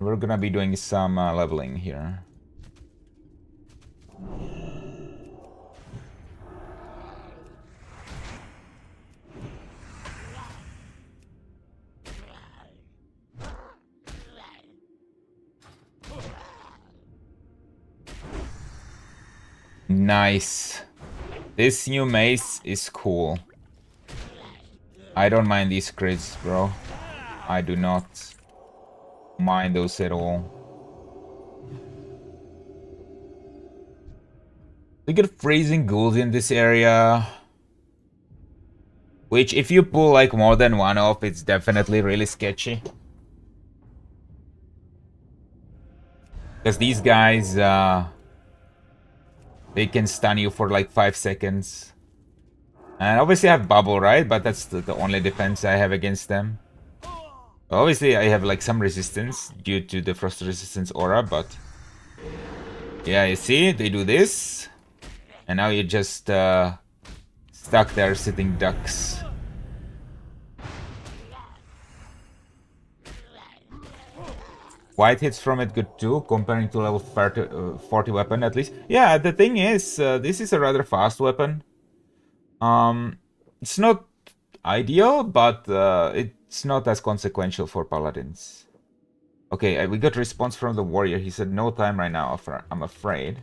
We're gonna be doing some leveling here. Nice. This new mace is cool. I don't mind these crits, bro. I do not mind those at all. We get freezing ghouls in this area. Which, if you pull like more than one off, it's definitely really sketchy. Because these guys, they can stun you for like 5 seconds. And obviously I have bubble, right? But that's the only defense I have against them. Obviously I have like some resistance due to the frost resistance aura, but... yeah, you see? They do this. And now you're just stuck there sitting ducks. White hits from it good too, comparing to level 40 weapon at least. Yeah, the thing is, this is a rather fast weapon. It's not ideal, but it's not as consequential for paladins. Okay, we got response from the warrior. He said no time right now, I'm afraid.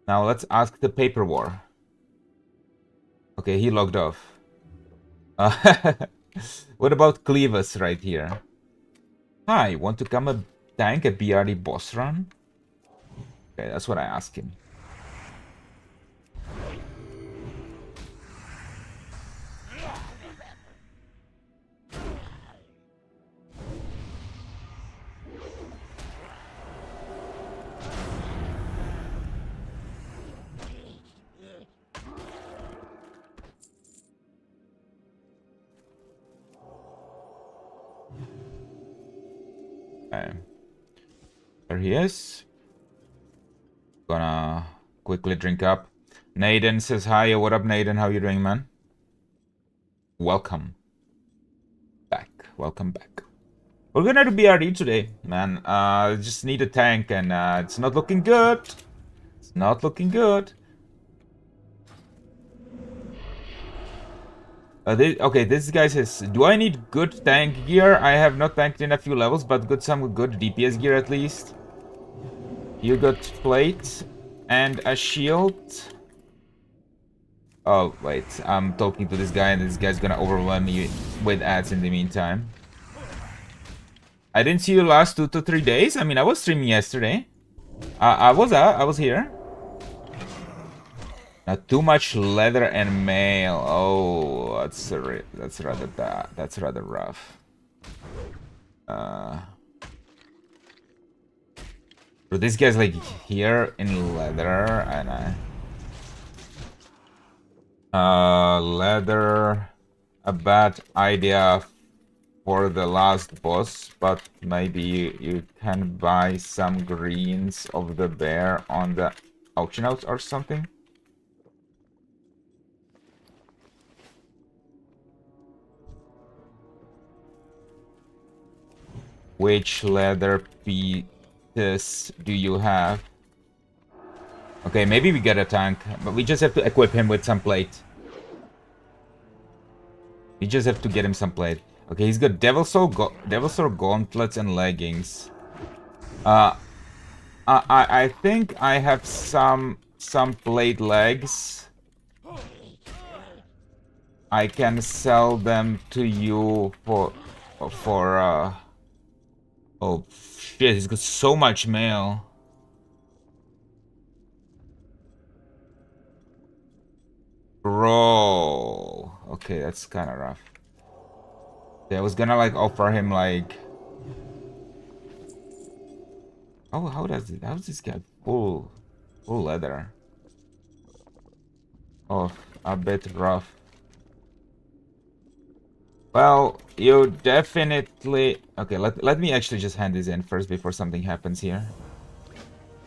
Now let's ask the paper war. Okay, he logged off. What about Clevis right here? Hi, want to come a tank a BRD boss run? Okay, that's what I asked him. Okay. There he is. Gonna quickly drink up. Naden says hi. What up, Naden? How you doing, man? Welcome back. Welcome back. We're gonna do BRD today, man. Just need a tank, and it's not looking good. It's not looking good. Okay, this guy says, do I need good tank gear? I have not tanked in a few levels, but got some good DPS gear at least. You got plate and a shield. Oh, wait, I'm talking to this guy, and this guy's gonna overwhelm me with ads in the meantime. I didn't see you last 2 to 3 days. I mean, I was streaming yesterday. I was here. Not too much leather and mail. Oh, that's rather rough. So this guy's like here in leather, and leather, a bad idea for the last boss, but maybe you can buy some greens of the bear on the auction house or something. Which leather pieces do you have? Okay, maybe we get a tank, but we just have to equip him with some plate. We just have to get him some plate. Okay, he's got Devil Sword gauntlets and leggings. I think I have some plate legs. I can sell them to you for oh shit, he's got so much mail. Bro. Okay, that's kind of rough. Yeah, I was gonna like offer him like... oh, how's this guy full leather? Oh, a bit rough. Well, you definitely... okay, let me actually just hand this in first before something happens here.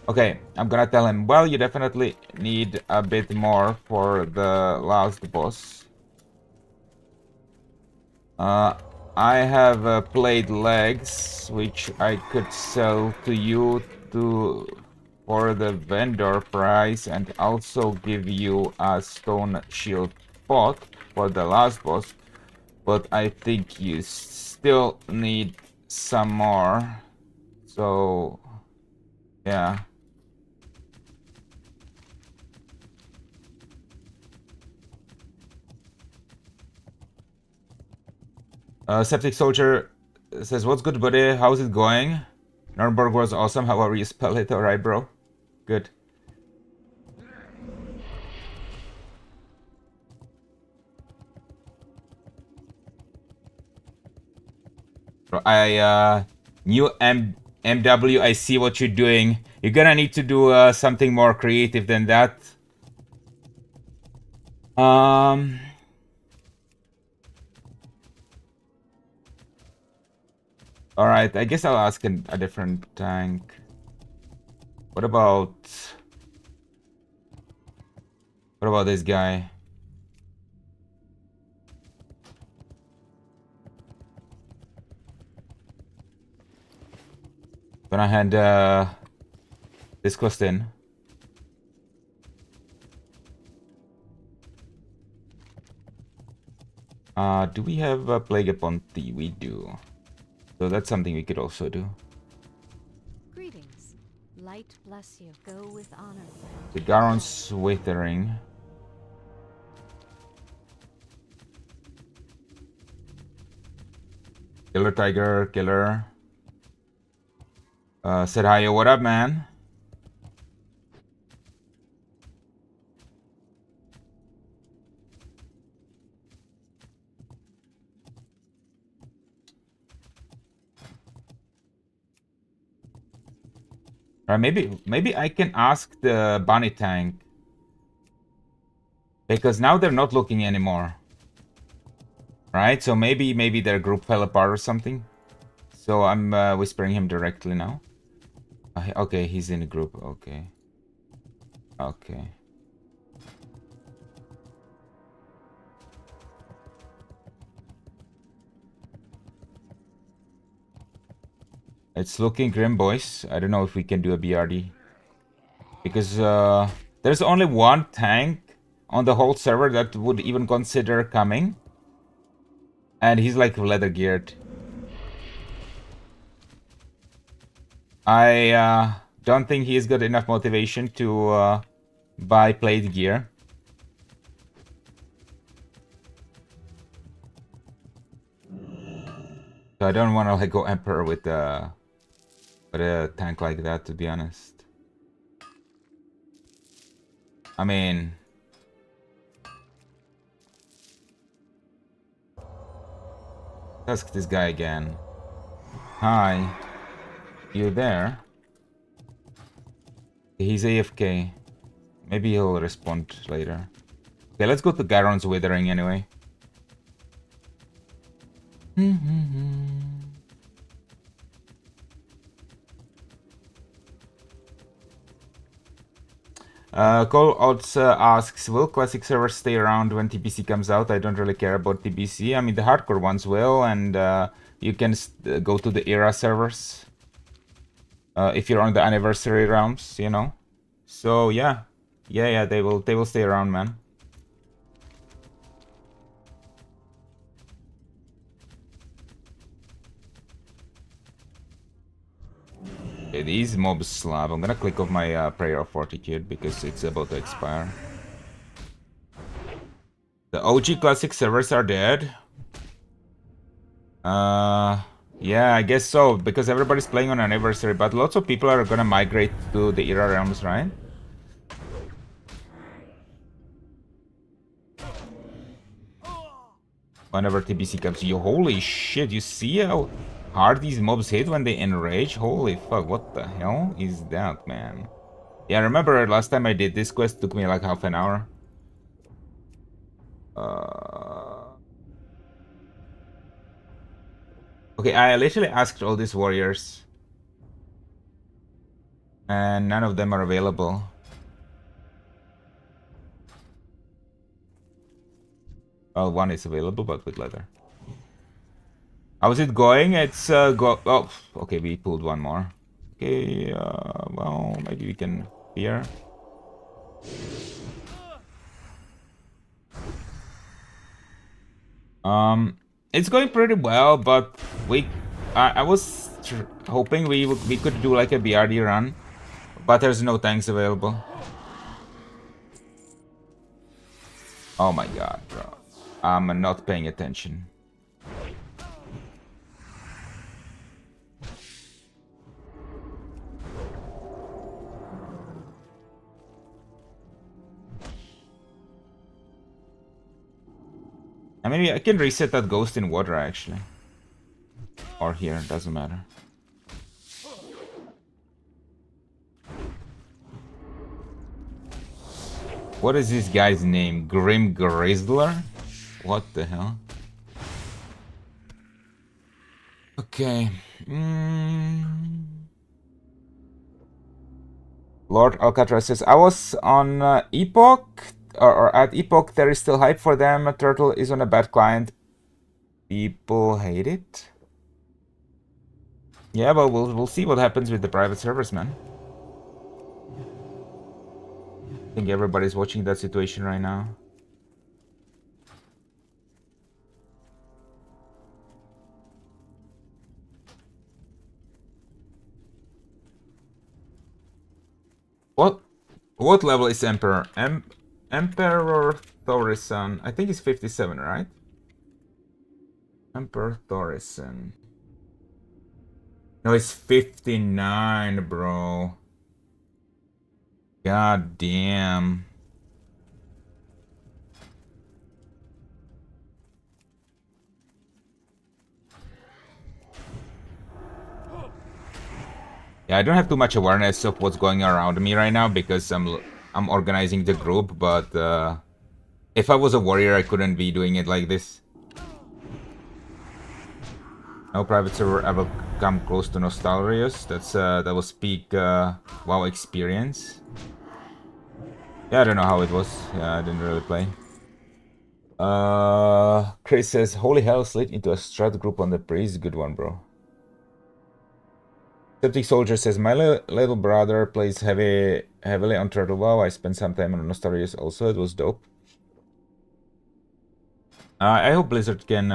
Okay, I'm gonna tell him, well, you definitely need a bit more for the last boss. I have played legs, which I could sell to you to for the vendor price, and also give you a stone shield pot for the last boss. But I think you still need some more. So, yeah. Septic Soldier says, "What's good, buddy? How's it going? Nuremberg was awesome. However you spell it, alright, bro. Good." New MW, I see what you're doing. You're gonna need to do something more creative than that. Um, all right, I guess I'll ask a different tank. What about this guy? Gonna hand this quest in. Do we have a Plague upon Thee? We do. So that's something we could also do. Greetings. Light bless you. Go with honor. The Garon's Withering. Killer Tiger, Killer. Said hi, what up, man? Or maybe I can ask the bunny tank. Because now they're not looking anymore. Right? So maybe their group fell apart or something. So I'm whispering him directly now. Okay, he's in a group. Okay. Okay. It's looking grim, boys. I don't know if we can do a BRD. Because there's only one tank on the whole server that would even consider coming. And he's like leather geared. I don't think he's got enough motivation to buy plate gear. So I don't want to like go Emperor with a tank like that, to be honest. I mean, ask this guy again. Hi, you there? He's AFK. Maybe he'll respond later. Okay, let's go to Garon's Withering anyway. Cole Odds asks, will classic servers stay around when TBC comes out? I don't really care about TBC. I mean, the hardcore ones will, and you can go to the era servers if you're on the anniversary realms, you know. So yeah, they will stay around, man. Okay, these mobs slab. I'm gonna click off my Prayer of Fortitude because it's about to expire. The OG classic servers are dead. Yeah, I guess so, because everybody's playing on anniversary, but lots of people are gonna migrate to the era realms, right? Whenever TBC comes, you holy shit, you see how hard these mobs hit when they enrage? Holy fuck, what the hell is that, man? Yeah, I remember last time I did this quest, took me like half an hour. Okay, I literally asked all these warriors. And none of them are available. Well, one is available, but with leather. How's it going? It's oh, okay, we pulled one more. Okay, well, maybe we can here. It's going pretty well, but I was hoping we could do like a BRD run, but there's no tanks available. Oh my god, bro. I'm not paying attention. I mean, I can reset that ghost in water, actually. Or here, doesn't matter. What is this guy's name? Grim Grizzler? What the hell? Okay. Lord Alcatraz says, I was on Epoch, or at Epoch, there is still hype for them. Turtle is on a bad client. People hate it. Yeah, but we'll see what happens with the private servers, man. I think everybody's watching that situation right now. What level is Emperor? Emperor Thorison. I think he's 57, right? Emperor Thorison. No, it's 59, bro. God damn. Yeah, I don't have too much awareness of what's going around me right now because I'm organizing the group, but if I was a warrior, I couldn't be doing it like this. No private server ever come close to Nostalrius. That was peak WoW experience. Yeah, I don't know how it was. Yeah, I didn't really play. Chris says, holy hell, slid into a strat group on the breeze. Good one, bro. Septic Soldier says, my little brother plays heavily on Turtle WoW. I spent some time on Nostalrius also. It was dope. I hope Blizzard can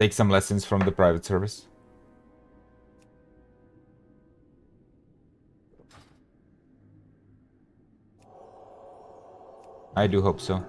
take some lessons from the private service. I do hope so.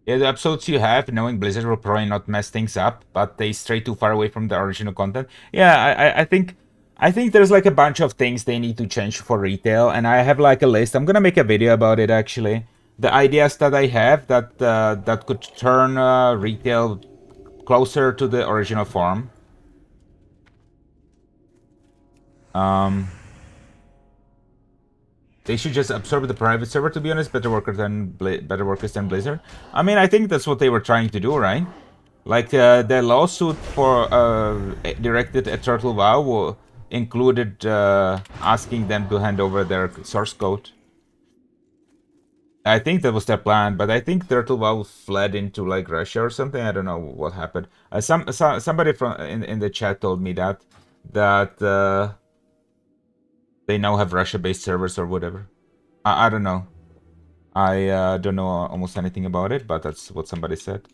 Yeah, the episodes you have, knowing Blizzard will probably not mess things up, but they stray too far away from the original content. Yeah, I think there's like a bunch of things they need to change for retail, and I have like a list. I'm gonna make a video about it actually. The ideas that I have that could turn retail closer to the original form. They should just absorb the private server, to be honest. Better workers than Blizzard. I mean, I think that's what they were trying to do, right? Like the lawsuit for directed at Turtle WoW included asking them to hand over their source code. I think that was their plan, but I think Turtle WoW fled into like Russia or something. I don't know what happened. Somebody from in the chat told me that they now have Russia-based servers or whatever. I don't know. I don't know almost anything about it, but that's what somebody said.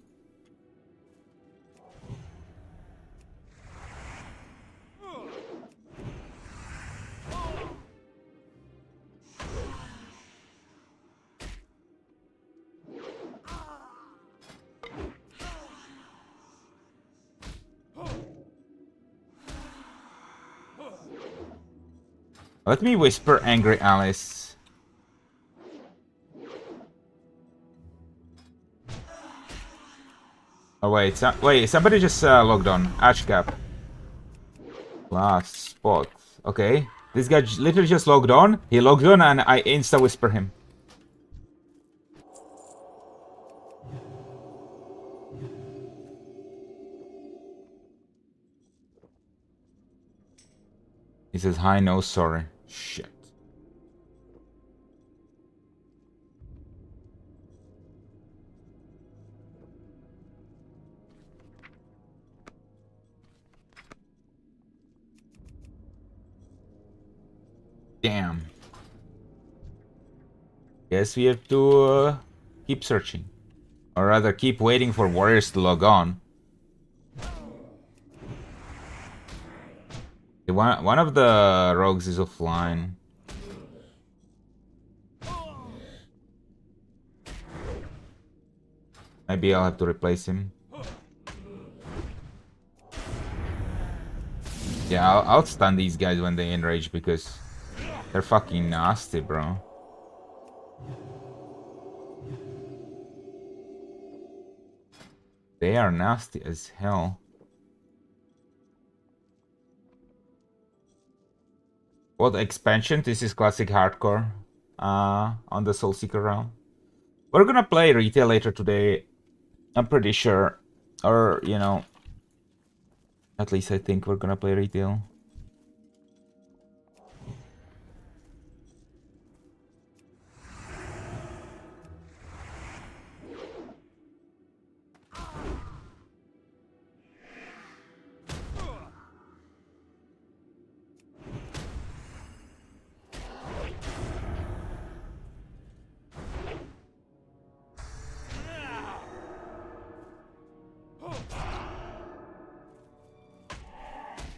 Let me whisper Angry Alice. Oh wait, somebody just logged on. Ashcap. Last spot. Okay. This guy literally just logged on. He logged on and I insta-whisper him. He says, hi, no, sorry. Shit. Damn. Guess we have to keep searching. Or rather, keep waiting for warriors to log on. One of the rogues is offline. Maybe I'll have to replace him. Yeah, I'll stun these guys when they enrage because they're fucking nasty, bro. They are nasty as hell. What expansion? This is classic hardcore on the Soulseeker realm. We're gonna play retail later today. I'm pretty sure. Or, you know, at least I think we're gonna play retail.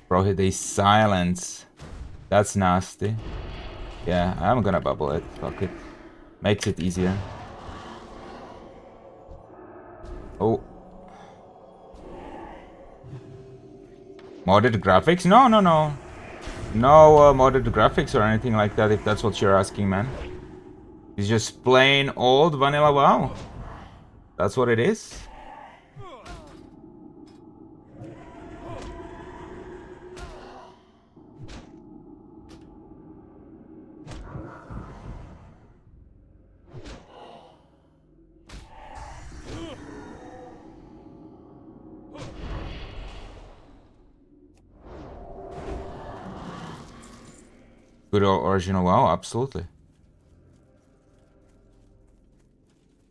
Bro, they silence. That's nasty. Yeah, I'm gonna bubble it. Fuck it. Makes it easier. Oh. Modded graphics? No. No modded graphics or anything like that, if that's what you're asking, man. It's just plain old vanilla WoW. That's what it is. Good original WoW, absolutely.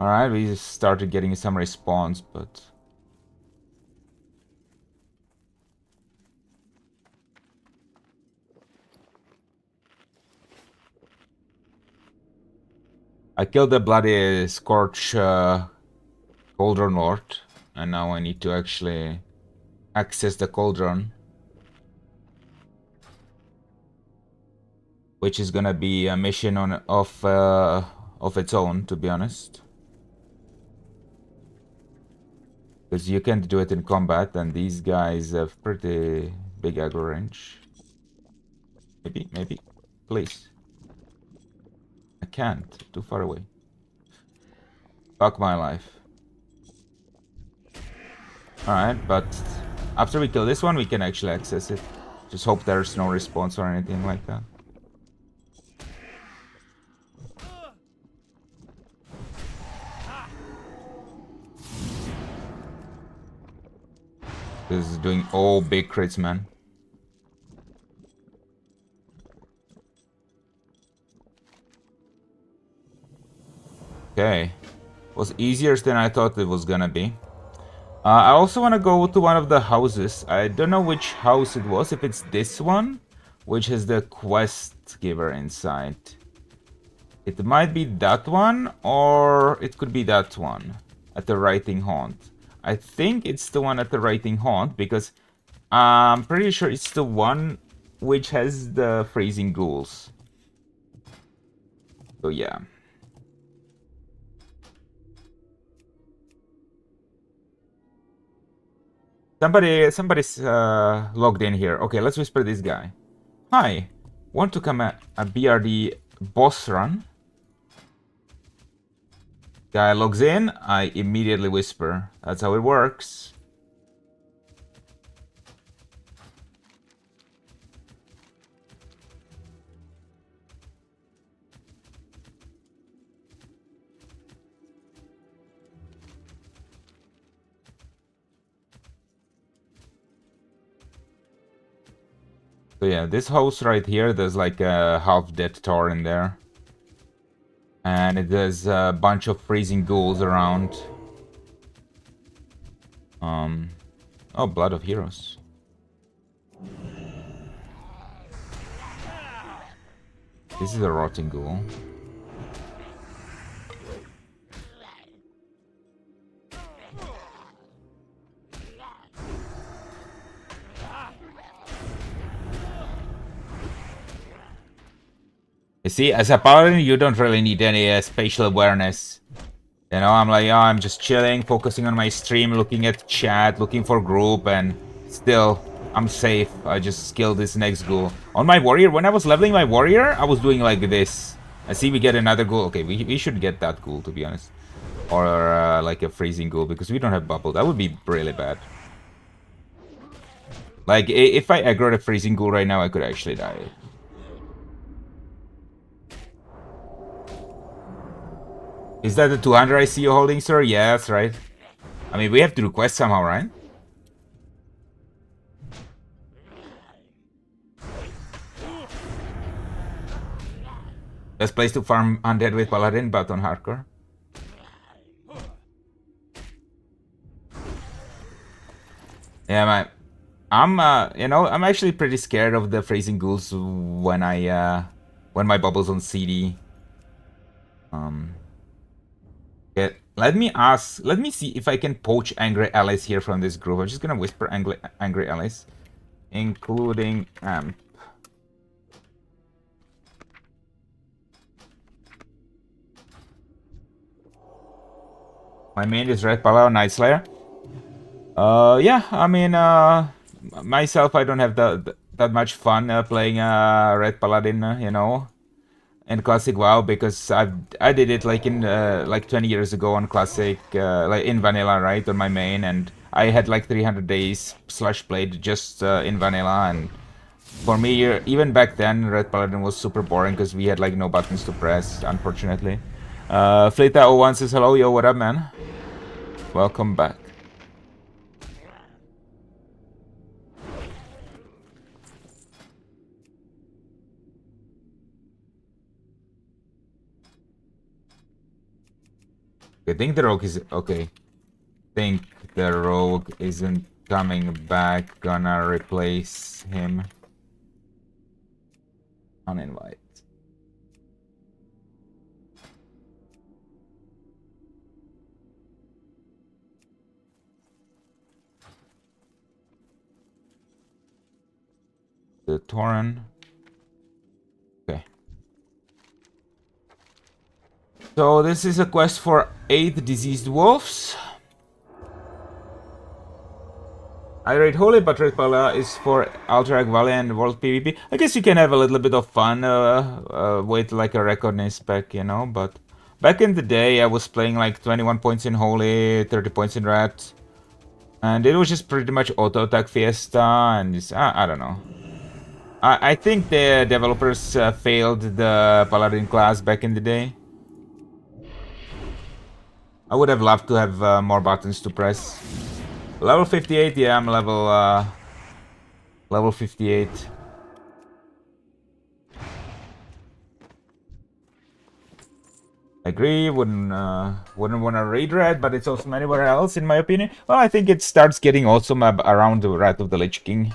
Alright, we just started getting some response, but... I killed the bloody Scorch Cauldron Lord, and now I need to actually access the Cauldron. Which is gonna be a mission of its own, to be honest. Because you can't do it in combat, and these guys have pretty big aggro range. Maybe. Please. I can't. Too far away. Fuck my life. Alright, but after we kill this one, we can actually access it. Just hope there's no response or anything like that. This is doing all big crits, man. Okay. Was easier than I thought it was gonna be. I also want to go to one of the houses. I don't know which house it was. If it's this one, which has the quest giver inside. It might be that one, or it could be that one at the Writing Haunt. I think it's the one at the Writing Haunt, because I'm pretty sure it's the one which has the freezing ghouls. So yeah. Somebody's logged in here. Okay, let's whisper this guy. Hi, want to come at a BRD boss run? Guy logs in, I immediately whisper. That's how it works. So yeah, this house right here, there's like a half-dead Tor in there. And there's a bunch of freezing ghouls around. Oh, Blood of Heroes. This is a rotting ghoul. You see, as a paladin, you don't really need any spatial awareness. You know, I'm like, oh, I'm just chilling, focusing on my stream, looking at chat, looking for group, and still, I'm safe. I just skilled this next ghoul. On my warrior, when I was leveling my warrior, I was doing like this. I see we get another ghoul. Okay, we should get that ghoul, to be honest. Or like a freezing ghoul, because we don't have bubble. That would be really bad. Like, if I aggro a freezing ghoul right now, I could actually die. Is that the 200 I see you holding, sir? Yeah, that's right. I mean, we have to do quests somehow, right? Best place to farm undead with paladin, but on hardcore. Yeah, man. You know, I'm actually pretty scared of the freezing ghouls when when my bubble's on CD. Yeah, let me see if I can poach angry allies here from this group. I'm just gonna whisper angry allies, including my main is Red Paladin Night Slayer. Yeah, I mean, myself, I don't have that much fun playing Red Paladin, you know, in Classic WoW, because I did it like in like 20 years ago on Classic, like in Vanilla, right, on my main, and I had like 300 days slash played just in Vanilla, and for me, even back then, Red Paladin was super boring because we had like no buttons to press, unfortunately. Fleta01 says hello, yo, what up, man? Welcome back. I think the rogue is okay. Think the rogue isn't coming back. Gonna replace him. Uninvite. The Tauren. Okay. So this is a quest for 8 diseased wolves. I rate Holy, but Red Pala is for Alterac Valley and World PvP. I guess you can have a little bit of fun with like a recording spec, you know, but back in the day I was playing like 21 points in Holy, 30 points in Red, and it was just pretty much auto-attack fiesta, and just, I don't know. I think the developers failed the Paladin class back in the day. I would have loved to have more buttons to press. Level 58, yeah, I'm level 58. I agree, wouldn't want to raid Red, but it's awesome anywhere else, in my opinion. Well, I think it starts getting awesome around the Wrath of the Lich King.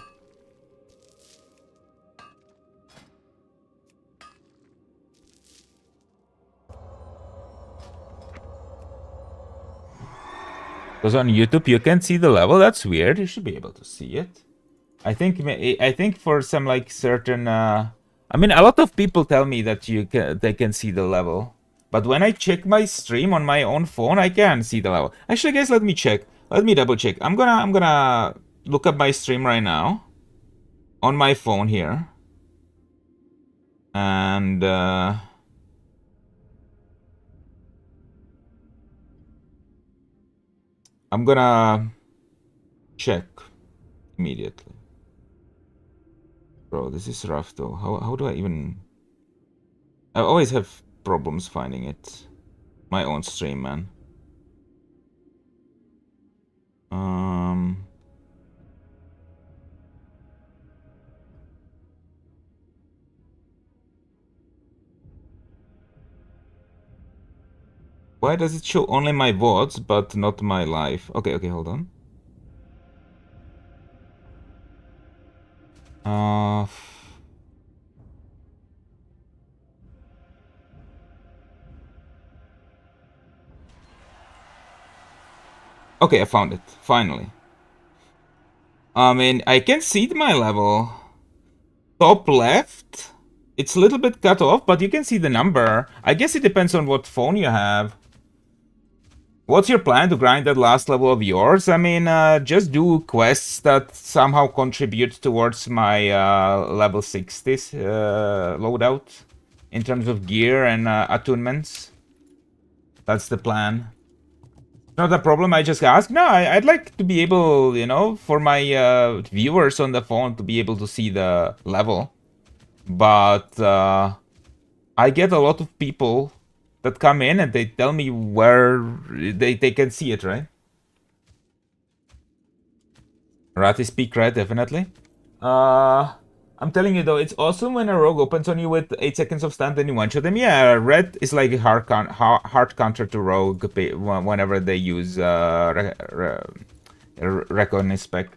Because on YouTube you can see the level. That's weird. You should be able to see it. I think for some like certain I mean, a lot of people tell me that they can see the level. But when I check my stream on my own phone, I can see the level. Actually, guys, let me check. Let me double check. I'm gonna look up my stream right now on my phone here. And I'm gonna check immediately. Bro, this is rough though. How do I even... I always have problems finding it. My own stream, man. Why does it show only my VODs, but not my live? Okay, hold on. Okay, I found it, finally. I mean, I can see my level. Top left, it's a little bit cut off, but you can see the number. I guess it depends on what phone you have. What's your plan to grind that last level of yours? I mean, just do quests that somehow contribute towards my level 60s loadout in terms of gear and attunements. That's the plan. Not a problem, I just ask. No, I'd like to be able, you know, for my viewers on the phone to be able to see the level. But I get a lot of people that come in and they tell me where they can see it, right? Rat is peak, right? Definitely. I'm telling you though, it's awesome when a rogue opens on you with 8 seconds of stun, then you one-shot them. Yeah, red is like a hard counter to rogue whenever they use Recon spec.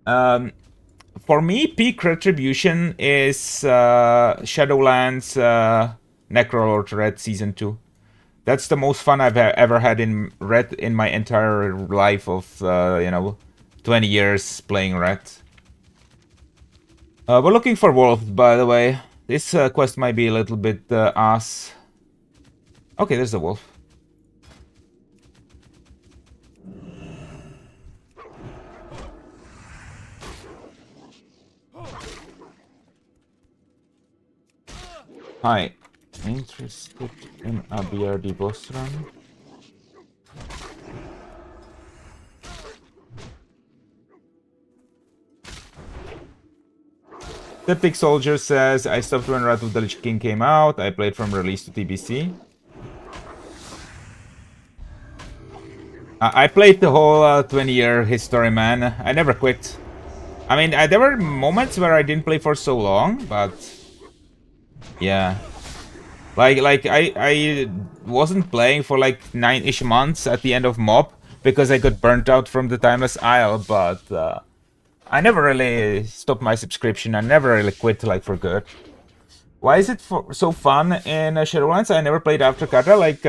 For me, peak retribution is Shadowlands Necrolord Red Season 2. That's the most fun I've ever had in Red in my entire life of, 20 years playing Red. We're looking for wolves, by the way. This quest might be a little bit ass. Okay, there's the wolf. Hi. Interested in a BRD boss run? Septic Soldier says, I stopped when Wrath of the Lich King came out. I played from release to TBC. I played the whole 20-year history, man. I never quit. I mean, there were moments where I didn't play for so long, but... yeah. Like I wasn't playing for like 9-ish months at the end of Mob because I got burnt out from the Timeless Isle, but I never really stopped my subscription. I never really quit like for good. Why is it so fun in Shadowlands? I never played after Kata, like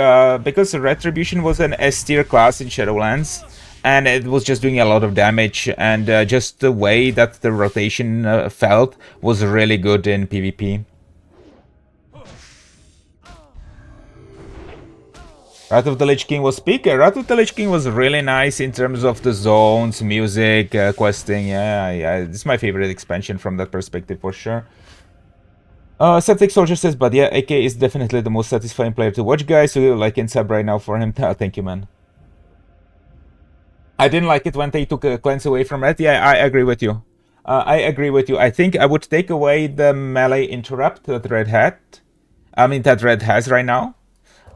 because Retribution was an S tier class in Shadowlands, and it was just doing a lot of damage, and just the way that the rotation felt was really good in PvP. Wrath of the Lich King was peak. Wrath of the Lich King was really nice in terms of the zones, music, questing. Yeah, this is my favorite expansion from that perspective for sure. Septic Soldier says, but yeah, AK is definitely the most satisfying player to watch, guys. So you like and sub right now for him. Thank you, man. I didn't like it when they took a cleanse away from it. Yeah, I agree with you. I agree with you. I think I would take away the melee interrupt that Red had. I mean, that Red has right now.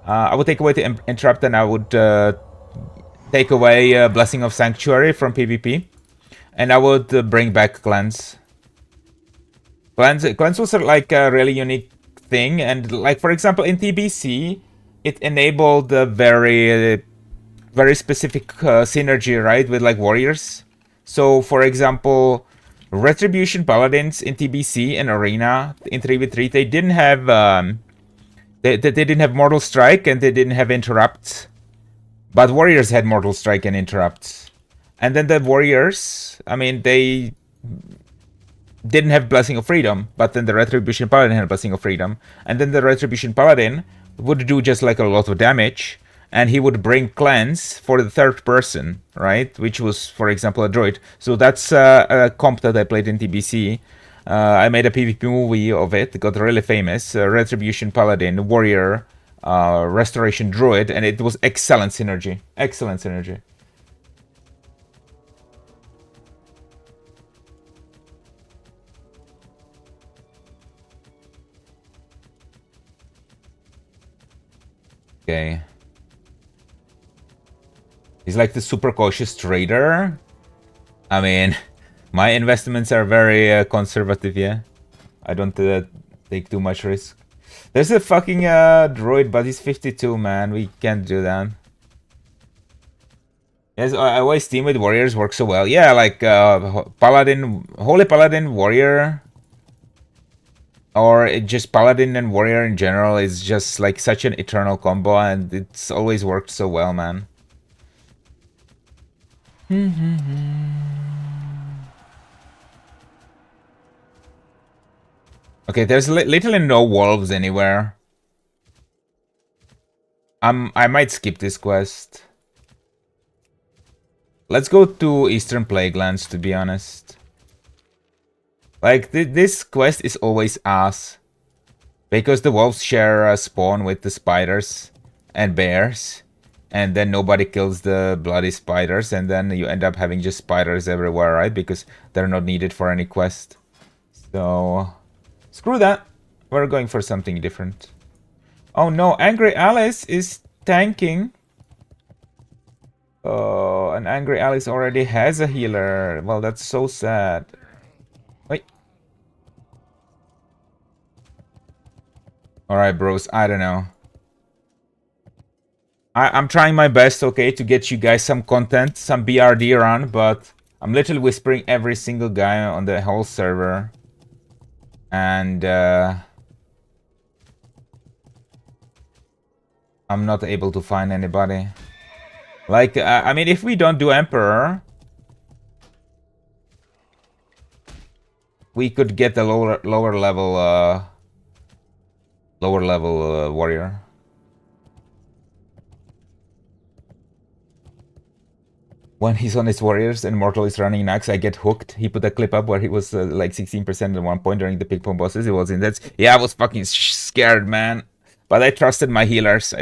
I would take away the interrupt, and I would take away Blessing of Sanctuary from PvP. And I would bring back Cleanse. Cleanse was like a really unique thing, and like for example in TBC, it enabled a very specific synergy, right, with like warriors. So for example, Retribution Paladins in TBC and Arena in 3v3, they didn't have they didn't have Mortal Strike and they didn't have Interrupt, but warriors had Mortal Strike and Interrupt. And then the warriors, I mean, they didn't have Blessing of Freedom, but then the Retribution Paladin had Blessing of Freedom. And then the Retribution Paladin would do just like a lot of damage, and he would bring Cleanse for the third person, right? Which was, for example, a droid. So that's a comp that I played in TBC. I made a PvP movie of it. It got really famous. Retribution Paladin, Warrior, Restoration Druid, and it was excellent synergy. Excellent synergy. Okay. He's like the super cautious trader. I mean, my investments are very conservative, yeah. I don't take too much risk. There's a fucking droid, but he's 52, man. We can't do that. Yes, I always team with warriors works so well. Yeah, like paladin, holy paladin, warrior, or just paladin and warrior in general is just like such an eternal combo, and it's always worked so well, man. Okay, there's literally no wolves anywhere. I might skip this quest. Let's go to Eastern Plaguelands, to be honest. Like, this quest is always ass. Because the wolves share a spawn with the spiders and bears. And then nobody kills the bloody spiders. And then you end up having just spiders everywhere, right? Because they're not needed for any quest. So, screw that. We're going for something different. Oh no, Angry Alice is tanking. Oh, and Angry Alice already has a healer. Well, that's so sad. Wait. Alright, bros. I don't know. I'm trying my best, okay, to get you guys some content, some BRD run, but I'm literally whispering every single guy on the whole server. And, I'm not able to find anybody. Like, I mean, if we don't do Emperor, we could get a lower level warrior. When he's on his warriors and Mortal is running Nax, I get hooked. He put a clip up where he was like 16% at one point during the pick pump bosses. It was intense. Yeah, I was fucking scared, man. But I trusted my healers.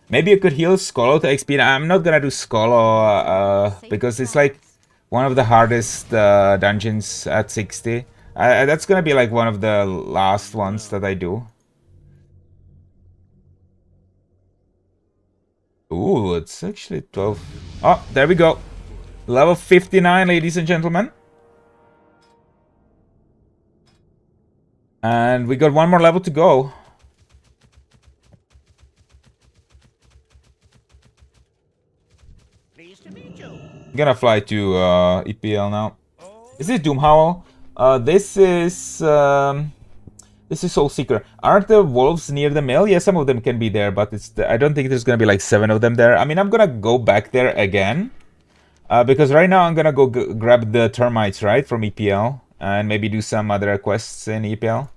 Maybe you could heal Skolo to XP. I'm not gonna do Skolo because it's like one of the hardest dungeons at 60. That's gonna be like one of the last ones that I do. Ooh, it's actually 12. Oh, there we go. Level 59, ladies and gentlemen. And we got one more level to go. I'm gonna fly to EPL now. Is this Doomhowl? This is Soul Seeker. Aren't the wolves near the mill? Yeah, some of them can be there, but I don't think there's gonna be like 7 of them there. I mean, I'm gonna go back there again. Because right now I'm gonna go grab the termites, right, from EPL. And maybe do some other quests in EPL.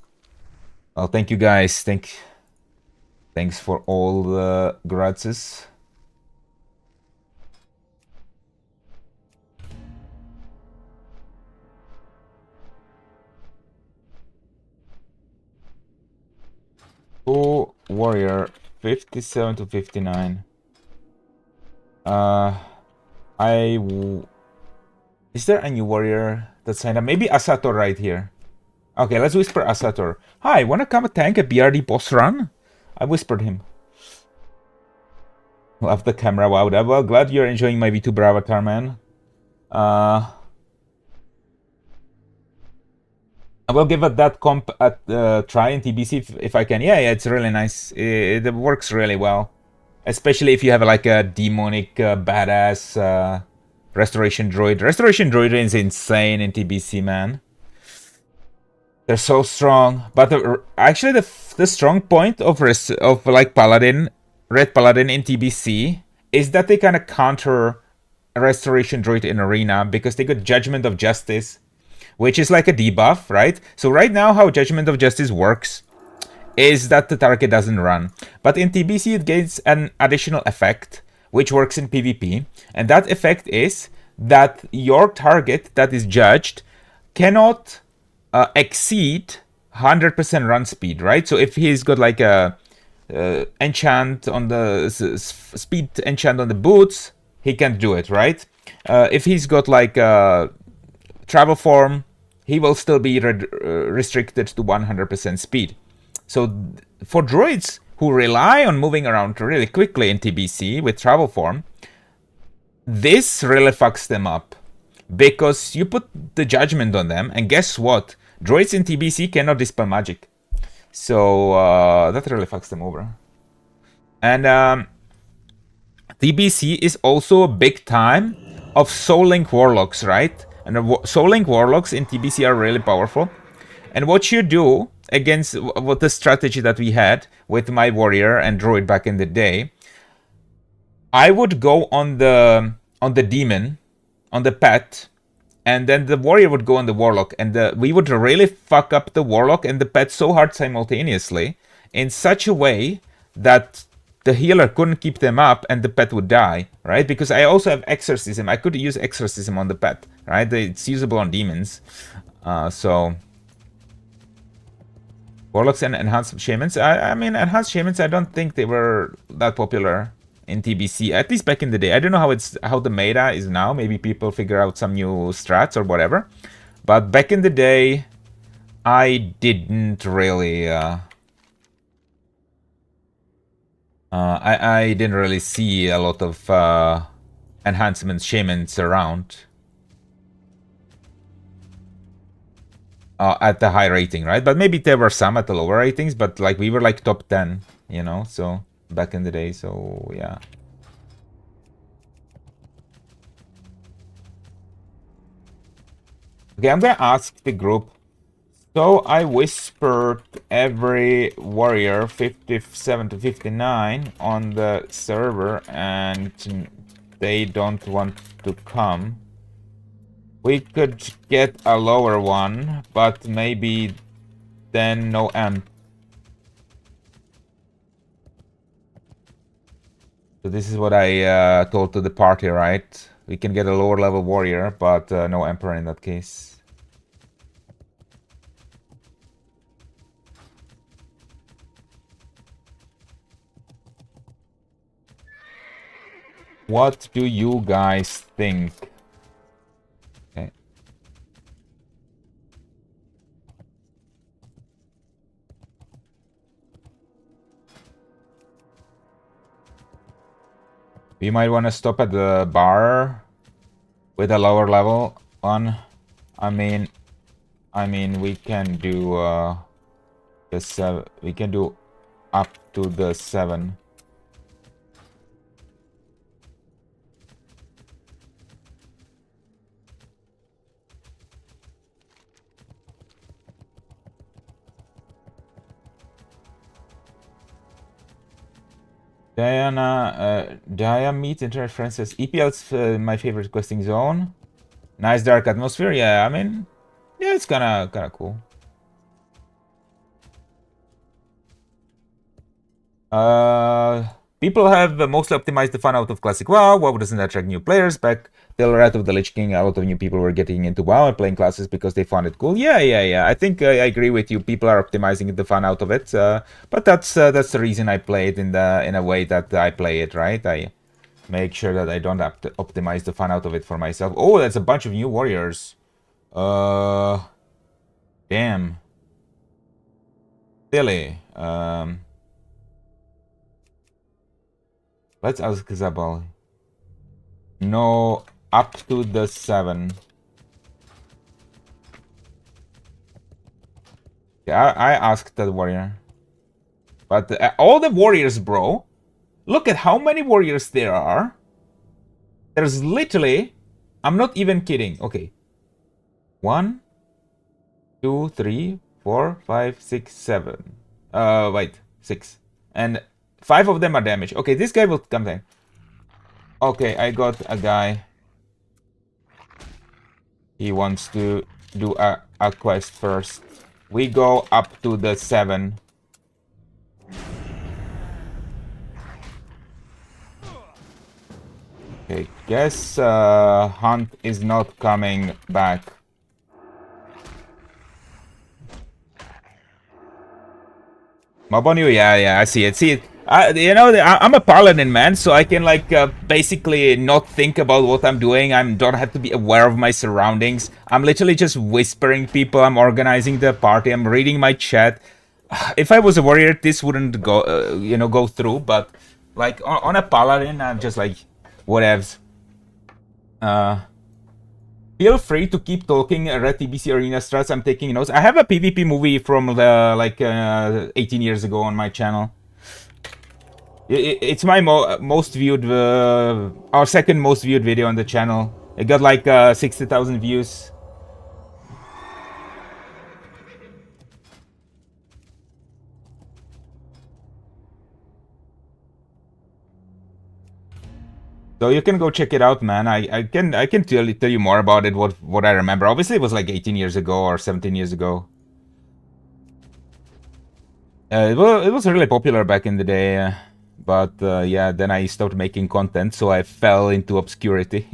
Well, thank you guys. Thanks for all the gratis. Oh, warrior 57 to 59. Is there a new warrior that signed up? Maybe Asator right here. Okay, let's whisper Asator. Hi, wanna come tank a BRD boss run? I whispered him. Love the camera. Wow, well, glad you're enjoying my VTuber avatar, man. I will give it that comp at try in TBC if I can. Yeah, it's really nice. It works really well. Especially if you have like a demonic badass restoration droid. Restoration droid is insane in TBC, man. They're so strong. But actually the strong point of like Paladin, Red Paladin in TBC is that they kind of counter restoration droid in arena because they got Judgment of Justice, which is like a debuff, right? So right now how Judgment of Justice works is that the target doesn't run. But in TBC it gains an additional effect, which works in PvP. And that effect is that your target that is judged cannot exceed 100% run speed, right? So if he's got like a enchant on the speed enchant on the boots, he can't do it, right? If he's got like a travel form, he will still be restricted to 100% speed. So for droids who rely on moving around really quickly in TBC with travel form, this really fucks them up. Because you put the judgment on them, and guess what? Droids in TBC cannot dispel magic. So that really fucks them over. And TBC is also a big time of Soul Link Warlocks, right? And the Soul Link Warlocks in TBC are really powerful. And what you do against what the strategy that we had with my warrior and druid back in the day, I would go on the demon, on the pet, and then the warrior would go on the warlock, and we would really fuck up the warlock and the pet so hard simultaneously in such a way that the healer couldn't keep them up and the pet would die, right? Because I also have exorcism. I could use exorcism on the pet, right? It's usable on demons. So warlocks and enhanced shamans. I mean, enhanced shamans, I don't think they were that popular in TBC, at least back in the day. I don't know how the meta is now. Maybe people figure out some new strats or whatever. But back in the day, I didn't really I didn't really see a lot of enhancement shamans around at the high rating, right? But maybe there were some at the lower ratings, but like we were like top 10, you know, so back in the day, so yeah. Okay, I'm gonna ask the group. So I whispered every warrior 57 to 59 on the server and they don't want to come. We could get a lower one, but maybe then no amp. So this is what I told to the party, right? We can get a lower level warrior, but no emperor in that case. What do you guys think? Okay. We might want to stop at the bar with a lower level one. I mean we can do the 7. We can do up to the 7. Dia meets internet friends says EPL's my favorite questing zone. Nice dark atmosphere. Yeah, I mean, yeah, it's kind of cool. People have mostly optimized the fun out of classic WoW. WoW doesn't attract new players. Back till Wrath of the Lich King, a lot of new people were getting into WoW and playing classes because they found it cool. Yeah. I think I agree with you. People are optimizing the fun out of it. But that's the reason I play it in a way that I play it, right? I make sure that I don't have to optimize the fun out of it for myself. Oh, that's a bunch of new warriors. Damn. Silly. Let's ask Zabal. No, up to the 7. Yeah, I asked that warrior. But all the warriors, bro. Look at how many warriors there are. There's literally... I'm not even kidding. Okay. 1, 2, 3, 4, 5, 6, 7. Wait. 6. And 5 of them are damaged. Okay, this guy will come there. Okay, I got a guy. He wants to do a quest first. We go up to the 7. Okay, guess Hunt is not coming back. Mob on you? Yeah, I see it. You know, I'm a paladin, man, so I can like basically not think about what I'm doing. I don't have to be aware of my surroundings. I'm literally just whispering people. I'm organizing the party. I'm reading my chat. If I was a warrior, this wouldn't go, go through. But like on a paladin, I'm just like, whatevs. Feel free to keep talking. Red TBC Arena Strats. I'm taking notes. I have a PvP movie from the 18 years ago on my channel. It's my most viewed, our second most viewed video on the channel. It got like 60,000 views. So you can go check it out, man. I can tell you more about it. What I remember. Obviously, it was like 18 years ago or 17 years ago. It was really popular back in the day, but yeah, then I stopped making content, so I fell into obscurity.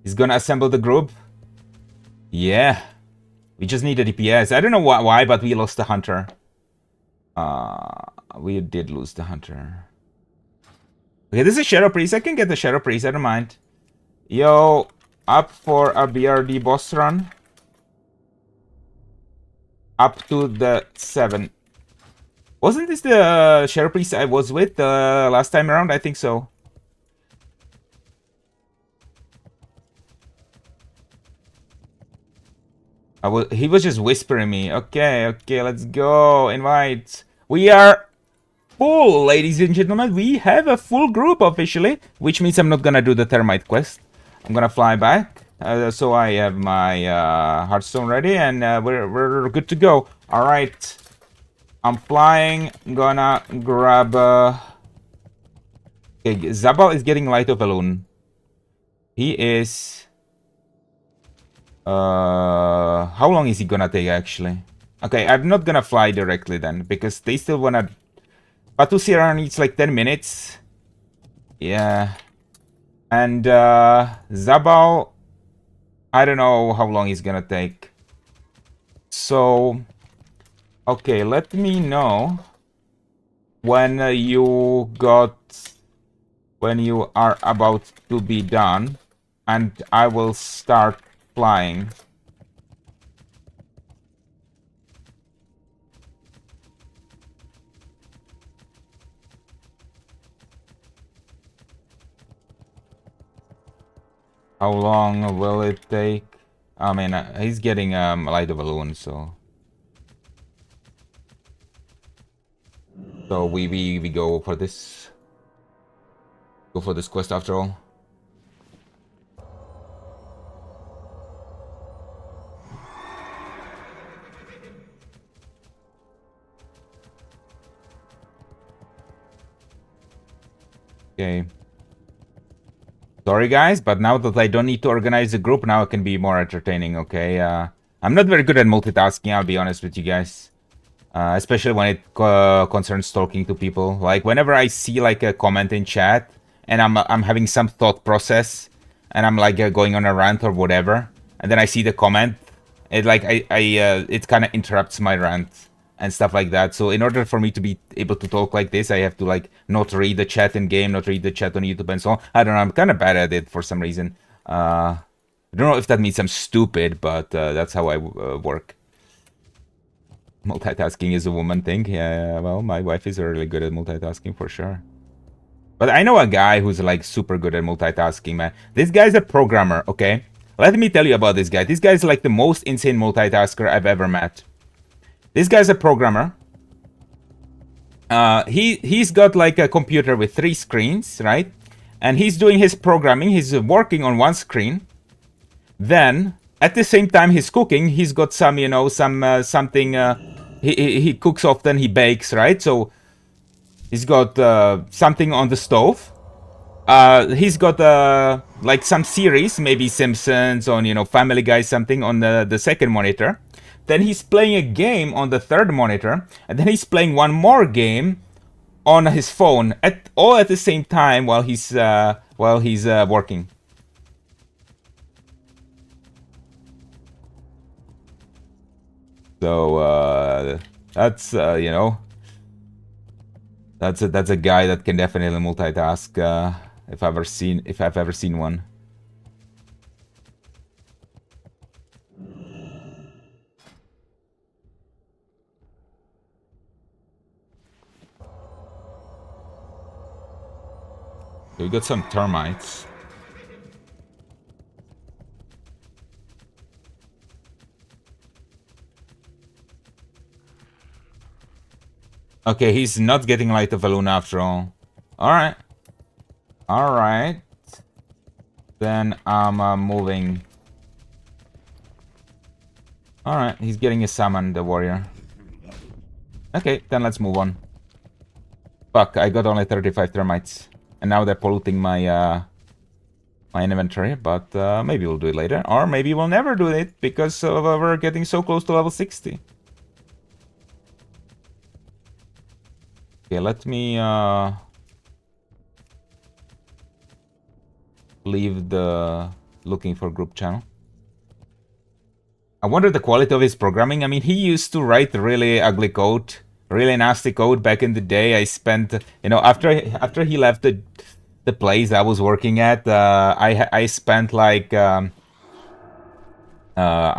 He's gonna assemble the group. Yeah, we just need a DPS. I don't know why, but we lost the hunter. We did lose the hunter. Okay, this is Shadow Priest. I can get the Shadow Priest. I don't mind. Yo, up for a BRD boss run. Up to the 7. Wasn't this the Shadow Priest I was with last time around? I think so. He was just whispering me. Okay, let's go. Invite. We are full, ladies and gentlemen. We have a full group officially, which means I'm not gonna do the termite quest. I'm gonna fly back. So I have my Hearthstone ready, and we're good to go. All right, I'm flying. Gonna grab. Okay, Zabal is getting Light of Balloon. He is. How long is he gonna take actually? Okay, I'm not gonna fly directly then because they still wanna. Batu Sierra needs like 10 minutes. Yeah. And Zabal, I don't know how long he's gonna take. So, okay, let me know when when you are about to be done, and I will start flying. How long will it take? I mean, he's getting Light of Balloon, so we go for this. Go for this quest after all. Okay. Sorry guys, but now that I don't need to organize a group, now it can be more entertaining, okay? I'm not very good at multitasking, I'll be honest with you guys. Especially when it concerns talking to people. Like, whenever I see, like, a comment in chat, and I'm having some thought process, and I'm, like, going on a rant or whatever, and then I see the comment, it, like, it kind of interrupts my rant and stuff like that. So in order for me to be able to talk like this, I have to like not read the chat in game, not read the chat on YouTube and so on. I don't know. I'm kind of bad at it for some reason. I don't know if that means I'm stupid, but that's how I work. Multitasking is a woman thing. Yeah, well, my wife is really good at multitasking for sure. But I know a guy who's like super good at multitasking, man. This guy's a programmer, okay? Let me tell you about this guy. This guy's like the most insane multitasker I've ever met. This guy's a programmer. He's got like a computer with 3 screens, right? And he's doing his programming. He's working on one screen. Then at the same time he's cooking. He's got some, you know, something. He cooks often. He bakes, right? So he's got something on the stove. He's got like some series, maybe Simpsons on, you know, Family Guy, something on the second monitor. Then he's playing a game on the third monitor, and then he's playing one more game on his phone all at the same time while he's working. So that's you know, that's a guy that can definitely multitask. If I've ever seen one. We got some termites. Okay, he's not getting Light of Eluna after all. Alright. Alright. Then I'm moving. Alright, he's getting a summon, the warrior. Okay, then let's move on. Fuck, I got only 35 termites. And now they're polluting my my inventory, but maybe we'll do it later. Or maybe we'll never do it, because we're getting so close to level 60. Okay, let me leave the looking for group channel. I wonder the quality of his programming. I mean, he used to write really ugly code, really nasty code back in the day. I spent, you know, after he left the place I was working at, I spent like I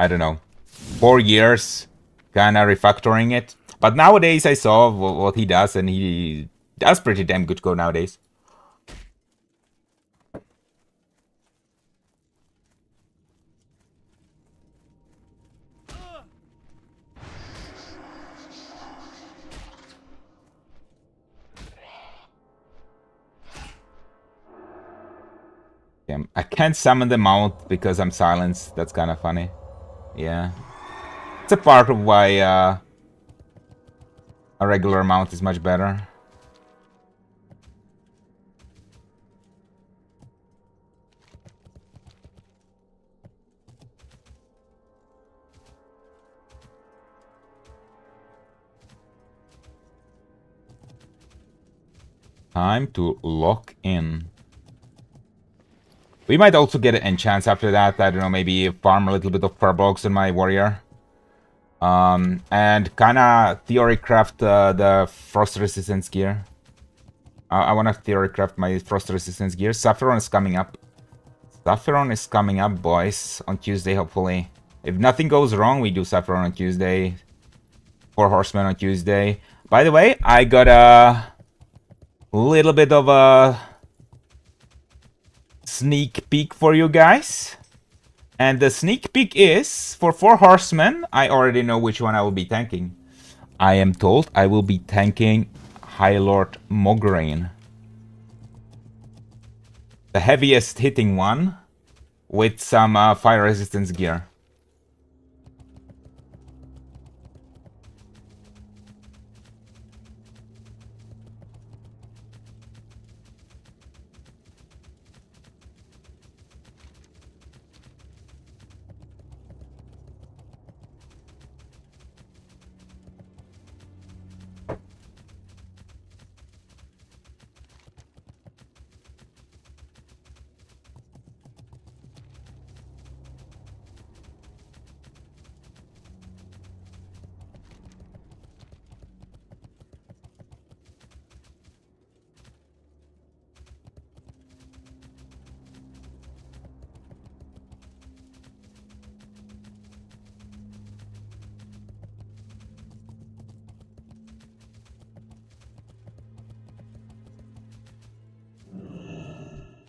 don't know, 4 years kind of refactoring it. But nowadays I saw what he does, and he does pretty damn good code nowadays. I can't summon the mount because I'm silenced. That's kind of funny. Yeah. It's a part of why a regular mount is much better. Time to lock in. We might also get enchants after that. I don't know, maybe farm a little bit of Purbogs on my warrior. And kinda theory craft the frost resistance gear. I wanna theory craft my frost resistance gear. Sapphiron is coming up. Sapphiron is coming up, boys, on Tuesday, hopefully. If nothing goes wrong, we do Sapphiron on Tuesday. 4 horsemen on Tuesday. By the way, I got a little bit of a sneak peek for you guys. And the sneak peek is, for 4 horsemen, I already know which one I will be tanking. I am told I will be tanking High Lord Mograine. The heaviest hitting one, with some fire resistance gear.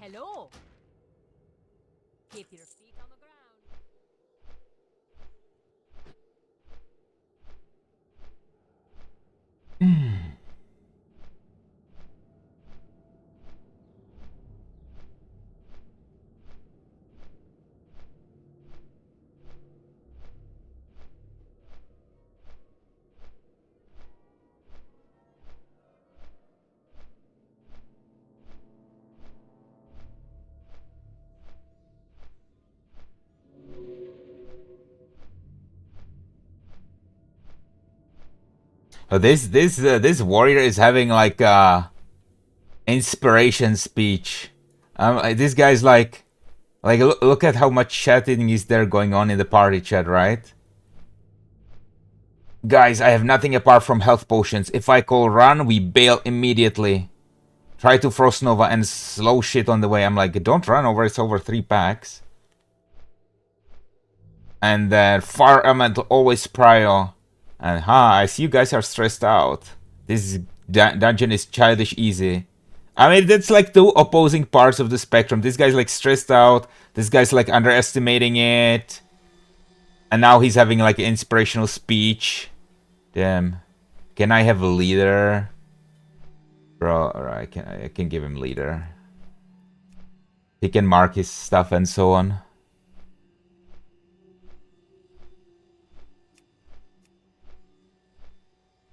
Hello. Keep your feet on the ground. This warrior is having like inspiration speech. This guy's like look at how much chatting is there going on in the party chat, right? Guys, I have nothing apart from health potions. If I call run, we bail immediately. Try to Frost Nova and slow shit on the way. I'm like, don't run over, it's over 3 packs. And then Fire Elemental always prio. And I see you guys are stressed out. This dungeon is childish easy. I mean, that's like 2 opposing parts of the spectrum. This guy's like stressed out. This guy's like underestimating it. And now he's having like an inspirational speech. Damn. Can I have a leader? Bro, alright, I can give him leader. He can mark his stuff and so on.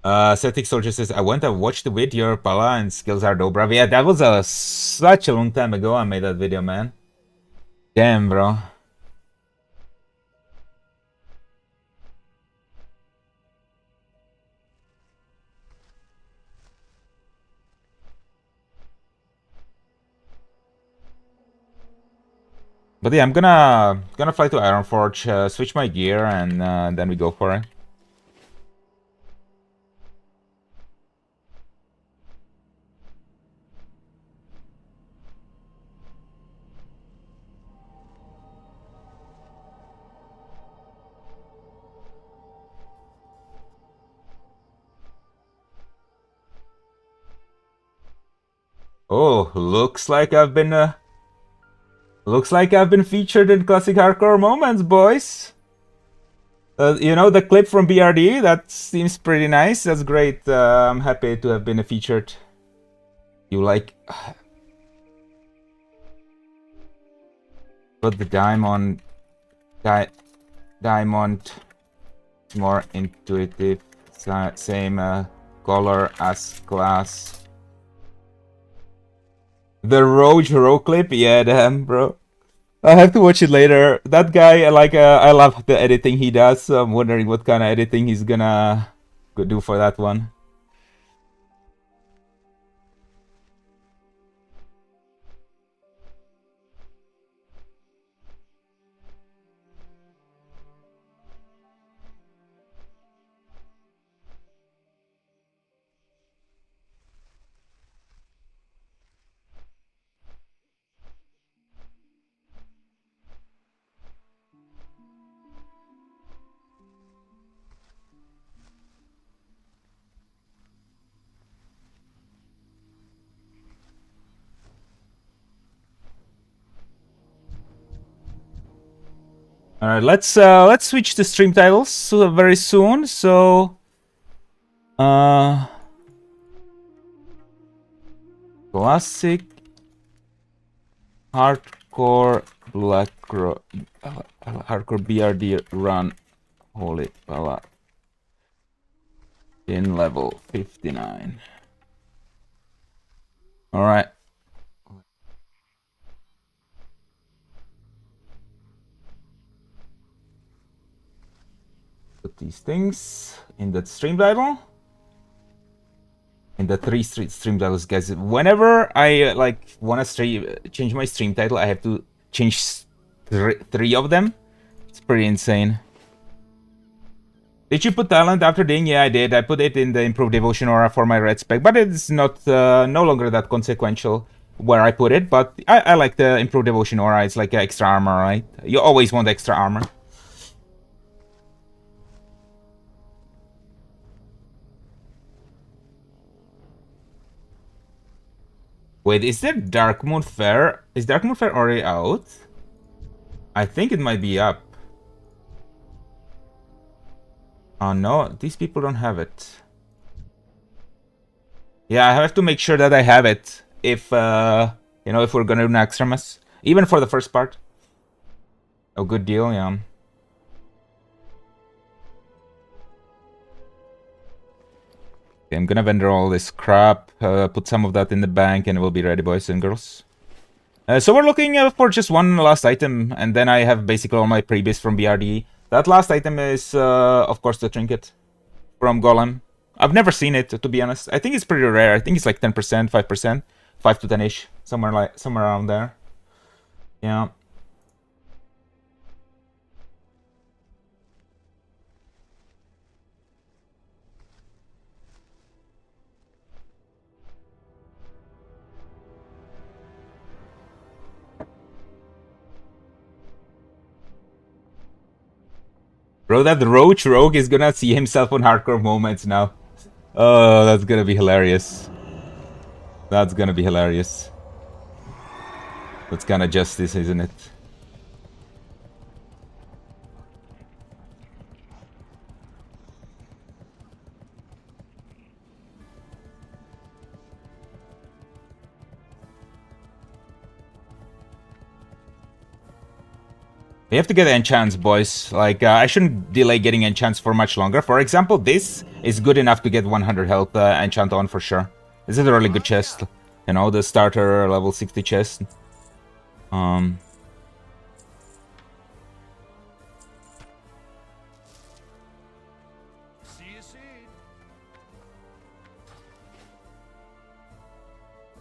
Celtic Soldier says, I went and watched the video, Pala, and skills are dobra. Yeah, that was such a long time ago I made that video, man. Damn, bro. But yeah, I'm gonna fly to Ironforge, switch my gear, and then we go for it. Oh, looks like I've been featured in Classic Hardcore Moments, boys. You know, the clip from BRD, that seems pretty nice. That's great. I'm happy to have been featured. You like... Put the diamond... Diamond... More intuitive. Same color as class. The Rogue Hero clip? Yeah, damn, bro. I have to watch it later. That guy, I love the editing he does, so I'm wondering what kind of editing he's gonna do for that one. Alright, let's switch to stream titles very soon. So classic hardcore hardcore BRD run holy pala in level 59. Alright. Put these things in that stream title. In the three stream titles, guys. Whenever I wanna change my stream title, I have to change three of them. It's pretty insane. Did you put talent after Ding? Yeah, I did. I put it in the improved devotion aura for my red spec, but it's not no longer that consequential where I put it. But I like the improved devotion aura. It's like extra armor, right? You always want extra armor. Wait, is there Dark Moon Fair? Is Dark Moon Fair already out? I think it might be up. Oh no, these people don't have it. Yeah, I have to make sure that I have it if you know, if we're gonna do Naxxramas. Even for the first part. Oh, good deal, yeah. Okay, I'm gonna vendor all this crap, put some of that in the bank, and we'll be ready, boys and girls. So we're looking for just one last item, and then I have basically all my previous from BRD. That last item is, of course, the trinket from Golem. I've never seen it, to be honest. I think it's pretty rare. I think it's like 10%, 5%, 5 to 10-ish, somewhere around there. Yeah. Bro, that Rogue is gonna see himself on hardcore moments now. Oh, that's gonna be hilarious. That's gonna be hilarious. That's kind of justice, isn't it? We have to get enchants, boys. Like, I shouldn't delay getting enchants for much longer. For example, this is good enough to get 100 health enchant on for sure. This is a really good chest. You know, the starter level 60 chest.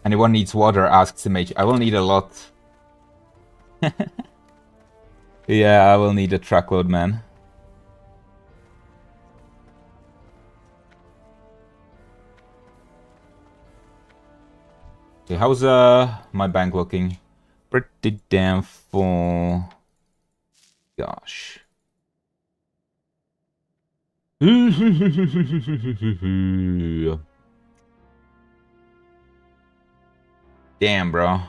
Anyone needs water, asks the mage. I will need a lot. Yeah, I will need a truckload, man. Okay, how's my bank looking? Pretty damn full. Gosh. Damn, bro.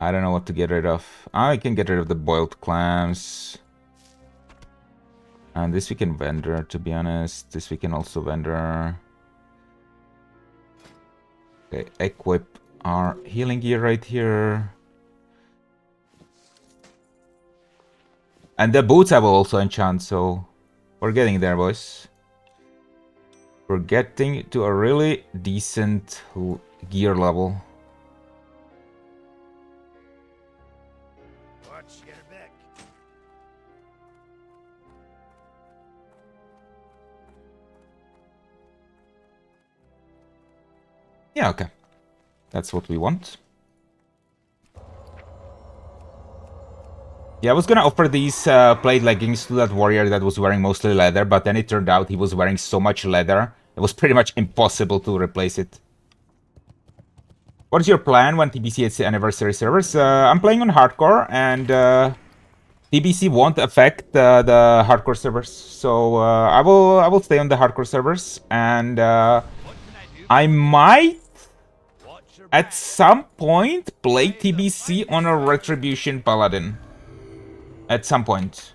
I don't know what to get rid of. I can get rid of the boiled clams. And this we can vendor, to be honest. This we can also vendor. Okay, equip our healing gear right here. And the boots I will also enchant, so we're getting there, boys. We're getting to a really decent gear level. Yeah, okay. That's what we want. Yeah, I was gonna offer these plate leggings to that warrior that was wearing mostly leather, but then it turned out he was wearing so much leather, it was pretty much impossible to replace it. What is your plan when TBC hits the anniversary servers? I'm playing on hardcore, and TBC won't affect the hardcore servers, so I will stay on the hardcore servers, and I might at some point play TBC on a Retribution Paladin. At some point.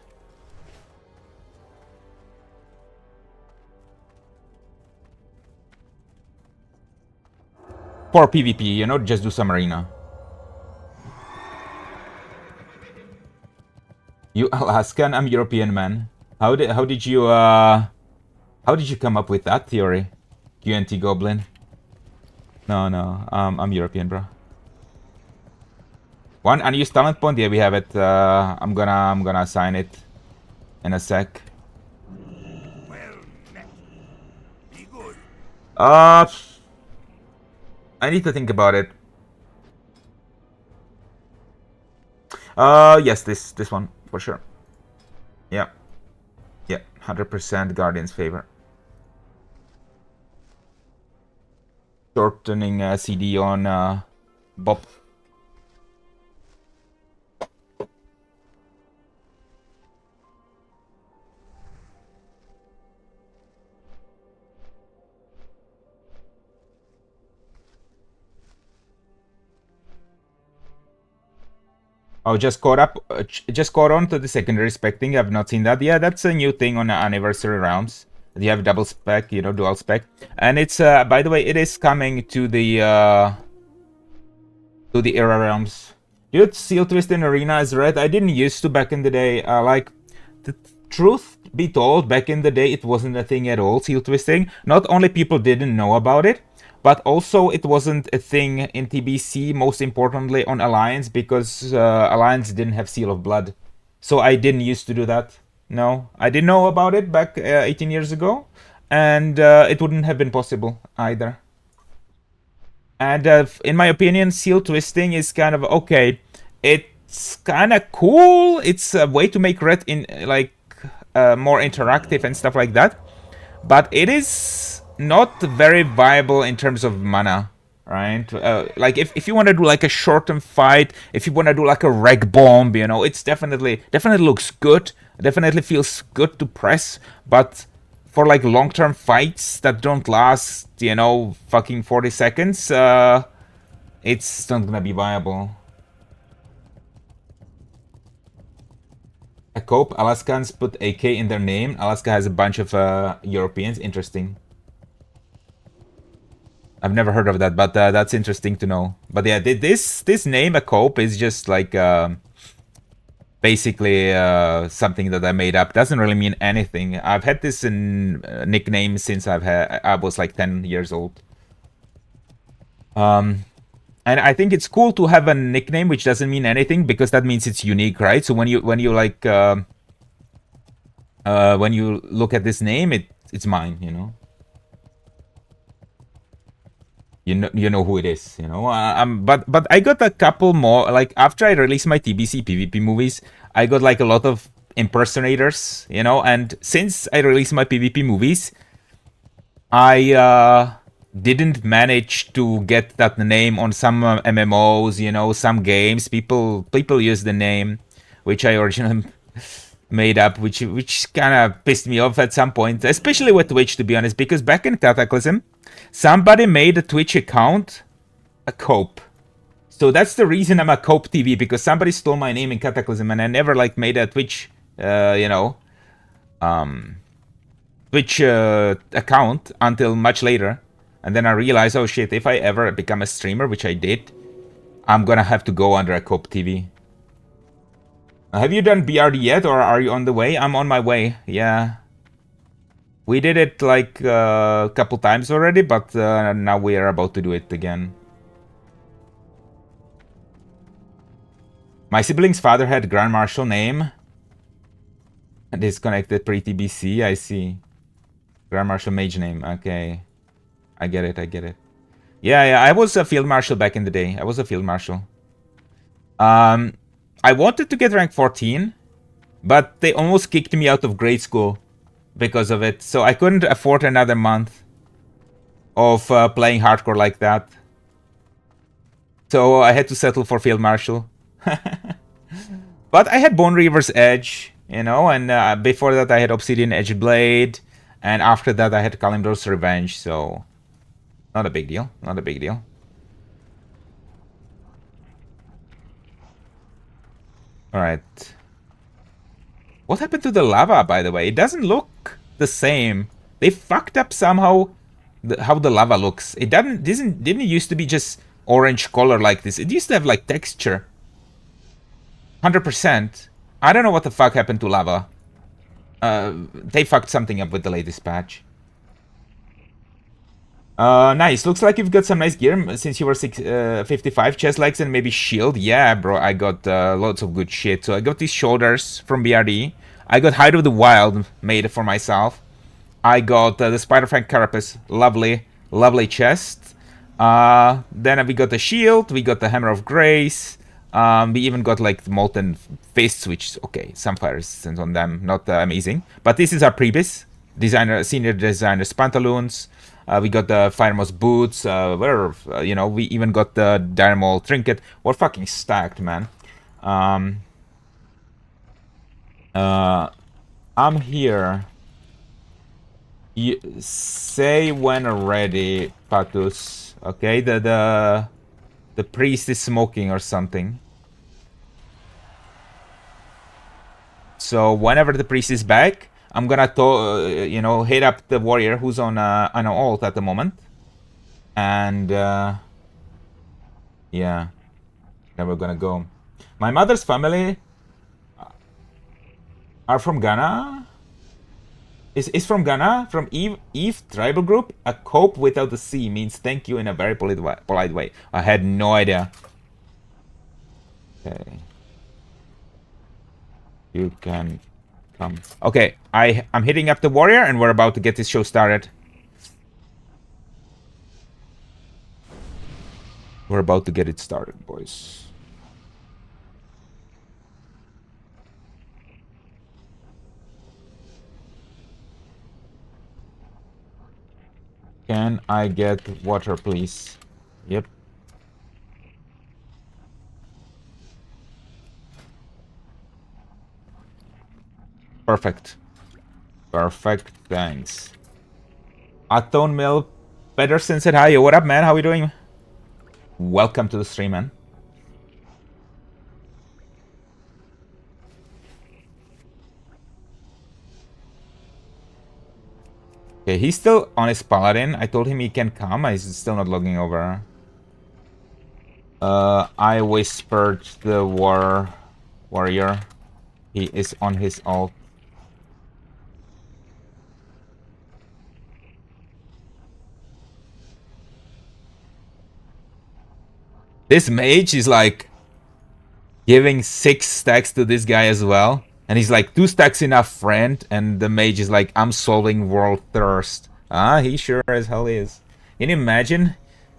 For PvP, you know, just do some arena. You Alaskan, I'm European, man. How did you come up with that theory? QNT Goblin. No, I'm European, bro. One unused talent point, yeah, we have it. I'm gonna assign it in a sec. I need to think about it. Yes, this one for sure. Yeah, 100% Guardian's favor. Shortening CD on Bob. Oh, just caught on to the secondary spec thing. I've not seen that. Yeah, that's a new thing on Anniversary Realms. You have double spec, you know, dual spec. And it's, by the way, it is coming to the Era Realms. Dude, Seal Twist in Arena is red. I didn't used to back in the day. Like, the truth be told, back in the day, it wasn't a thing at all, Seal Twisting. Not only people didn't know about it, but also it wasn't a thing in TBC, most importantly on Alliance, because Alliance didn't have Seal of Blood. So I didn't used to do that. No, I didn't know about it back 18 years ago, and it wouldn't have been possible either. And in my opinion, Seal Twisting is kind of okay. It's kind of cool. It's a way to make red in like more interactive and stuff like that. But it is not very viable in terms of mana, right? Like if you want to do like a short-term fight, if you want to do like a reg bomb, you know, it's definitely looks good. Definitely feels good to press, but for like long-term fights that don't last, you know, fucking 40 seconds, it's not gonna be viable. I cope Alaskans put AK in their name. Alaska has a bunch of Europeans. Interesting. I've never heard of that, but that's interesting to know. But yeah, this name, a cope, is just like basically something that I made up. Doesn't really mean anything. I've had this nickname since I was like 10 years old. And I think it's cool to have a nickname which doesn't mean anything, because that means it's unique, right? So when you like when you look at this name, it's mine, you know. You know who it is, you know. But I got a couple more. Like after I released my TBC PvP movies, I got like a lot of impersonators, you know. And since I released my PvP movies, I didn't manage to get that name on some MMOs, you know, some games. People use the name which I originally made up, which kind of pissed me off at some point, especially with Twitch, to be honest, because back in Cataclysm, somebody made a Twitch account a Cope. So that's the reason I'm a Cope TV, because somebody stole my name in Cataclysm, and I never like made a Twitch, you know, Twitch account until much later. And then I realized, oh shit, if I ever become a streamer, which I did, I'm gonna have to go under a Cope TV. Have you done BRD yet, or are you on the way? I'm on my way, yeah. We did it like a couple times already, but now we are about to do it again. My sibling's father had Grand Marshal name. Disconnected pre-TBC, I see. Grand Marshal mage name, okay. I get it, I get it. Yeah, I was a Field Marshal back in the day. I was a Field Marshal. I wanted to get rank 14, but they almost kicked me out of grade school because of it. So I couldn't afford another month of playing hardcore like that. So I had to settle for Field Marshal. But I had Bone Reaver's Edge, you know, and before that I had Obsidian Edge Blade, and after that I had Kalimdor's Revenge, so not a big deal, not a big deal. Alright. What happened to the lava, by the way? It doesn't look the same. They fucked up somehow how the lava looks. It didn't used to be just orange color like this. It used to have like texture. 100%. I don't know what the fuck happened to lava. They fucked something up with the latest patch. Nice. Looks like you've got some nice gear since you were 55 chest legs and maybe shield. Yeah, bro, I got lots of good shit. So I got these shoulders from BRD. I got Hide of the Wild made for myself. I got the Spider-Fang Carapace. Lovely, lovely chest. Then we got the shield. We got the Hammer of Grace. We even got like the Molten Fists, which, okay, some fire resistance on them. Not amazing. But this is our Prebis. Senior designer's pantaloons. We got the Firemoss boots, you know, we even got the Dynamol trinket. We're fucking stacked, man. I'm here. You say when ready, Patus. Okay, the priest is smoking or something. So whenever the priest is back, I'm gonna, you know, hit up the warrior who's on an ult at the moment, and yeah, then we're gonna go. My mother's family are from Ghana. Is from Ghana, from Eve tribal group. A cope without the C means thank you in a very polite way. I had no idea. Okay, you can. Okay, I'm hitting up the warrior and we're about to get this show started. We're about to get it started, boys. Can I get water, please? Yep. Perfect. Perfect, thanks. Atone Mill Pedersen said hi. What up, man? How we doing? Welcome to the stream, man. Okay, he's still on his paladin. I told him he can come. He's still not logging over. I whispered the warrior. He is on his ult. This mage is like giving 6 stacks to this guy as well. And he's like, 2 stacks enough, friend. And the mage is like, I'm solving world thirst. Ah, he sure as hell is. Can you imagine?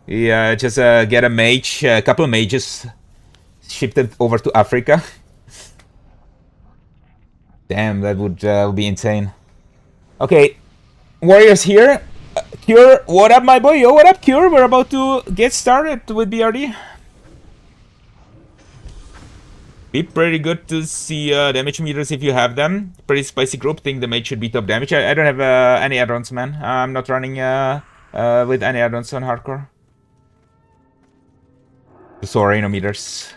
He just get a mage, a couple of mages shipped it over to Africa. Damn, that would be insane. Okay, warriors here. Cure, what up, my boy? Yo, what up, Cure? We're about to get started with BRD. Be pretty good to see damage meters if you have them. Pretty spicy group. Think the mage should be top damage. I don't have any add-ons, man. I'm not running with any add-ons on hardcore. Sorry, no meters.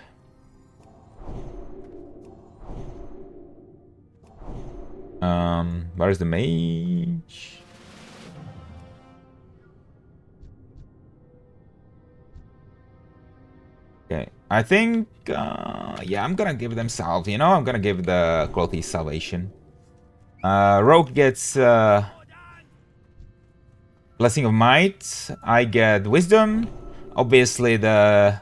Where's the mage? Okay, I think, yeah, I'm gonna give them salve, you know? I'm gonna give the Clothy salvation. Rogue gets Blessing of Might. I get Wisdom. Obviously, the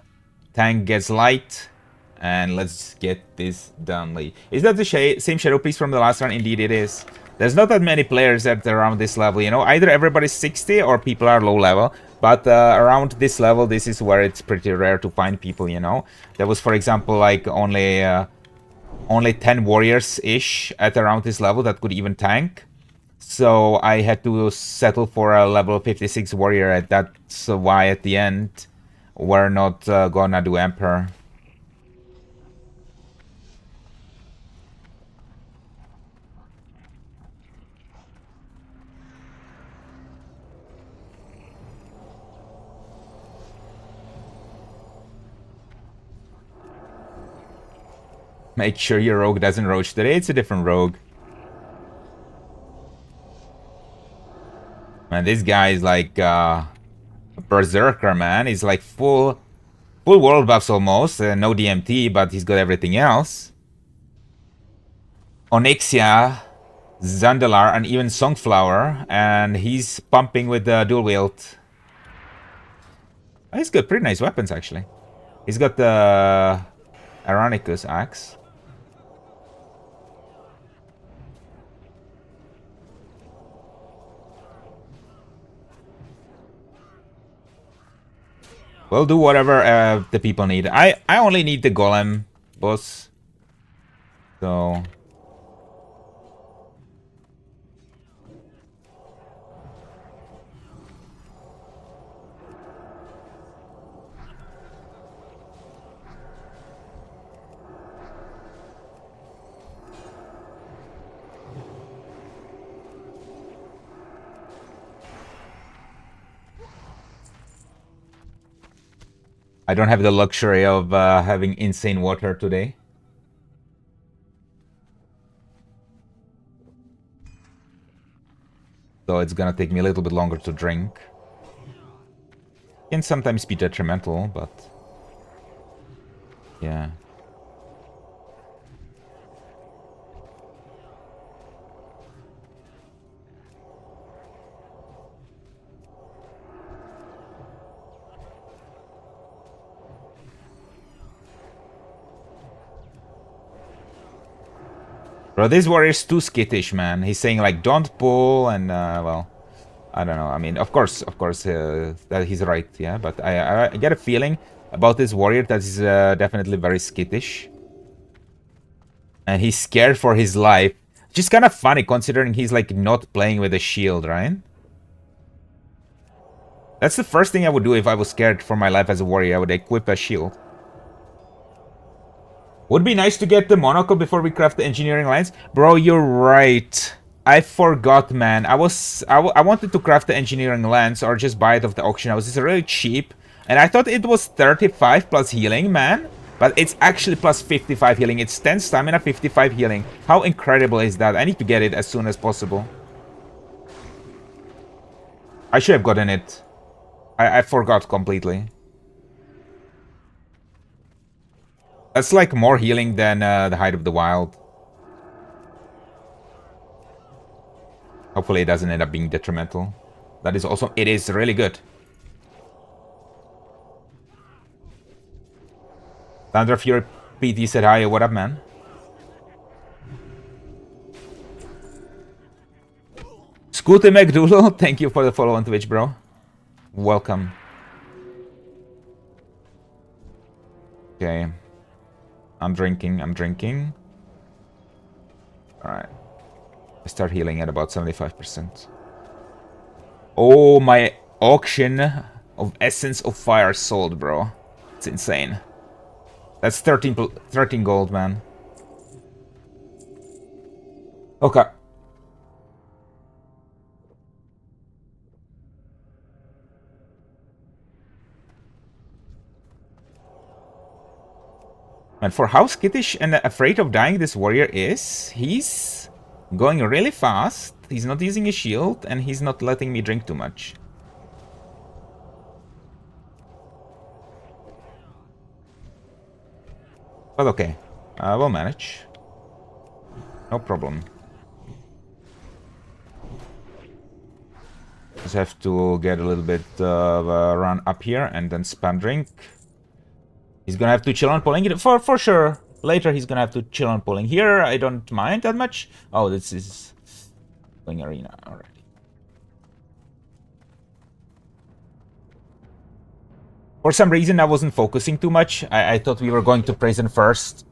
tank gets Light. And let's get this done. Is that the same Shadow Priest from the last run? Indeed, it is. There's not that many players at around this level, you know? Either everybody's 60 or people are low level. But around this level, this is where it's pretty rare to find people, you know? There was, for example, like only 10 warriors-ish at around this level that could even tank. So I had to settle for a level 56 warrior, and that's why at the end we're not gonna do Emperor. Make sure your rogue doesn't roach today. It's a different rogue. Man, this guy is like a berserker, man. He's like full world buffs almost. No DMT, but he's got everything else. Onyxia, Zandalar, and even Songflower. And he's pumping with the dual wield. Oh, he's got pretty nice weapons, actually. He's got the Aronicus axe. We'll do whatever the people need. I only need the golem boss. So I don't have the luxury of having insane water today. So it's gonna take me a little bit longer to drink. Can sometimes be detrimental, but yeah. Bro, this warrior's too skittish, man. He's saying, like, don't pull, and, well, I don't know. I mean, of course, that he's right, yeah. But I get a feeling about this warrior that he's definitely very skittish. And he's scared for his life. Just kind of funny, considering he's, like, not playing with a shield, right? That's the first thing I would do if I was scared for my life as a warrior. I would equip a shield. Would be nice to get the monocle before we craft the engineering lines. Bro, you're right. I forgot, man. I wanted to craft the engineering lens or just buy it off the auction house. It's really cheap. And I thought it was 35 plus healing, man. But it's actually plus 55 healing. It's 10 stamina, 55 healing. How incredible is that? I need to get it as soon as possible. I should have gotten it. I forgot completely. That's like more healing than the Height of the Wild. Hopefully it doesn't end up being detrimental. That is also... It is really good. Thunder Fury PT said hi. What up, man? Scooty McDoodle, thank you for the follow on Twitch, bro. Welcome. Okay. I'm drinking. Alright. I start healing at about 75%. Oh, my auction of Essence of Fire sold, bro. It's insane. That's 13 gold, man. Okay. And for how skittish and afraid of dying this warrior is, he's going really fast, he's not using a shield, and he's not letting me drink too much. But okay, we'll manage. No problem. Just have to get a little bit of a run up here and then spam drink. He's gonna have to chill on pulling it for sure. Later he's gonna have to chill on pulling. Here I don't mind that much. Oh, this is pulling arena already. For some reason I wasn't focusing too much. I thought we were going to prison first.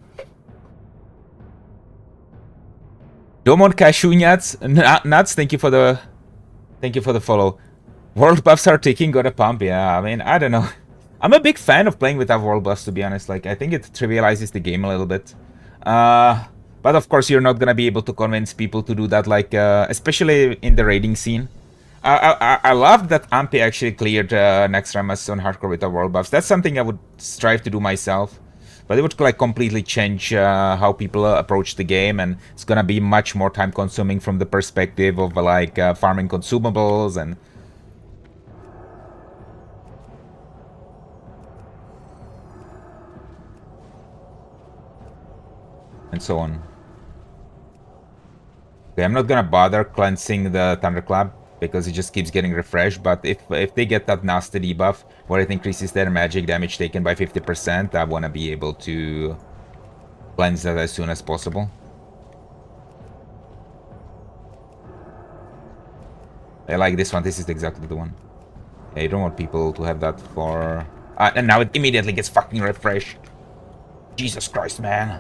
Domon Cashew Nuts, thank you for the follow. World buffs are ticking, got a pump. Yeah, I mean, I don't know. I'm a big fan of playing without world buffs, to be honest. Like, I think it trivializes the game a little bit. But of course, you're not gonna be able to convince people to do that, like, especially in the raiding scene. I love that Ampi actually cleared Naxxramas on hardcore without world buffs. That's something I would strive to do myself. But it would, like, completely change how people approach the game, and it's gonna be much more time-consuming from the perspective of, like, farming consumables and... and so on. Okay, I'm not gonna bother cleansing the Thunderclap because it just keeps getting refreshed, but if they get that nasty debuff where it increases their magic damage taken by 50%, I wanna be able to cleanse that as soon as possible. I like this one. This is exactly the one. Yeah, you don't want people to have that for... and now it immediately gets fucking refreshed. Jesus Christ, man.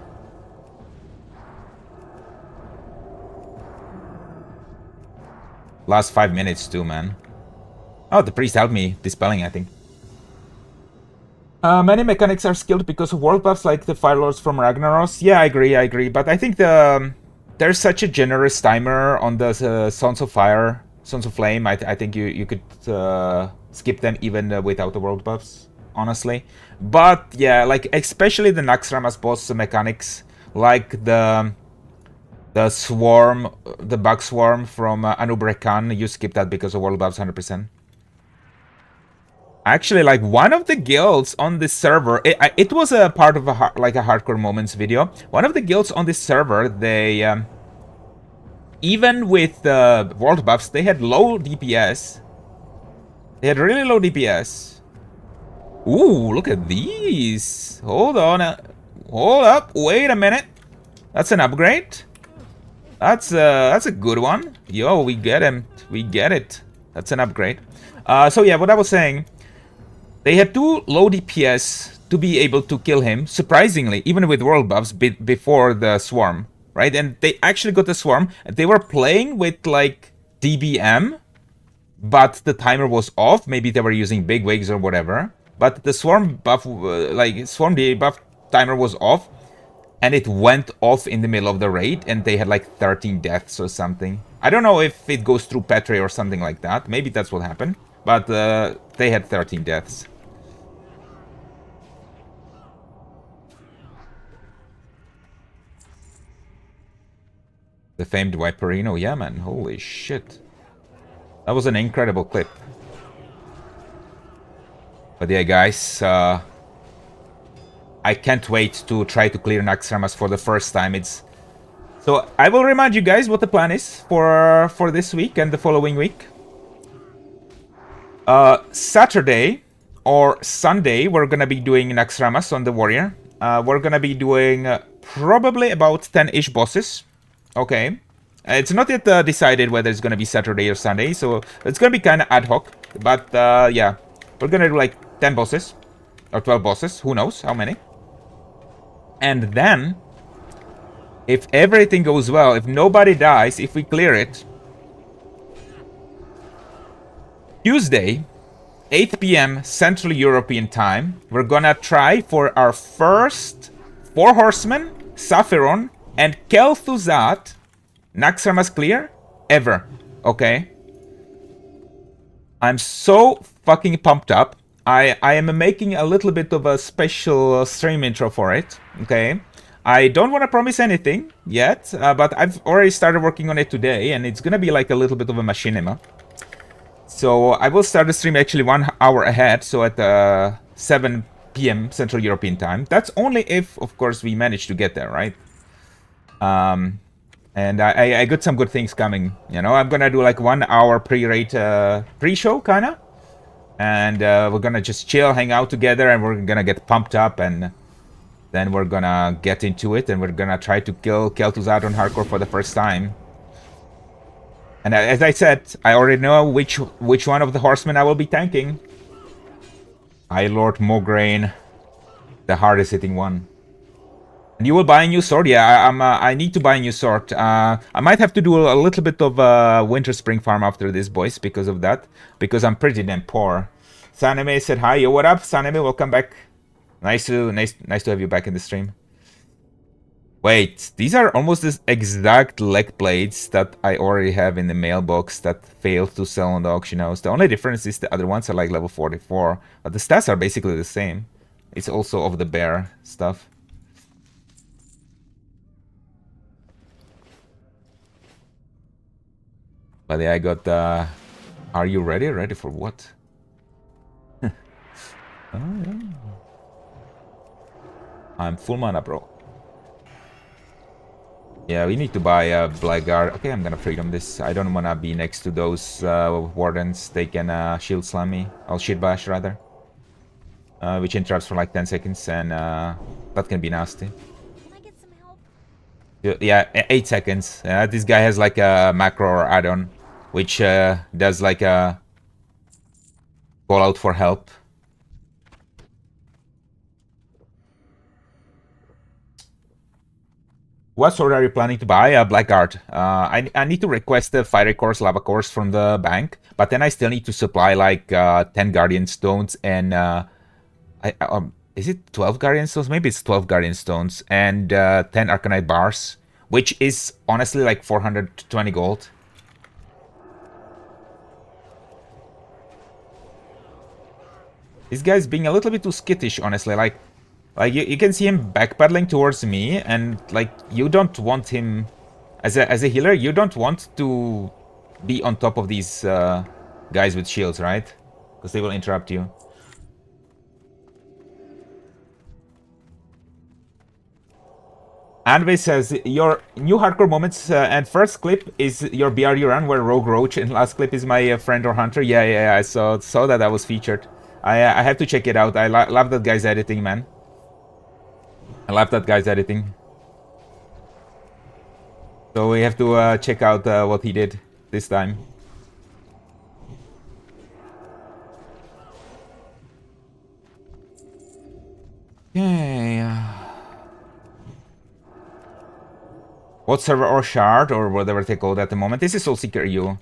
Last 5 minutes too, man. Oh, the priest helped me dispelling, I think. Many mechanics are skilled because of world buffs like the Fire Lords from Ragnaros. Yeah, I agree. But I think there's such a generous timer on the Sons of Fire, Sons of Flame. I think you could skip them even without the world buffs, honestly. But yeah, like especially the Naxxramas boss mechanics, like the swarm, the bug swarm from Anubrekan, you skip that because of world buffs 100%. Actually, like one of the guilds on this server, it was a part of a hardcore moments video. One of the guilds on this server, they even with the world buffs, they had low DPS. They had really low DPS. Ooh, look at these. Hold on, hold up, wait a minute. That's an upgrade. That's a good one. Yo, we get him. We get it. That's an upgrade. So yeah, what I was saying, they had too low DPS to be able to kill him, surprisingly, even with world buffs before the swarm, right? And they actually got the swarm. They were playing with like DBM, but the timer was off. Maybe they were using big wigs or whatever. But the swarm buff, like swarm debuff timer was off. And it went off in the middle of the raid, and they had like 13 deaths or something. I don't know if it goes through Petri or something like that. Maybe that's what happened. But they had 13 deaths. The famed Viperino, yeah man, holy shit. That was an incredible clip. But yeah guys, I can't wait to try to clear Naxxramas for the first time. It's So I will remind you guys what the plan is for this week and the following week. Saturday or Sunday, we're gonna be doing Naxxramas on the warrior. We're gonna be doing probably about 10-ish bosses. Okay. It's not yet decided whether it's gonna be Saturday or Sunday, so it's gonna be kind of ad hoc. But yeah, we're gonna do like 10 bosses or 12 bosses. Who knows how many? And then, if everything goes well, if nobody dies, if we clear it, Tuesday, 8 p.m. Central European time, we're gonna try for our first 4 Horsemen, Saphiron, and Kel'Thuzad Naxxramas clear ever. Okay? I'm so fucking pumped up. I am making a little bit of a special stream intro for it. Okay? I don't want to promise anything yet, but I've already started working on it today, and it's gonna be like a little bit of a machinima. So I will start the stream actually 1 hour ahead, so at 7 p.m. Central European time. That's only if, of course, we manage to get there, right? And I got some good things coming, you know. I'm gonna do like 1 hour pre-rate pre-show, kinda. And we're gonna just chill, hang out together, and we're gonna get pumped up, and then we're gonna get into it, and we're gonna try to kill Kel'Thuzad on hardcore for the first time. And as I said, I already know which one of the horsemen I will be tanking. High Lord Mograine, the hardest hitting one. And you will buy a new sword? Yeah, I need to buy a new sword. I might have to do a little bit of winter spring farm after this, boys, because of that. Because I'm pretty damn poor. Saneme said hi. Yo, what up, Saneme? Welcome back. Nice to have you back in the stream. Wait, these are almost the exact leg blades that I already have in the mailbox that failed to sell on the auction house. The only difference is the other ones are like level 44. But the stats are basically the same. It's also of the bear stuff. But yeah, I got are you ready? Ready for what? Oh, yeah. I'm full mana, bro. Yeah, we need to buy a Blackguard. Okay, I'm gonna freedom this. I don't wanna be next to those wardens. They can shield slam me. I'll shit bash rather. Which interrupts for like 10 seconds, and that can be nasty. Can I get some help? Yeah, 8 seconds. This guy has like a macro or add-on, which does like a call out for help. What sword are you planning to buy? Blackguard. I need to request the Fiery Course, Lava Course from the bank, but then I still need to supply like 10 Guardian Stones and is it 12 Guardian Stones? Maybe it's 12 Guardian Stones and 10 Arcanite Bars, which is honestly like 420 gold. This guy's being a little bit too skittish, honestly. Like you can see him backpedaling towards me, and like you don't want him as a healer. You don't want to be on top of these guys with shields, right? Because they will interrupt you. Anve says your new hardcore moments and first clip is your BRU run where Rogue Roach, and last clip is my friend or hunter. Yeah. I saw that was featured. I have to check it out. I love that guy's editing, man. I love that guy's editing. So we have to check out what he did this time. Okay. What server or shard or whatever they call it at the moment? This is Soulseeker EU.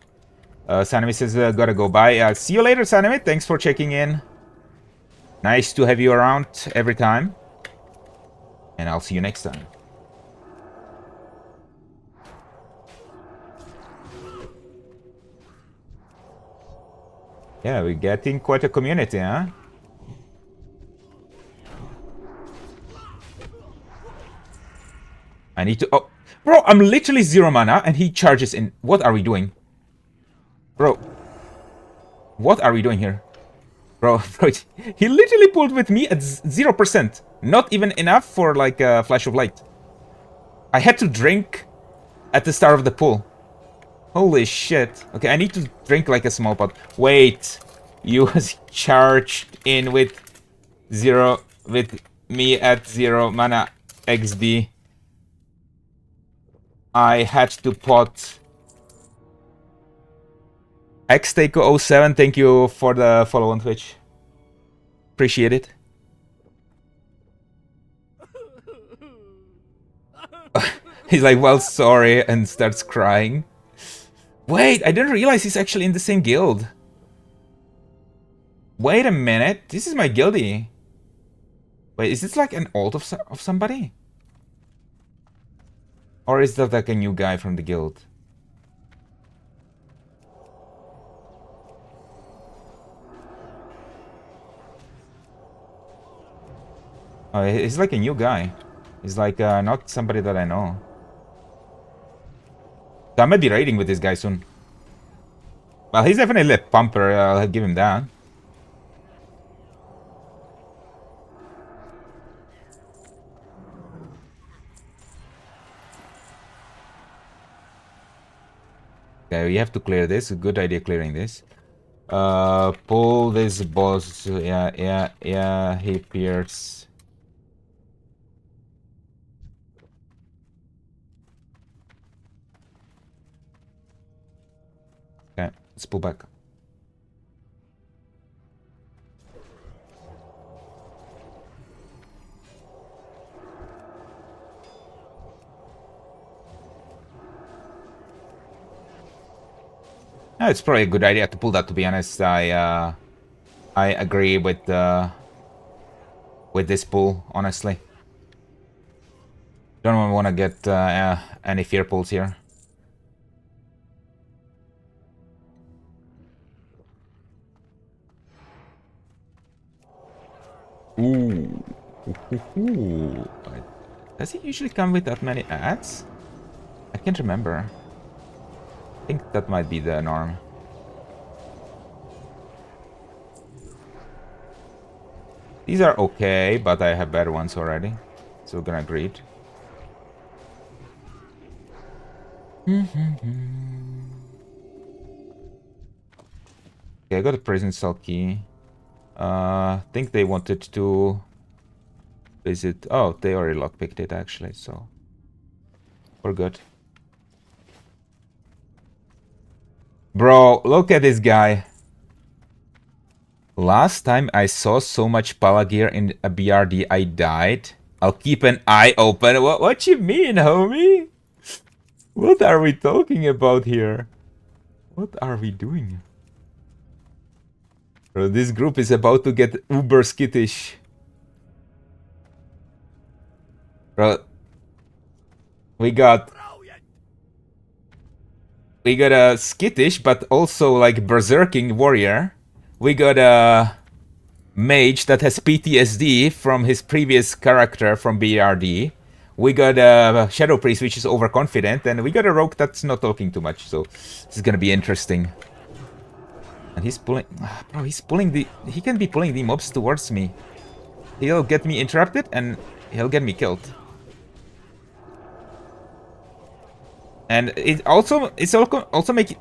Sanemi says, gotta go. Bye. See you later, Sanemi. Thanks for checking in. Nice to have you around every time. And I'll see you next time. Yeah, we're getting quite a community, huh? I need to... Oh, bro, I'm literally 0 mana and he charges in... What are we doing? Bro. What are we doing here? Bro, he literally pulled with me at 0%. Not even enough for like a flash of light. I had to drink At the start of the pool. Holy shit. Okay, I need to drink like a small pot. Wait. You was charged in with me at 0 mana XD. I had to pot. Xtaco07, thank you for the follow on Twitch. Appreciate it. He's like, well, sorry, and starts crying. Wait, I didn't realize he's actually in the same guild. Wait a minute, this is my guildie. Wait, is this like an alt of somebody? Or is that like a new guy from the guild? Oh, he's like a new guy. He's like not somebody that I know. So I might be raiding with this guy soon. Well, he's definitely a pumper, I'll give him that. Okay, we have to clear this. A good idea clearing this. Pull this boss. Yeah, he appears. Okay, let's pull back. No, it's probably a good idea to pull that, to be honest. I agree with this pull, honestly. Don't want to get any fear pulls here. Ooh. Does he usually come with that many ads? I can't remember. I think that might be the norm. These are okay, but I have better ones already. So we're gonna greet. Okay, I got a prison cell key. Think they wanted to visit. Oh, they already lockpicked it actually, so we're good. Bro, look at this guy. Last time I saw so much Palagir in a BRD, I died. I'll keep an eye open. What you mean, homie? What are we talking about here? What are we doing? Bro, this group is about to get uber skittish. Bro, we got a skittish, but also like berserking warrior. We got a mage that has PTSD from his previous character from BRD. We got a shadow priest which is overconfident, and we got a rogue that's not talking too much. So this is gonna be interesting. And he's pulling, bro. He's pulling the. He can be pulling the mobs towards me. He'll get me interrupted, and he'll get me killed. And it's also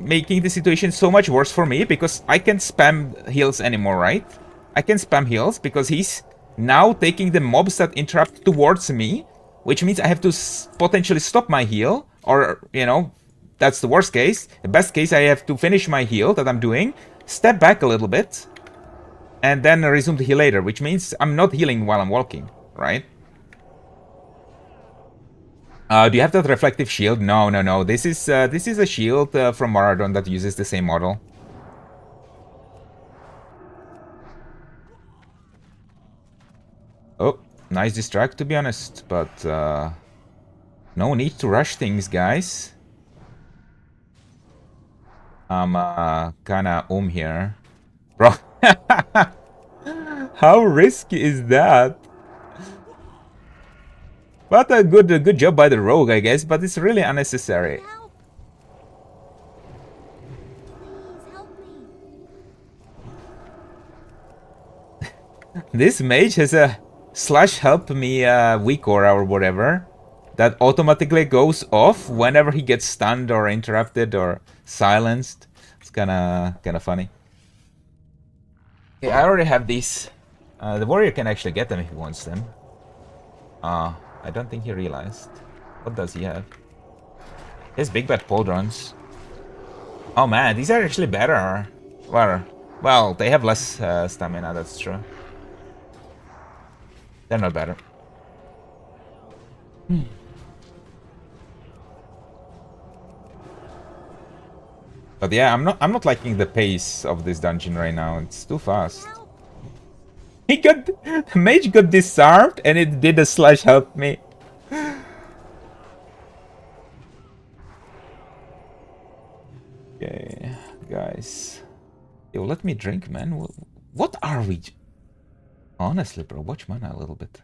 making the situation so much worse for me because I can't spam heals anymore, right? I can spam heals because he's now taking the mobs that interrupt towards me, which means I have to potentially stop my heal, or, you know, that's the worst case. The best case, I have to finish my heal that I'm doing, step back a little bit, and then resume the heal later, which means I'm not healing while I'm walking, right? Do you have that reflective shield? No. This is a shield from Maradon that uses the same model. Oh, nice distract, to be honest, but no need to rush things, guys. I'm kinda here. Bro, how risky is that? But a good job by the rogue, I guess, but it's really unnecessary. Help. Please help me. This mage has a /help me weak aura or whatever that automatically goes off whenever he gets stunned or interrupted or silenced. It's kind of funny. Okay, I already have these. The warrior can actually get them if he wants them. I don't think he realized. What does he have? He has big bad pauldrons. Oh man, these are actually better. Well, they have less stamina, that's true. They're not better. But yeah, I'm not liking the pace of this dungeon right now. It's too fast. The mage got disarmed and it did a slash help me. Okay, guys. Yo, let me drink, man. What are we? Honestly, bro, watch mana a little bit.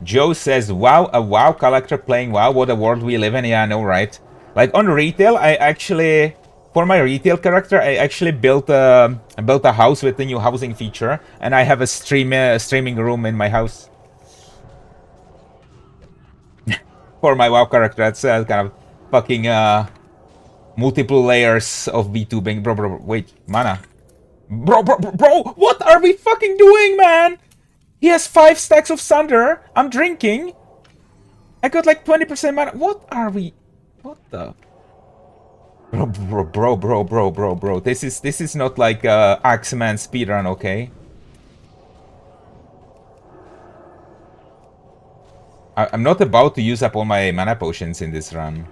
Joe says, wow, a WoW collector playing WoW. What a world we live in. Yeah, I know, right? Like on retail, I actually, for my retail character, I actually built a house with the new housing feature, and I have a streaming room in my house. For my WoW character, that's kind of fucking multiple layers of VTubing. Bro, wait, mana. Bro, what are we fucking doing, man? He has 5 stacks of Sunder. I'm drinking. I got like 20% mana. What are we? What the? Bro. This is not like Axeman speedrun, okay? I'm not about to use up all my mana potions in this run.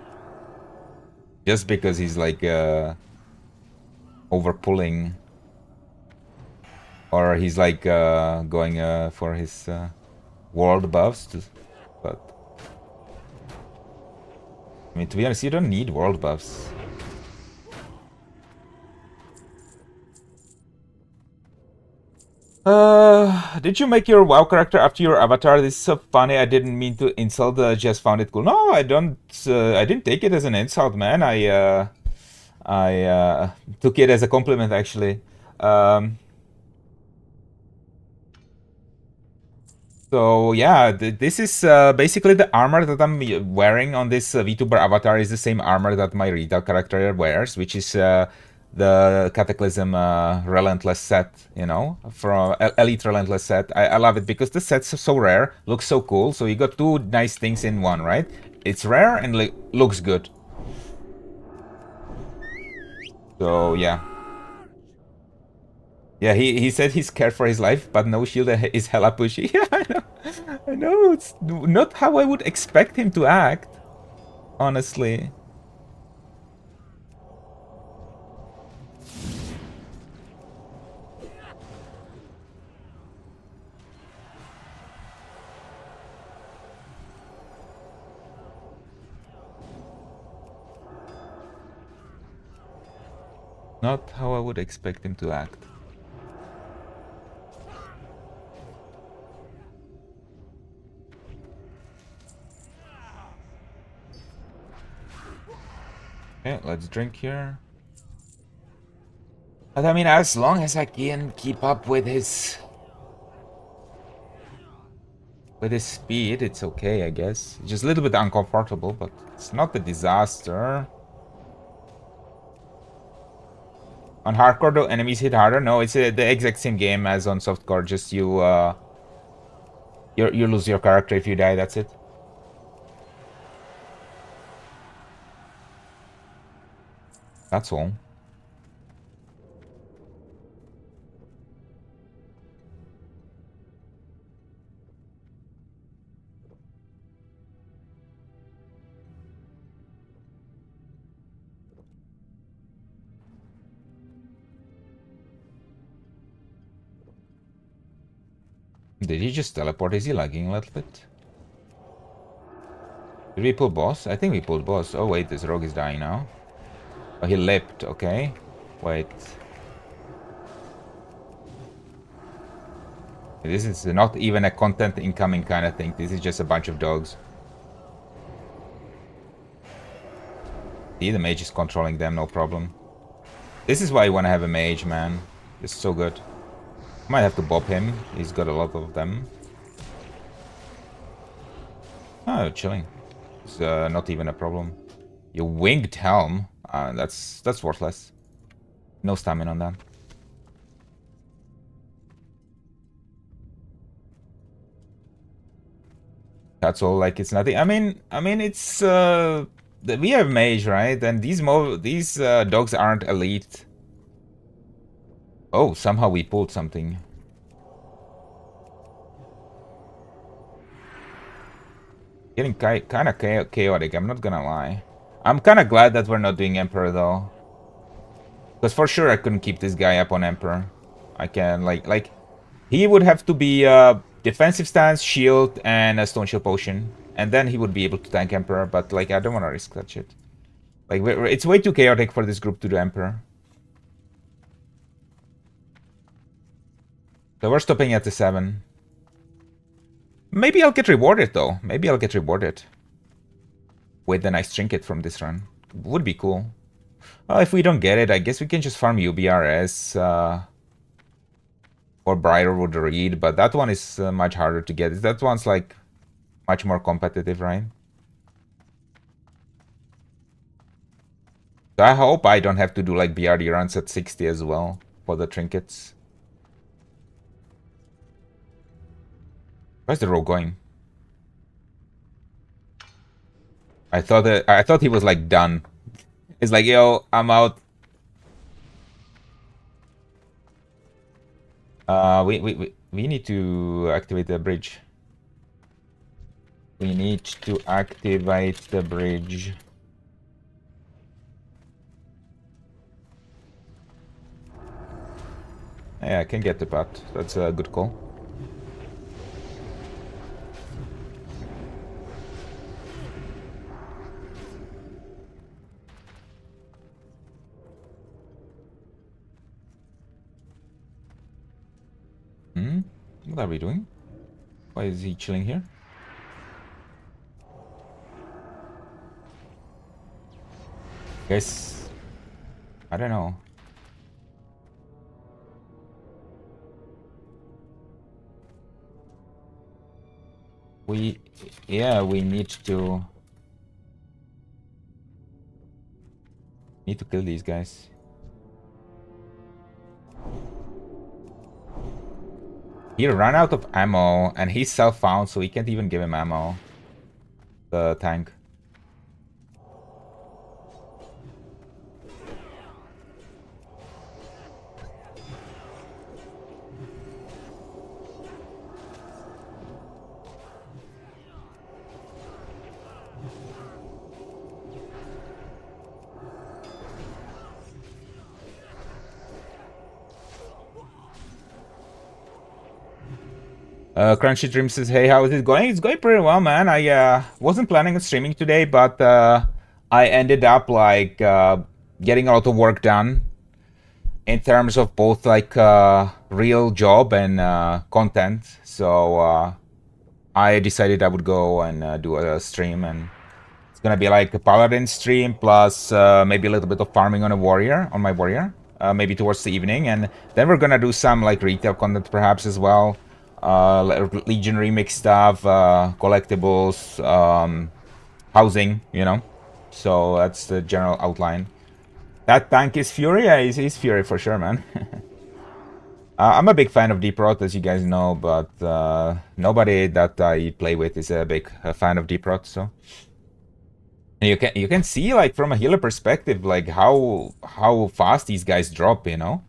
Just because he's like overpulling. Or he's like going for his world buffs. But I mean, to be honest, you don't need world buffs. Did you make your WoW character after your avatar? This is so funny. I didn't mean to insult. Just found it cool. No, I don't. I didn't take it as an insult, man. I took it as a compliment, actually. So yeah, this is basically the armor that I'm wearing on this VTuber avatar is the same armor that my retail character wears, which is the Cataclysm Relentless set, you know, from Elite Relentless set. I love it because the set's so rare, looks so cool. So you got 2 nice things in one, right? It's rare and looks good. So yeah. Yeah, he said he's scared for his life, but no shield is hella pushy. Yeah, I know. I know, it's not how I would expect him to act, honestly. Not how I would expect him to act. Okay, let's drink here. But I mean, as long as I can keep up with his speed, it's okay, I guess. It's just a little bit uncomfortable, but it's not a disaster. On hardcore, do enemies hit harder? No, it's the exact same game as on softcore. Just you lose your character if you die. That's it. That's all. Did he just teleport? Is he lagging a little bit? Did we pull boss? I think we pulled boss. Oh wait, this rogue is dying now. Oh, he leapt, okay. Wait. This is not even a content incoming kind of thing. This is just a bunch of dogs. See, the mage is controlling them, no problem. This is why you want to have a mage, man. It's so good. Might have to bob him. He's got a lot of them. Oh, chilling. It's not even a problem. Your winged helm. That's worthless. No stamina on that. That's all. Like it's nothing. I mean, it's we have mage, right? And these dogs aren't elite. Oh, somehow we pulled something. Getting kind of chaotic, I'm not gonna lie. I'm kind of glad that we're not doing Emperor, though. Because for sure I couldn't keep this guy up on Emperor. I can, like... He would have to be defensive stance, shield, and a stone shield potion. And then he would be able to tank Emperor, but, like, I don't want to risk that shit. Like, it's way too chaotic for this group to do Emperor. So we're stopping at the 7. Maybe I'll get rewarded, though. Maybe I'll get rewarded with a nice trinket from this run. Would be cool. Well, if we don't get it, I guess we can just farm UBRS or Briarwood Reed, but that one is much harder to get. That one's like much more competitive, right? So I hope I don't have to do like BRD runs at 60 as well for the trinkets. Where's the rogue going? I thought he was like done. It's like, yo, I'm out. We need to activate the bridge. We need to activate the bridge. Yeah, I can get the path. That's a good call. What are we doing? Why is he chilling here? Guys, I don't know. We need to kill these guys. He ran out of ammo, and he's self-found, so we can't even give him ammo. The tank. Crunchy Dream says, hey, how is it going? It's going pretty well, man. I wasn't planning on streaming today, but I ended up like getting a lot of work done in terms of both like real job and content. So I decided I would go and do a stream, and it's gonna be like a paladin stream plus maybe a little bit of farming on my warrior, maybe towards the evening, and then we're gonna do some like retail content perhaps as well. Legion remix stuff, collectibles, housing, you know. So that's the general outline. That tank is Fury? Yeah, he's Fury for sure, man. I'm a big fan of Deep Rot, as you guys know, but nobody that I play with is a big fan of Deep Rot, so... And you can see, like, from a healer perspective, like, how fast these guys drop, you know?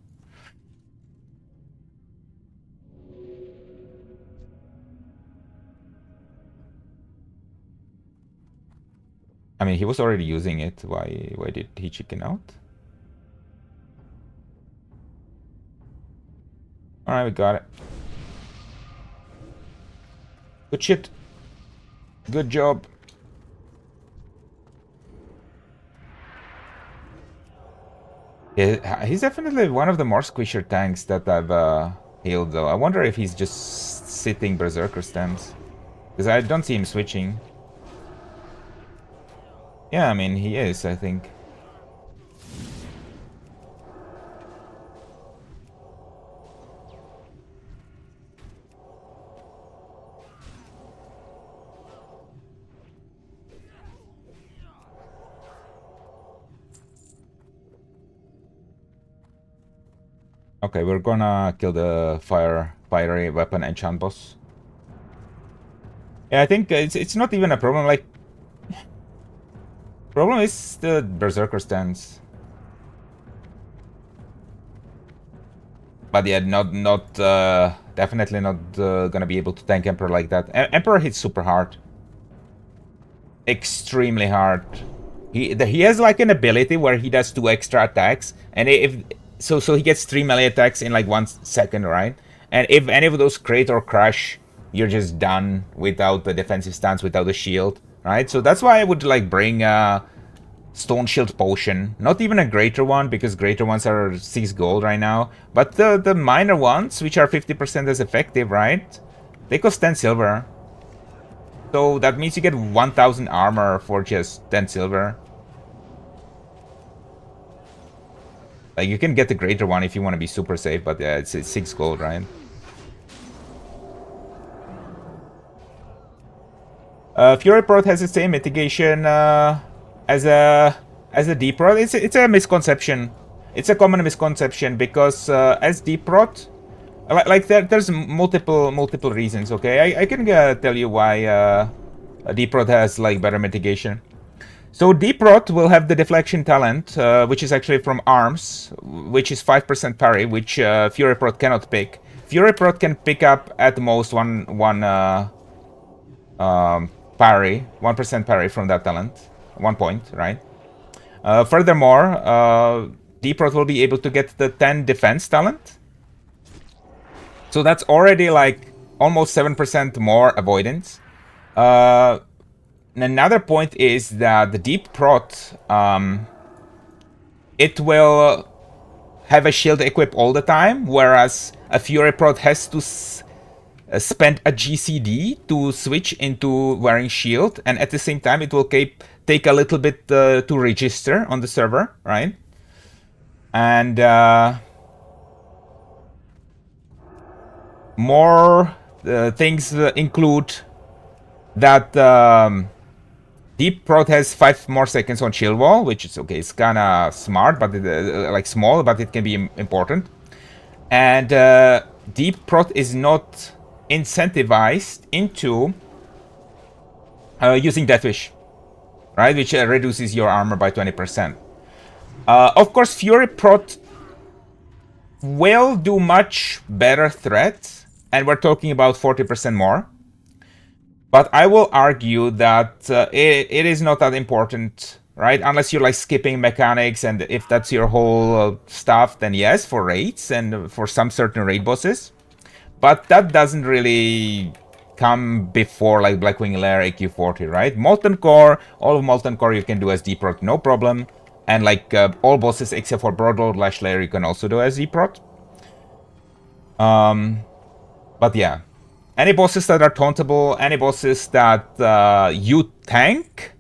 I mean, he was already using it. Why did he chicken out? Alright, we got it. Good shit. Good job. Yeah, he's definitely one of the more squisher tanks that I've healed, though. I wonder if he's just sitting Berserker stance. Because I don't see him switching. Yeah, I mean, he is, I think. Okay, we're gonna kill the fiery weapon enchant boss. Yeah, I think it's not even a problem. Like, problem is the berserker stance. But yeah, definitely not gonna be able to tank Emperor like that. Emperor hits super hard, extremely hard. He has like an ability where he does 2 extra attacks, and if so he gets 3 melee attacks in like 1 second, right? And if any of those crit or crush, you're just done without the defensive stance, without the shield, right? So that's why I would like bring Stone Shield Potion. Not even a greater one, because greater ones are 6 gold right now. But the minor ones, which are 50% as effective, right? They cost 10 silver. So that means you get 1000 armor for just 10 silver. Like, you can get the greater one if you want to be super safe, but yeah, it's 6 gold, right? Fury Prot has the same mitigation as a Deep Rot. It's a misconception. It's a common misconception because as Deep Rot, like there's multiple reasons. Okay, I can tell you why a Deep Rot has like better mitigation. So Deep Rot will have the deflection talent, which is actually from arms, which is 5% parry, which Fury Prot cannot pick. Fury Prot can pick up at most one parry, 1% parry from that talent, 1 point, right? Furthermore, Deep Rot will be able to get the 10 defense talent. So that's already like almost 7% more avoidance. Another point is that the Deep Prot, it will have a shield equip all the time, whereas a Fury Prot has to spend a GCD to switch into wearing shield, and at the same time it will take a little bit to register on the server, right? And more things include that Deep Prot has 5 more seconds on shield wall, which is okay. It's kind of smart, but like small, but it can be important. And Deep Prot is not incentivized into using Deathwish, right? Which reduces your armor by 20%. Of course, Fury Prot will do much better threat, and we're talking about 40% more. But I will argue that it is not that important, right? Unless you're like skipping mechanics, and if that's your whole stuff, then yes, for raids and for some certain raid bosses. But that doesn't really come before like Blackwing Lair AQ40, right? Molten Core, all of Molten Core you can do as Deep Rot, no problem. And like all bosses except for Broadlord Lash Lair you can also do as Deep Rot. But yeah. Any bosses that are tauntable, any bosses that you tank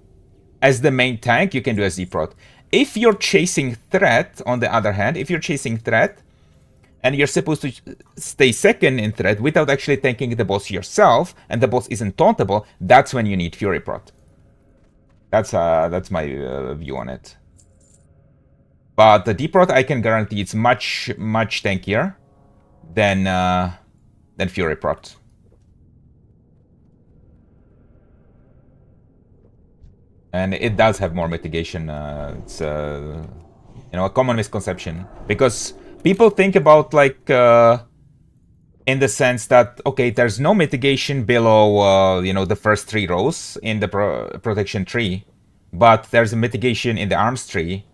as the main tank, you can do as Deep Rot. If you're chasing threat, on the other hand, if you're chasing threat, and you're supposed to stay second in threat without actually tanking the boss yourself, and the boss isn't tauntable, that's when you need Fury Prot. That's my view on it. But the Deep Rot, I can guarantee it's much tankier than Fury Prot. And it does have more mitigation. It's a common misconception, because people think about like in the sense that, okay, there's no mitigation below the first 3 rows in the protection tree, but there's a mitigation in the arms tree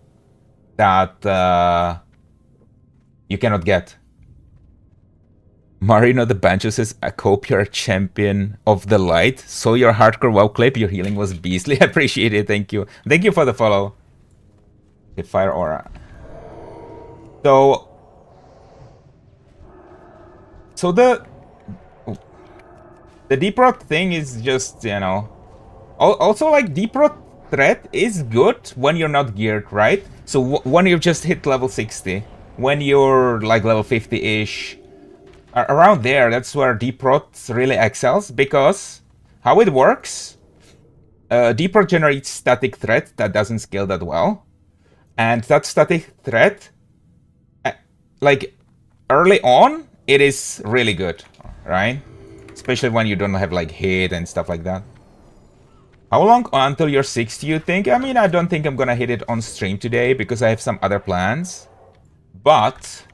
that you cannot get. Marino the Banjo says, I hope you're a champion of the light. So your hardcore WoW clip, your healing was beastly. I appreciate it. Thank you. Thank you for the follow. Okay, Fire Aura. So the Deep Rot thing is just, also like Deep Rot threat is good when you're not geared, right? So when you've just hit level 60, when you're like level 50-ish, around there, that's where Deep Rot really excels, because how it works, Deep Rot generates static threat that doesn't scale that well, and that static threat, like early on, it is really good, right? Especially when you don't have like hit and stuff like that. How long until you're 60, you think? I mean, I don't think I'm gonna hit it on stream today because I have some other plans. But,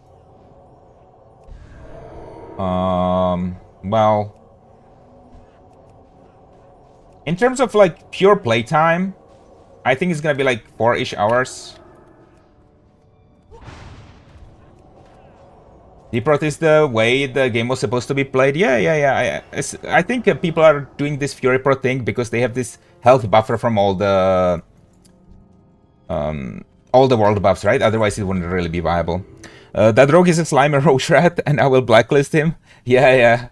well, in terms of like pure playtime, I think it's gonna be like 4-ish hours. Deprot is the way the game was supposed to be played. Yeah. I think people are doing this Fury Pro thing because they have this health buffer from all the world buffs, right? Otherwise, it wouldn't really be viable. That rogue is a Slimer roach rat, and I will blacklist him. Yeah.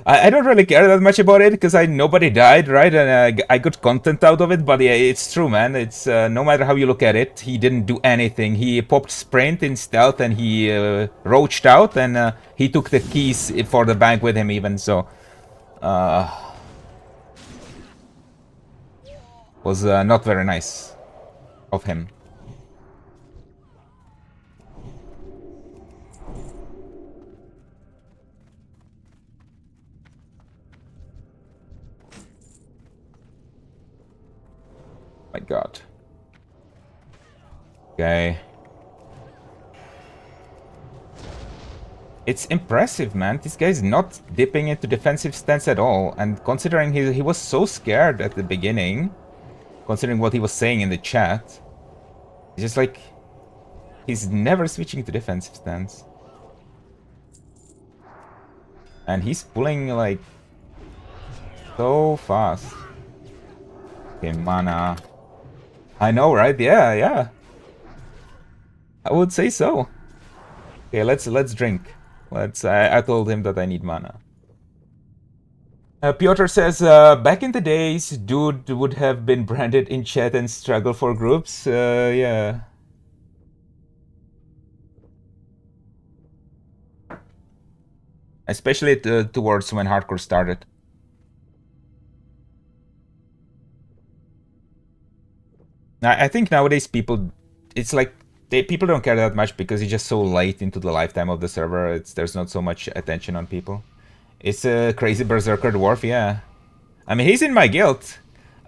I don't really care that much about it because nobody died, right? And I got content out of it. But yeah, it's true, man. It's no matter how you look at it, he didn't do anything. He popped sprint in stealth and he roached out, and he took the keys for the bank with him, even so. Was not very nice of him. My god. Okay. It's impressive, man. This guy's not dipping into defensive stance at all. And considering he was so scared at the beginning, considering what he was saying in the chat, it's just like he's never switching to defensive stance. And he's pulling like so fast. Okay, mana. I know, right? Yeah. I would say so. Okay, let's drink. I told him that I need mana. Piotr says, back in the days, dude would have been branded in chat and struggle for groups. Yeah. Especially towards when hardcore started. I think nowadays people, it's like people don't care that much because it's just so late into the lifetime of the server. There's not so much attention on people. It's a crazy berserker dwarf, yeah. I mean, he's in my guild.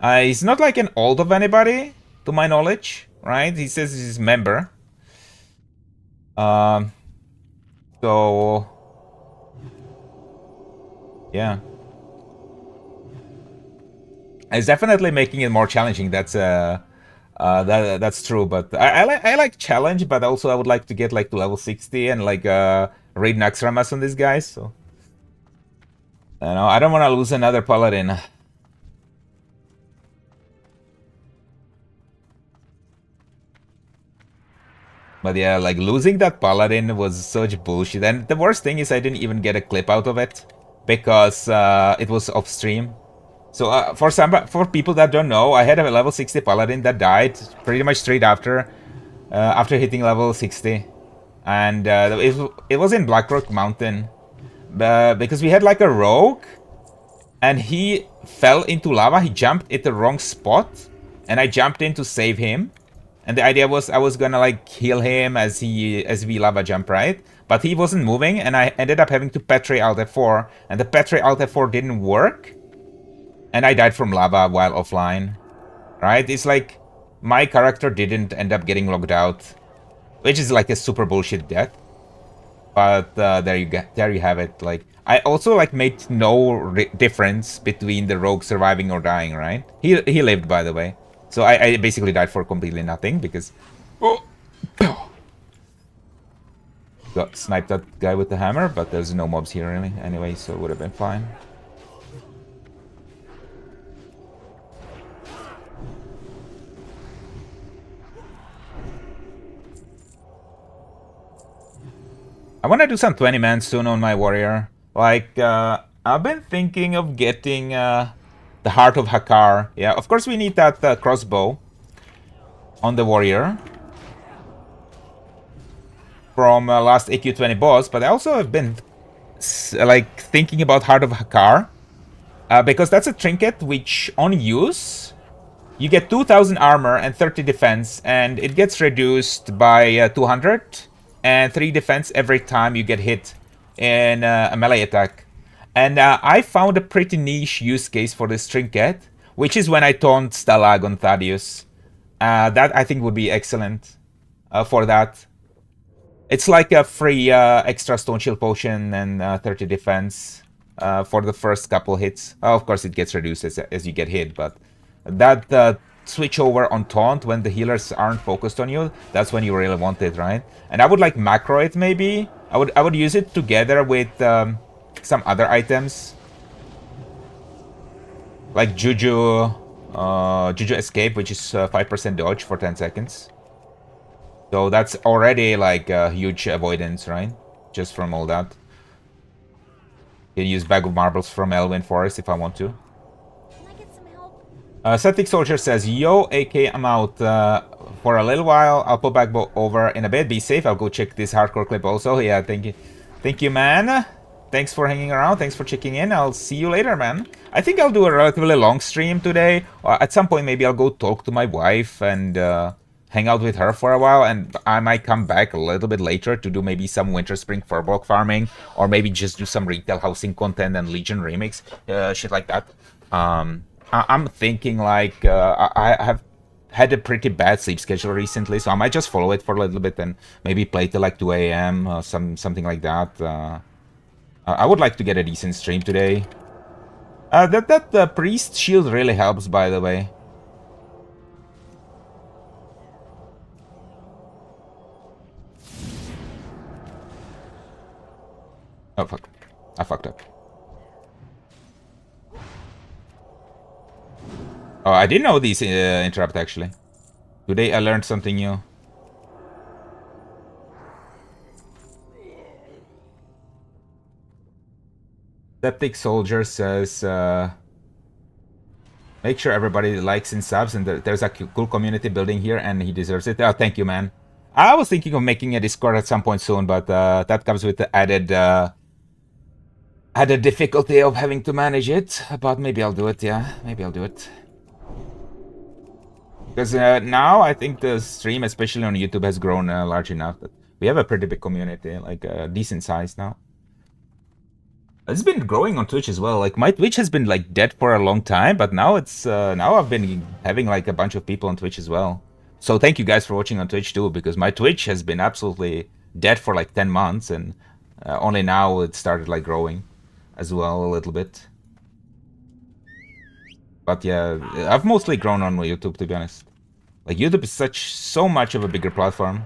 He's not like an old of anybody, to my knowledge, right? He says he's a member. So yeah. It's definitely making it more challenging. That's true, but I like challenge, but also I would like to get like to level 60 and like raid Naxxramas on these guys. So I don't want to lose another paladin. But yeah, like losing that paladin was such bullshit. And the worst thing is I didn't even get a clip out of it because it was off stream. So for people that don't know, I had a level 60 paladin that died pretty much straight after hitting level 60, and it was in Blackrock Mountain because we had like a rogue, and he fell into lava. He jumped at the wrong spot, and I jumped in to save him. And the idea was I was gonna like heal him as we lava jump, right? But he wasn't moving, and I ended up having to Petri Alt F4, and the Petri Alt F4 didn't work. And I died from lava while offline, right? It's like my character didn't end up getting logged out, which is like a super bullshit death. But there you have it. Like I also like made no difference between the rogue surviving or dying, right? He lived, by the way. So I basically died for completely nothing because got sniped that guy with the hammer, but there's no mobs here really anyway, so it would have been fine. I want to do some 20-man soon on my warrior. Like, I've been thinking of getting the Heart of Hakar. Yeah, of course we need that crossbow on the warrior from last AQ20 boss, but I also have been like thinking about Heart of Hakar because that's a trinket which on use you get 2000 armor and 30 defense, and it gets reduced by 200 and 3 defense every time you get hit in a melee attack. And I found a pretty niche use case for this trinket, which is when I taunt Stalag on Thaddeus. That I think would be excellent for that. It's like a free extra Stone Shield Potion and 30 defense for the first couple hits. Of course, it gets reduced as you get hit, but that switch over on taunt when the healers aren't focused on you, that's when you really want it, right? And I would like macro it maybe. I would use it together with some other items like Juju Escape, which is 5% dodge for 10 seconds. So that's already like a huge avoidance, right? Just from all that. Can use Bag of Marbles from Elwyn Forest if I want to. Can I get some help? Septic Soldier says, Yo, AK, I'm out for a little while. I'll put back over in a bit. Be safe. I'll go check this hardcore clip also. Yeah, thank you. Thank you, man. Thanks for hanging around. Thanks for checking in. I'll see you later, man. I think I'll do a relatively long stream today. At some point, maybe I'll go talk to my wife and hang out with her for a while. And I might come back a little bit later to do maybe some Winter Spring Furbolg farming. Or maybe just do some retail housing content and Legion remix. Shit like that. I'm thinking like I have had a pretty bad sleep schedule recently, so I might just follow it for a little bit and maybe play till like 2 a.m. or something like that. I would like to get a decent stream today. That priest shield really helps, by the way. Oh fuck! I fucked up. Oh, I didn't know these interrupt actually. Today I learned something new. Septic Soldier says, make sure everybody likes and subs, and there's a cool community building here, and he deserves it. Oh, thank you, man. I was thinking of making a Discord at some point soon, but that comes with the added difficulty of having to manage it. But maybe I'll do it, yeah. Maybe I'll do it. Because now I think the stream, especially on YouTube, has grown large enough that we have a pretty big community, like a decent size now. It's been growing on Twitch as well. Like my Twitch has been like dead for a long time, but now it's now I've been having like a bunch of people on Twitch as well. So thank you guys for watching on Twitch too, because my Twitch has been absolutely dead for like 10 months, and only now it started like growing as well a little bit. But yeah, I've mostly grown on YouTube, to be honest. Like YouTube is so much of a bigger platform.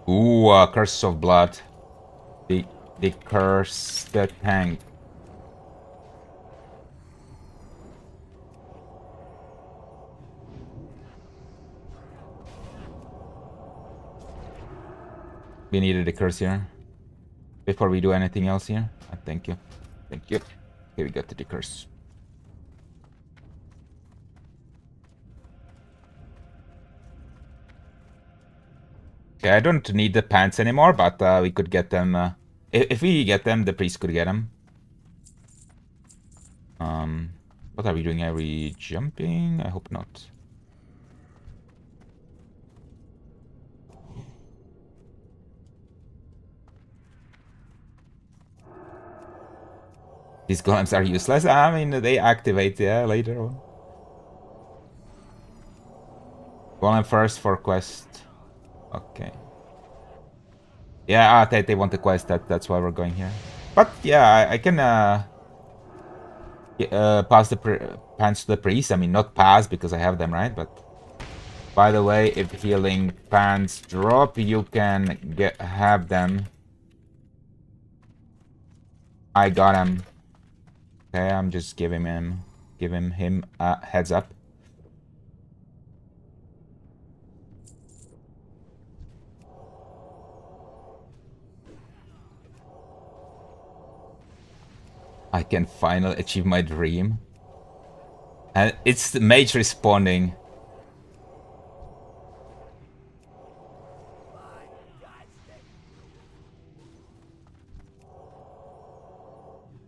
Ooh, Curse of Blood. The curse, the tank. We needed a curse here. Before we do anything else here. Thank you. Thank you. Here we got the curse. Okay, I don't need the pants anymore, but we could get them. If we get them, the priest could get them. What are we doing? Are we jumping? I hope not. These golems are useless. I mean, they activate, yeah, later on. Golem first for quest. Okay. Yeah, they want the quest. That's why we're going here. But yeah, I can pass the pants to the priest. I mean, not pass because I have them, right? But by the way, if healing pants drop, you can have them. I got him. Okay, I'm just giving him a heads up. I can finally achieve my dream. And it's the mage responding.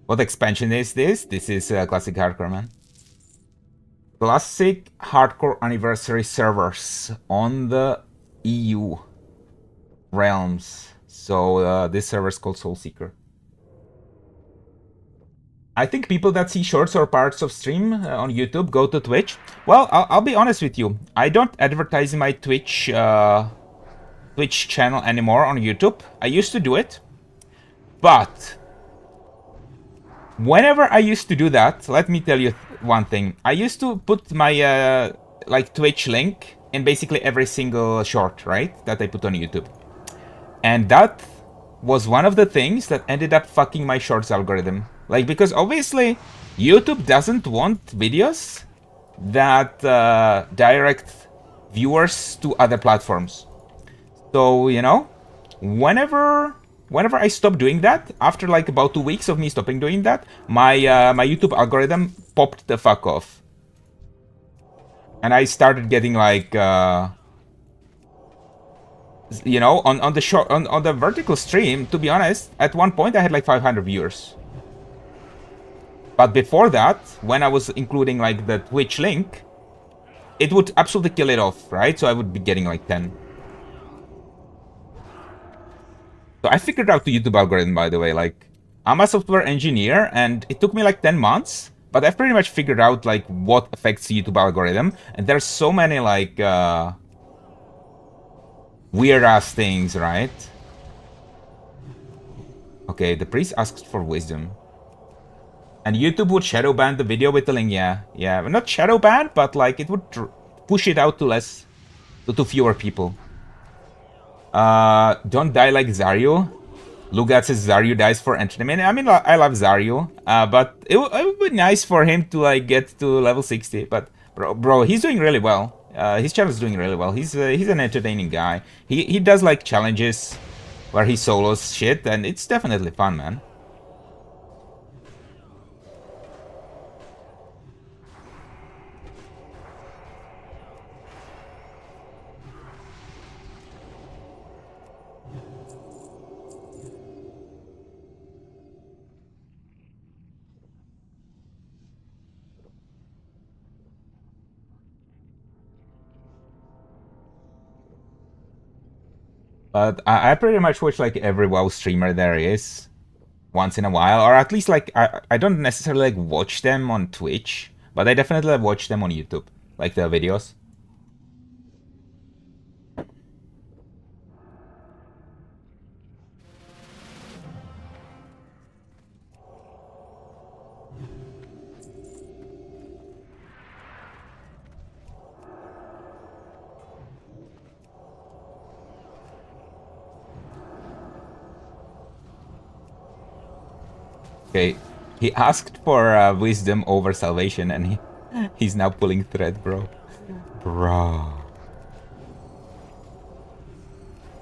What expansion is this? This is Classic Hardcore, man. Classic Hardcore Anniversary servers on the EU realms. So this server is called Soulseeker. I think people that see shorts or parts of stream on YouTube go to Twitch. Well, I'll be honest with you. I don't advertise my Twitch Twitch channel anymore on YouTube. I used to do it. But whenever I used to do that, let me tell you one thing. I used to put my like Twitch link in basically every single short, right? That I put on YouTube. And that was one of the things that ended up fucking my shorts algorithm. Like, because obviously YouTube doesn't want videos that direct viewers to other platforms. So, you know, whenever I stop doing that, after like about 2 weeks of me stopping doing that, my YouTube algorithm popped the fuck off. And I started getting like you know, on the short on the vertical stream, to be honest, at one point I had like 500 viewers. But before that, when I was including like the Twitch link, it would absolutely kill it off, right? So I would be getting like 10. So I figured out the YouTube algorithm, by the way. Like, I'm a software engineer, and it took me like 10 months, but I've pretty much figured out like what affects the YouTube algorithm. And there's so many like weird ass things, right? Okay, the priest asked for wisdom. And YouTube would shadow ban the video with the link, yeah. Not shadow ban, but like it would push it out to fewer people. Don't die like Zaryu. Lugat says Zaryu dies for entertainment. I mean, I love Zaryu, but it would be nice for him to like get to level 60. But bro, he's doing really well. His channel is doing really well. He's an entertaining guy. He does like challenges where he solos shit, and it's definitely fun, man. But I pretty much watch like every WoW streamer there is once in a while, or at least like I don't necessarily like watch them on Twitch, but I definitely watch them on YouTube, like the videos. Okay, he asked for wisdom over salvation, and he's now pulling thread, bro. Bro.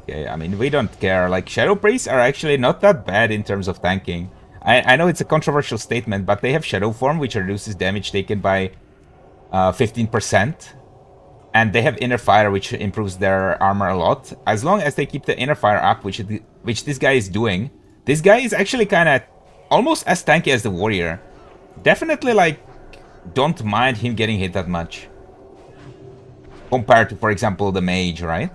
Okay, I mean, we don't care. Like, Shadow Priests are actually not that bad in terms of tanking. I know it's a controversial statement, but they have Shadow Form, which reduces damage taken by 15%. And they have Inner Fire, which improves their armor a lot. As long as they keep the Inner Fire up, which this guy is doing. This guy is actually kind of almost as tanky as the warrior. Definitely, like, don't mind him getting hit that much. Compared to, for example, the mage, right?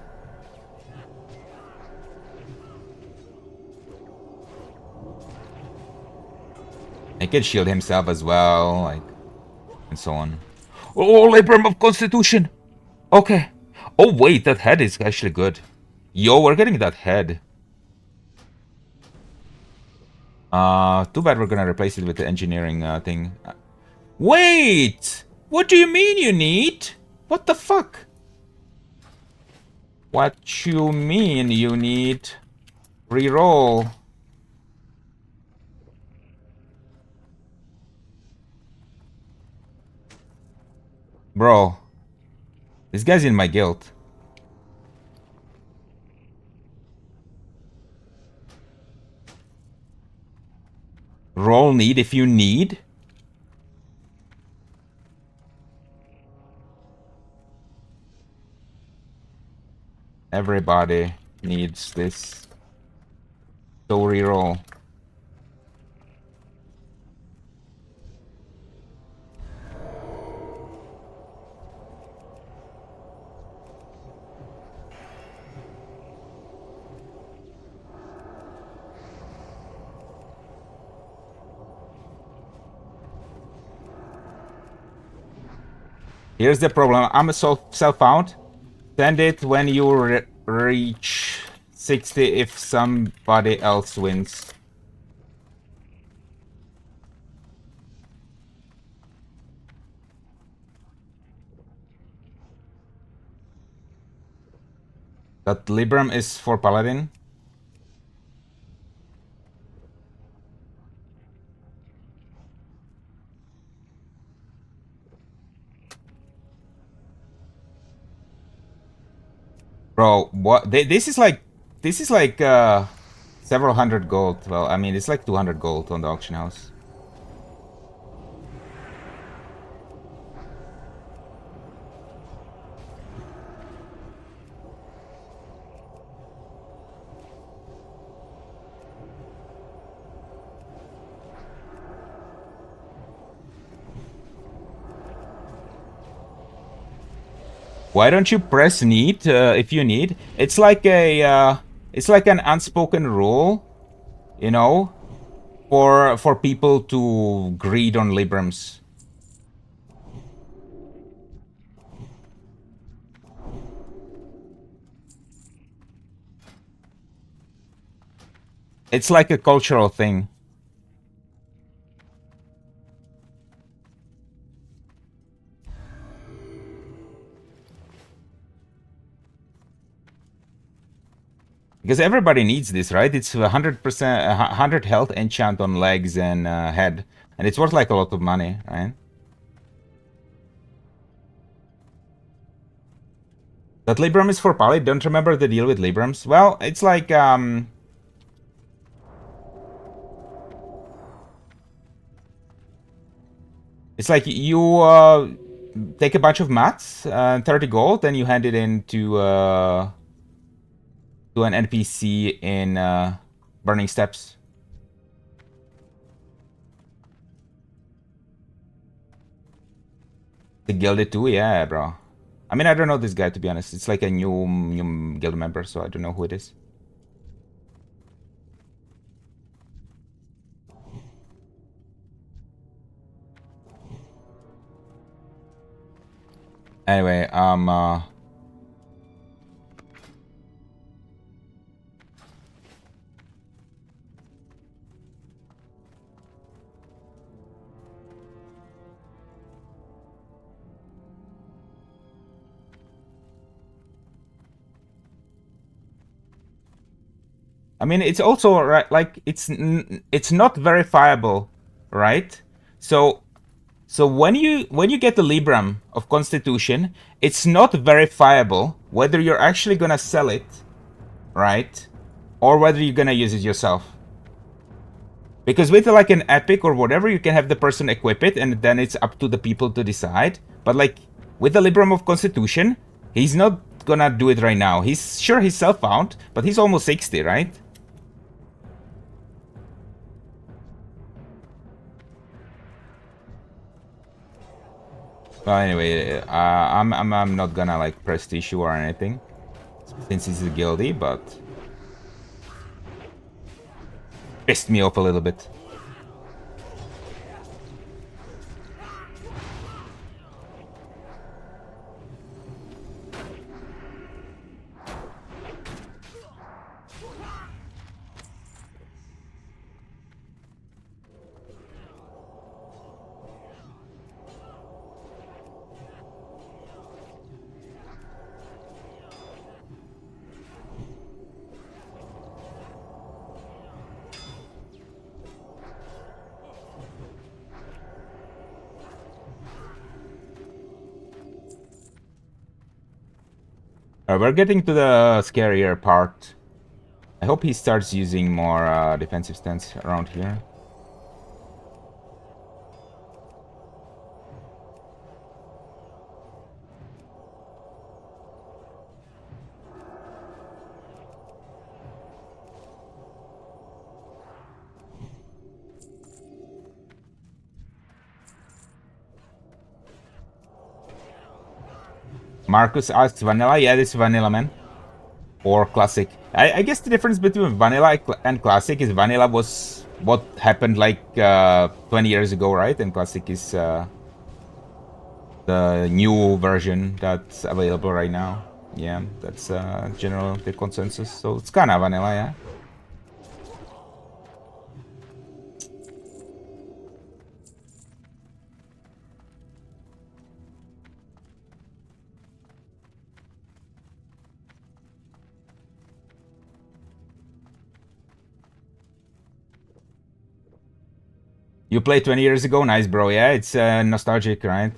He can shield himself as well, like, and so on. Oh, Labrum of Constitution! Okay. Oh, wait, that head is actually good. Yo, we're getting that head. Too bad we're gonna replace it with the engineering thing. Wait! What do you mean you need? What the fuck? What you mean you need? Reroll. Bro. This guy's in my guild. Roll need if you need. Everybody needs this. So reroll. Here's the problem. I'm a self-found. Send it when you reach 60 if somebody else wins. That Libram is for Paladin. Bro, what? This is like several hundred gold. Well, I mean, it's like 200 gold on the auction house. Why don't you press need if you need? It's like an unspoken rule, you know, for people to greed on Librams. It's like a cultural thing. Because everybody needs this, right? It's 100%, 100 health enchant on legs and head. And it's worth like a lot of money, right? That Libram is for Pali. Don't remember the deal with Librams? Well, it's like, it's like you take a bunch of mats, 30 gold, and you hand it in to an NPC in Burning Steps. The Gilded too? Yeah, bro. I mean, I don't know this guy, to be honest. It's like a new guild member, so I don't know who it is. Anyway, I mean, it's also right, like it's not verifiable, right? So when you get the Libram of Constitution, it's not verifiable whether you're actually gonna sell it, right, or whether you're gonna use it yourself. Because with like an epic or whatever, you can have the person equip it, and then it's up to the people to decide. But like with the Libram of Constitution, he's not gonna do it right now. He's self-found, but he's almost 60, right? Well, anyway, I'm not gonna like prestige you or anything, since he's a guildy, but pissed me off a little bit. We're getting to the scarier part. I hope he starts using more defensive stance around here. Marcus asks vanilla. Yeah, this is vanilla, man. Or classic. I guess the difference between vanilla and classic is vanilla was what happened like 20 years ago, right? And classic is the the new version that's available right now. Yeah, that's general the consensus. So it's kind of vanilla, yeah. You played 20 years ago? Nice, bro. Yeah, it's nostalgic, right?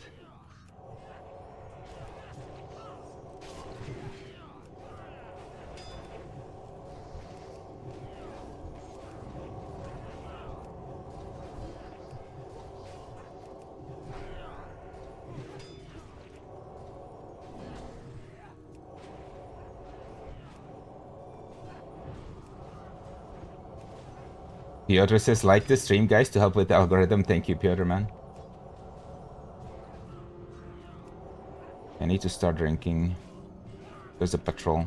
Piotr says, like the stream, guys, to help with the algorithm. Thank you, Piotr, man. I need to start drinking. There's a patrol.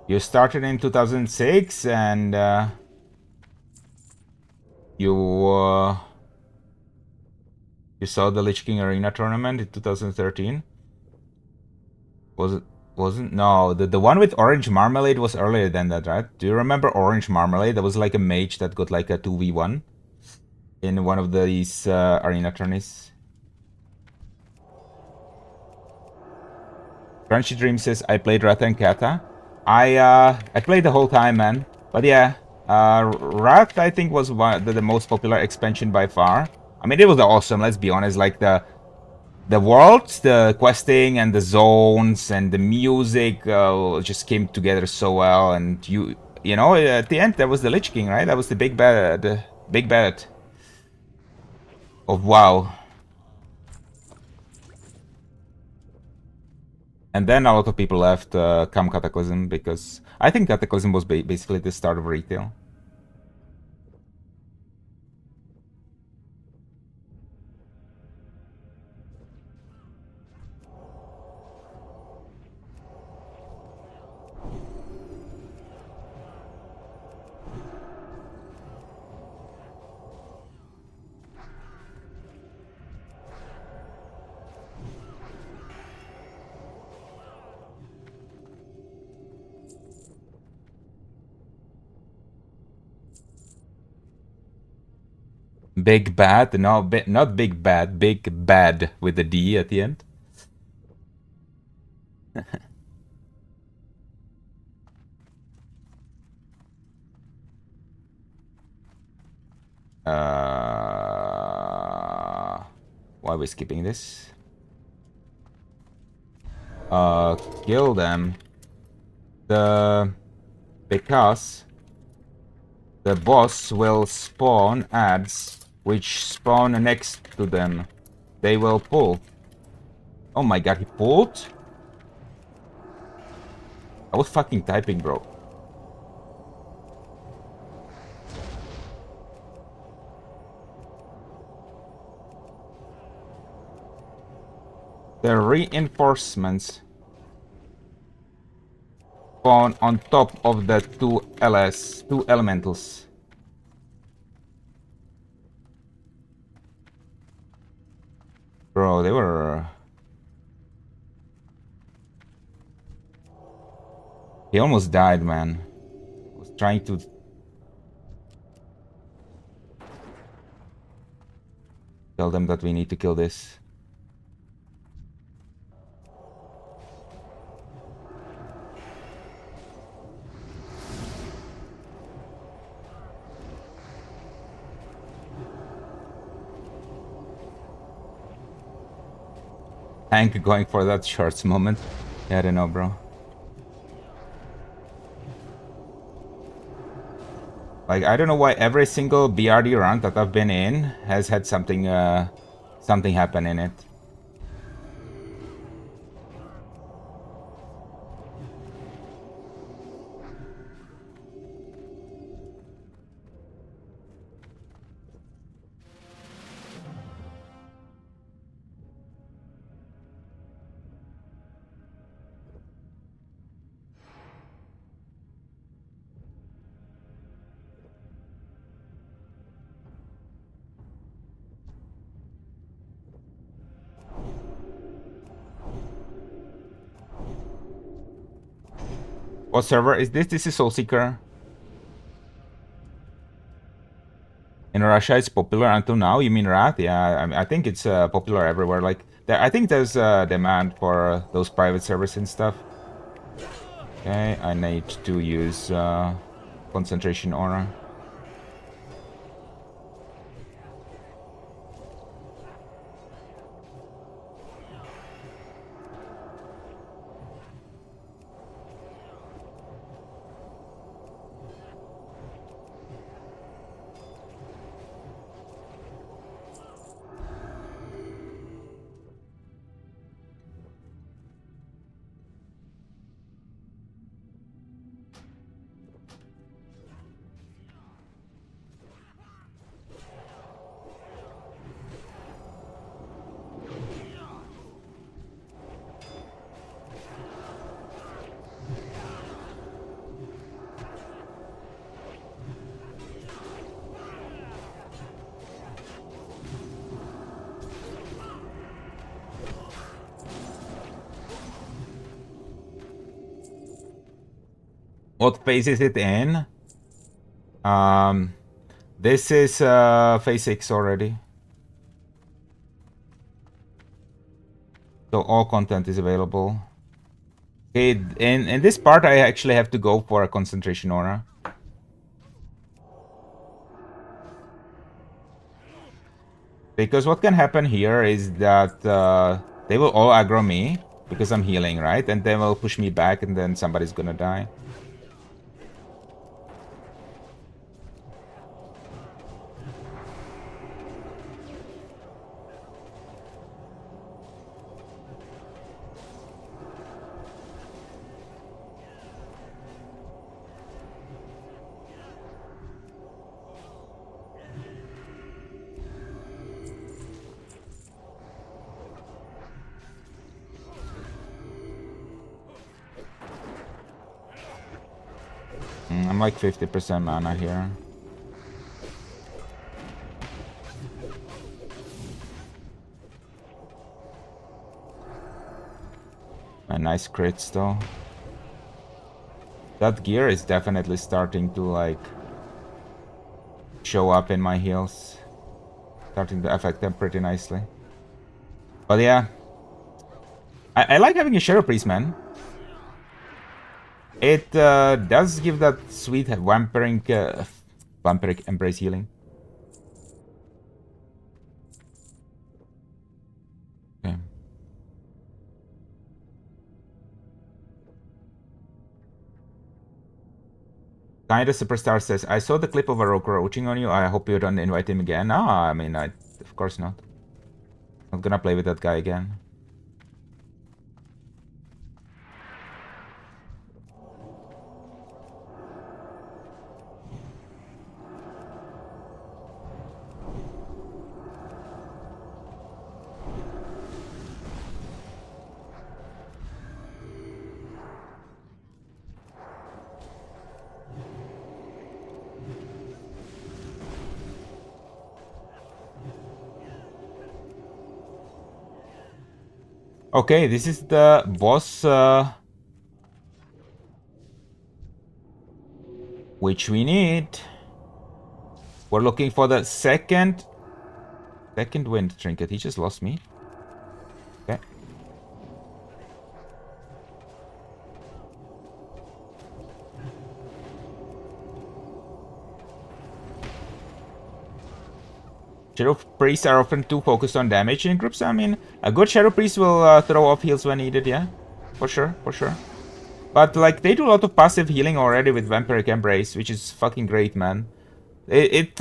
You started in 2006 and you saw the Lich King Arena tournament in 2013. Wasn't no, the one with Orange Marmalade was earlier than that, right? Do you remember Orange Marmalade? That was like a mage that got like a 2v1 in one of these arena tourneys. Crunchy Dream says, I played Wrath and Kata. I played the whole time, man. But yeah, Wrath I think was the most popular expansion by far. I mean, it was awesome. Let's be honest. Like the worlds, the questing, and the zones, and the music just came together so well. And you know, at the end there was the Lich King, right? That was the big bad of WoW. And then a lot of people left come Cataclysm, because I think Cataclysm was basically the start of retail. Big bad, no, not big bad, big bad with the D at the end. Why are we skipping this? Kill them. Because the boss will spawn ads which spawn next to them. They will pull. Oh my god, he pulled? I was fucking typing, bro. The reinforcements spawn on top of the two elementals. Bro, they were... He almost died, man. I was trying to... tell them that we need to kill this. Hank going for that shorts moment. Yeah, I don't know, bro. Like, I don't know why every single BRD round that I've been in has had something something happen in it. What server is this? This is Soulseeker. In Russia, it's popular until now. You mean Wrath? Yeah, I think it's popular everywhere. Like, I think there's demand for those private servers and stuff. Okay, I need to use concentration aura. What phase is it in? This is phase 6 already. So all content is available. Okay, in this part I actually have to go for a concentration aura. Because what can happen here is that they will all aggro me because I'm healing, right? And they will push me back and then somebody's gonna die. I'm like 50% mana here. A nice crits though. That gear is definitely starting to like show up in my heals. Starting to affect them pretty nicely. But yeah. I like having a Shadow Priest, man. It does give that sweet vampiric embrace healing. Okay. Kinda Superstar says, I saw the clip of a rogue roaching on you. I hope you don't invite him again. No, I mean, of course not. Not gonna play with that guy again. Okay, this is the boss which we need. We're looking for the second wind trinket. He just lost me. Okay. Shadow Priests are often too focused on damage in groups. I mean, a good Shadow Priest will throw off heals when needed, yeah? For sure, for sure. But, like, they do a lot of passive healing already with Vampiric Embrace, which is fucking great, man. It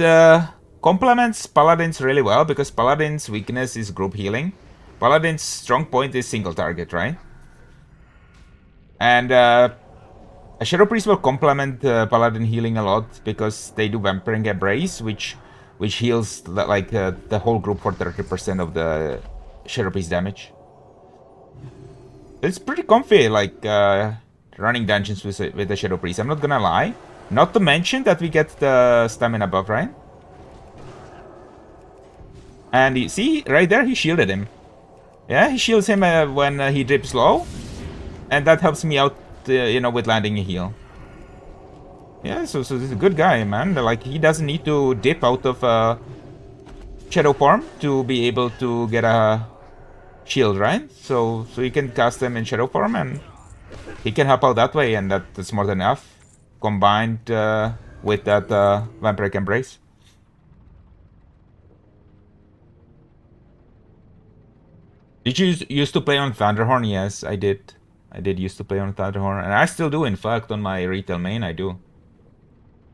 complements Paladins really well, because Paladins' weakness is group healing. Paladins' strong point is single target, right? And a Shadow Priest will complement Paladin healing a lot, because they do Vampiric Embrace, which heals the whole group for 30% of the Shadow Priest damage. It's pretty comfy, like running dungeons with the Shadow Priest. I'm not gonna lie. Not to mention that we get the stamina buff, right? And you see, right there, he shielded him. Yeah, he shields him when he dips low, and that helps me out you know, with landing a heal. Yeah, so this is a good guy, man. Like, he doesn't need to dip out of shadow form to be able to get a shield, right? So you can cast them in shadow form, and he can help out that way, and that's more than enough. Combined with that Vampiric Embrace. Did you used to play on Thunderhorn? Yes, I did. I did used to play on Thunderhorn, and I still do. In fact, on my retail main, I do.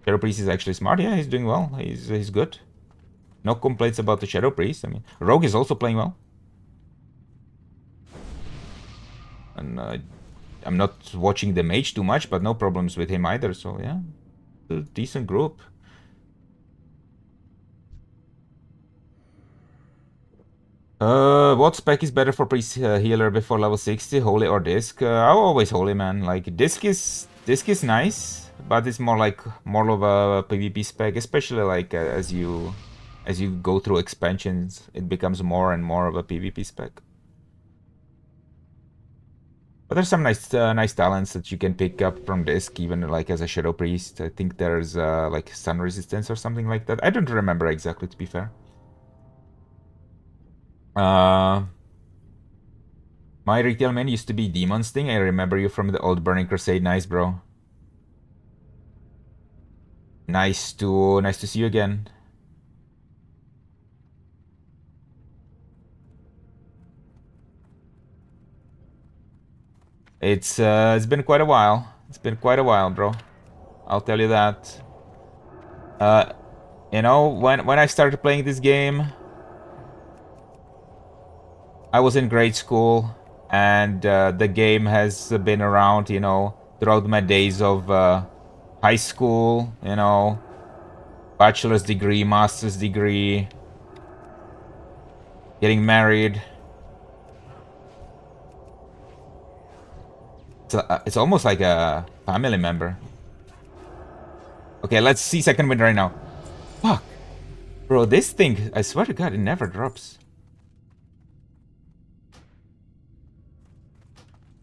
Shadow Priest is actually smart. Yeah, he's doing well. He's good. No complaints about the Shadow Priest. I mean, Rogue is also playing well. And I'm not watching the Mage too much, but no problems with him either. So yeah, a decent group. What spec is better for priest healer before level 60? Holy or disc? I'm always holy, man. Like disc is nice, but it's more of a PvP spec, especially like as you go through expansions, it becomes more and more of a PvP spec. But there's some nice talents that you can pick up from disc, even like as a shadow priest. I think there's like stun resistance or something like that. I don't remember exactly, to be fair. My retail main used to be Demon Sting. I remember you from the old Burning Crusade. Nice, bro. Nice to see you again. It's been quite a while. It's been quite a while, bro. I'll tell you that. You know, when I started playing this game, I was in grade school, and the game has been around, you know, throughout my days of high school, you know, bachelor's degree, master's degree, getting married. It's almost like a family member. Okay, let's see second wind right now. Fuck. Bro, this thing, I swear to God, it never drops.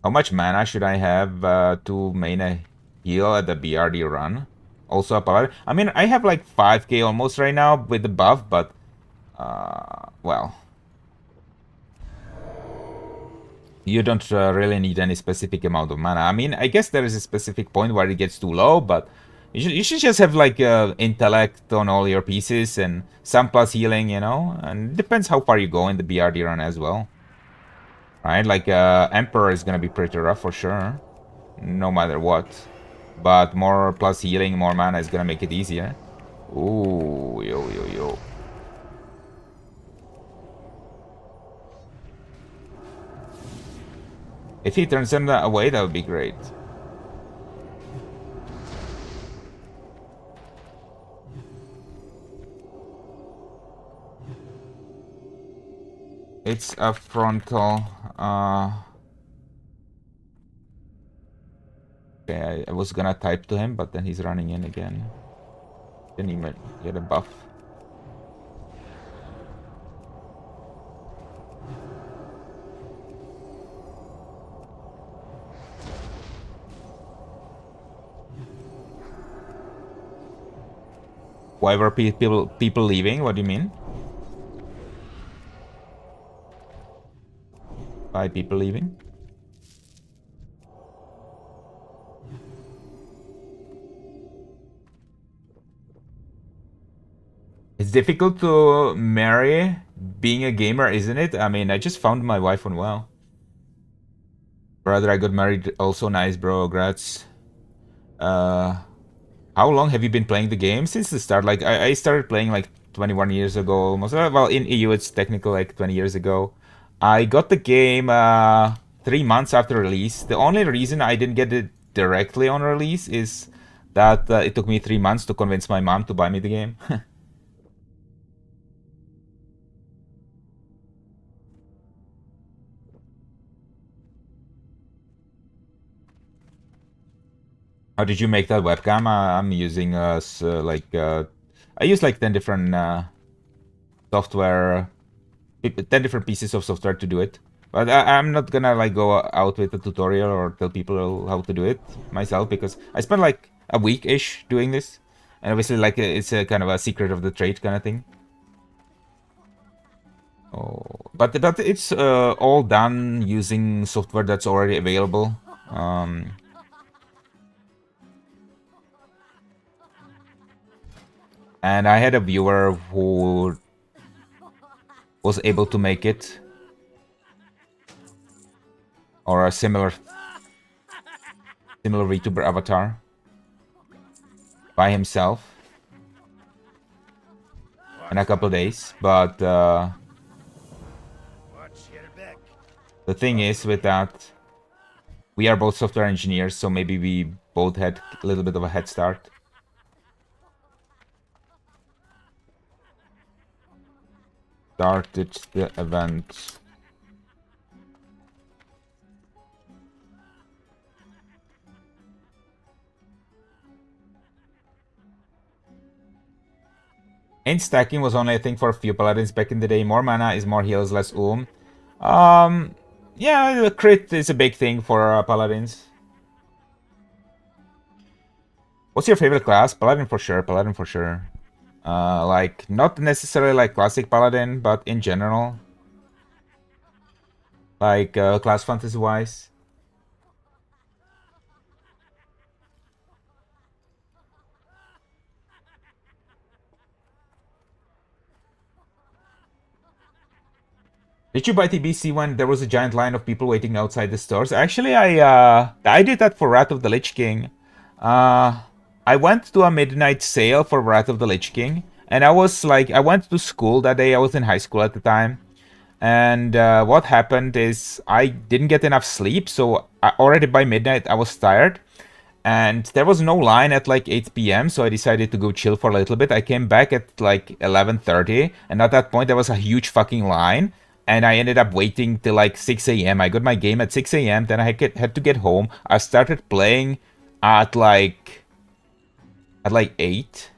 How much mana should I have to main a heal at the BRD run? Also a power. I mean, I have like 5k almost right now with the buff, but well, you don't really need any specific amount of mana. I mean, I guess there is a specific point where it gets too low, but you should just have like intellect on all your pieces and some plus healing, you know? And it depends how far you go in the BRD run as well. Right? Like Emperor is gonna be pretty rough for sure, no matter what. But more plus healing, more mana is gonna make it easier. Ooh, yo. If he turns them away, that would be great. It's a frontal. Okay, I was gonna type to him, but then he's running in again. Didn't even get a buff. Why were people leaving? What do you mean? By people leaving? It's difficult to marry being a gamer, isn't it? I mean, I just found my wife on WoW. Brother, I got married also. Nice, bro. Congrats. How long have you been playing the game? Since the start. Like, I started playing like 21 years ago almost. Well, in EU, it's technically like 20 years ago. I got the game 3 months after release. The only reason I didn't get it directly on release is that it took me 3 months to convince my mom to buy me the game. How did you make that webcam? I'm using I use like 10 different software, 10 different pieces of software to do it. But I'm not gonna like go out with a tutorial or tell people how to do it myself, because I spent like a week-ish doing this. And obviously like it's a kind of a secret of the trade kind of thing. Oh, but it's all done using software that's already available. And I had a viewer who was able to make it, or a similar VTuber avatar by himself in a couple days. But the thing is with that, we are both software engineers, so maybe we both had a little bit of a head start. Started the event. And stacking was only a thing for a few paladins back in the day. More mana is more heals, less yeah, the crit is a big thing for paladins. What's your favorite class? Paladin for sure, Paladin for sure. Like, not necessarily like classic Paladin, but in general. Like, class fantasy-wise. Did you buy TBC when there was a giant line of people waiting outside the stores? Actually, I did that for Wrath of the Lich King. I went to a midnight sale for Wrath of the Lich King, and I was like, I went to school that day. I was in high school at the time, and what happened is I didn't get enough sleep, so already by midnight I was tired. And there was no line at like 8 p.m, so I decided to go chill for a little bit. I came back at like 11:30, and at that point there was a huge fucking line, and I ended up waiting till like 6 a.m. I got my game at 6 a.m, then I had to get home. I started playing at like 8.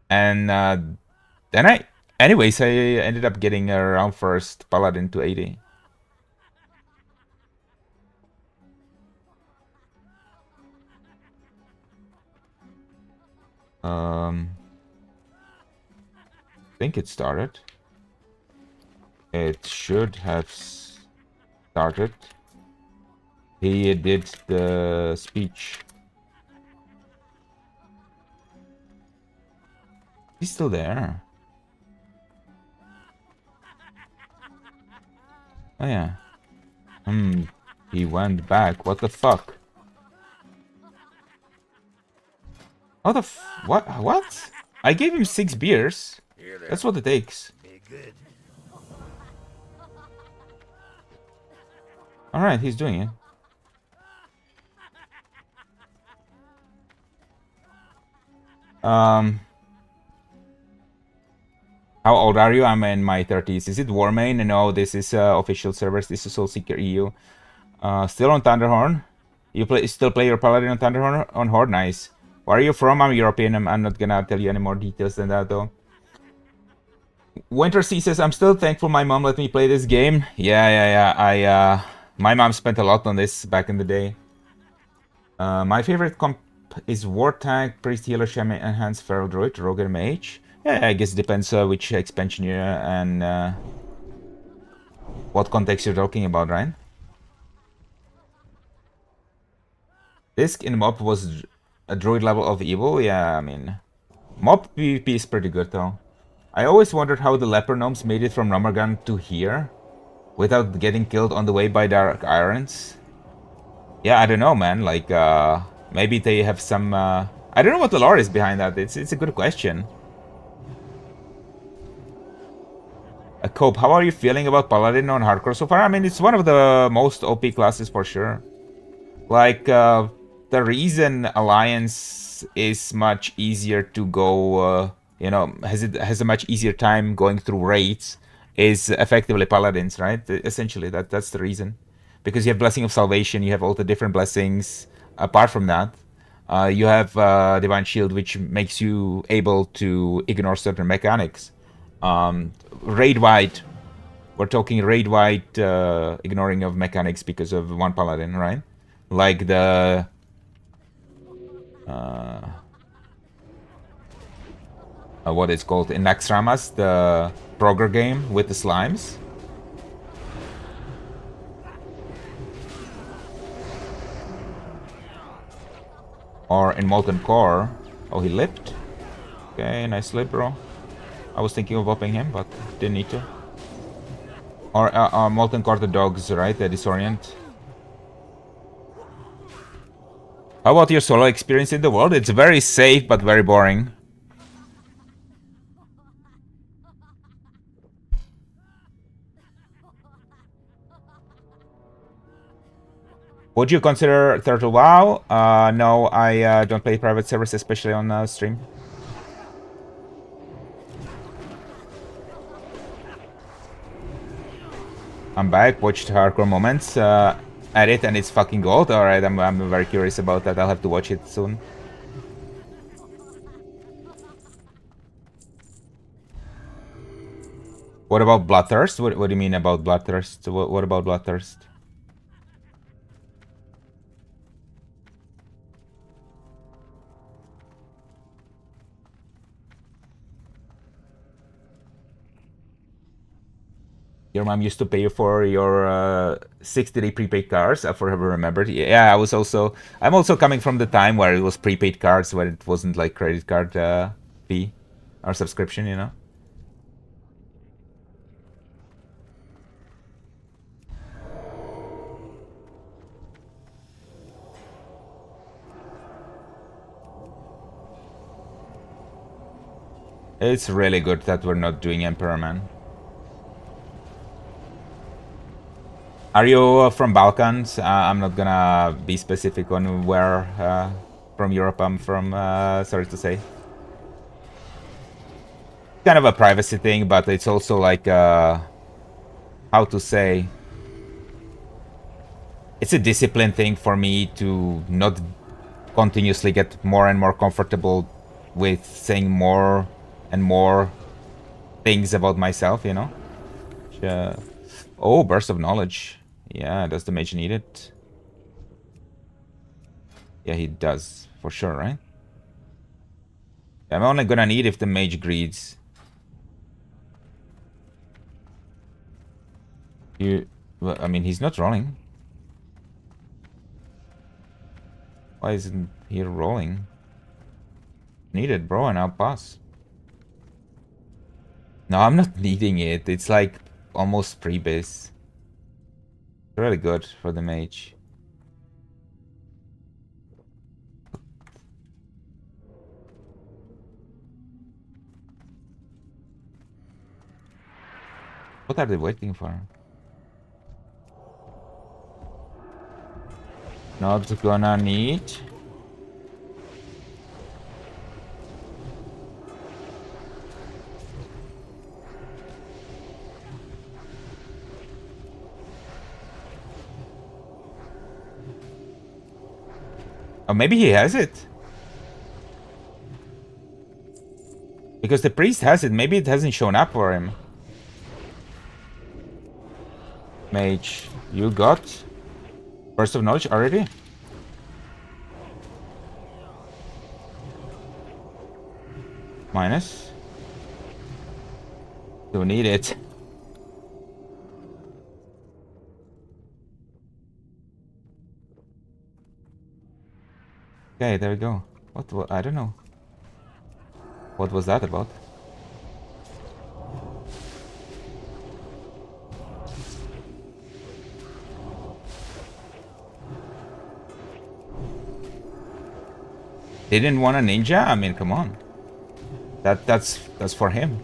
And then anyways, I ended up getting around first Paladin to 80. I think it started. It should have started. He did the speech. He's still there. Oh yeah. He went back. What the fuck? How the what? What? I gave him 6 beers. That's what it takes. Alright, he's doing it. How old are you? I'm in my 30s. Is it Warmain? No, this is official servers. This is Soulseeker EU. Still on Thunderhorn? You still play your Paladin on Thunderhorn? On Horde? Nice. Where are you from? I'm European. I'm not gonna tell you any more details than that, though. Winter Sea says, I'm still thankful my mom let me play this game. Yeah. My mom spent a lot on this back in the day. My favorite comp is War Tank, Priest, Healer, Shaman, Enhanced, Feral Druid, Rogue, and Mage. Yeah, I guess it depends which expansion you're and what context you're talking about, right? Disc in Mob was a druid level of evil. Yeah, I mean, Mob PvP is pretty good though. I always wondered how the leper gnomes made it from Nummergun to here without getting killed on the way by Dark Irons. Yeah, I don't know, man. Like, maybe they have some. I don't know what the lore is behind that. It's a good question. Cope, how are you feeling about Paladin on hardcore so far? I mean, it's one of the most OP classes for sure. Like, the reason Alliance is much easier to go, you know, has a much easier time going through raids is effectively Paladins, right? Essentially, that's the reason. Because you have Blessing of Salvation, you have all the different blessings. Apart from that, you have Divine Shield, which makes you able to ignore certain mechanics. raid wide. We're talking raid wide, ignoring of mechanics because of one paladin, right? Like the what it's called in Naxxramas, the Progress game with the slimes. Or in Molten Core. Oh, he lipped. Okay, nice lip, bro. I was thinking of upping him, but didn't need to. Or Molten Core the dogs, right? The disorient. How about your solo experience in the world? It's very safe, but very boring. Would you consider Turtle WoW? No, I don't play private servers, especially on stream. I'm back, watched Hardcore Moments at it, and it's fucking gold. Alright, I'm very curious about that. I'll have to watch it soon. What about Bloodthirst? What do you mean about Bloodthirst? What about Bloodthirst? Your mom used to pay you for your 60-day prepaid cards. I forever remembered. Yeah, I'm also coming from the time where it was prepaid cards, where it wasn't like credit card fee or subscription, you know. It's really good that we're not doing Emperor, man. Are you from Balkans? I'm not gonna be specific on where from Europe I'm from, sorry to say. Kind of a privacy thing, but it's also like, how to say, it's a discipline thing for me to not continuously get more and more comfortable with saying more and more things about myself, you know? Oh, burst of knowledge. Yeah, does the mage need it? Yeah, he does, for sure, right? I'm only gonna need if the mage greeds. Well, I mean, he's not rolling. Why isn't he rolling? Need it, bro, and I'll pass. No, I'm not needing it. It's like almost pre-base. Really good for the mage. What are they waiting for? Not gonna need. Oh, maybe he has it. Because the priest has it. Maybe it hasn't shown up for him. Mage, you got burst of knowledge already? Minus. Don't need it. Okay, there we go. What? I don't know. What was that about? They didn't want a ninja? I mean, come on. That's for him.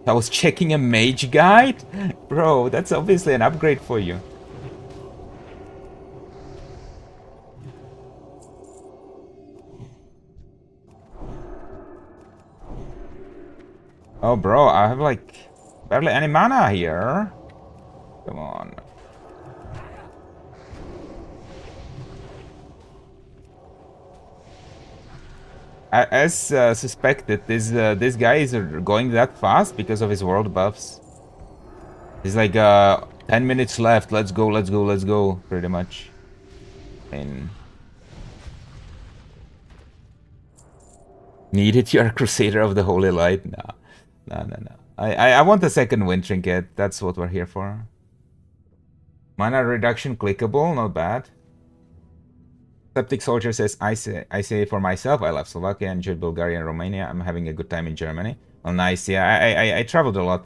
I was checking a mage guide? Bro, that's obviously an upgrade for you. Oh, bro, I have like barely any mana here. Come on. as suspected, this guy is going that fast because of his world buffs. He's like 10 minutes left. Let's go, let's go, let's go. Pretty much. And needed your Crusader of the Holy Light? No, no, no, no. I want a second wind trinket. That's what we're here for. Mana reduction clickable, not bad. Septic Soldier says, I say for myself, I love Slovakia, enjoyed Bulgaria and Romania. I'm having a good time in Germany. Well, nice. Yeah, I traveled a lot.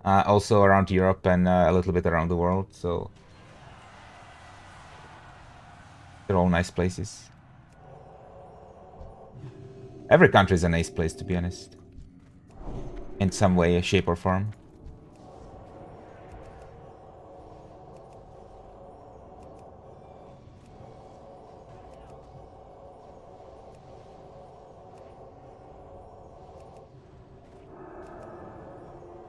Also around Europe and a little bit around the world. So they're all nice places. Every country is a nice place, to be honest. In some way, shape, or form.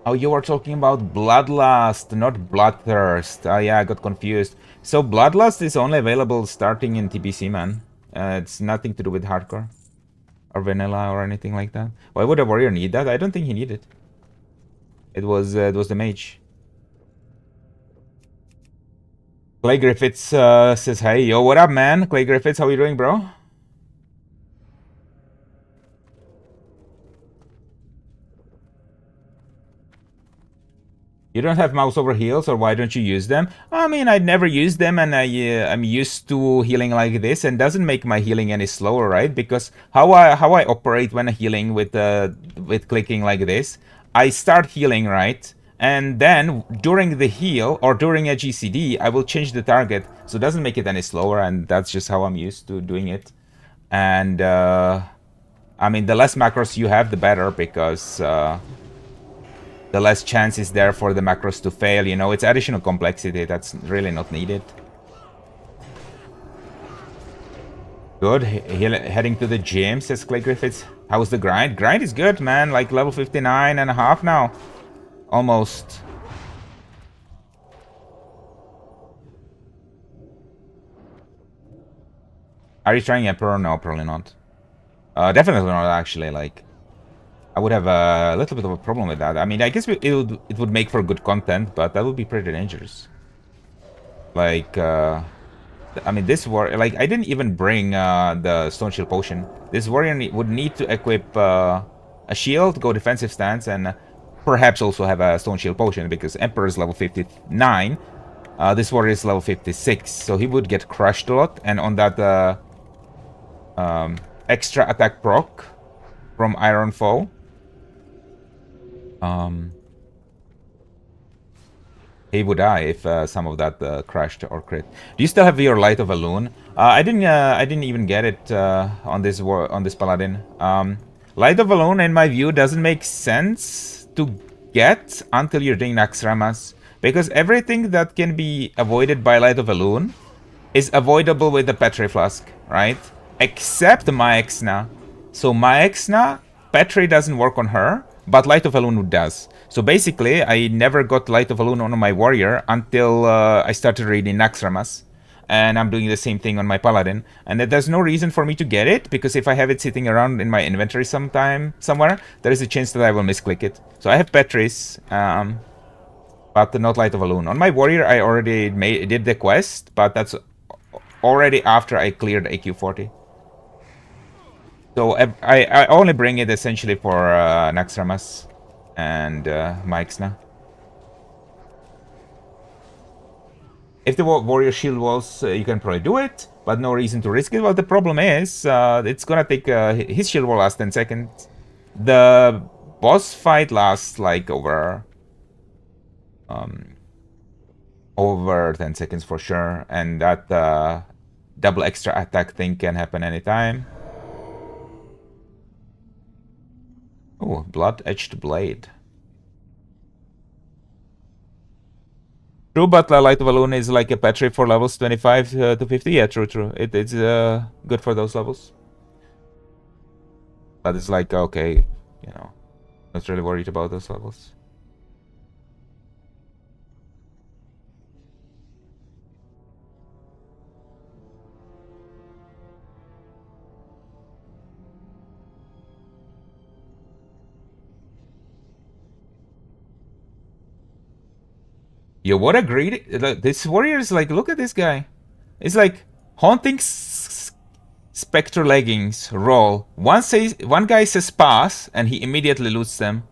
Oh, you were talking about Bloodlust, not Bloodthirst. Oh, yeah, I got confused. So Bloodlust is only available starting in TBC, man. It's nothing to do with hardcore or vanilla or anything like that. Why would a warrior need that? I don't think he needed. It was the mage. Clay Griffiths says, "Hey, yo, what up, man? Clay Griffiths, how you doing, bro?" You don't have mouse over heals, or why don't you use them? I mean, I never use them, and I'm used to healing like this, and doesn't make my healing any slower, right? Because how I operate when healing with clicking like this, I start healing, right? And then during the heal or during a GCD, I will change the target, so it doesn't make it any slower, and that's just how I'm used to doing it. And I mean, the less macros you have, the better, because the less chance is there for the macros to fail. You know, it's additional complexity that's really not needed. Good. Heading to the gym, says Clay Griffiths. How's the grind? Grind is good, man. Like level 59 and a half now. Almost. Are you trying Emperor? No, probably not. Definitely not, actually. Like, I would have a little bit of a problem with that. I mean, I guess it would make for good content, but that would be pretty dangerous. Like, I mean, this war, like, I didn't even bring the Stone Shield Potion. This warrior would need to equip a shield, go defensive stance, and perhaps also have a Stone Shield Potion, because Emperor is level 59. This warrior is level 56, so he would get crushed a lot. And on that extra attack proc from Iron Foe, he would die if some of that crashed or crit. Do you still have your Light of Elune? I didn't even get it on this paladin. Light of Elune, in my view, doesn't make sense to get until you're doing Naxxramas, because everything that can be avoided by Light of Elune is avoidable with the Petri Flask, right? Except Maexna. So Maexna, Petri doesn't work on her, but Light of Elune does. So basically, I never got Light of Elune on my warrior until I started reading Naxxramas. And I'm doing the same thing on my paladin. And there's no reason for me to get it, because if I have it sitting around in my inventory somewhere, there is a chance that I will misclick it. So I have Petris, but not Light of Elune. On my warrior, I already did the quest, but that's already after I cleared AQ40. So I only bring it essentially for Naxxramas and Maexna. If the warrior shield walls, you can probably do it, but no reason to risk it. Well, the problem is, it's gonna take his shield wall lasts 10 seconds. The boss fight lasts like over 10 seconds for sure, and that double extra attack thing can happen anytime. Oh, blood-etched blade. True, but Light of Elune is like a Petri for levels 25 to 50. Yeah, true. It's good for those levels. But it's like, okay, you know, not really worried about those levels. Yo, what a great... This warrior is like, look at this guy. It's like, haunting spectre leggings, roll. One guy says pass, and he immediately loots them.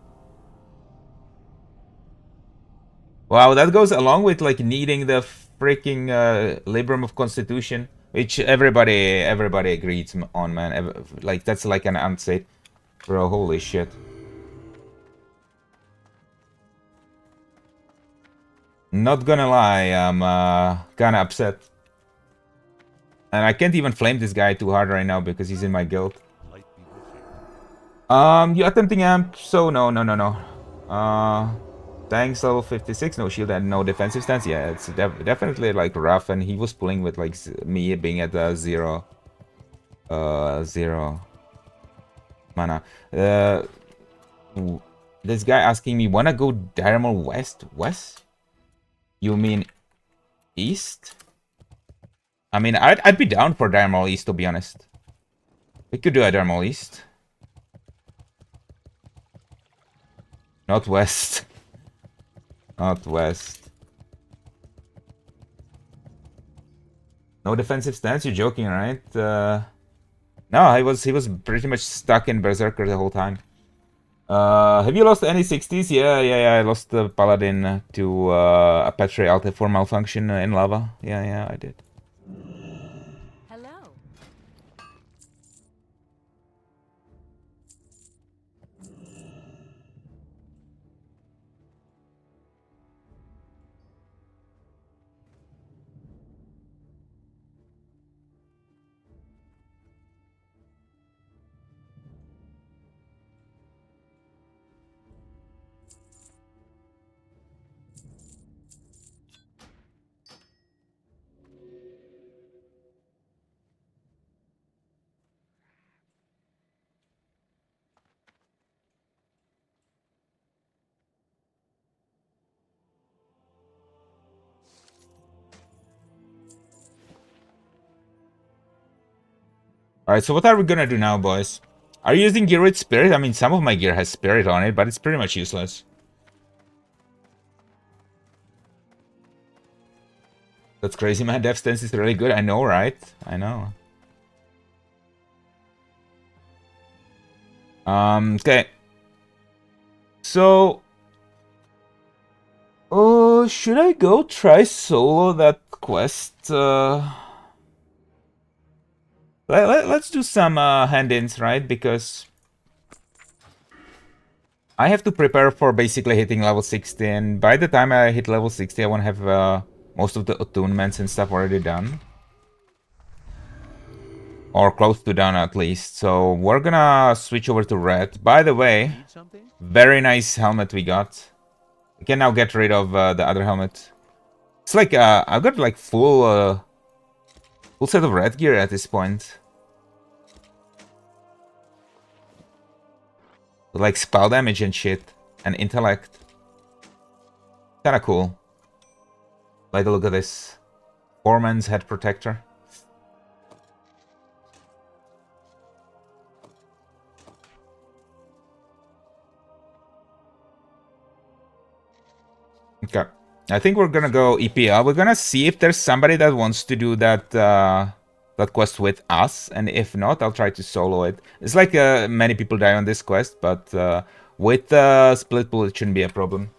Wow, that goes along with like needing the freaking Librum of Constitution, which everybody agrees on, man. Like, that's like an unsafe. Bro, holy shit. Not gonna lie, I'm kinda upset. And I can't even flame this guy too hard right now because he's in my guild. You attempting amp? So no. Thanks, level 56, no shield and no defensive stance. Yeah, it's definitely like rough, and he was pulling with like me being at zero mana. This guy asking me, wanna go Diagonal West? West? You mean East? I mean, I'd be down for Diagonal East, to be honest. We could do a Diagonal East. Not West. Not West. No defensive stance? You're joking, right? No, he was pretty much stuck in Berserker the whole time. Have you lost any 60s? Yeah. I lost the Paladin to Apache Alta for malfunction in lava. Yeah, I did. Hello. Alright, so what are we gonna do now, boys? Are you using gear with spirit? I mean, some of my gear has spirit on it, but it's pretty much useless. That's crazy, man. Dev stance is really good. I know, right? I know. Okay. So... Oh, should I go try solo that quest? Let's do some hand-ins, right? Because I have to prepare for basically hitting level 60, and by the time I hit level 60, I want to have most of the attunements and stuff already done. Or close to done, at least. So we're gonna switch over to red. By the way, very nice helmet we got. We can now get rid of the other helmet. It's like, I've got like full set of red gear at this point. Like spell damage and shit. And intellect. Kinda cool. Like, look at this. Foreman's head protector. Okay. I think we're gonna go EPL. We're gonna see if there's somebody that wants to do that that quest with us, and if not, I'll try to solo it. It's like many people die on this quest, but with split pool, it shouldn't be a problem.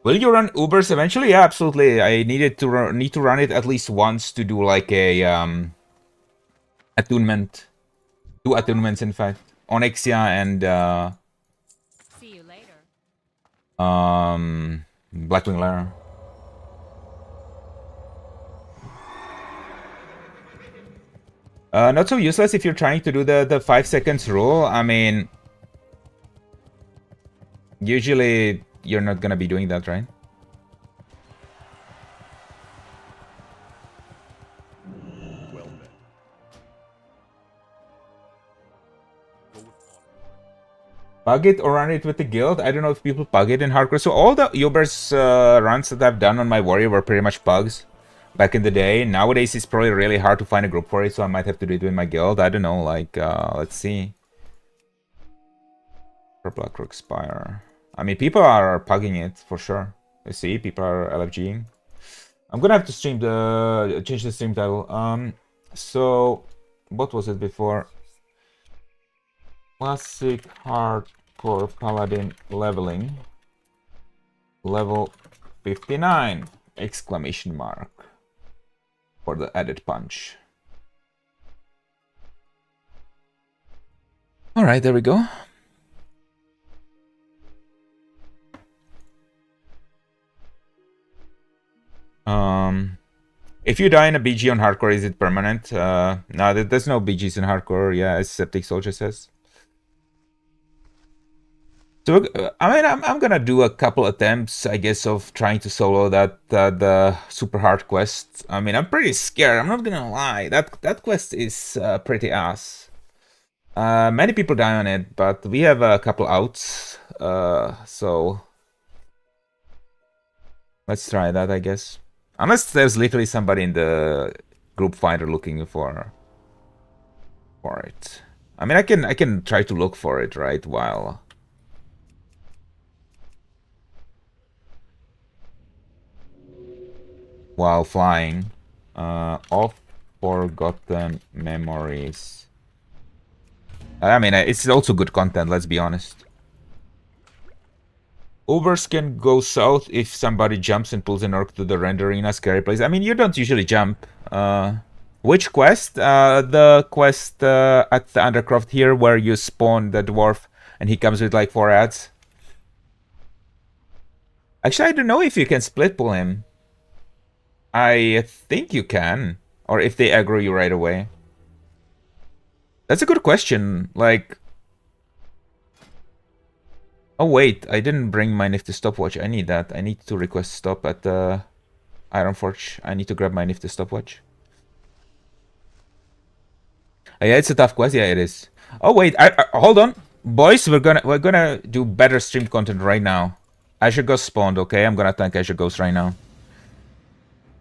Will you run Ubers eventually? Yeah, absolutely. I need to run it at least once to do like a attunement. 2 attunements, in fact. Onyxia and See you later. Blackwing Lair. Not so useless if you're trying to do the 5 seconds rule. I mean, usually you're not gonna be doing that, right? Bug it or run it with the guild. I don't know if people bug it in hardcore. So all the Ubers runs that I've done on my warrior were pretty much bugs back in the day. Nowadays it's probably really hard to find a group for it, so I might have to do it with my guild. I don't know, like, let's see. For Blackrock Spire. I mean, people are bugging it, for sure. Let's see, people are LFGing. I'm gonna have to stream the change the stream title. So what was it before? Classic hardcore paladin leveling. Level 59! Exclamation mark. For the added punch. Alright, there we go. If you die in a BG on hardcore, is it permanent? No, there's no BGs in hardcore, yeah, as Septic Soldier says. So, I mean, I'm gonna do a couple attempts, I guess, of trying to solo that the super hard quest. I mean, I'm pretty scared, I'm not gonna lie. That quest is pretty ass. Many people die on it, but we have a couple outs, so let's try that, I guess. Unless there's literally somebody in the group finder looking for it. I mean, I can try to look for it, right, while flying. Off forgotten memories. I mean, it's also good content, let's be honest. Overs can go south if somebody jumps and pulls an orc to the render arena, scary place. I mean, you don't usually jump. Which quest? The quest at the Undercroft here, where you spawn the dwarf and he comes with like 4 ads. Actually, I don't know if you can split pull him. I think you can. Or if they aggro you right away. That's a good question. Like... Oh wait, I didn't bring my Nifty stopwatch. I need that. I need to request stop at the Ironforge. I need to grab my Nifty stopwatch. Yeah, it's a tough quest. Yeah, it is. Oh wait, hold on, boys. We're gonna do better stream content right now. Azure Ghost spawned. Okay, I'm gonna tank Azure Ghost right now.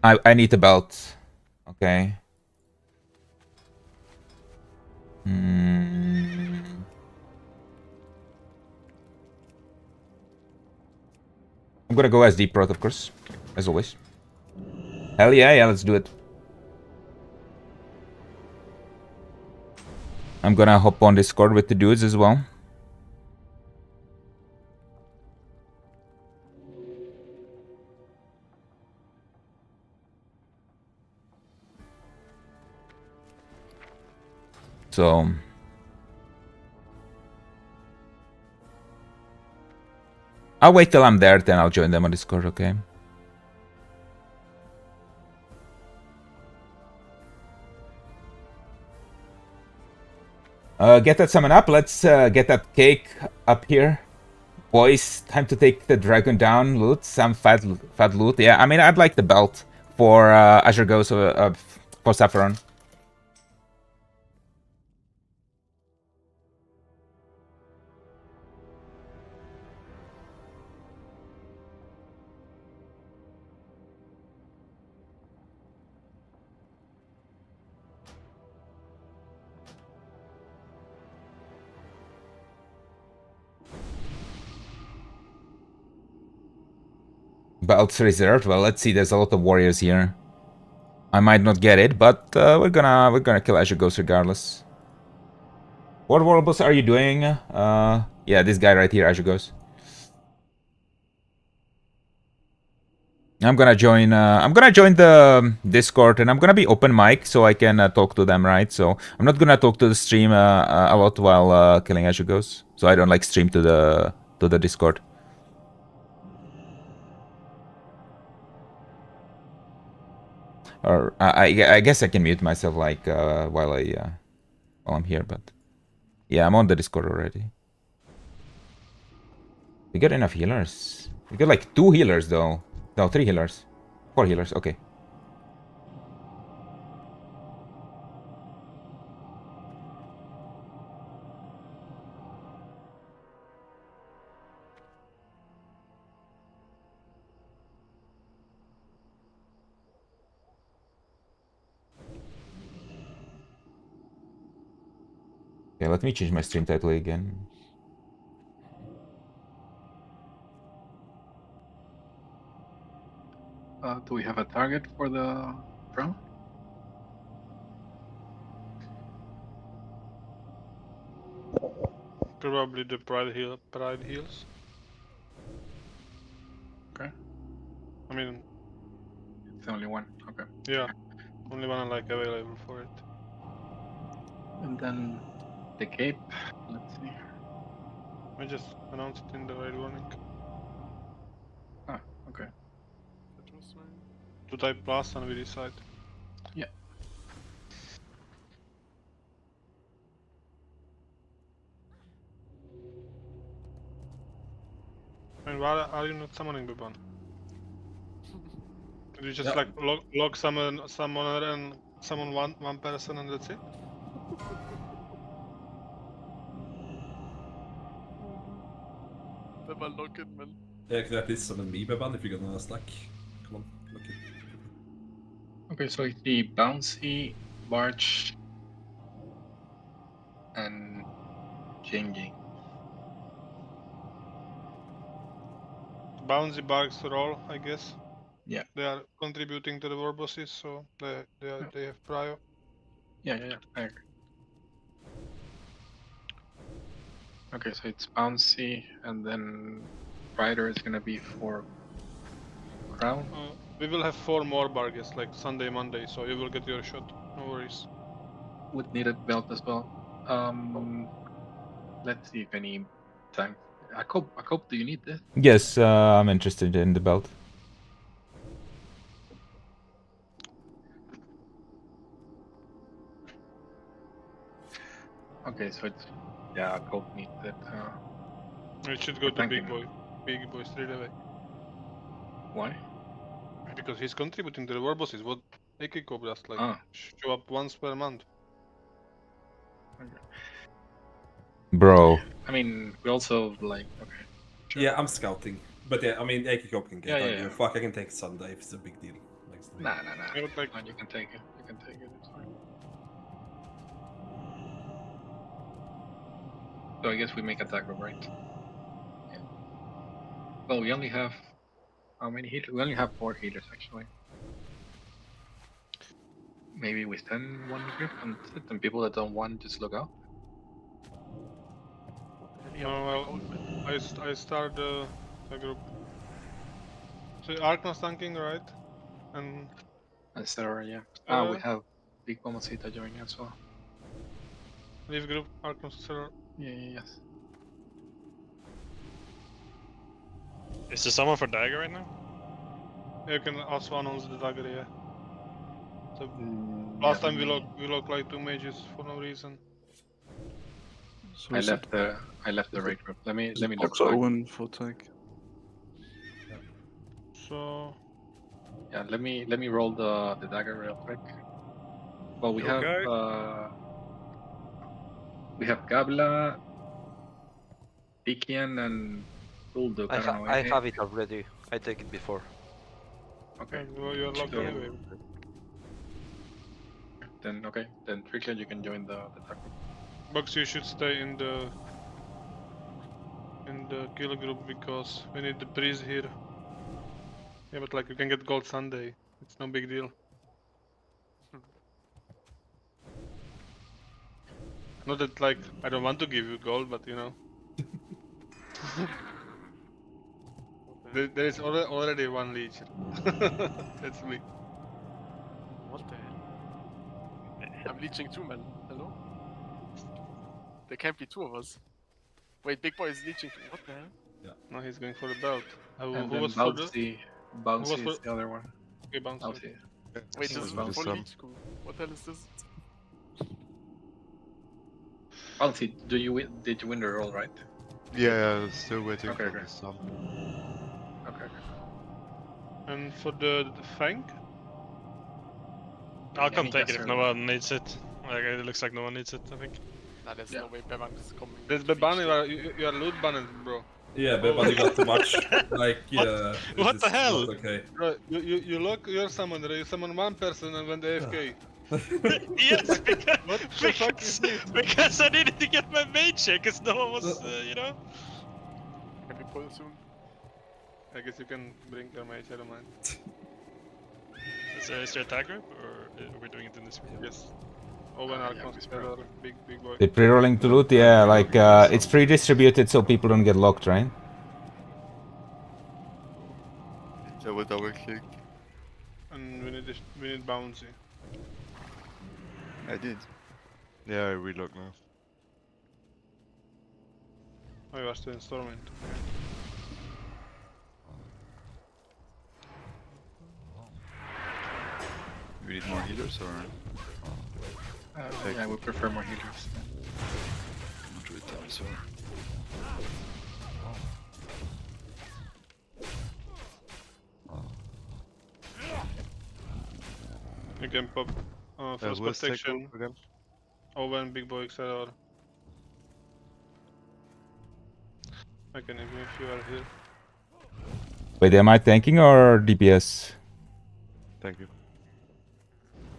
I need the belt. Okay. I'm gonna go as Deep Throat, of course, as always. Hell yeah, yeah, let's do it. I'm gonna hop on Discord with the dudes as well. So... I'll wait till I'm there, then I'll join them on Discord, okay? Get that summon up. Let's get that cake up here. Boys, time to take the dragon down. Loot, some fat loot. Yeah, I mean, I'd like the belt for Azure Ghost for Saffron. Belts reserved. Well, let's see. There's a lot of warriors here. I might not get it, but we're gonna kill Azure Ghost regardless. What warbles are you doing? Yeah, this guy right here, Azure Ghost. I'm gonna join the Discord, and I'm gonna be open mic so I can talk to them, right? So I'm not gonna talk to the stream a lot while killing Azure Ghost. So I don't like stream to the Discord. Or I guess I can mute myself like while I'm here, but yeah, I'm on the Discord already. We got enough healers. We got like 2 healers though. No, 3 healers. 4 healers. Okay. Okay, let me change my stream title again. Do we have a target for the crown? Probably the Pride Heals. Okay. I mean, It's only one. Okay. yeah, only one like available for it. And then the cape. Let's see. I just announced it in the raid warning. Ah, okay. That was my... To type plus and we decide. Yeah. And why are you not summoning Beban? Did you just Yeah. like log summoner and summon one person and that's it? Beban lock it, man. Yeah, can I please summon me, Beban, if you're gonna stack? Come on, look it. Okay, so I see bouncy, barge, and changing. Bouncy barks roll, I guess. Yeah. They are contributing to the war bosses, so they have prior. Yeah. I agree. Okay, so it's bouncy, and then rider is gonna be for crown. We will have 4 more bargains, like Sunday, Monday, so you will get your shot. No worries. With needed belt as well. Let's see if any tank. Akop, do you need this? Yes, I'm interested in the belt. Okay, so it's Akop needs it. It should go For to Big tanking. Boy straight away. Why? Because he's contributing to the war bosses. What Ekiko does, like, Ah. show up once per month. Okay. Bro. I mean, we also like. Okay. Sure. Yeah, I'm scouting. But yeah, I mean, Akikop can get. Yeah, I yeah, give a yeah. fuck, I can take Sunday if it's a big deal. Nah. Yeah, but like, Fine, you can take it. You can take it. It's fine. So I guess we make attack roll, right? Yeah. Well, we only have how many healers? We only have 4 healers actually. Maybe we stand one grip and sit, and people that don't want just look out. no, well, I start the group. So Arkna's tanking, right? And Sarah, yeah. We Sarah? have Big Momosita joining as well. leave group, Arkna's Sarah. Yes. Is there someone for dagger right now? You can also announce the dagger, yeah. So Mm, last yeah, time we locked like 2 mages for no reason. So I is left the is raid group. Let me it look box back. Owen for tank? So Yeah, let me roll the dagger real quick. Well, we Okay. have Gabla, Tikian, and Bulduk. I don't know. I have it already. I take it before. Okay. you're locked So- anyway. Then Trickian, you can join the attack group. Bugs, you should stay in the kill group because we need the priest here. Yeah, but like you can get gold Sunday. It's no big deal. Not that like I don't want to give you gold, but you know. There is already one leech. That's me. What the hell? I'm leeching too, man. Hello? There can't be 2 of us. Wait, Big Boy is leeching too. What the hell? No, he's going for the belt. Who And then was for the? Bouncy for- is the other one. Okay, bounce. Bouncy. Wait, this is Bouncy. full leech school. What the hell is this? Bouncy, did you win the roll, right? Yeah, still waiting Okay, for okay. the sum. Okay. And for the Fang? I'll come he take does it if her- no one needs it. Like, it looks like no one needs it, I think. Nah, there's Yeah. no way Bevan is coming. There's to Beban, leech you are loot banned, bro. Yeah, Beban, you got too much. Like, What? yeah. What this the is hell? not okay. Bro, you lock your summoner, you summon one person and when they AFK. Yes, because, What the fuck is this? because I needed to get my mage check, because no one was, you know. Can we pull soon? I guess you can bring your mage, I don't mind. So is there a tag group, or are we doing it in this group? Yes. Owen, yeah, Archon, we Scalar, big boy. The pre-rolling to loot, yeah, like it's pre-distributed so people don't get locked, right? So we double click. And we need bouncy. I did. Yeah, I relock now. Oh, you are still in Stormwind. We need more healers or Yeah, we prefer more healers. not with them, so. You can pop first where's tech protection, group again? Owen, big boy, Xelador. I can even if you are here. Wait, am I tanking or DPS? Thank you.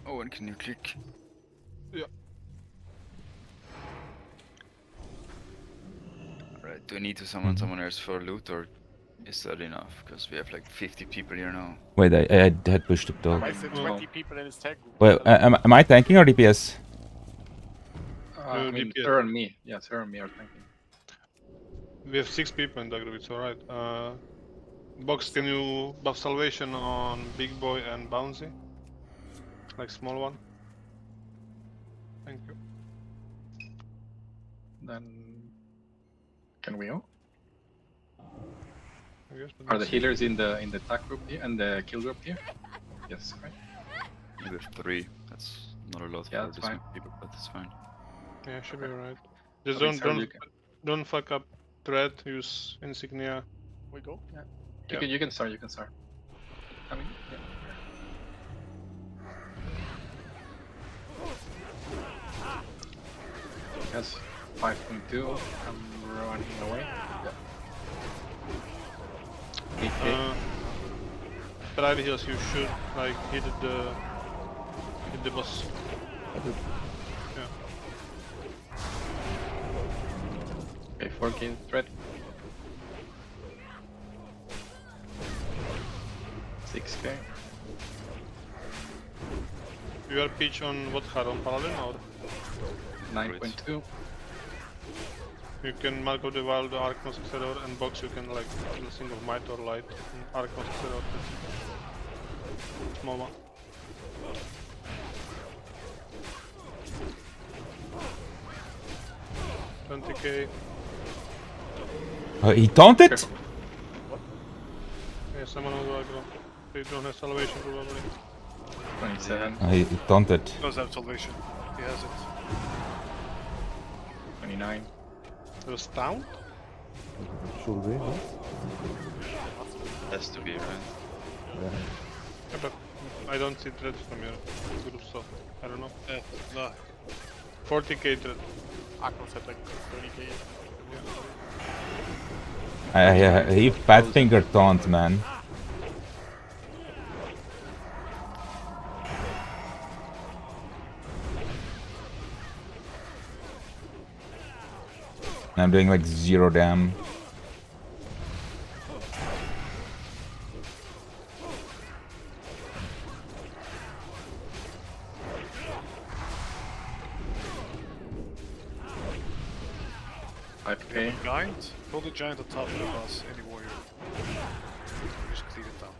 Oh, and can you click? Yeah. Right, do I need to summon someone else for loot or is that enough? Because we have like 50 people here now. Wait, I had pushed up dog. Why is there 20 people in his tag group? Wait, am I tanking or DPS? I mean, DPS. Sir and me. Yeah, Sir and me are tanking. We have 6 people in that group, it's alright. Box, can you buff salvation on big boy and bouncy? Like small one? Thank you. Then can we go? I guess, but Are the let's- healers in the tag group here and the kill group here? Yes, right. We have 3. That's not a lot Yeah, for that's this fine. many people, but it's fine. Yeah, should be alright. Just Okay, Sir, you can, don't fuck up thread, use insignia. We go? you Yeah. can you can start. You can start. I mean, yeah. That's 5.2. I'm running away. Yeah. 8K. Thread heals, you should like hit the boss. Yeah. Okay, 4K threat. 6K. You are pitch on what card, on Paladin or? 9.2. You can mark out the wild, the Archnos, etc. and box you can like do a single might or light. Archnos, etc. Small one. $20K. He taunted? Careful. Yeah, someone on the aggro. They don't have salvation probably. 27. He taunted. Does have salvation. He has it. 29. It was down? Has to be, right? Yeah, but I don't see thread from your group, so I don't know. No. 40K thread. Archon said like 30k. He fat finger taunt, man. I'm doing like 0 damn. Okay. Giant? Pull the giant on top of the boss, any warrior. Just clean it down.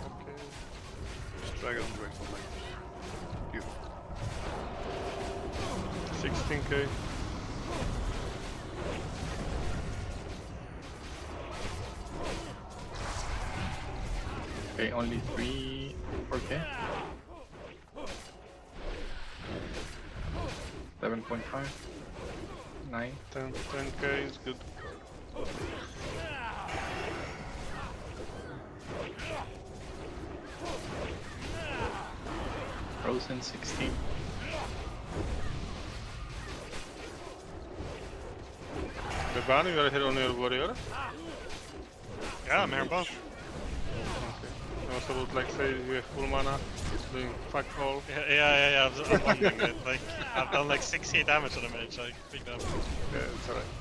Okay. Just drag it on the grateful language. Beautiful. 16K. Okay, only 3 4K. 7.5. 9. 10K is good. Frozen 16. The ban, you are here on your warrior? Yeah, I'm here, boss. Okay. I also would like say you have full mana, doing fuck all. Yeah. I'm wondering it. Like, I've done like 68 damage on the mage, like, big damage. Yeah, it's alright.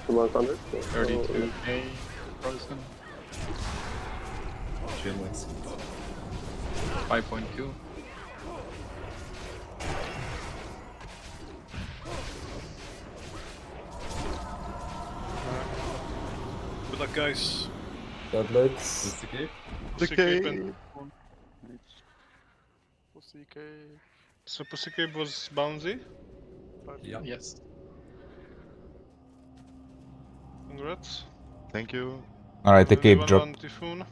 32K. Frozen. Chain links. 5.2. Good luck, guys. That looks. It's the cave. Pussy Cape and... Pussy cave. So Pussy Cape was bouncy. Yeah. Yes. Congrats. Thank you. Alright, the cape Anyone dropped. on Typhoon?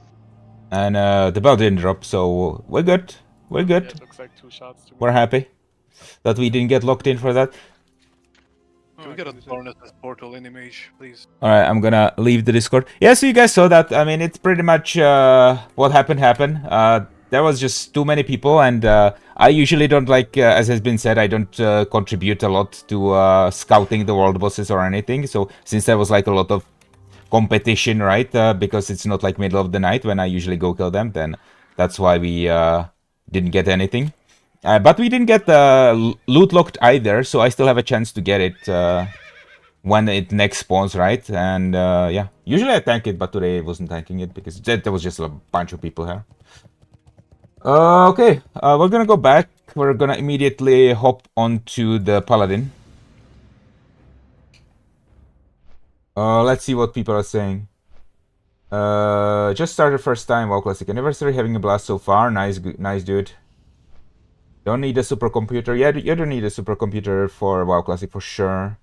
And the bell didn't drop, so we're good. We're Yeah, good. it looks like 2 shots to me. We're happy that we didn't get locked in for that. Can we get a Barnabas portal in image, please? Alright, I'm gonna leave the Discord. Yeah, so you guys saw that. I mean, it's pretty much what happened. There was just too many people, and I usually don't like, as has been said, I don't contribute a lot to scouting the world bosses or anything. So since there was like a lot of competition, right, because it's not like middle of the night when I usually go kill them, then that's why we didn't get anything. But we didn't get loot locked either, so I still have a chance to get it when it next spawns, right? And yeah, usually I tank it, but today I wasn't tanking it because there was just a bunch of people here. Okay, we're gonna go back. We're gonna immediately hop onto the Paladin. Let's see what people are saying. Just started first time WoW Classic Anniversary, having a blast so far. Nice, nice dude. Don't need a supercomputer. Yeah, you don't need a supercomputer for WoW Classic for sure.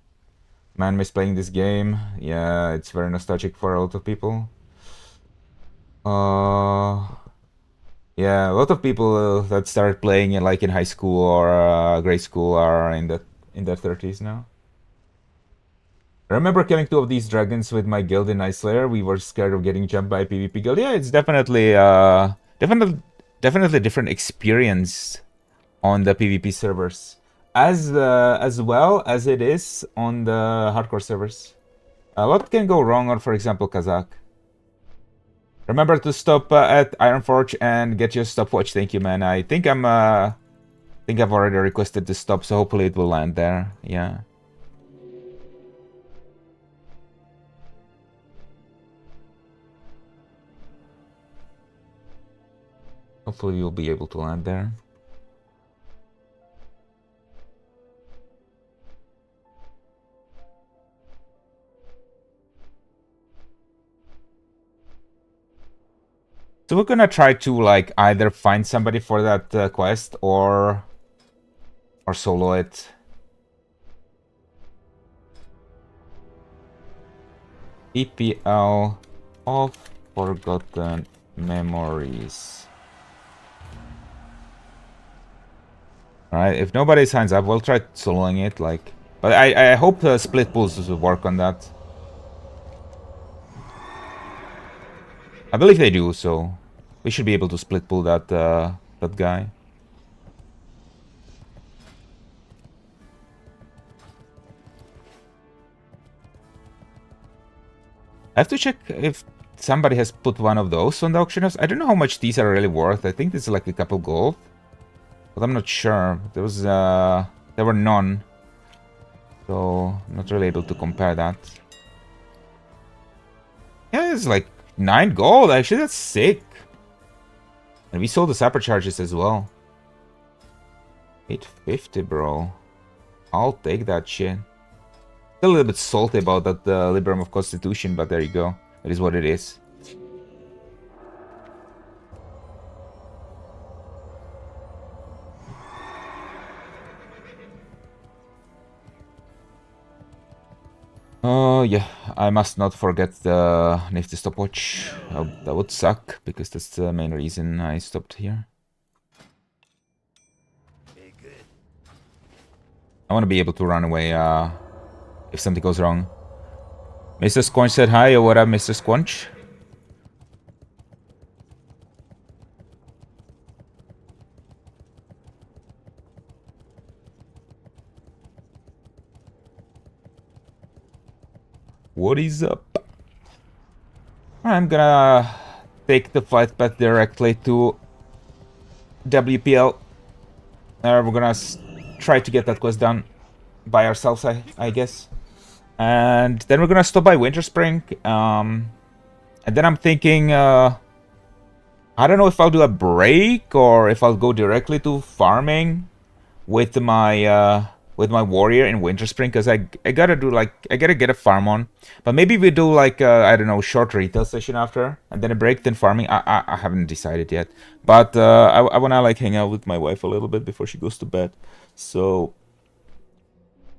Man, miss playing this game. Yeah, it's very nostalgic for a lot of people. Yeah, a lot of people that started playing it like in high school or grade school are in their 30s now. I remember killing 2 of these dragons with my guild in Ice Slayer. We were scared of getting jumped by a PvP guild. Yeah, it's definitely definitely different experience on the PvP servers, as well as it is on the hardcore servers. A lot can go wrong on, for example, Kazakh. Remember to stop at Ironforge and get your stopwatch. Thank you, man. I think I've already requested to stop, so hopefully it will land there. Yeah. Hopefully you'll be able to land there. So we're gonna try to like either find somebody for that quest or solo it. EPL of Forgotten Memories. Alright, if nobody signs up, we'll try soloing it, like... But I hope split pools will work on that. I believe they do, so... We should be able to split pool that, that guy. I have to check if somebody has put one of those on the auction house. I don't know how much these are really worth. I think this is like a couple gold. But I'm not sure. There was there were none. So I'm not really able to compare that. Yeah, it's like 9 gold. Actually, that's sick. And we sold the sapper charges as well. 850, bro. I'll take that shit. A little bit salty about that Liberum of Constitution, but there you go. It is what it is. Oh, yeah. I must not forget the nifty stopwatch. Oh, that would suck, because that's the main reason I stopped here. I want to be able to run away if something goes wrong. Mr. Squanch said hi. What up, Mr. Squanch? What is up? I'm gonna take the flight path directly to WPL. We're gonna try to get that quest done by ourselves, I guess. And then we're gonna stop by Winter Spring. And then I'm thinking I don't know if I'll do a break or if I'll go directly to farming with my warrior in Winter Spring, because I gotta do like I gotta get a farm on. But maybe we do like I don't know, short retail session after, and then a break, then farming. I haven't decided yet. But I wanna like hang out with my wife a little bit before she goes to bed. So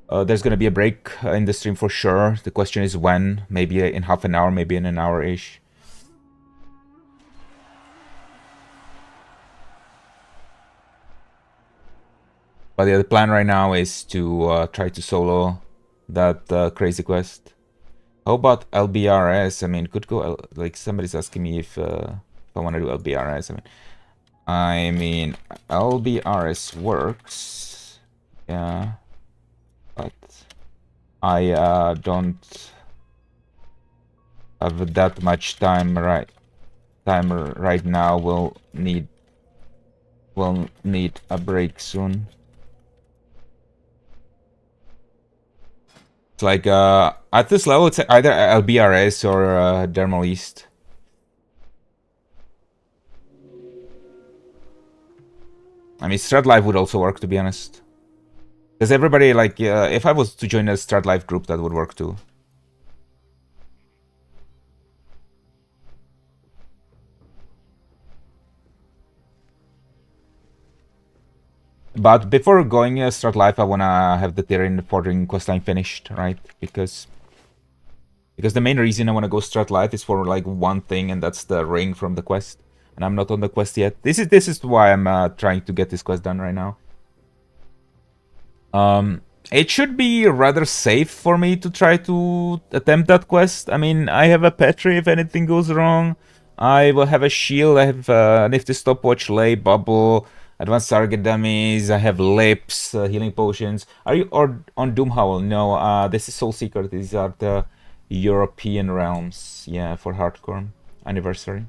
there's gonna be a break in the stream for sure. The question is when. Maybe in half an hour, maybe in an hour-ish. But yeah, the plan right now is to try to solo that crazy quest. How about LBRS? I mean, could go like somebody's asking me if I want to do LBRS. I mean, LBRS works, yeah, but I don't have that much time right now. We'll need a break soon. It's like at this level, it's either LBRS or Dermal East. I mean, Strat Live would also work, to be honest. Because everybody, like, if I was to join a Strat Live group, that would work too. But before going Strat Live, I wanna have the Tyrian Forging questline finished, right? Because the main reason I wanna go Strat Live is for like one thing, and that's the ring from the quest. And I'm not on the quest yet. This is why I'm trying to get this quest done right now. It should be rather safe for me to try to attempt that quest. I mean, I have a Petri if anything goes wrong. I will have a shield. I have Nifty Stopwatch, Lay, Bubble, Advanced Target Dummies. I have Lips, Healing Potions. Are you on Doomhowl? No, this is Soul Seeker. These are the European realms. Yeah, for Hardcore Anniversary.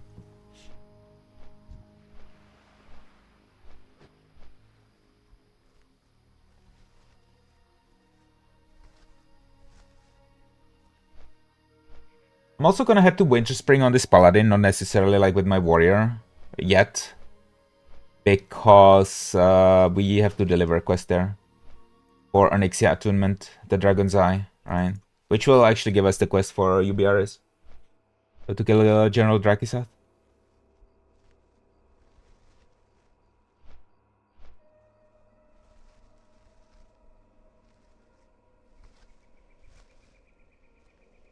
I'm also gonna head to Winter Spring on this Paladin, not necessarily like with my warrior yet, because we have to deliver a quest there for Onyxia Attunement, the Dragon's Eye, right? Which will actually give us the quest for UBRS. So to kill General Drakisat.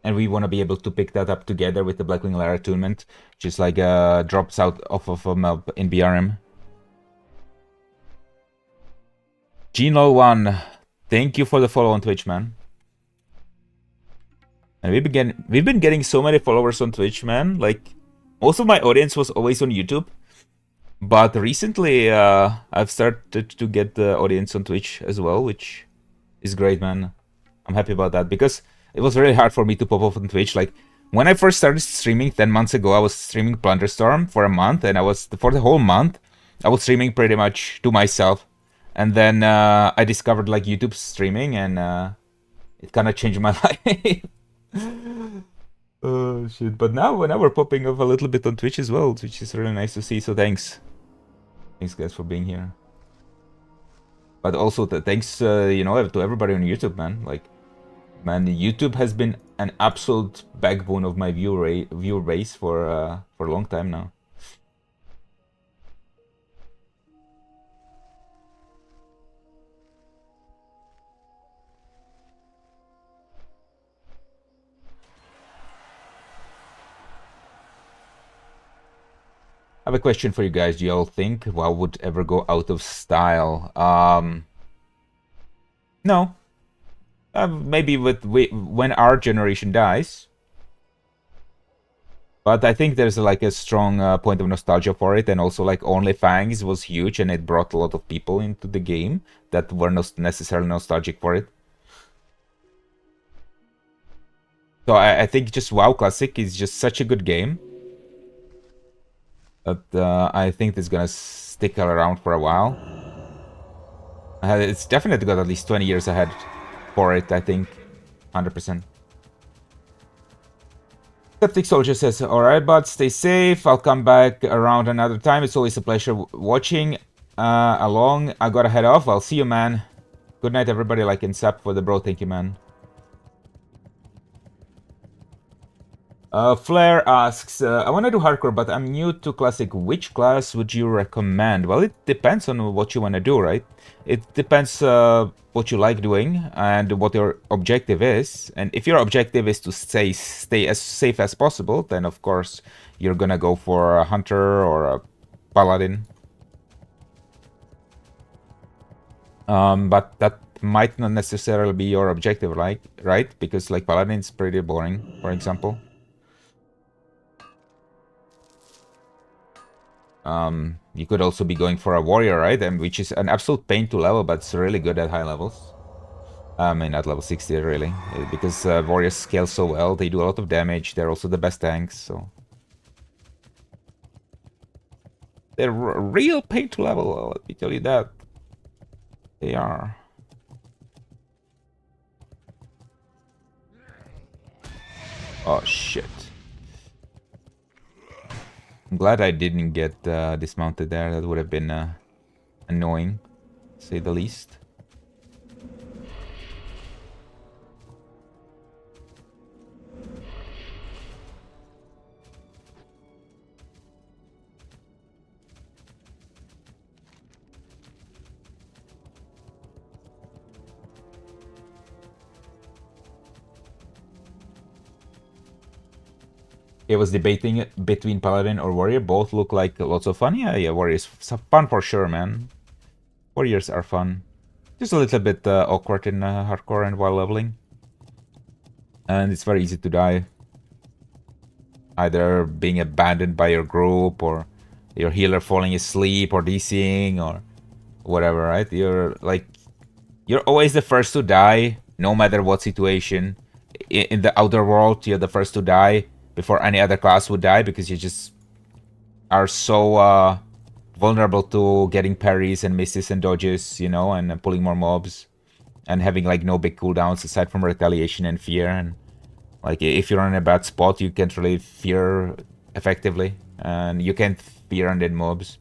And we want to be able to pick that up together with the Blackwing Lair Attunement, just like drops out off of a map in BRM. Geno1, thank you for the follow on Twitch, man. And we've been getting so many followers on Twitch, man. Like, most of my audience was always on YouTube, but recently I've started to get the audience on Twitch as well, which is great, man. I'm happy about that because it was very hard for me to pop up on Twitch. Like, when I first started streaming 10 months ago, I was streaming Plunderstorm for a month, and for the whole month, I was streaming pretty much to myself. And then I discovered like YouTube streaming, and it kind of changed my life. Oh shit! But now we're popping up a little bit on Twitch as well, which is really nice to see. So thanks guys for being here. But also thanks you know, to everybody on YouTube, man. Like, man, YouTube has been an absolute backbone of my viewer base for a long time now. I have a question for you guys. Do y'all think WoW would ever go out of style? No. Maybe when our generation dies. But I think there's like a strong point of nostalgia for it, and also like OnlyFans was huge, and it brought a lot of people into the game that were not necessarily nostalgic for it. So I think just WoW Classic is just such a good game. But I think it's gonna stick around for a while. It's definitely got at least 20 years ahead for it, I think. 100%. Septic Soldier says, alright, but stay safe. I'll come back around another time. It's always a pleasure watching along. I gotta head off. I'll see you, man. Good night, everybody. Like and sub for the bro. Thank you, man. Flair asks, I want to do hardcore, but I'm new to classic. Which class would you recommend? Well, it depends on what you want to do, right? It depends what you like doing and what your objective is. And if your objective is to stay as safe as possible, then of course you're gonna go for a hunter or a paladin. But that might not necessarily be your objective, right? Because like paladin's pretty boring, for example. You could also be going for a warrior, right? And which is an absolute pain to level, but it's really good at high levels. I mean, at level 60, really. Because warriors scale so well, they do a lot of damage. They're also the best tanks, so... They're a real pain to level, let me tell you that. They are. Oh, shit. I'm glad I didn't get dismounted there. That would have been annoying, to say the least. I was debating between Paladin or Warrior. Both look like lots of fun. Yeah, Warriors fun for sure, man. Warriors are fun. Just a little bit awkward in hardcore and while leveling. And it's very easy to die. Either being abandoned by your group, or your healer falling asleep, or DCing, or whatever, right? You're always the first to die, no matter what situation. In the outer world, you're the first to die before any other class would die, because you just are so vulnerable to getting parries and misses and dodges, you know, and pulling more mobs, and having like no big cooldowns aside from retaliation and fear. And like if you're in a bad spot, you can't really fear effectively, and you can't fear undead mobs.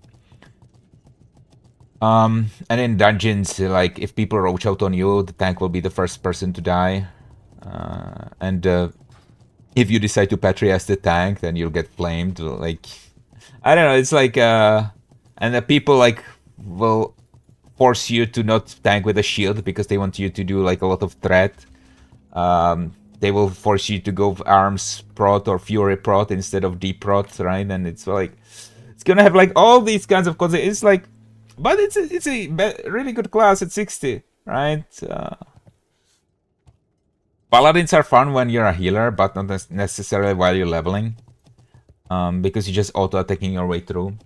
And in dungeons, like if people roach out on you, the tank will be the first person to die. If you decide to Patrias the tank, then you'll get flamed. Like, I don't know, it's like, and the people like will force you to not tank with a shield because they want you to do like a lot of threat. They will force you to go arms prot or fury prot instead of deep prot, right? And it's like, it's gonna have like all these kinds of consequences. It's like, but it's a really good class at 60, right? Paladins are fun when you're a healer, but not necessarily while you're leveling, because you're just auto-attacking your way through.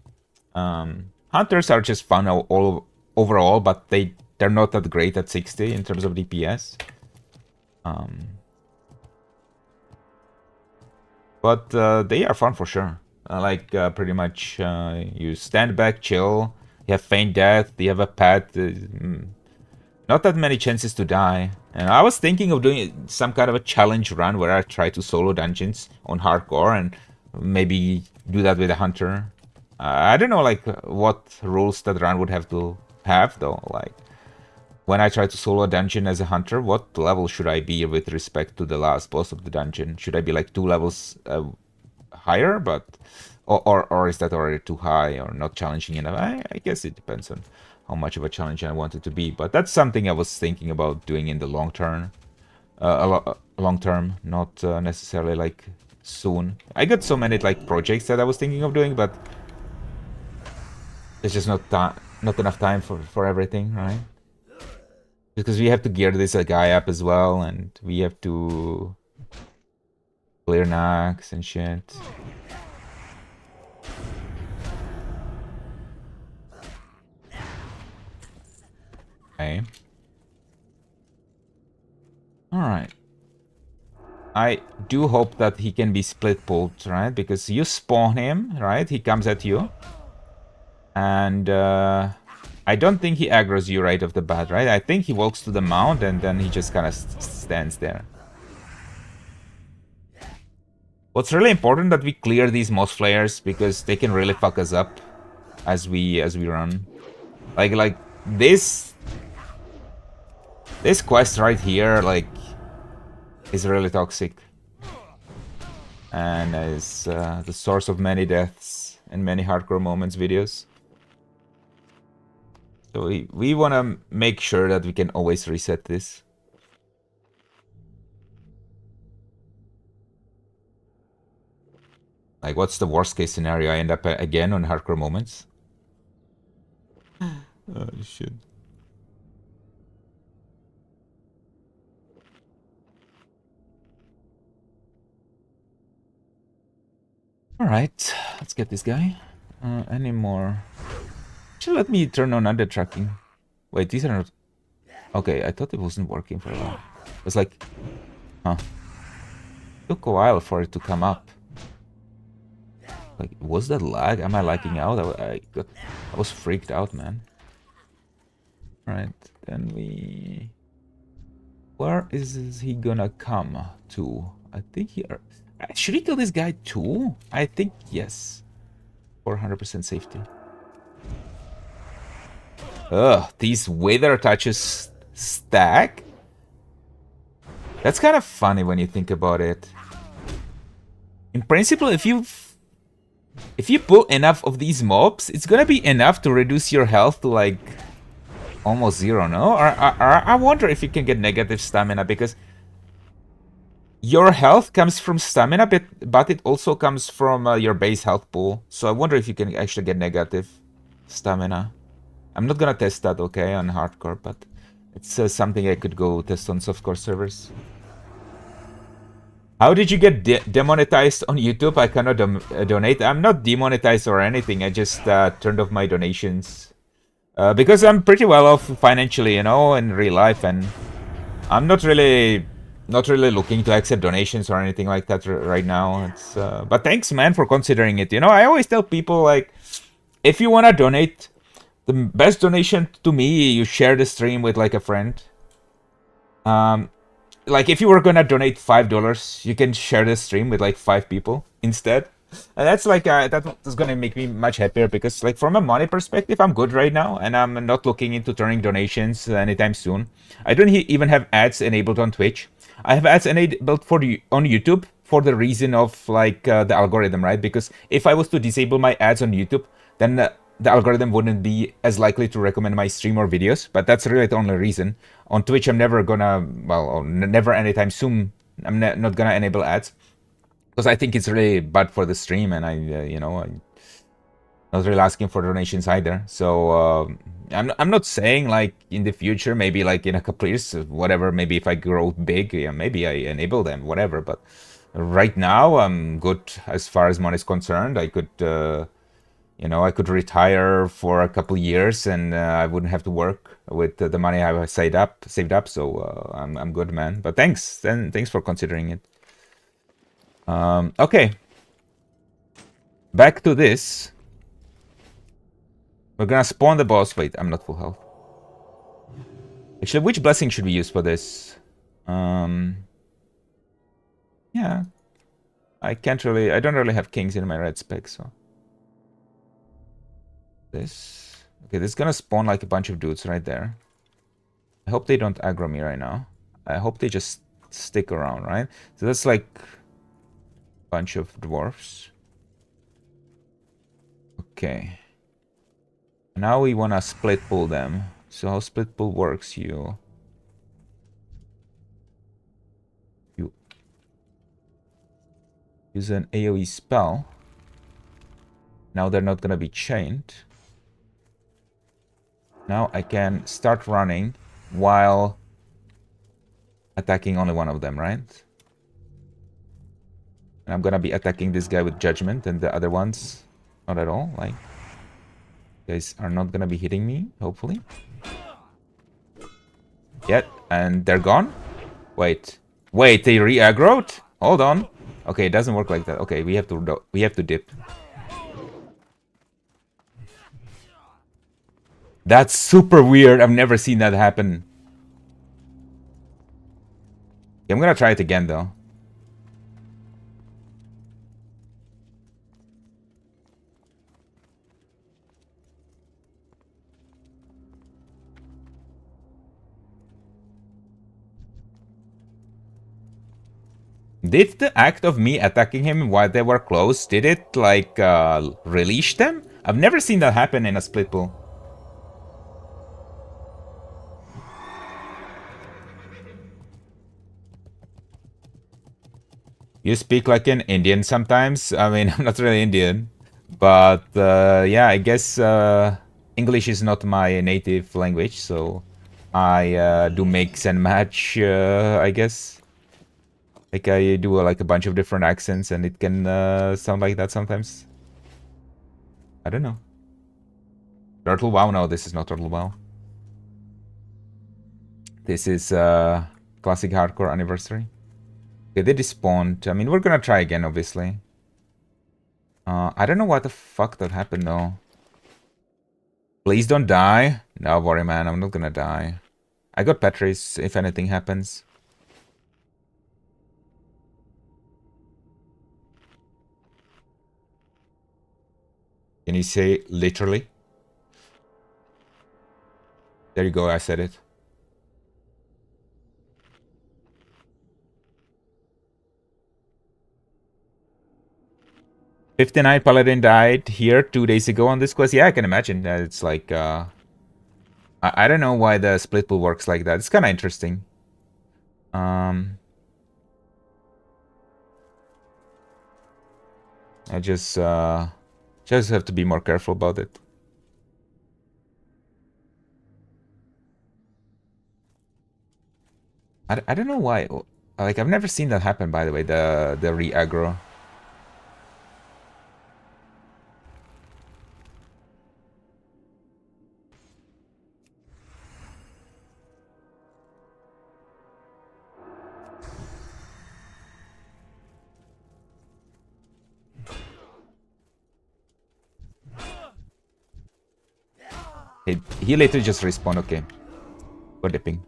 Hunters are just fun all overall, but they're not that great at 60 in terms of DPS. But they are fun for sure. Pretty much, you stand back, chill, you have feign death, you have a pet. Not that many chances to die. And I was thinking of doing some kind of a challenge run where I try to solo dungeons on hardcore and maybe do that with a hunter. I don't know like what rules that run would have to have though. Like when I try to solo a dungeon as a hunter, what level should I be with respect to the last boss of the dungeon? Should I be like 2 levels higher? Or is that already too high or not challenging enough? I guess it depends on how much of a challenge I want it to be, but that's something I was thinking about doing in the long term. Long term, not necessarily like soon. I got so many like projects that I was thinking of doing, but there's just not enough time for everything, right? Because we have to gear this guy up as well, and we have to clear knocks and shit. Okay. Alright. I do hope that he can be split pulled, right? Because you spawn him, right? He comes at you. And I don't think he aggroes you right off the bat, right? I think he walks to the mount and then he just kind of stands there. What's really important that we clear these moss flayers because they can really fuck us up as we run. Like this quest right here, like, is really toxic. And is the source of many deaths and many hardcore moments videos. So we want to make sure that we can always reset this. Like, what's the worst case scenario? I end up again on hardcore moments? Oh, shit. Alright, let's get this guy. Any more? Actually, let me turn on under tracking. Wait, these are not... Okay, I thought it wasn't working for a while. It was like... Huh. Took a while for it to come up. Like, was that lag? Am I lagging out? I was freaked out, man. Alright, then we... Where is he gonna come to? I think here... Should he kill this guy too? I think yes. For 100% safety. Ugh, these wither touches stack? That's kind of funny when you think about it. In principle, if you pull enough of these mobs, it's gonna be enough to reduce your health to like almost zero, no? Or I wonder if you can get negative stamina, because your health comes from stamina, but it also comes from your base health pool. So I wonder if you can actually get negative stamina. I'm not gonna test that, okay, on hardcore, but it's something I could go test on softcore servers. How did you get demonetized on YouTube? I cannot donate. I'm not demonetized or anything. I just turned off my donations. Because I'm pretty well off financially, you know, in real life, and I'm not really looking to accept donations or anything like that right now. It's but thanks, man, for considering it. You know, I always tell people, like, if you want to donate, the best donation to me, you share the stream with like a friend. Like, if you were gonna donate $5, you can share the stream with like 5 people instead. And that's like that's gonna make me much happier, because like from a money perspective, I'm good right now, and I'm not looking into turning donations anytime soon. I don't even have ads enabled on Twitch. I have ads enabled on YouTube for the reason of like the algorithm, right? Because if I was to disable my ads on YouTube, then the algorithm wouldn't be as likely to recommend my stream or videos. But that's really the only reason. On Twitch, I'm never gonna, well, never anytime soon, I'm not gonna enable ads, because I think it's really bad for the stream, and I'm not really asking for donations either. So I'm not saying like in the future, maybe like in a couple years, whatever, maybe if I grow big, yeah, maybe I enable them, whatever. But right now, I'm good as far as money is concerned. I could, I could retire for a couple years, and I wouldn't have to work with the money I saved up. So I'm good, man. But thanks for considering it. Okay. Back to this. We're gonna spawn the boss. Wait, I'm not full health. Actually, which blessing should we use for this? Yeah. I don't really have kings in my red spec, so. This. Okay, this is gonna spawn like a bunch of dudes right there. I hope they don't aggro me right now. I hope they just stick around, right? So that's like a bunch of dwarfs. Okay. Now we wanna split pull them. So how split pull works, you use an AoE spell. Now they're not gonna be chained. Now I can start running while attacking only one of them, right? And I'm gonna be attacking this guy with judgment, and the other ones not at all. Like, guys are not gonna be hitting me, hopefully. Yet, and they're gone. Wait, they re-aggroed? Hold on. Okay, it doesn't work like that. Okay, we have to dip. That's super weird. I've never seen that happen. I'm gonna try it again, though. Did the act of me attacking him while they were close, did it like release them? I've never seen that happen in a split pool. You speak like an Indian sometimes. I mean, I'm not really Indian, but yeah, I guess English is not my native language, so I do mix and match, I guess. Like I do like a bunch of different accents, and it can sound like that sometimes. I don't know. Turtle WoW? No, this is not Turtle WoW. This is Classic Hardcore Anniversary. Okay, they despawned. I mean, we're gonna try again, obviously. I don't know what the fuck that happened, though. Please don't die. No worry, man. I'm not gonna die. I got Petri's if anything happens. Can you say literally? There you go, I said it. "59 Paladin died here 2 days ago on this quest." Yeah, I can imagine. It's like, I don't know why the split pool works like that. It's kind of interesting. I just have to be more careful about it. I don't know why. Like, I've never seen that happen, by the way, the re-aggro. He literally just respawned. Okay. We're dipping.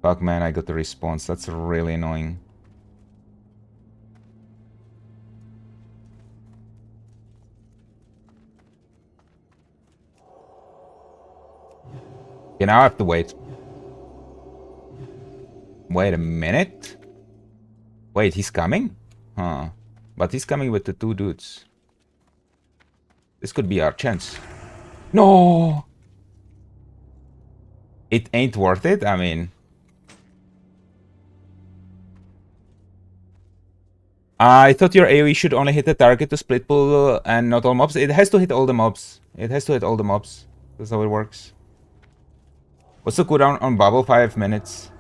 Fuck, man, I got the response. That's really annoying. Okay, now I have to wait. Wait a minute. Wait, he's coming? Huh. But he's coming with the 2 dudes. This could be our chance. No! It ain't worth it? I mean... I thought your AoE should only hit the target to split pull and not all mobs. It has to hit all the mobs. It has to hit all the mobs. That's how it works. What's the cooldown on bubble? 5 minutes.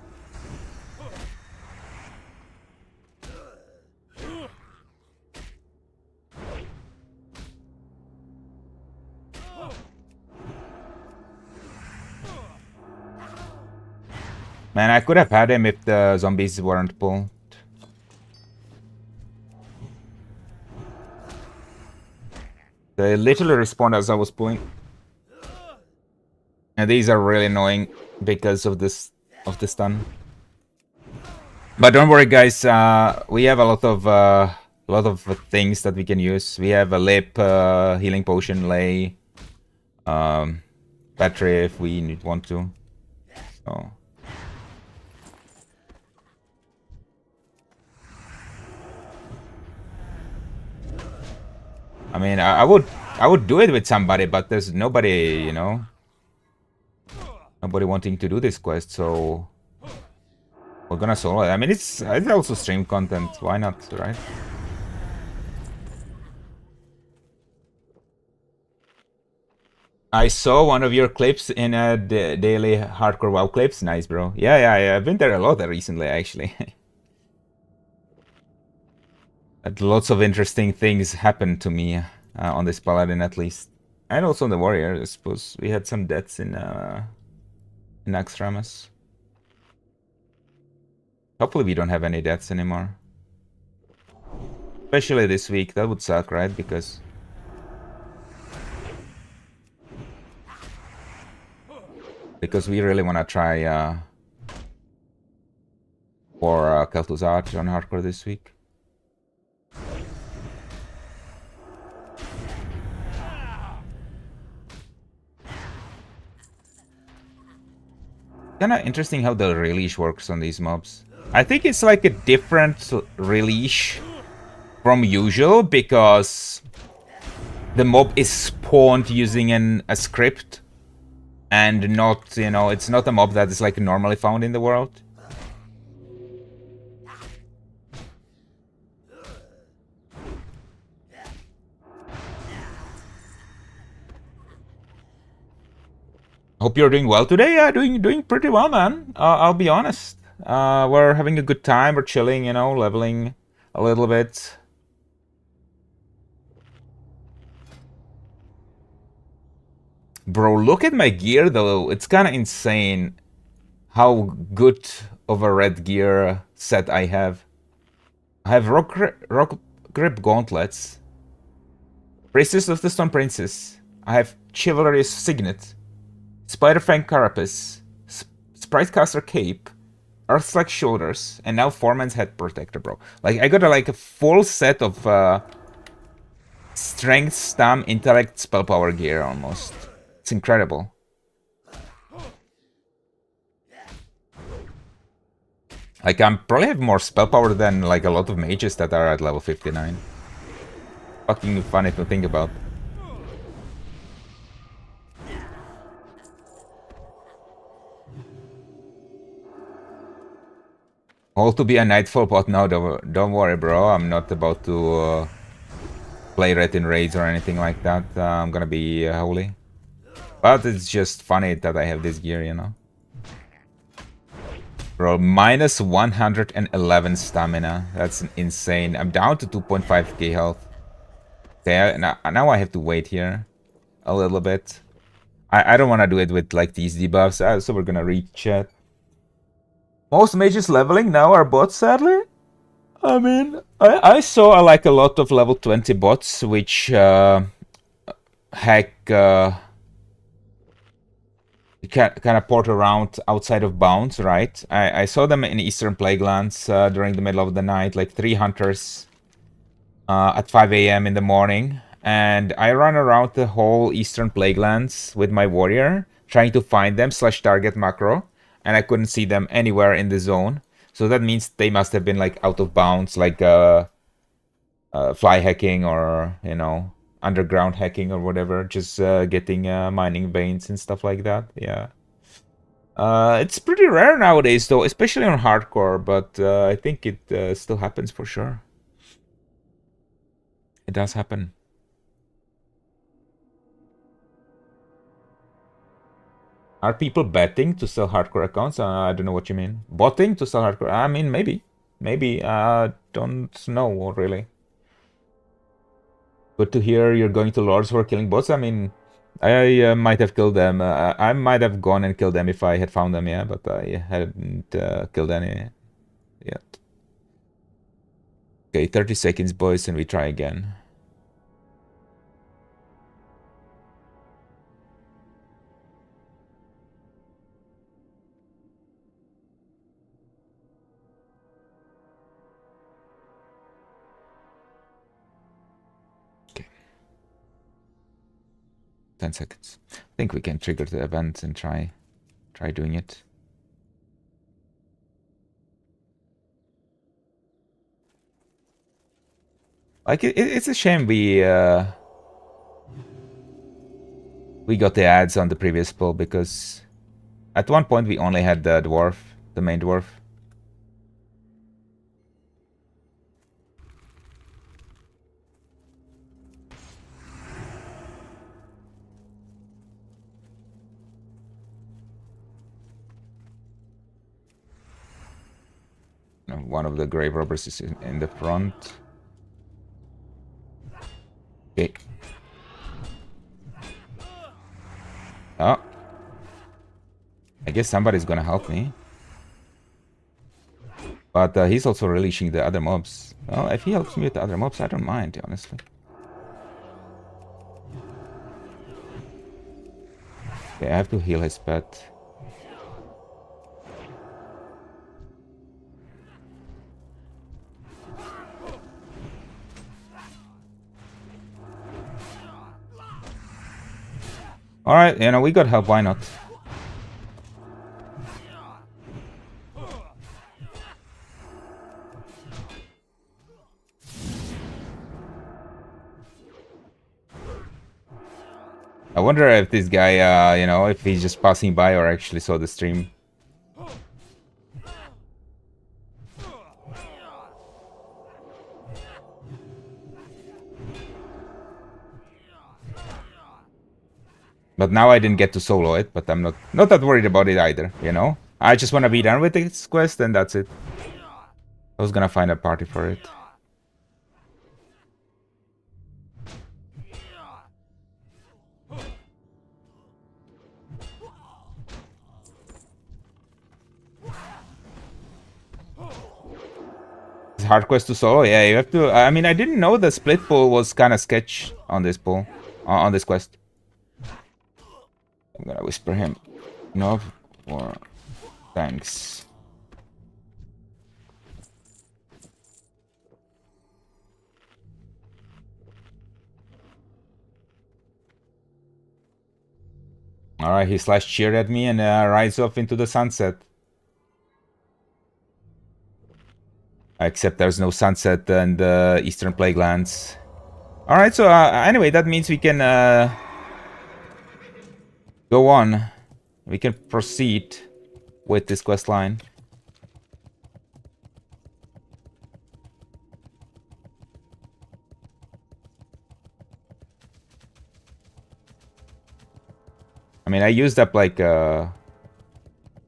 Man, I could have had him if the zombies weren't pulled. They literally respawned as I was pulling. And these are really annoying because of this stun. But don't worry, guys. We have a lot of things that we can use. We have a lip, healing potion, lay, battery if we want to. So. I mean, I would do it with somebody, but there's nobody, you know, nobody wanting to do this quest, so we're gonna solo it. I mean, it's also stream content. Why not, right? I saw one of your clips in a daily hardcore WoW clips. Nice, bro. Yeah. I've been there a lot recently, actually. Lots of interesting things happened to me on this paladin, at least, and also on the warrior. I suppose we had some deaths in Naxxramas. Hopefully, we don't have any deaths anymore, especially this week. That would suck, right? Because we really want to try for Kel'Thuzad on hardcore this week. Kind of interesting how the release works on these mobs. I think it's like a different release from usual because the mob is spawned using a script and not, you know, it's not a mob that is like normally found in the world. Hope you're doing well today. Yeah, doing pretty well, man. I'll be honest. We're having a good time. We're chilling, you know, leveling a little bit. Bro, look at my gear though. It's kind of insane how good of a red gear set I have. I have rock grip gauntlets, Priestess of the Stone Princess. I have Chivalrous Signet, Spiderfang Carapace, Spritecaster Cape, Earthslike Shoulders, and now Foreman's Head Protector, bro. Like, I got a full set of Strength, Stam, Intellect, Spell Power gear almost. It's incredible. Like, I'm probably have more spell power than like a lot of mages that are at level 59. Fucking funny to think about. All to be a Nightfall bot now, don't worry, bro. I'm not about to play Red in raids or anything like that. I'm gonna be holy. But it's just funny that I have this gear, you know. Bro, minus 111 stamina. That's insane. I'm down to 2.5k health. Okay, now I have to wait here a little bit. I don't want to do it with like these debuffs, so we're gonna reach chat. Most mages leveling now are bots, sadly. I mean, I saw like a lot of level 20 bots which hack kind of port around outside of bounds, right? I saw them in Eastern Plaguelands during the middle of the night, like 3 hunters at 5 a.m. in the morning. And I run around the whole Eastern Plaguelands with my warrior, trying to find them /target macro. And I couldn't see them anywhere in the zone. So that means they must have been like out of bounds, like fly hacking or, you know, underground hacking or whatever, just getting mining veins and stuff like that. Yeah. It's pretty rare nowadays though, especially on hardcore, but I think it still happens for sure. It does happen. Are people betting to sell hardcore accounts? I don't know what you mean. Botting to sell hardcore? I mean, maybe. Maybe. Don't know, really. Good to hear you're going to Lords for killing bots. I mean, I might have killed them. I might have gone and killed them if I had found them, yeah. But I hadn't killed any yet. Okay, 30 seconds, boys, and we try again. Okay. 10 seconds. I think we can trigger the event and try doing it. Like it's a shame we got the ads on the previous poll because at one point we only had the dwarf, the main dwarf. One of the grave robbers is in the front. Okay. Oh. I guess somebody's gonna help me. But he's also releasing the other mobs. Well, if he helps me with the other mobs, I don't mind, honestly. Okay, I have to heal his pet. Alright, you know, we got help, why not? I wonder if this guy, you know, if he's just passing by or actually saw the stream. But now I didn't get to solo it, but I'm not that worried about it either, you know? I just want to be done with this quest and that's it. I was gonna find a party for it. It's hard quest to solo? Yeah, you have to... I mean, I didn't know the split pull was kind of sketch on this pull. On this quest. I'm gonna whisper him. No, or... Thanks. Alright, he slash cheered at me and rides off into the sunset. Except there's no sunset and Eastern Plague Lands. Alright, so anyway, that means we can go on. We can proceed with this quest line. I mean, I used up like a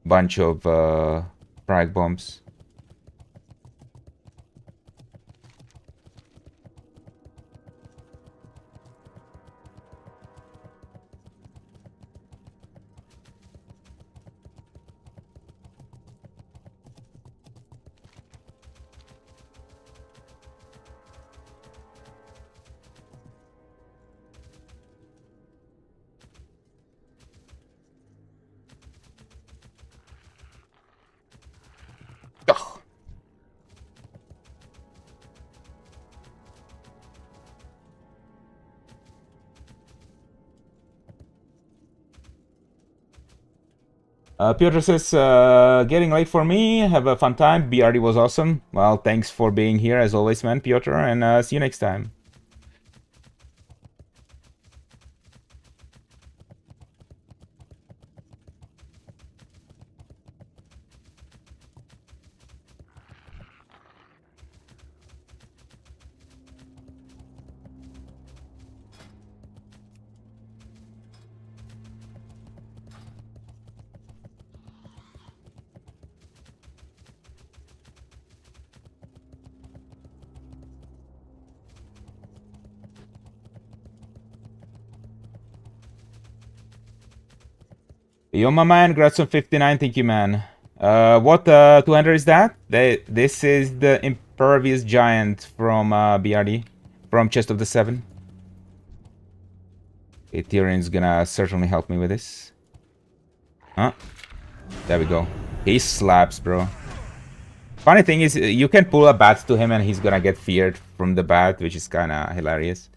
bunch of frag bombs. Piotr says, getting late for me. Have a fun time. BRD was awesome. Well, thanks for being here as always, man, Piotr, and see you next time. Yo, my man, Grats on 59, thank you, man. What 200 is that? This is the Impervious Giant from BRD, from Chest of the Seven. Ethereum's gonna certainly help me with this. Huh? There we go. He slaps, bro. Funny thing is, you can pull a bat to him and he's gonna get feared from the bat, which is kinda hilarious.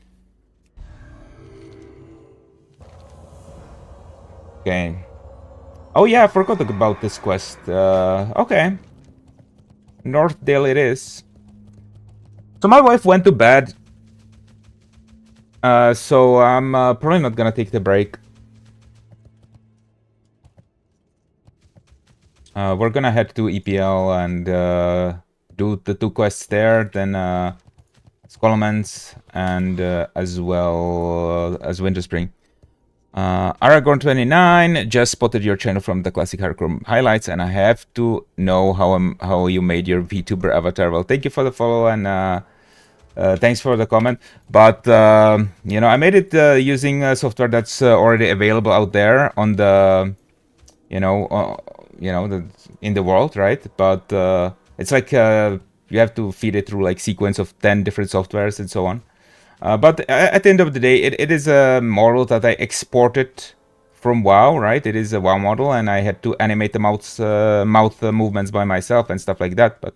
Okay. Oh yeah, I forgot about this quest. Okay. Northdale it is. So my wife went to bed. So I'm probably not gonna take the break. We're gonna head to EPL and do the 2 quests there, then Scholomance and as well as Winterspring. Aragorn29 just spotted your channel from the Classic Hardcore highlights, and I have to know how you made your VTuber avatar. Well, thank you for the follow and thanks for the comment. But you know, I made it using software that's already available out there on the, in the world, right? But it's like you have to feed it through like sequence of 10 different softwares and so on. But at the end of the day, it is a model that I exported from WoW, right? It is a WoW model, and I had to animate the mouth movements by myself and stuff like that. But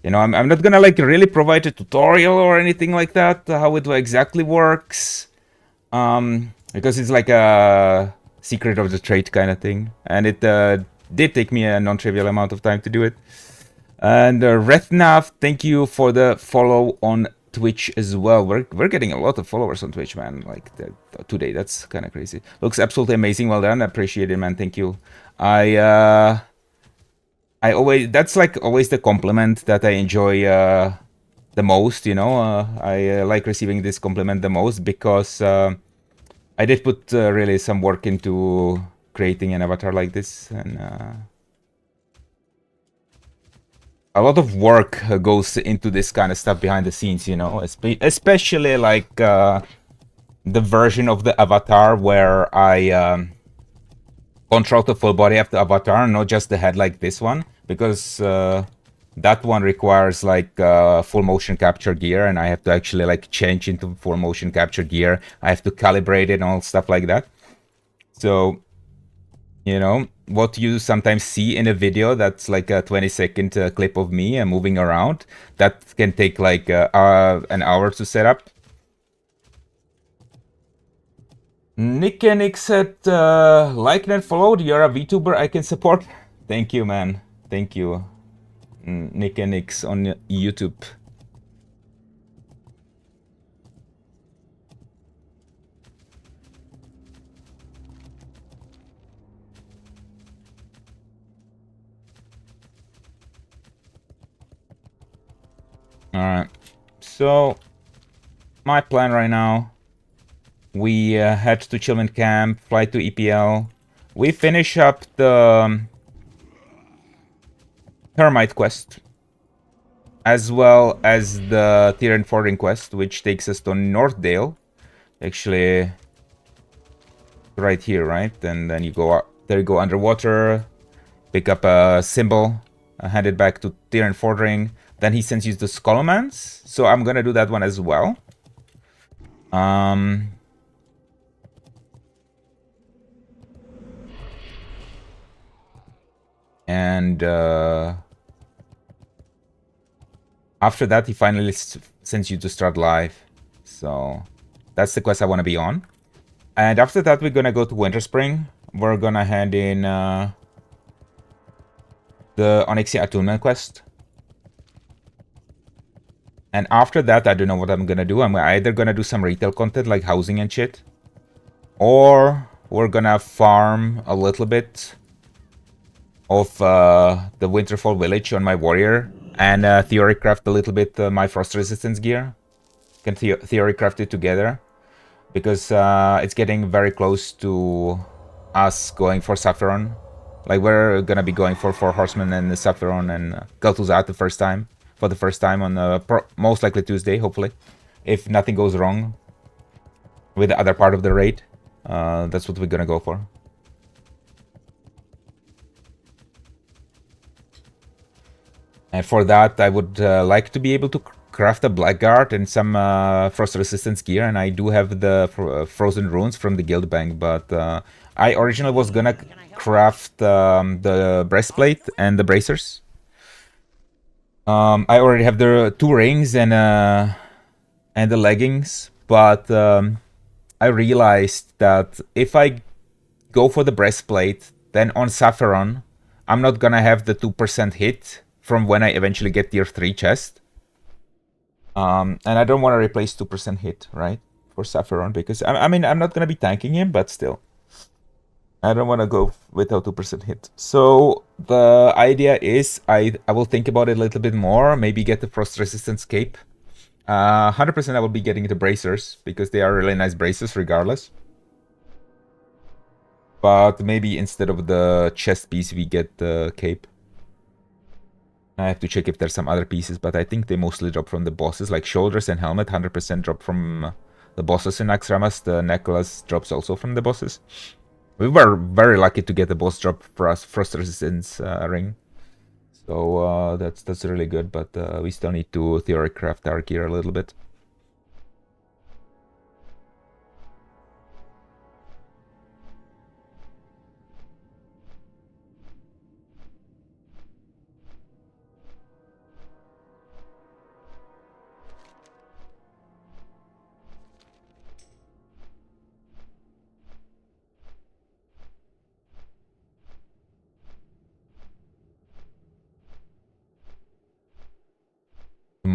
you know, I'm not gonna like really provide a tutorial or anything like that how it exactly works, because it's like a secret of the trade kind of thing, and it did take me a non-trivial amount of time to do it. And Rethnav, thank you for the follow on Twitch as well. We're getting a lot of followers on Twitch, man. Like today, that's kind of crazy. Looks absolutely amazing. Well done. I appreciate it, man. Thank you. I always, that's like always the compliment that I enjoy the most. You know, I like receiving this compliment the most because I did put really some work into creating an avatar like this, and a lot of work goes into this kind of stuff behind the scenes, you know, especially like the version of the avatar where I control the full body of the avatar, not just the head like this one, because that one requires like full motion capture gear, and I have to actually like change into full motion capture gear. I have to calibrate it and all stuff like that. So, you know, what you sometimes see in a video that's like a 20-second clip of me moving around, that can take like an hour to set up. Nick and Nick said, like and followed, you're a VTuber I can support. Thank you, man. Thank you. Nick and Nick's on YouTube. Alright, so my plan right now, we head to Chillman Camp, fly to EPL. We finish up the Termite quest, as well as the Tyrian Fording quest, which takes us to Northdale. Actually, right here, right? And then you go up, there you go underwater, pick up a symbol, hand it back to Tyrian Fording. Then he sends you the Skullmans, so I'm gonna do that one as well. And after that, he finally sends you to start live. So that's the quest I want to be on. And after that, we're gonna go to Winterspring. We're gonna hand in the Onyxia Attunement quest. And after that, I don't know what I'm gonna do. I'm either gonna do some retail content like housing and shit, or we're gonna farm a little bit of the Winterfall village on my warrior and theory craft a little bit my frost resistance gear. Can theory craft it together because it's getting very close to us going for Sapphiron. Like we're gonna be going for 4 horsemen and Sapphiron and Kel'Thuzad for the first time on most likely Tuesday, hopefully, if nothing goes wrong with the other part of the raid. That's what we're gonna go for. And for that, I would like to be able to craft a Blackguard and some frost resistance gear, and I do have the frozen runes from the guild bank, but I originally was gonna craft the breastplate and the bracers. I already have the 2 rings and the leggings, but I realized that if I go for the breastplate, then on Sapphiron, I'm not gonna have the 2% hit from when I eventually get tier 3 chest. And I don't want to replace 2% hit, right? For Sapphiron, because I mean, I'm not gonna be tanking him, but still. I don't want to go without 2% hit. So the idea is I will think about it a little bit more, maybe get the frost resistance cape. 100% I will be getting the bracers because they are really nice bracers regardless. But maybe instead of the chest piece we get the cape. I have to check if there's some other pieces, but I think they mostly drop from the bosses, like shoulders and helmet 100% drop from the bosses in Naxxramas. The necklace drops also from the bosses. We were very lucky to get the boss drop for us frost resistance ring. So that's really good, but we still need to theory craft our gear a little bit.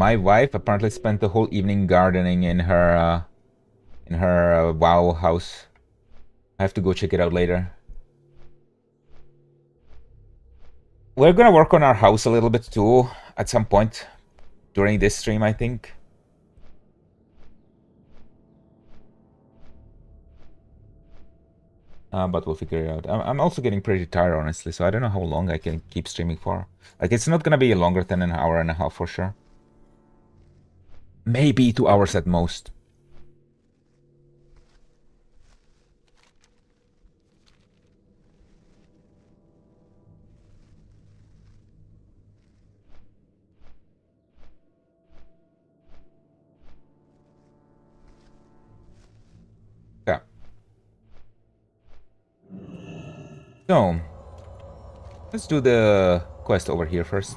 My wife apparently spent the whole evening gardening in her WoW house. I have to go check it out later. We're gonna work on our house a little bit too at some point during this stream, I think. But we'll figure it out. I'm also getting pretty tired, honestly, so I don't know how long I can keep streaming for. Like, it's not gonna be longer than an hour and a half for sure. Maybe 2 hours at most. Yeah. So, let's do the quest over here first.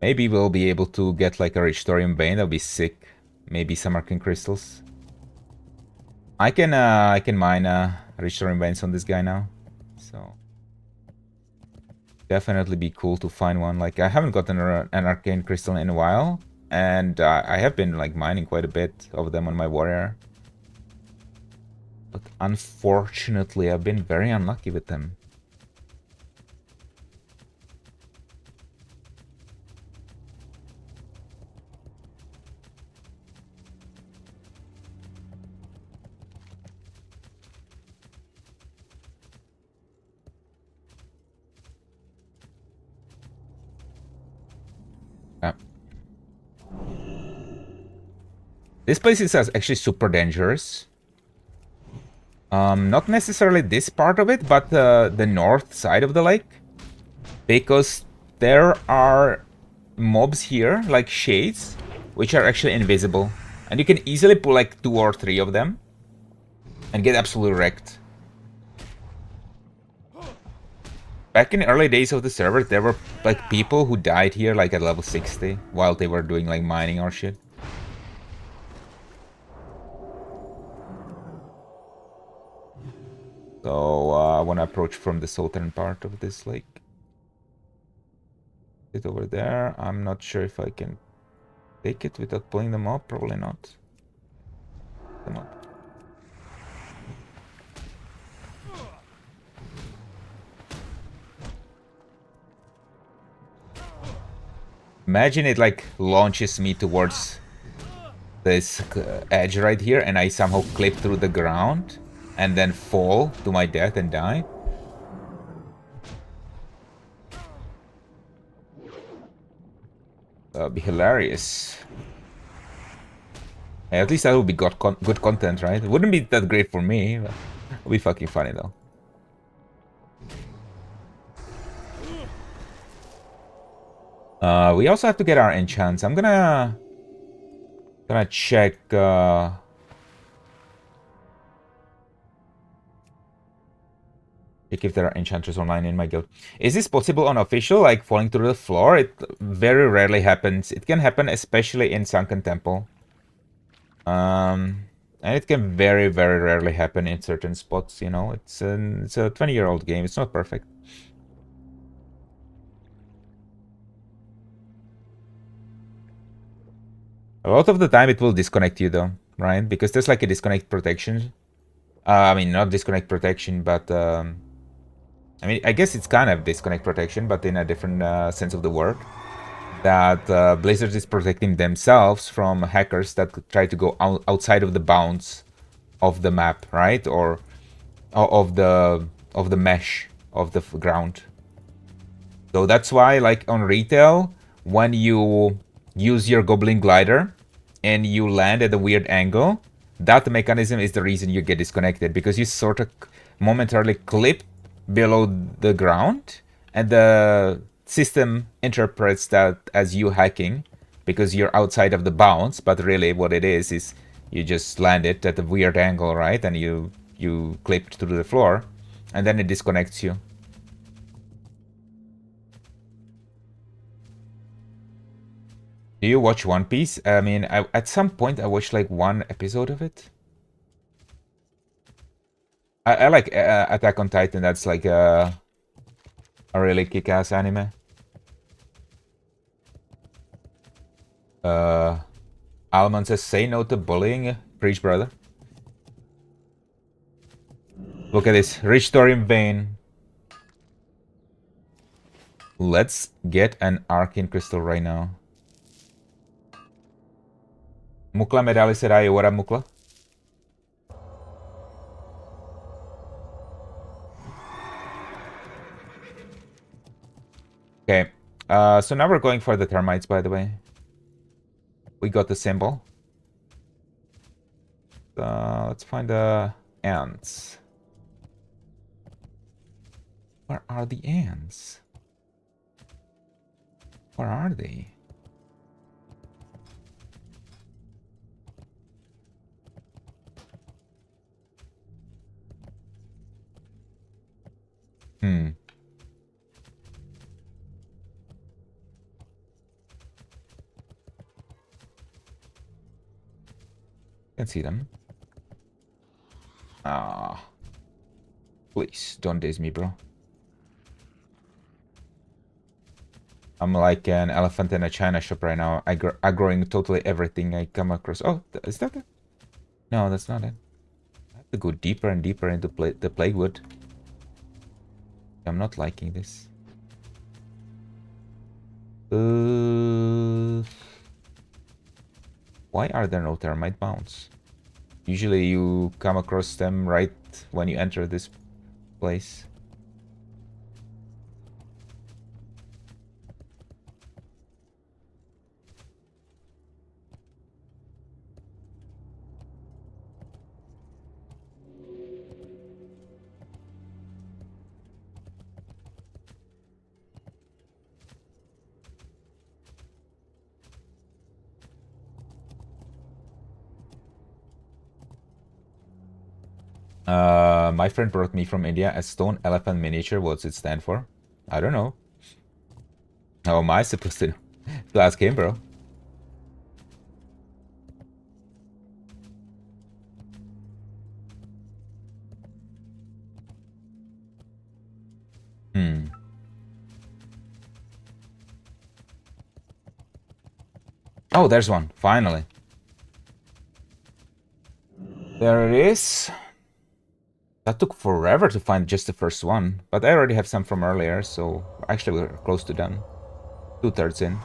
Maybe we'll be able to get like a rich thorium vein. That'll be sick. Maybe some arcane crystals. I can mine rich thorium veins on this guy now. So definitely be cool to find one. Like, I haven't gotten an arcane crystal in a while, and I have been like mining quite a bit of them on my warrior. But unfortunately, I've been very unlucky with them. This place is actually super dangerous. Not necessarily this part of it, but the north side of the lake. Because there are mobs here, like shades, which are actually invisible. And you can easily pull like 2 or 3 of them and get absolutely wrecked. Back in the early days of the server, there were like people who died here like at level 60 while they were doing like mining or shit. So I want to approach from the southern part of this lake. It over there. I'm not sure if I can take it without pulling them up. Probably not. Come on. Imagine it like launches me towards this edge right here, and I somehow clip through the ground and then fall to my death and die. That'd be hilarious. Hey, at least that would be good content, right? It wouldn't be that great for me, but it would be fucking funny though. We also have to get our enchants. I'm gonna check if there are enchanters online in my guild. Is this possible on official, like falling through the floor? It very rarely happens. It can happen especially in Sunken Temple. And it can very, very rarely happen in certain spots, you know. It's a 20-year-old game. It's not perfect. A lot of the time it will disconnect you though, right? Because there's like a disconnect protection. I mean, not disconnect protection, but I mean, I guess it's kind of disconnect protection, but in a different sense of the word. That Blizzard is protecting themselves from hackers that try to go outside of the bounds of the map, right? Or of the mesh of the ground. So that's why, like on retail, when you use your Goblin Glider and you land at a weird angle, that mechanism is the reason you get disconnected, because you sort of momentarily clip below the ground and the system interprets that as you hacking because you're outside of the bounds, but really what it is you just landed at a weird angle, right? And you clipped through the floor. And then it disconnects you. Do you watch One Piece? I mean, at some point I watched like one episode of it. I like Attack on Titan. That's like a really kick-ass anime. Alman says, say no to bullying. Preach, brother. Look at this. Rich Dorian Bane. Let's get an Arcane Crystal right now. Mukla Medali said, "Aye, what up, Mukla?" Okay. So now we're going for the termites, by the way. We got the symbol. Let's find the ants. Where are the ants? Where are they? Can see them. Ah. Please, don't daze me, bro. I'm like an elephant in a china shop right now. Aggroing totally everything I come across. Oh, is that it? No, that's not it. I have to go deeper and deeper into the plague wood. I'm not liking this. Why are there no termite mounds? Usually you come across them right when you enter this place. My friend brought me from India a stone elephant miniature. What's it stand for? I don't know. How am I supposed to ask him, bro? Oh, there's one. Finally. There it is. That took forever to find just the first one, but I already have some from earlier, so actually we're close to done. 2/3 in.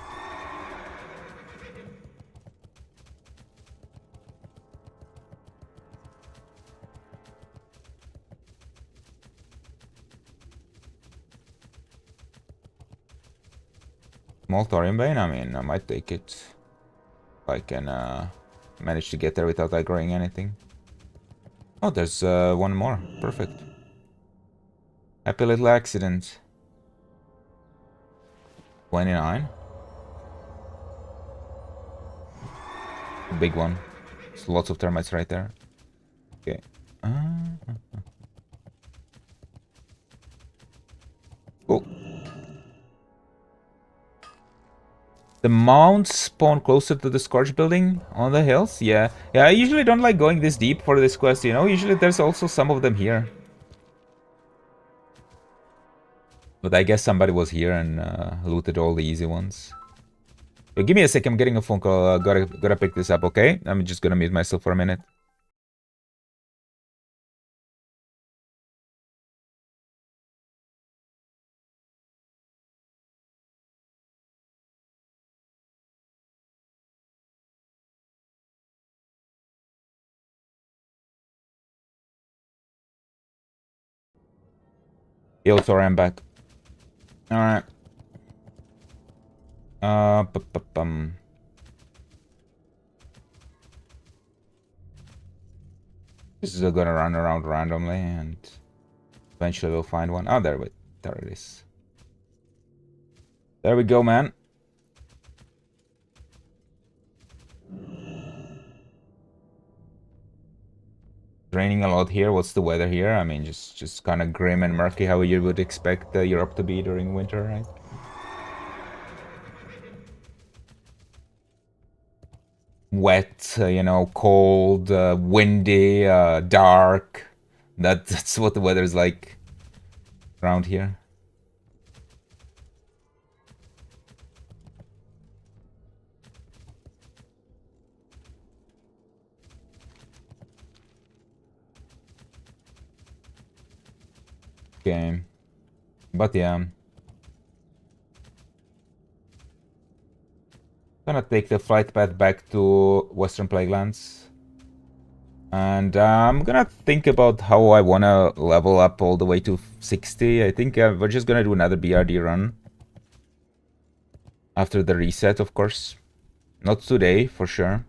Small thorium vein, I mean, I might take it. If I can manage to get there without aggroing anything. Oh, there's one more. Perfect. Happy little accident. 29. Big one. There's lots of termites right there. Okay. Cool. The mounds spawn closer to the Scourge building on the hills? Yeah. Yeah, I usually don't like going this deep for this quest, you know? Usually there's also some of them here. But I guess somebody was here and looted all the easy ones. But give me a sec, I'm getting a phone call. Gotta pick this up, okay? I'm just gonna mute myself for a minute. Yo, sorry, I'm back. Alright. This is gonna run around randomly and eventually we'll find one. Oh, there it is. There we go, man. raining a lot here. What's the weather here? I mean, just kind of grim and murky, how you would expect Europe to be during winter, right? Wet, you know, cold, windy, dark. That's what the weather's like around here. Okay, but yeah, gonna take the flight path back to Western Plaguelands, and I'm gonna think about how I wanna level up all the way to 60. I think we're just gonna do another BRD run after the reset, of course. Not today, for sure.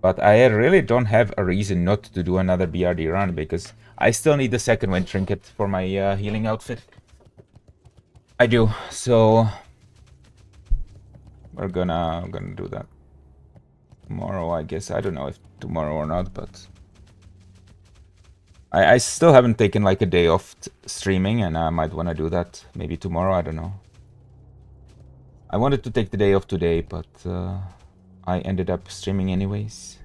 But I really don't have a reason not to do another BRD run, because I still need the second wind trinket for my healing outfit. I do, so we're gonna do that tomorrow, I guess. I don't know if tomorrow or not, but I still haven't taken like a day off streaming, and I might want to do that maybe tomorrow. I don't know. I wanted to take the day off today, but I ended up streaming anyways.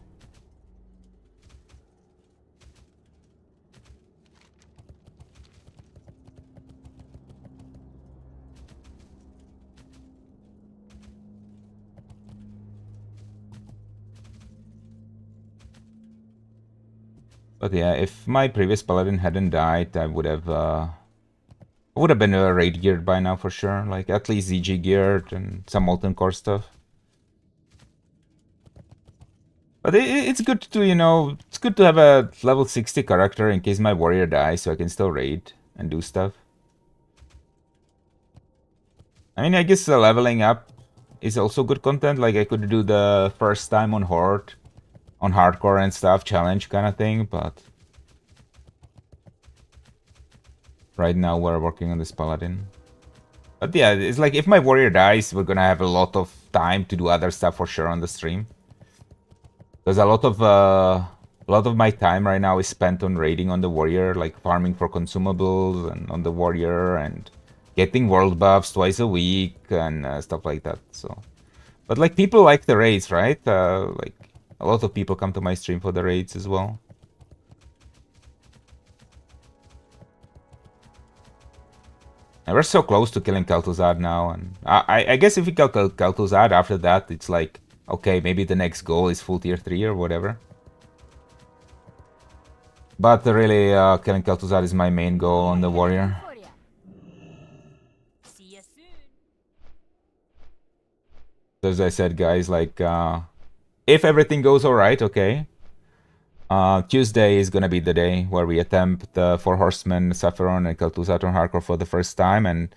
But yeah, if my previous paladin hadn't died, I would have been raid geared by now for sure. Like at least ZG geared and some molten core stuff. But it's good to, you know, it's good to have a level 60 character in case my warrior dies, so I can still raid and do stuff. I mean, I guess leveling up is also good content. Like I could do the first time on Horde, on hardcore and stuff, challenge kind of thing, but right now we're working on this paladin. But yeah, it's like if my warrior dies, we're gonna have a lot of time to do other stuff for sure on the stream. Because a lot of my time right now is spent on raiding on the warrior, like farming for consumables and on the warrior and getting world buffs twice a week and stuff like that. So, but like people like the raids, right? Like a lot of people come to my stream for the raids as well. And we're so close to killing Kel'Thuzad now, and I guess if we kill Kel'Thuzad after that, it's like, okay, maybe the next goal is full tier 3 or whatever. But really, killing Kel'Thuzad is my main goal on the warrior. See you soon. As I said, guys, like, if everything goes alright, okay, Tuesday is gonna be the day where we attempt the 4 Horsemen, Sapphiron, and Kel'Thuzad on hardcore for the first time, and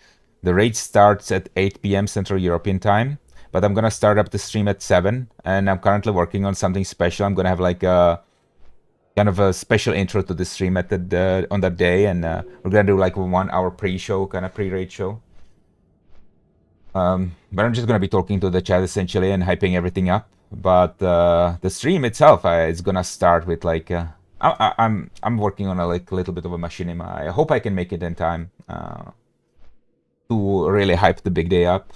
the raid starts at 8 p.m. Central European time. But I'm gonna start up the stream at 7, and I'm currently working on something special. I'm gonna have like a kind of a special intro to the stream at on that day, and we're gonna do like a 1-hour pre-show, kind of pre-raid show. But I'm just gonna be talking to the chat essentially and hyping everything up. But the stream itself is gonna start with like I'm working on a like little bit of a machinima. I hope I can make it in time to really hype the big day up.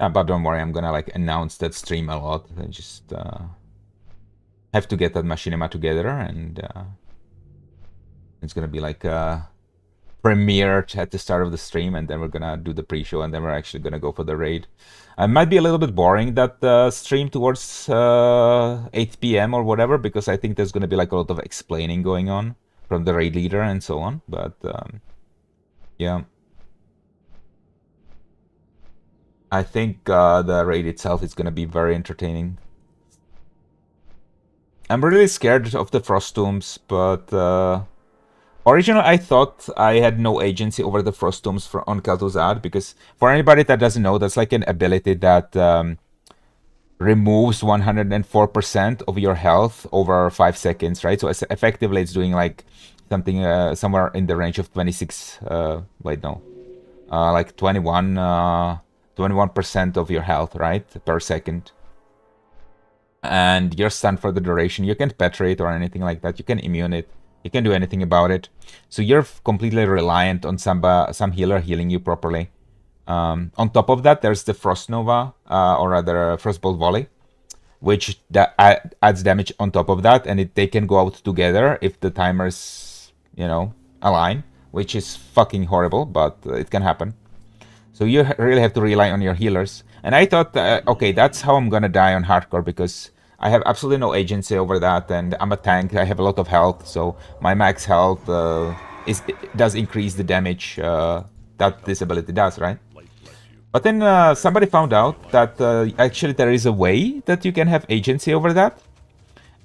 But don't worry, I'm gonna like announce that stream a lot. I just have to get that machinima together, and it's gonna be like premiered at the start of the stream, and then we're gonna do the pre-show, and then we're actually gonna go for the raid. It might be a little bit boring that stream towards 8 p.m. or whatever, because I think there's gonna be like a lot of explaining going on from the raid leader and so on. But yeah. I think the raid itself is going to be very entertaining. I'm really scared of the Frost Tombs, but originally I thought I had no agency over the Frost Tombs on Kel'Thuzad, because for anybody that doesn't know, that's like an ability that removes 104% of your health over 5 seconds, right? So effectively it's doing like something somewhere in the range of 26. Wait, no, like 21% of your health, right, per second. And you're stunned for the duration. You can't penetrate or anything like that. You can immune it. You can do anything about it. So you're completely reliant on some healer healing you properly. On top of that, there's the Frost Nova, or rather Frostbolt Volley, which adds damage on top of that, and they can go out together if the timers, align, which is fucking horrible, but it can happen. So you really have to rely on your healers. And I thought, okay, that's how I'm gonna die on hardcore, because I have absolutely no agency over that, and I'm a tank. I have a lot of health, so my max health does increase the damage that this ability does, right? But then somebody found out that actually there is a way that you can have agency over that,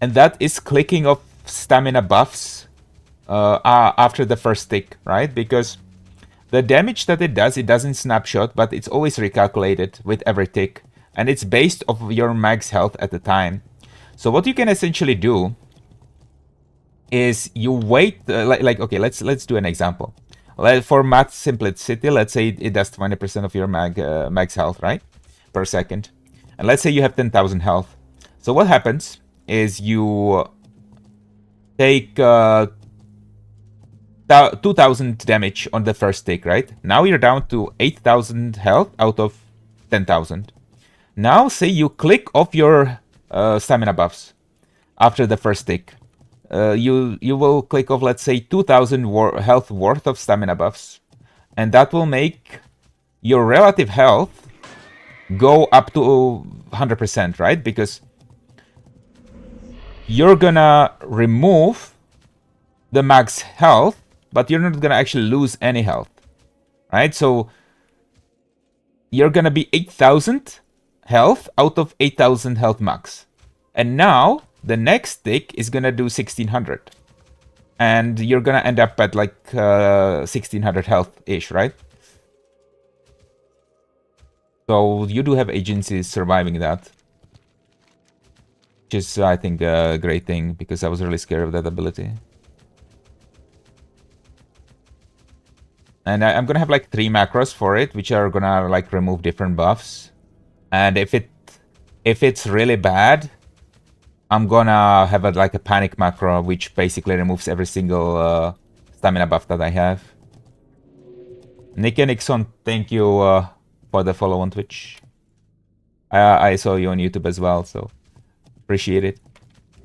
and that is clicking off stamina buffs after the first tick, right? Because the damage that it doesn't snapshot, but it's always recalculated with every tick, and it's based off of your max health at the time. So what you can essentially do is you wait, okay, let's do an example. For math simplicity, let's say it does 20% of your max health, right, per second, and let's say you have 10,000 health. So what happens is you take 2,000 damage on the first tick, right? Now you're down to 8,000 health out of 10,000. Now say you click off your stamina buffs after the first tick. You will click off, let's say, 2,000 health worth of stamina buffs, and that will make your relative health go up to 100%, right? Because you're gonna remove the max health, but you're not gonna actually lose any health, right? So you're gonna be 8,000 health out of 8,000 health max, and now the next tick is gonna do 1,600, and you're gonna end up at like 1,600 health-ish, right? So you do have agencies surviving that, which is, I think, a great thing, because I was really scared of that ability. And I'm gonna have like 3 macros for it, which are gonna like remove different buffs. And if it's really bad, I'm gonna have like a panic macro, which basically removes every single stamina buff that I have. Nick and Nixon, thank you for the follow on Twitch. I saw you on YouTube as well, so appreciate it.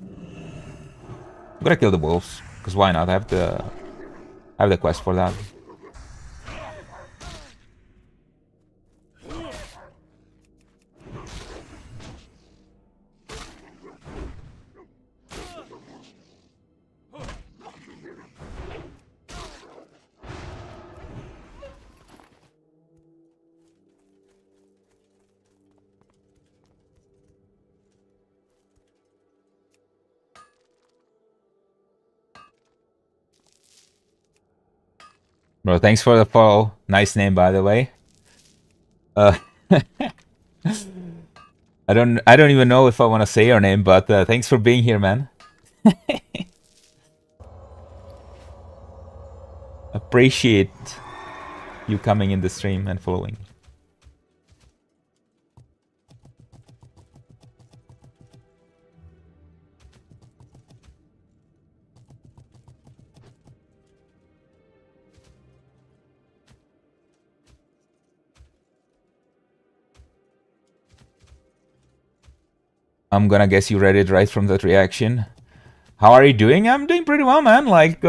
I'm gonna kill the wolves, because why not? I have the quest for that. Bro, thanks for the follow. Nice name, by the way. I don't even know if I want to say your name, but thanks for being here, man. Appreciate you coming in the stream and following. I'm gonna guess you read it right from that reaction. How are you doing? I'm doing pretty well, man. Like,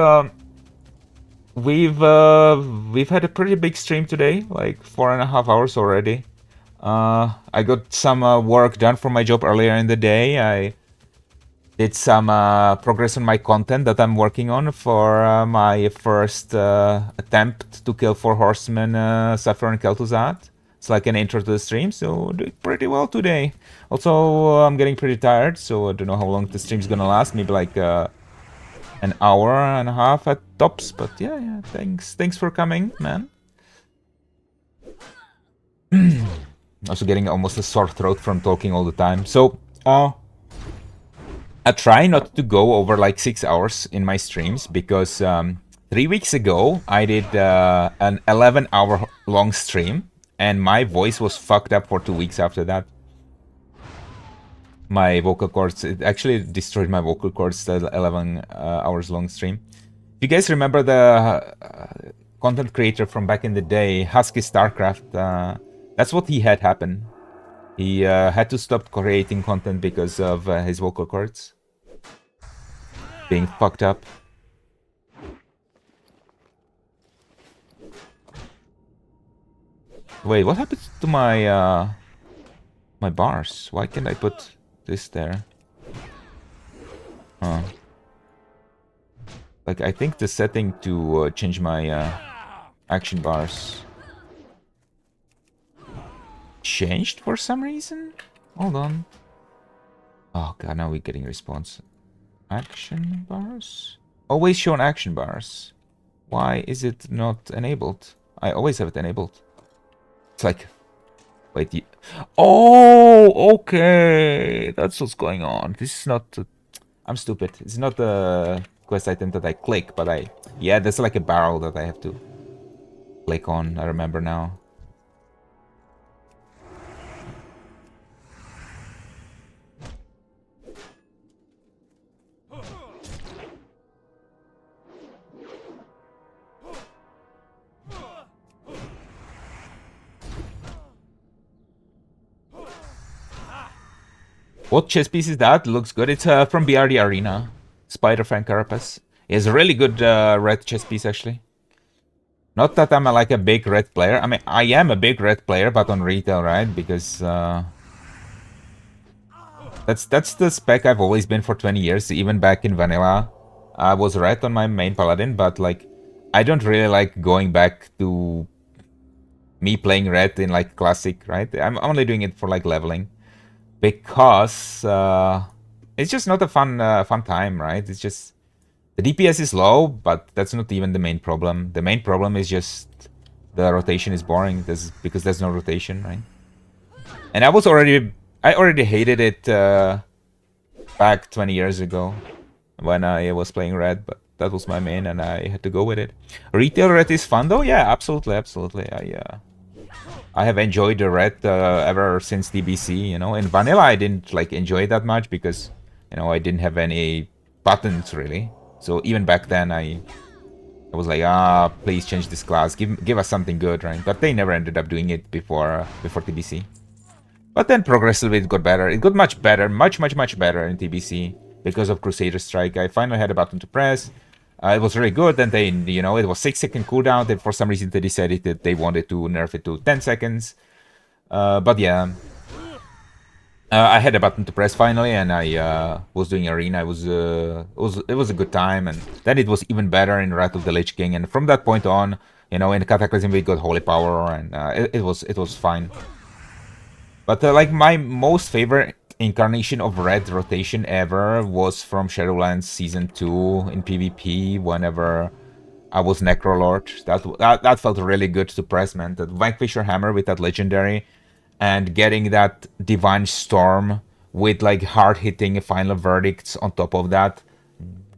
we've had a pretty big stream today, like 4.5 hours already. I got some work done for my job earlier in the day. I did some progress on my content that I'm working on for my first attempt to kill 4 horsemen, Sapphire and Kel'Thuzad. It's like an intro to the stream, so doing pretty well today. Also, I'm getting pretty tired, so I don't know how long the stream's gonna last. Maybe like an hour and a half at tops. But yeah, thanks for coming, man. Also getting almost a sore throat from talking all the time. So, I I try not to go over like 6 hours in my streams because 3 weeks ago I did an 11-hour long stream and my voice was fucked up for 2 weeks after that. My vocal cords, it actually destroyed my vocal cords, the 11 hours long stream. If you guys remember the content creator from back in the day, Husky StarCraft, that's what he had happen. He had to stop creating content because of his vocal cords being fucked up. Wait, what happened to my my bars? Why can't I put this there? Huh. Like, I think the setting to change my action bars changed for some reason? Hold on. Oh god, now we're getting response. Action bars? Always shown action bars. Why is it not enabled? I always have it enabled. It's like... Wait, oh, okay. That's what's going on. This is not... I'm stupid. It's not the quest item that I click, but I... Yeah, there's like a barrel that I have to click on. I remember now. What chess piece is that? Looks good. It's from BRD Arena. Spider Fan Carapace. It's a really good red chess piece, actually. Not that I'm like a big red player. I mean, I am a big red player, but on retail, right? Because that's the spec I've always been for 20 years. Even back in vanilla, I was red on my main paladin, but like, I don't really like going back to me playing red in like classic, right? I'm only doing it for like leveling. Because it's just not a fun time, right? It's just the DPS is low, but that's not even the main problem. The main problem is just the rotation is boring. Because there's no rotation, right? And I already hated it back 20 years ago when I was playing red, but that was my main, and I had to go with it. Retail red is fun though, yeah, absolutely. I have enjoyed the red ever since TBC, you know. In vanilla, I didn't like enjoy it that much because, you know, I didn't have any buttons really. So even back then, I was like, please change this class, give us something good, right? But they never ended up doing it before TBC. But then progressively it got better. It got much better, much better in TBC because of Crusader Strike. I finally had a button to press. It was really good, and they, you know, it was 6-second cooldown. Then for some reason they decided that they wanted to nerf it to 10 seconds. But yeah, I had a button to press finally, and I was doing arena. It was a good time, and then it was even better in Wrath of the Lich King. And from that point on, you know, in Cataclysm we got Holy Power, and it was fine. But like my most favorite incarnation of red rotation ever was from Shadowlands Season 2 in PvP whenever I was Necrolord. That felt really good to press, man. That Vanquisher Hammer with that legendary and getting that Divine Storm with like hard-hitting final verdicts on top of that.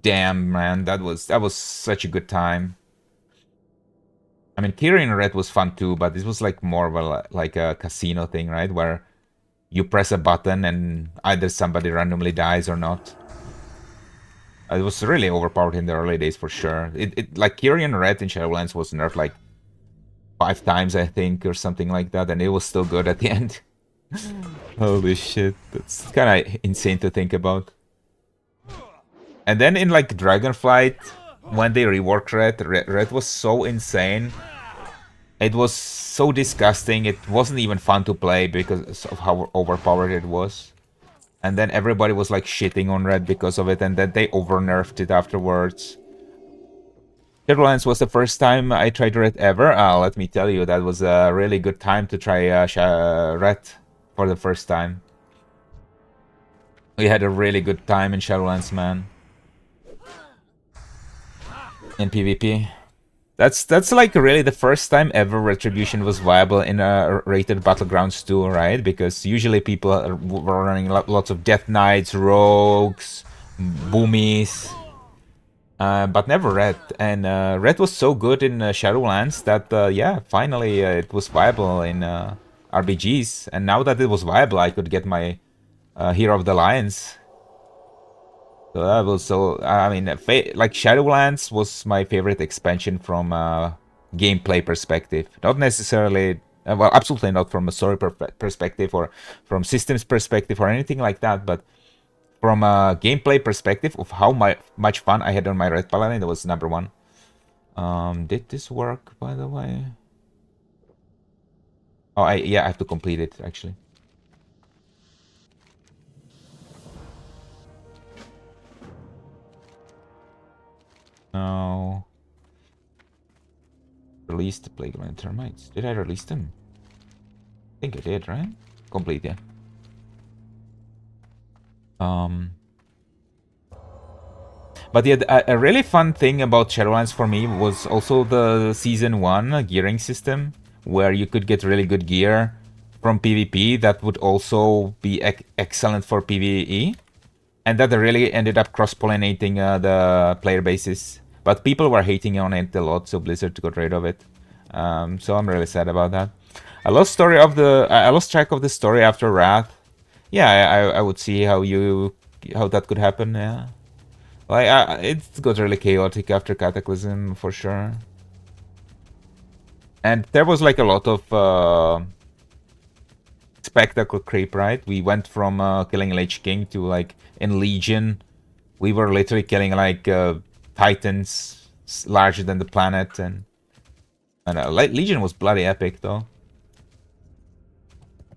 Damn, man, that was such a good time. I mean, Kyrian Red was fun too, but this was like more of like a casino thing, right? Where you press a button and either somebody randomly dies or not. It was really overpowered in the early days for sure. It like Kyrian Red in Shadowlands was nerfed like 5 times, I think, or something like that, and it was still good at the end. Holy shit, that's kind of insane to think about. And then in like Dragonflight, when they reworked Red was so insane. It was so disgusting, it wasn't even fun to play because of how overpowered it was. And then everybody was like shitting on Red because of it, and then they over-nerfed it afterwards. Shadowlands was the first time I tried Red ever. Let me tell you, that was a really good time to try Red for the first time. We had a really good time in Shadowlands, man. In PvP. That's like really the first time ever Retribution was viable in a rated Battlegrounds 2, right? Because usually people were running lots of Death Knights, Rogues, Boomies, but never red. And red was so good in Shadowlands that yeah, finally it was viable in RBGs. And now that it was viable, I could get my Hero of the Lions. So that was so. I mean, like Shadowlands was my favorite expansion from gameplay perspective. Not necessarily, well, absolutely not from a story perspective or from systems perspective or anything like that, but from a gameplay perspective of how much fun I had on my Red Paladin, that was number one. Did this work, by the way? Oh, yeah, I have to complete it, actually. No. Release the Plague Land Termites. Did I release them? I think I did, right? Complete, yeah. But yeah, a really fun thing about Shadowlands for me was also the Season 1 gearing system, where you could get really good gear from PvP that would also be excellent for PvE. And that really ended up cross-pollinating the player bases. But people were hating on it a lot, so Blizzard got rid of it. So I'm really sad about that. I lost track of the story after Wrath. Yeah, I would see how that could happen. Yeah, like it got really chaotic after Cataclysm for sure. And there was like a lot of spectacle creep, right? We went from killing Lich King to like in Legion, we were literally killing like titans larger than the planet, and Legion was bloody epic though.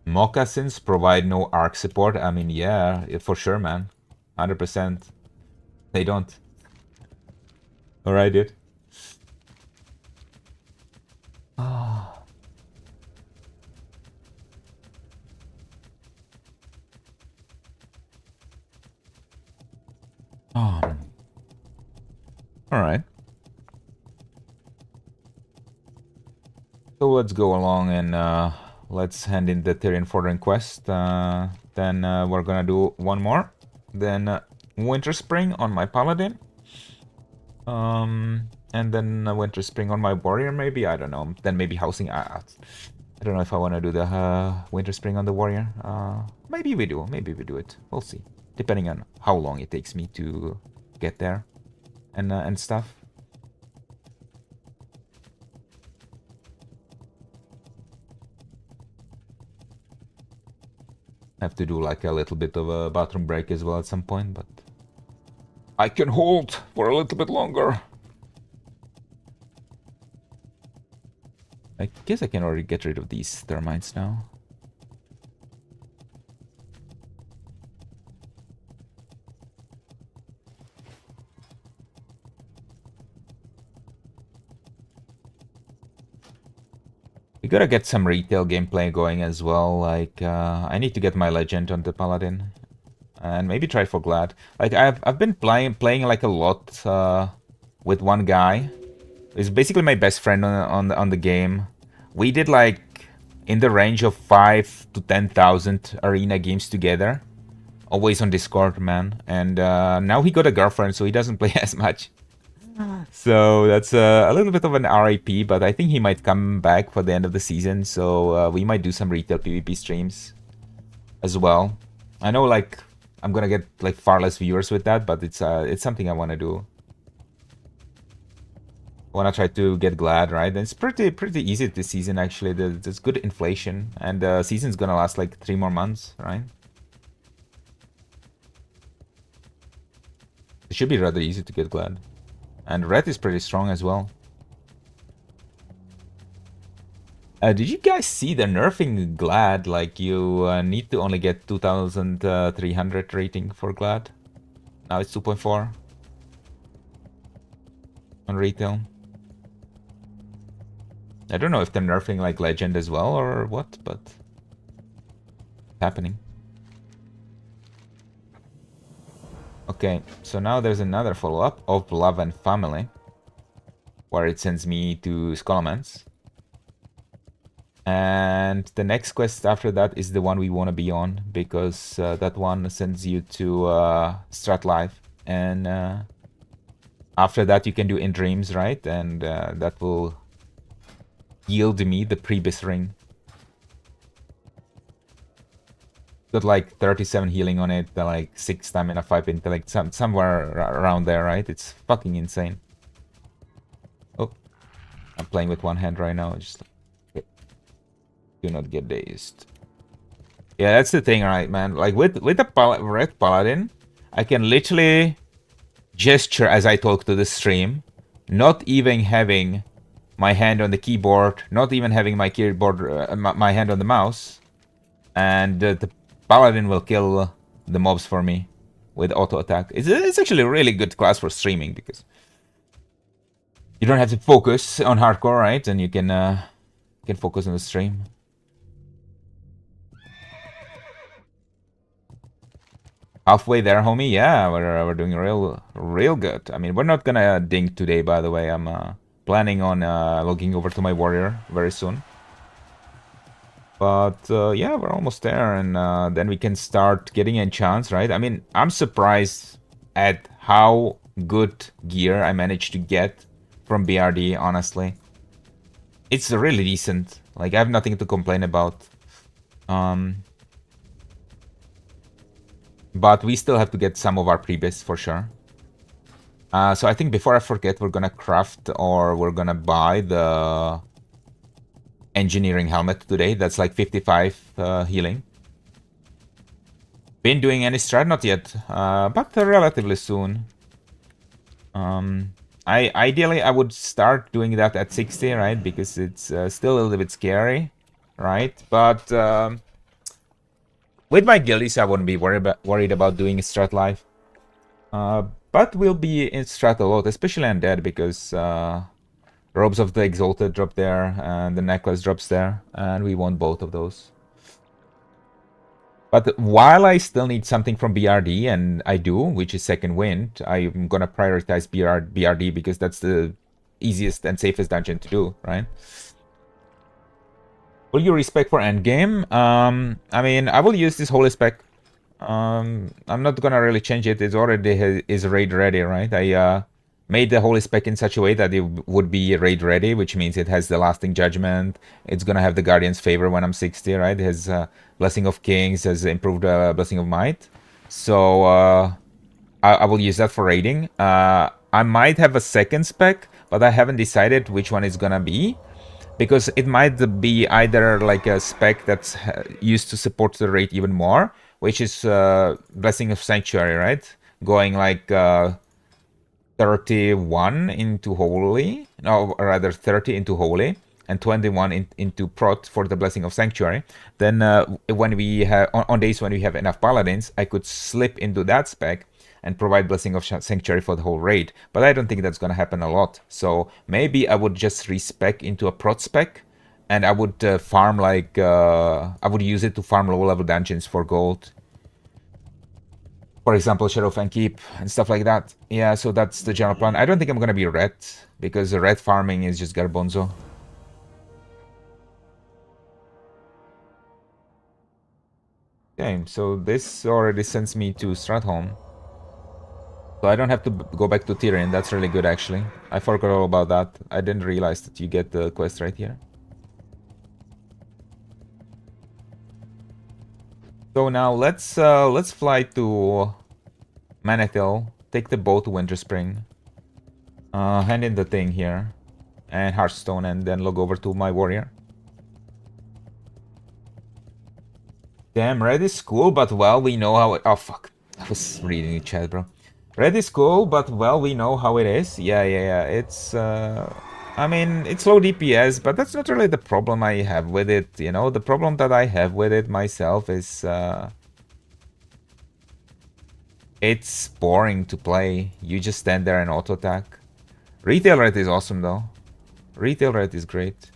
Moccasins provide no arc support. I mean, yeah, for sure, man. 100%. They don't. Alright, dude. Ah. Alright. So let's go along and let's hand in the Tyrian Fordring quest. Then we're gonna do one more. Then Winter Spring on my Paladin. And then Winter Spring on my Warrior, maybe? I don't know. Then maybe Housing. I don't know if I want to do the Winter Spring on the Warrior. Maybe we do. Maybe we do it. We'll see. Depending on how long it takes me to get there and stuff. Have to do like a little bit of a bathroom break as well at some point, but I can hold for a little bit longer. I guess I can already get rid of these termites now. We gotta get some retail gameplay going as well. Like, I need to get my legend on the Paladin, and maybe try for Glad. Like, I've been playing like a lot with one guy. He's basically my best friend on the game. We did like in the range of 5 to 10,000 arena games together, always on Discord, man. And now he got a girlfriend, so he doesn't play as much. So that's a little bit of an RIP, but I think he might come back for the end of the season. So we might do some retail PvP streams as well. I know, like, I'm gonna get like far less viewers with that, but it's something I want to do. I want to try to get Glad, right? And it's pretty easy this season actually. There's good inflation, and the season's gonna last like 3 more months, right? It should be rather easy to get Glad. And red is pretty strong as well. Did you guys see the nerfing Glad? Like, you need to only get 2,300 rating for Glad. Now it's 2.4 on retail. I don't know if they're nerfing like Legend as well or what, but it's happening. Okay, so now there's another follow-up of Love and Family, where it sends me to Skullman's. And the next quest after that is the one we want to be on, because that one sends you to Strat Live. and after that you can do in dreams, right? And that will yield me the Prebis ring. Got like 37 healing on it, like 6 stamina, 5 intellect, somewhere around there, right? It's fucking insane. Oh, I'm playing with one hand right now. Just do not get dazed. Yeah, that's the thing, right, man? Like with the Red Paladin, I can literally gesture as I talk to the stream, not even having my hand on the keyboard, not even having my keyboard, my hand on the mouse, and the Paladin will kill the mobs for me with auto attack. It's actually a really good class for streaming because you don't have to focus on hardcore, right? And you can focus on the stream. Halfway there, homie. Yeah, we're doing real good. I mean, we're not gonna dink today, by the way. I'm planning on logging over to my warrior very soon. But yeah, we're almost there, and then we can start getting enchants, right? I mean, I'm surprised at how good gear I managed to get from BRD, honestly. It's really decent. Like, I have nothing to complain about. But we still have to get some of our Prebis for sure. So I think before I forget, we're gonna craft or we're gonna buy the engineering helmet today. That's like 55 healing. Been doing any strat? Not yet, but relatively soon. Ideally I would start doing that at 60, right? Because it's still a little bit scary, right? But with my guildies, I wouldn't be worried about doing strat live. But we'll be in strat a lot, especially undead, because Robes of the Exalted drop there, and the necklace drops there, and we want both of those. But while I still need something from BRD, and I do, which is Second Wind, I'm gonna prioritize BRD because that's the easiest and safest dungeon to do, right? Will you respec for endgame? I mean, I will use this holy spec. I'm not gonna really change it. It's already is raid ready, right? I made the holy spec in such a way that it would be raid ready, which means it has the lasting judgment. It's gonna have the guardian's favor when I'm 60, right? It has blessing of kings, has improved blessing of might. So I will use that for raiding. I might have a second spec, but I haven't decided which one it's gonna be, because it might be either like a spec that's used to support the raid even more, which is Blessing of Sanctuary, right? Going like 31 into Holy, no, rather 30 into Holy, and 21 into Prot for the Blessing of Sanctuary. Then when we have, on days when we have enough Paladins, I could slip into that spec and provide Blessing of Sanctuary for the whole raid. But I don't think that's gonna happen a lot. So maybe I would just respec into a Prot spec, and I would farm like, I would use it to farm low level dungeons for gold. For example, Shadowfang Keep and stuff like that. Yeah, so that's the general plan. I don't think I'm gonna be red, because the red farming is just Garbonzo. Okay, so this already sends me to Stratholme. So I don't have to go back to Tyrion. That's really good, actually. I forgot all about that. I didn't realize that you get the quest right here. So now let's fly to Manethil, take the boat to Winterspring, hand in the thing here, and Hearthstone, and then log over to my warrior. Damn, red is cool, but well, we know how it... Oh, fuck. I was reading the chat, bro. Red is cool, but well, we know how it is. Yeah. It's, I mean, it's low DPS, but that's not really the problem I have with it, you know? The problem that I have with it myself is, it's boring to play. You just stand there and auto-attack. Retail red is awesome, though. Retail red is great.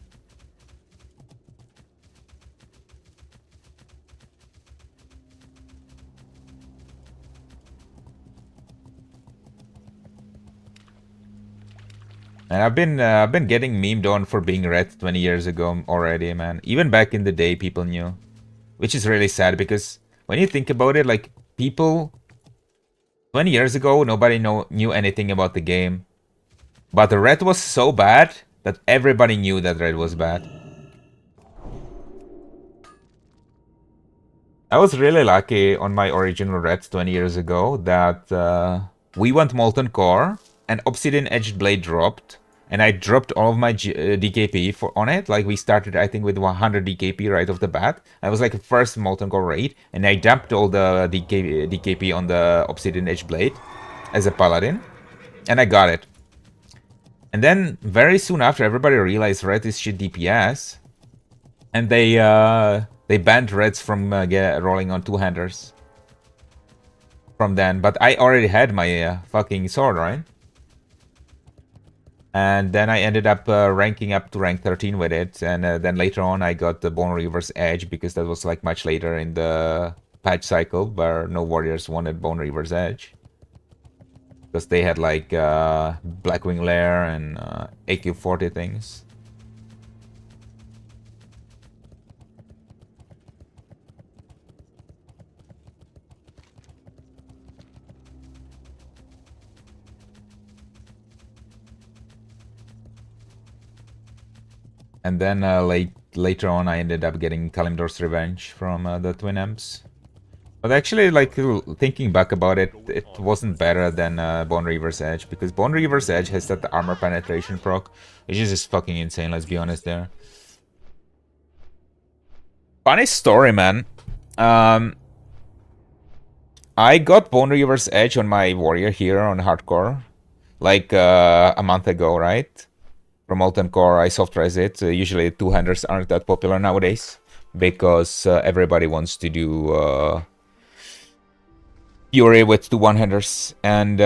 And I've been getting memed on for being red 20 years ago already, man. Even back in the day, people knew, which is really sad, because when you think about it, like, people 20 years ago, nobody knew anything about the game. But the red was so bad that everybody knew that red was bad. I was really lucky on my original red 20 years ago that we went Molten Core and Obsidian Edged Blade dropped. And I dropped all of my DKP on it. Like, we started, I think, with 100 DKP right off the bat. I was like the first Molten Core raid. And I dumped all the DKP on the Obsidian Edge Blade as a paladin. And I got it. And then, very soon after, everybody realized red is shit DPS. And they banned reds from rolling on two-handers. From then. But I already had my fucking sword, right? And then I ended up ranking up to rank 13 with it. And then later on, I got the Bone Reaver's Edge, because that was like much later in the patch cycle, where no warriors wanted Bone Reaver's Edge. Because they had like Blackwing Lair and AQ40 things. And then later on, I ended up getting Kalimdor's Revenge from the Twin Amps. But actually, like, thinking back about it, it wasn't better than Bone Reaver's Edge, because Bone Reaver's Edge has that armor penetration proc, which is just fucking insane, let's be honest there. Funny story, man. I got Bone Reaver's Edge on my warrior here on hardcore, like a month ago, right? From Molten Core, I soft res it. Usually two-handers aren't that popular nowadays, because everybody wants to do Fury with two one-handers. And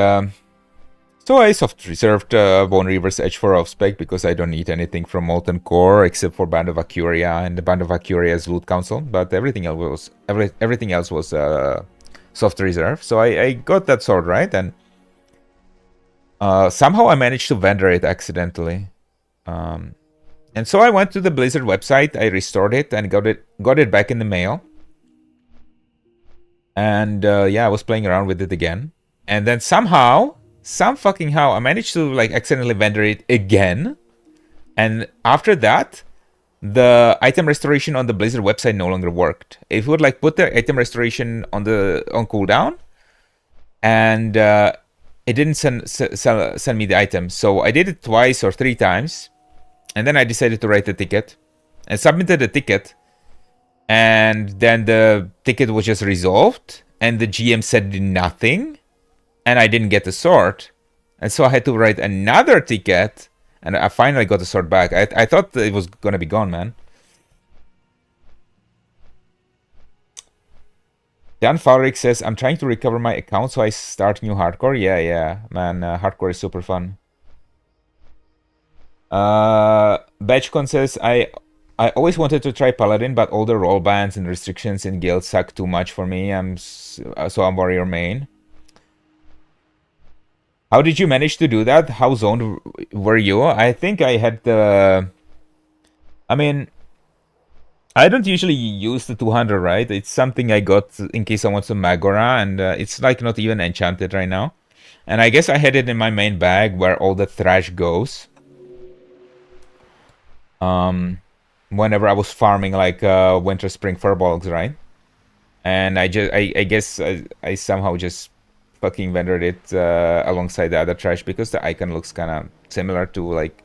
so I soft reserved Bone Reaver's Edge for off-spec, because I don't need anything from Molten Core except for Band of Acuria and the Band of Acuria's loot council. But everything else was soft reserve. So I got that sword, right? And somehow I managed to vendor it accidentally. And so I went to the Blizzard website, I restored it, and got it back in the mail. And yeah, I was playing around with it again. And then somehow, I managed to like accidentally vendor it again. And after that, the item restoration on the Blizzard website no longer worked. It would like put the item restoration on cooldown, and it didn't send me the item. So I did it twice or 3 times. And then I decided to write a ticket and submitted the ticket. And then the ticket was just resolved. And the GM said nothing. And I didn't get the sword. And so I had to write another ticket. And I finally got the sword back. I thought it was going to be gone, man. Dan Falric says, I'm trying to recover my account so I start new hardcore. Yeah, man. Hardcore is super fun. Batchcon says, I always wanted to try Paladin, but all the roll bans and restrictions in guild suck too much for me. So I'm warrior main. How did you manage to do that? How zoned were you? I think I had the... I mean, I don't usually use the 200, right? It's something I got in case I want some Magora, and it's like not even enchanted right now. And I guess I had it in my main bag where all the thrash goes. Whenever I was farming like winter spring furbolgs, right? And I guess I somehow just fucking vendored it alongside the other trash, because the icon looks kind of similar to like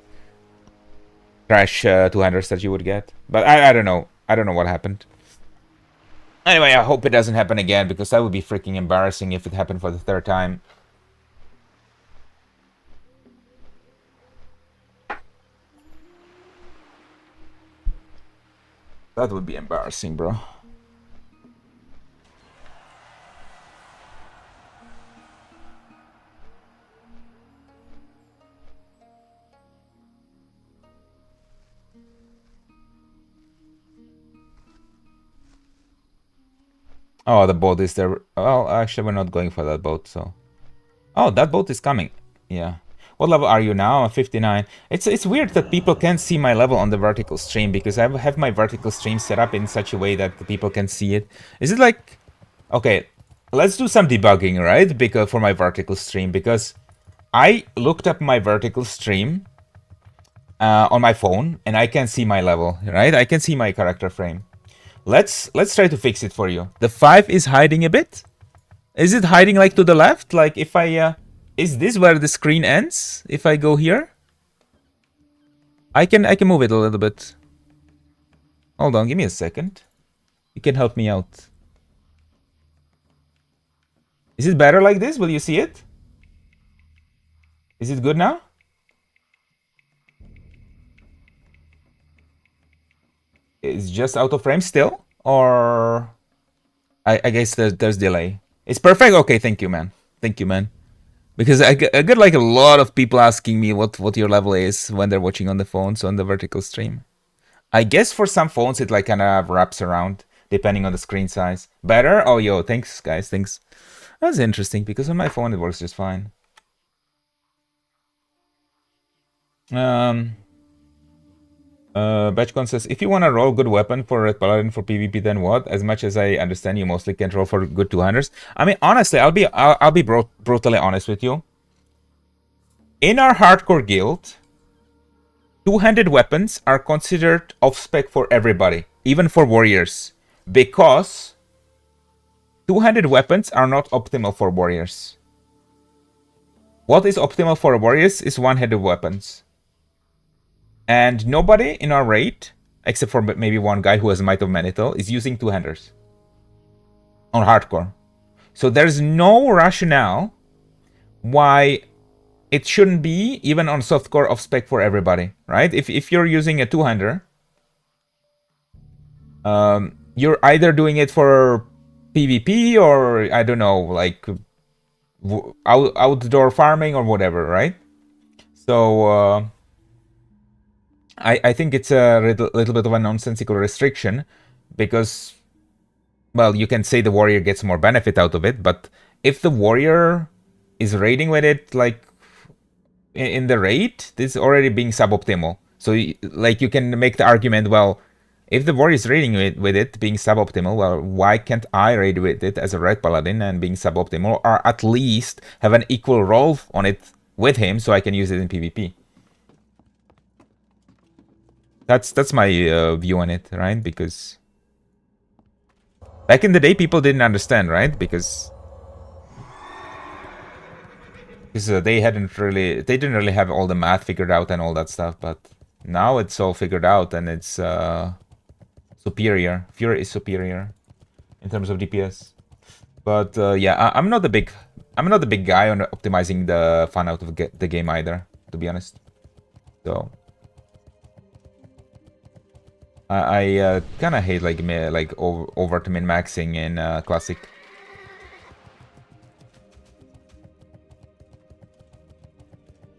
trash 200s that you would get. But I don't know. I don't know what happened. Anyway, I hope it doesn't happen again, because that would be freaking embarrassing if it happened for the 3rd time. That would be embarrassing, bro. Oh, the boat is there. Well, actually, we're not going for that boat, so... Oh, that boat is coming. Yeah. What level are you now? I'm 59. It's weird that people can't see my level on the vertical stream, because I have my vertical stream set up in such a way that the people can see it. Is it like... Okay, let's do some debugging, right? Because for my vertical stream, because I looked up my vertical stream on my phone, and I can see my level, right? I can see my character frame. Let's try to fix it for you. The 5 is hiding a bit. Is it hiding like to the left? Like if I is this where the screen ends? If I go here, I can move it a little bit. Hold on, give me a second. You can help me out. Is it better like this? Will you see it? Is it good now? It's just out of frame still? Or... I guess there's delay. It's perfect? Okay, thank you, man. Thank you, man. Because I get like a lot of people asking me what your level is when they're watching on the phones on the vertical stream. I guess for some phones it like kind of wraps around depending on the screen size. Better? Oh, yo, thanks, guys. Thanks. That's interesting because on my phone it works just fine. Batchcon says, if you want to roll good weapon for Red Paladin for PvP, then what? As much as I understand, you mostly can roll for good 200s. I mean, honestly, I'll be brutally honest with you. In our hardcore guild, 200 weapons are considered off-spec for everybody, even for warriors, because 200 weapons are not optimal for warriors. What is optimal for warriors is one-headed weapons. And nobody in our raid, except for maybe one guy who has Might of Manitou, is using two-handers on hardcore. So there's no rationale why it shouldn't be, even on softcore, off-spec for everybody, right? If you're using a two-hander, you're either doing it for PvP or, I don't know, like outdoor farming or whatever, right? So... I think it's a little bit of a nonsensical restriction because, well, you can say the warrior gets more benefit out of it, but if the warrior is raiding with it, like, in the raid, this is already being suboptimal. So, like, you can make the argument, well, if the warrior is raiding with it being suboptimal, well, why can't I raid with it as a red paladin and being suboptimal, or at least have an equal role on it with him so I can use it in PvP? That's my view on it, right? Because back in the day, people didn't understand, right? Because they didn't really have all the math figured out and all that stuff. But now it's all figured out and it's superior. Fury is superior in terms of DPS. But yeah, I'm not the big guy on optimizing the fun out of the game either, to be honest. So. I kind of hate like over to min-maxing in Classic.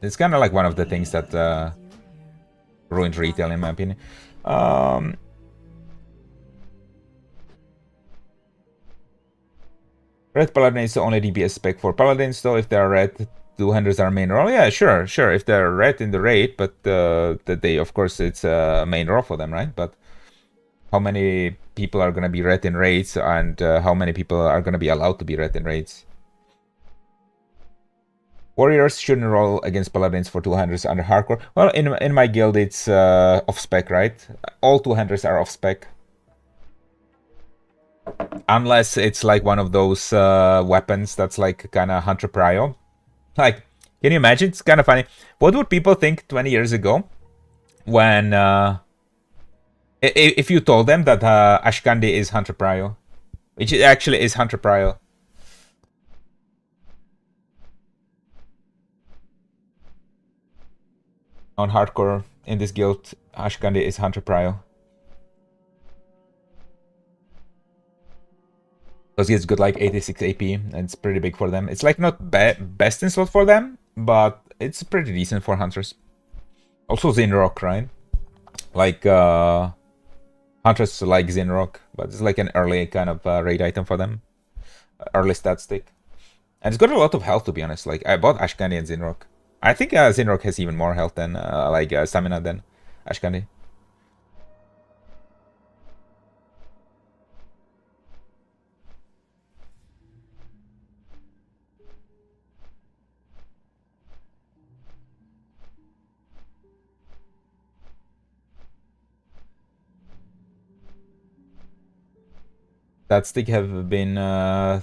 It's kind of like one of the things that ruined retail, in my opinion. Red Paladin is the only DPS spec for Paladins, though. If they are red, 200s are main role. Yeah, sure. If they're red in the raid, but of course, it's a main role for them, right? But how many people are gonna be red in raids, and how many people are gonna be allowed to be red in raids? Warriors shouldn't roll against Paladins for 200s under hardcore. Well, in my guild, it's off-spec, right? All 200s are off-spec. Unless it's like one of those weapons that's like kind of Hunter Prio. Like, can you imagine? It's kind of funny. What would people think 20 years ago when... if you told them that Ashkandi is Hunter Prio? Which actually is Hunter Prio. On hardcore, in this guild, Ashkandi is Hunter Prio. Because it's good like 86 AP, and it's pretty big for them. It's like not best in slot for them, but it's pretty decent for hunters. Also Zinrock, right? Like hunters like Zinrock, but it's like an early kind of raid item for them. Early stat stick. And it's got a lot of health, to be honest. Like, I bought Ashkandi and Zinrock. I think Zinrock has even more health than, stamina than Ashkandi. That stick have been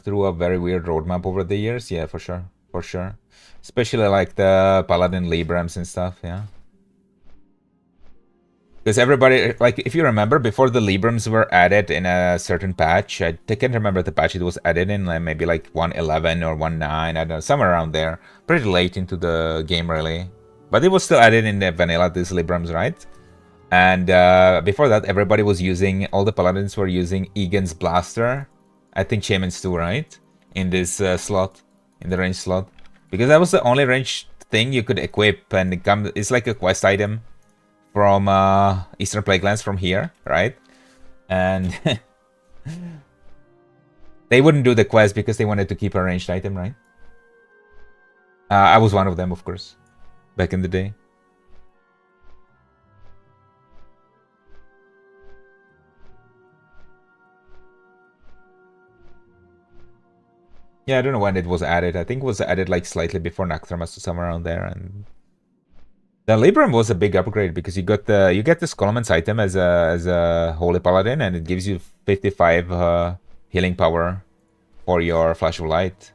through a very weird roadmap over the years. Yeah, for sure. For sure. Especially like the Paladin Librams and stuff, yeah. Because everybody, like, if you remember, before the Librams were added in a certain patch, I can't remember the patch it was added in, like maybe like 1.11 or 1.9, I don't know, somewhere around there. Pretty late into the game, really. But it was still added in the vanilla, these Librams, right? And before that, everybody was using, all the Paladins were using Egan's Blaster. I think Shamans too, right? In this slot, in the range slot. Because that was the only range thing you could equip, and it's like a quest item from Eastern Plaguelands from here, right? And they wouldn't do the quest because they wanted to keep a ranged item, right? I was one of them, of course, back in the day. Yeah, I don't know when it was added. I think it was added like slightly before Naxxramas, somewhere around there. And the Libram was a big upgrade because you get the Skullman's item as a Holy Paladin, and it gives you 55 healing power for your Flash of Light.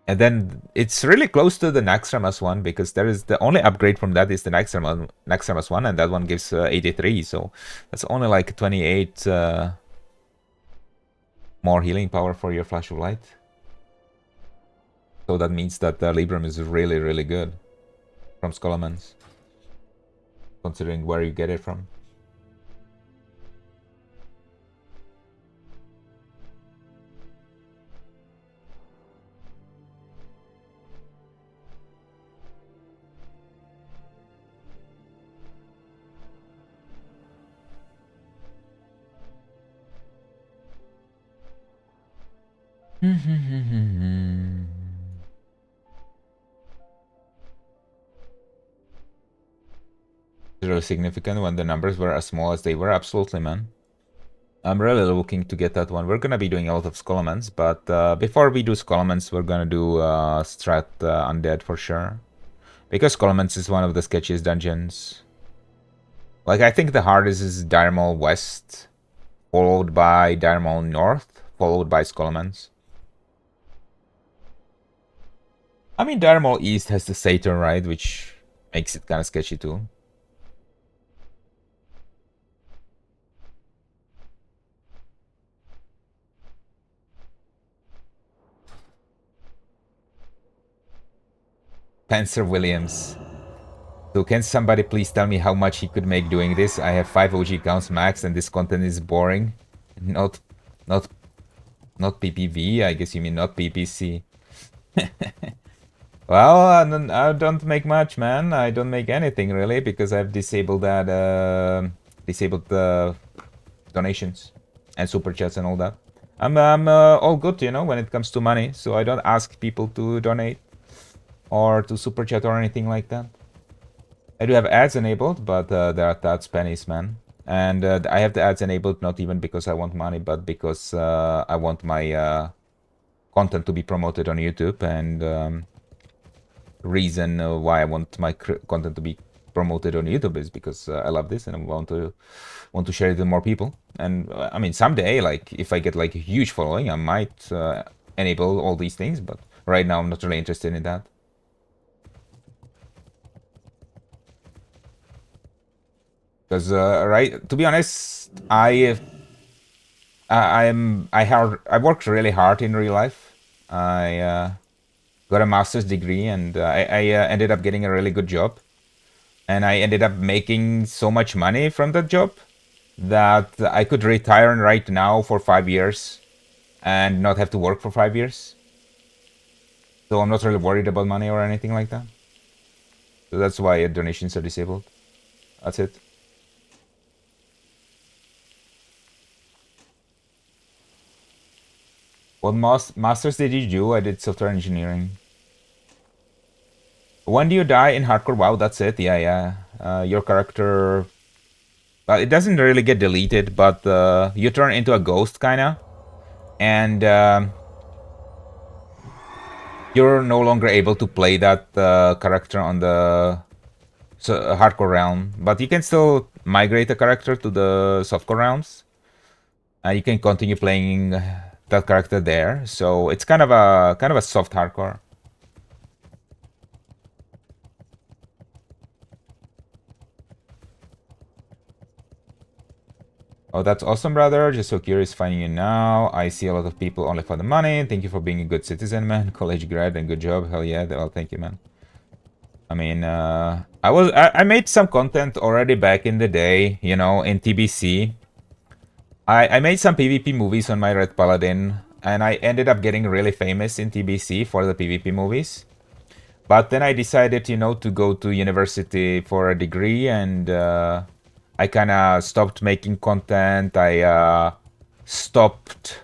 And then it's really close to the Naxxramas one because there is the only upgrade from that is the Naxxramas one, and that one gives 83. So that's only like 28 more healing power for your Flash of Light. So that means that the Libram is really, really good from Skullman's, considering where you get it from. Really significant when the numbers were as small as they were. Absolutely, man. I'm really looking to get that one. We're gonna be doing a lot of Skullmans, but before we do Skullmans, we're gonna do Strat Undead for sure. Because Skullmans is one of the sketchiest dungeons. Like, I think the hardest is Dire Maul West, followed by Dire Maul North, followed by Skullmans. I mean, Dire Maul East has the Satyr, right, which makes it kind of sketchy too. Spencer Williams. So can somebody please tell me how much he could make doing this? I have 5 OG accounts max and this content is boring. Not PPV, I guess you mean not PPC. Well, I don't make much, man. I don't make anything really because I've disabled that, disabled the donations and super chats and all that. I'm all good, you know, when it comes to money. So I don't ask people to donate or to super chat or anything like that. I do have ads enabled, but that's pennies, man. And I have the ads enabled not even because I want money, but because I want my content to be promoted on YouTube. And reason why I want my content to be promoted on YouTube is because I love this and I want to share it with more people. And I mean, someday, like if I get like a huge following, I might enable all these things. But right now, I'm not really interested in that. Because right, to be honest, I worked really hard in real life. I got a master's degree, and I ended up getting a really good job, and I ended up making so much money from that job that I could retire right now for 5 years and not have to work for 5 years. So I'm not really worried about money or anything like that. So that's why donations are disabled. That's it. What masters did you do? I did software engineering. When do you die in hardcore WoW? That's it. Yeah. Your character... it doesn't really get deleted, but you turn into a ghost, kinda. And you're no longer able to play that character on the hardcore realm. But you can still migrate a character to the softcore realms. You can continue playing that character there. So it's kind of a soft hardcore. Oh, that's awesome, brother. Just so curious finding you now. I see a lot of people only for the money. Thank you for being a good citizen, man. College grad and good job. Hell yeah. Well, thank you, man. I mean, I made some content already back in the day, you know, in TBC. I made some PvP movies on my Red Paladin, and I ended up getting really famous in TBC for the PvP movies. But then I decided, you know, to go to university for a degree, and I kind of stopped making content. I stopped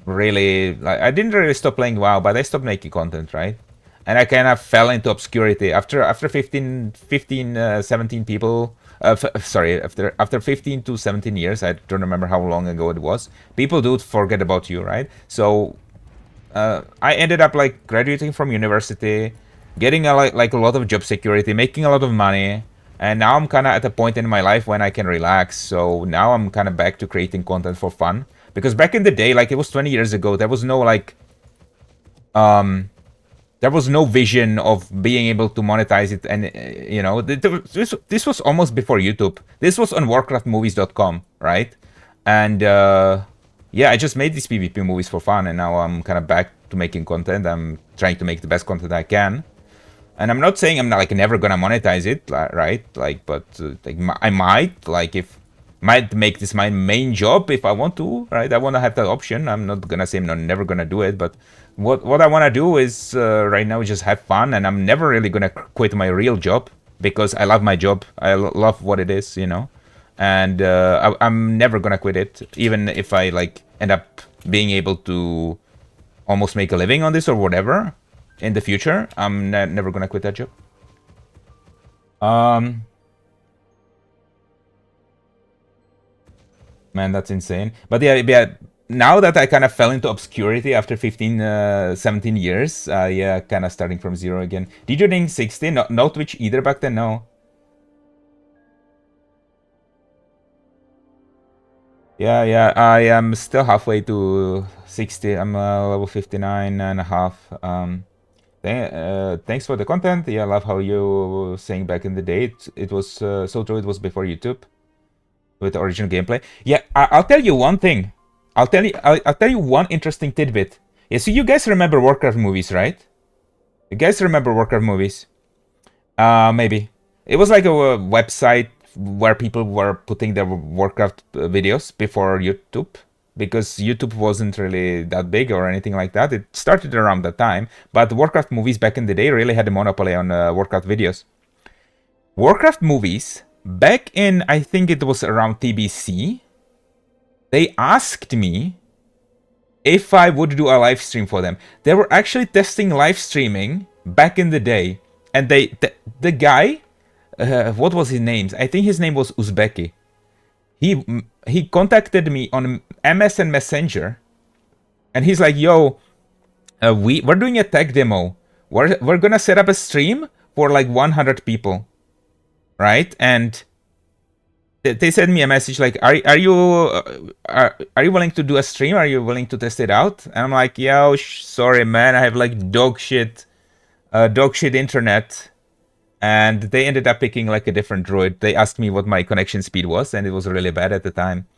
really, like, I didn't really stop playing WoW, but I stopped making content, right? And I kind of fell into obscurity after 17 people. Sorry, after 15 to 17 years, I don't remember how long ago it was. People do forget about you, right? So I ended up like graduating from university, getting like a lot of job security, making a lot of money, and now I'm kind of at a point in my life when I can relax. So now I'm kind of back to creating content for fun. Because back in the day, like it was 20 years ago, there was no like there was no vision of being able to monetize it, and you know, this was almost before YouTube. This was on warcraftmovies.com, right? And yeah, I just made these PvP movies for fun, and now I'm kind of back to making content. I'm trying to make the best content I can, and I'm not saying I'm not like never gonna monetize it, right? Like, but like I might, like, if might make this my main job if I want to, right? I want to have that option. I'm not gonna say I'm never gonna do it, but what I want to do is right now just have fun, and I'm never really gonna quit my real job because I love my job. I love what it is, you know, and I'm never gonna quit it, even if I like end up being able to almost make a living on this or whatever in the future. I'm never gonna quit that job. Man, that's insane. But yeah, now that I kind of fell into obscurity after 15, 17 years, yeah, kind of starting from zero again. Did you think 60? No Twitch either back then, no. Yeah, I am still halfway to 60. I'm level 59 and a half. Thanks for the content. Yeah, I love how you were saying back in the day. It was so true. It was before YouTube with the original gameplay. Yeah, I'll tell you one thing. I'll tell you one interesting tidbit. Yeah, so you guys remember Warcraft movies, right? You guys remember Warcraft movies? Maybe. It was like a website where people were putting their Warcraft videos before YouTube, because YouTube wasn't really that big or anything like that. It started around that time, but Warcraft movies back in the day really had a monopoly on Warcraft videos. Warcraft movies, back in, I think it was around TBC, they asked me if I would do a live stream for them. They were actually testing live streaming back in the day, and the guy, what was his name? I think his name was Uzbeki. He contacted me on MSN Messenger, and he's like, "Yo, we're doing a tech demo. We're gonna set up a stream for like 100 people, right?" And they sent me a message like, "Are you willing to do a stream? Are you willing to test it out?" And I'm like, "Yo, sorry, man. I have like dog shit internet." And they ended up picking like a different droid. They asked me what my connection speed was, and it was really bad at the time.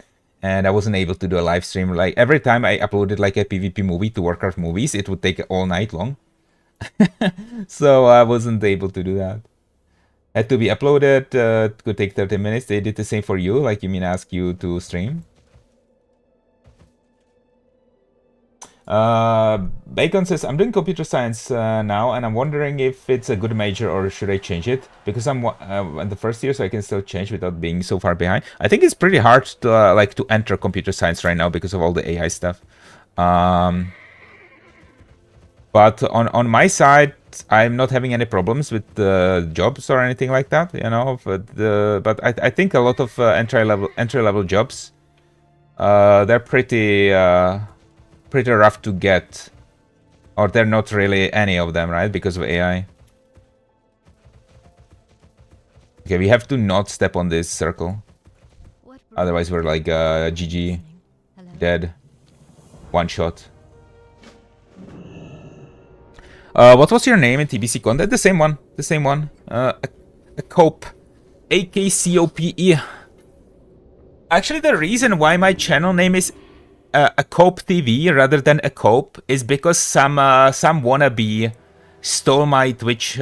And I wasn't able to do a live stream. Like every time I uploaded like a PvP movie to Warcraft movies, it would take all night long. So I wasn't able to do that. Had to be uploaded. It could take 30 minutes. They did the same for you. Like, you mean ask you to stream? Bacon says, I'm doing computer science now, and I'm wondering if it's a good major or should I change it? Because I'm in the first year, so I can still change without being so far behind. I think it's pretty hard to like to enter computer science right now because of all the AI stuff. But on my side, I'm not having any problems with jobs or anything like that, you know. But I think a lot of entry level jobs, they're pretty rough to get, or they're not really any of them, right? Because of AI. Okay, we have to not step on this circle, otherwise we're like GG. dead. One shot. What was your name in TBC content? The same one. The same one. A cope. AKCOPE. Actually, the reason why my channel name is a cope TV rather than a cope is because some wannabe stole my Twitch,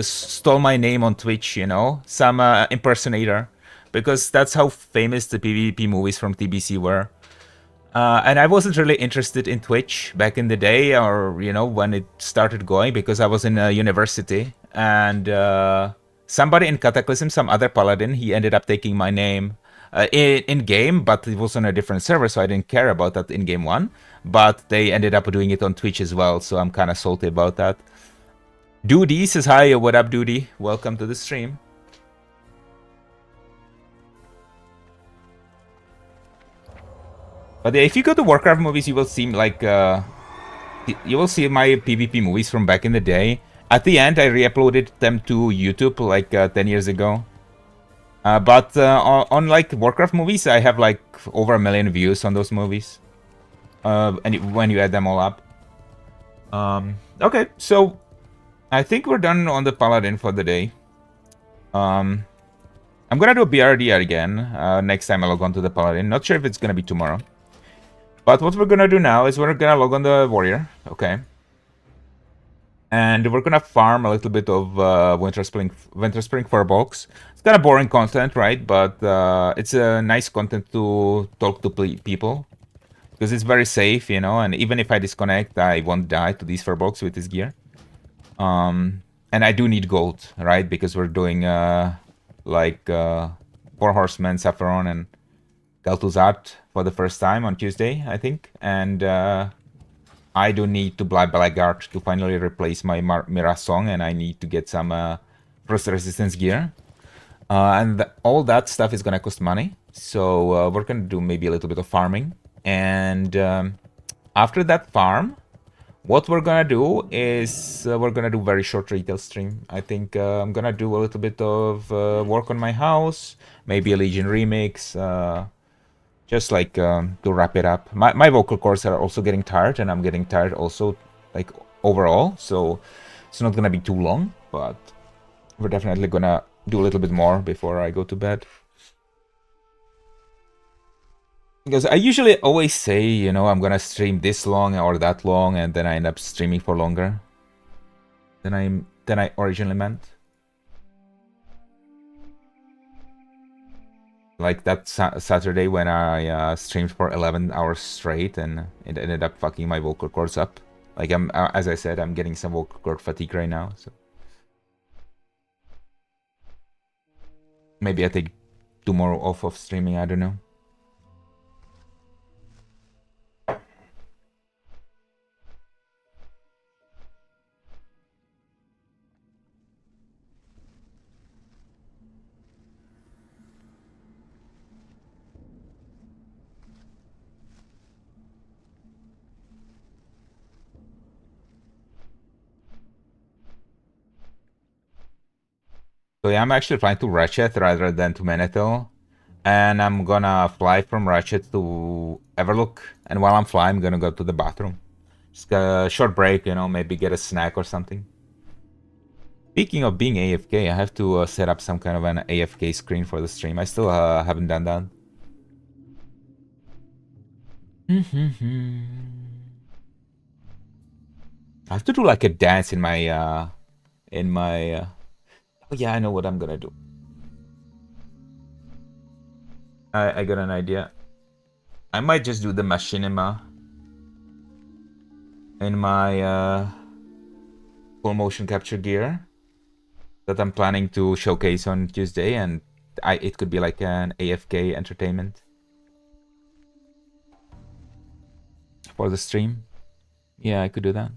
stole my name on Twitch. You know, some impersonator, because that's how famous the PvP movies from TBC were. And I wasn't really interested in Twitch back in the day, or you know, when it started going, because I was in university, and somebody in Cataclysm, some other paladin, he ended up taking my name in game, but it was on a different server, so I didn't care about that in game one. But they ended up doing it on Twitch as well, so I'm kind of salty about that. Doody says hi. What up, Doody? Welcome to the stream. But yeah, if you go to Warcraft movies, you will see like you will see my PvP movies from back in the day. At the end, I re-uploaded them to YouTube like 10 years ago. But on like Warcraft movies, I have like over 1 million views on those movies. And when you add them all up. Okay, so I think we're done on the Paladin for the day. I'm gonna do a BRD again next time I log on to the Paladin. Not sure if it's gonna be tomorrow. But what we're gonna do now is we're gonna log on the Warrior, okay? And we're gonna farm a little bit of Winter Spring Firbolgs. It's kind of boring content, right? But it's a nice content to talk to people. Because it's very safe, you know, and even if I disconnect, I won't die to these Firbolgs with this gear. And I do need gold, right? Because we're doing like 4 Horsemen, Sapphiron, and Galtuzat for the first time on Tuesday, I think. And I do need to buy Blackguard to finally replace my Mira Song, and I need to get some Frost Resistance gear. And all that stuff is gonna cost money. So we're gonna do maybe a little bit of farming. And after that farm, what we're gonna do is we're gonna do very short retail stream. I think I'm gonna do a little bit of work on my house, maybe a Legion remix, just like to wrap it up. My vocal cords are also getting tired, and I'm getting tired also, like overall. So it's not gonna be too long, but we're definitely gonna do a little bit more before I go to bed. Because I usually always say, you know, I'm gonna stream this long or that long, and then I end up streaming for longer than I originally meant. Like that Saturday when I streamed for 11 hours straight, and it ended up fucking my vocal cords up. Like as I said, I'm getting some vocal cord fatigue right now, so maybe I take tomorrow off of streaming. I don't know. So yeah, I'm actually flying to Ratchet rather than to Manethil. And I'm gonna fly from Ratchet to Everlook. And while I'm flying, I'm gonna go to the bathroom. Just a short break, you know, maybe get a snack or something. Speaking of being AFK, I have to set up some kind of an AFK screen for the stream. I still haven't done that. I have to do like a dance in my oh yeah, I know what I'm gonna do. I got an idea. I might just do the machinima in my full motion capture gear that I'm planning to showcase on Tuesday, and it could be like an AFK entertainment for the stream. Yeah, I could do that.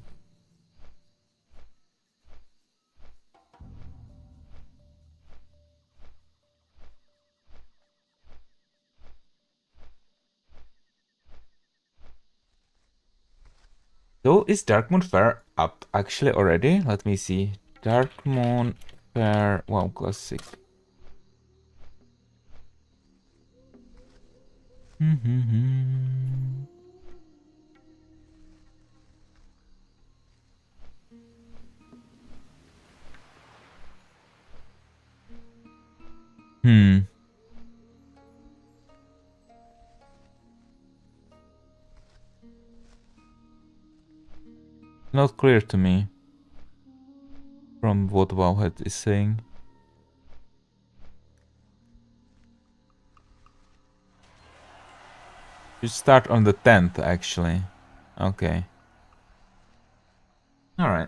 So is Darkmoon Fair up actually already? Let me see. Darkmoon Fair WoW Classic. Hmm. Not clear to me from what Wowhead is saying. You start on the 10th, actually. Okay. Alright.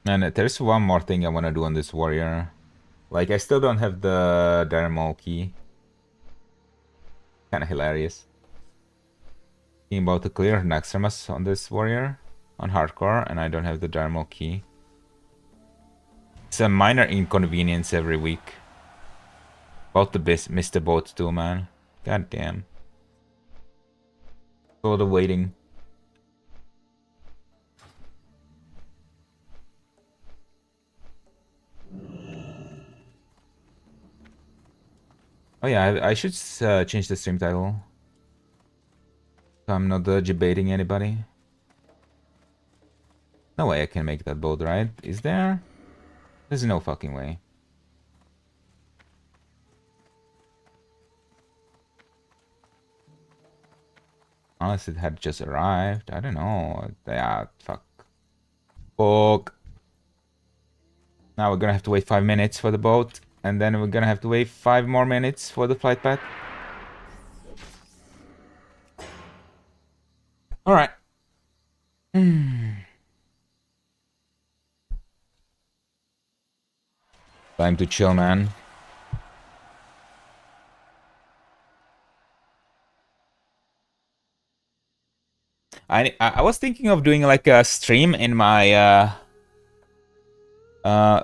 And there's one more thing I want to do on this warrior. Like, I still don't have the Dermal key. Kind of hilarious. Thinking about to clear Naxxramas on this warrior on hardcore, and I don't have the Dermal key. It's a minor inconvenience every week. About to miss the boat too, man. God damn. All the waiting. Oh yeah, I should change the stream title. So I'm not debating anybody. No way I can make that boat, right? Is there? There's no fucking way. Unless it had just arrived. I don't know. Yeah, fuck. Fuck. Now we're gonna have to wait 5 minutes for the boat. And then we're gonna have to wait 5 more minutes for the flight path. Alright. Time to chill, man. I was thinking of doing like a stream in my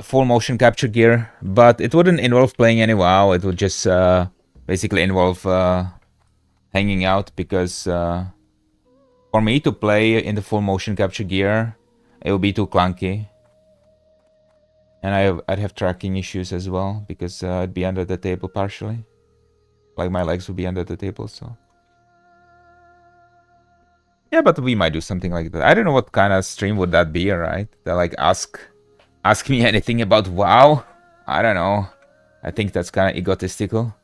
full motion capture gear, but it wouldn't involve playing any WoW. It would just basically involve hanging out, because for me to play in the full motion capture gear, it would be too clunky. And I'd have tracking issues as well, because I'd be under the table partially. Like my legs would be under the table, so. Yeah, but we might do something like that. I don't know what kind of stream would that be, right? That like ask me anything about WoW? I don't know. I think that's kind of egotistical.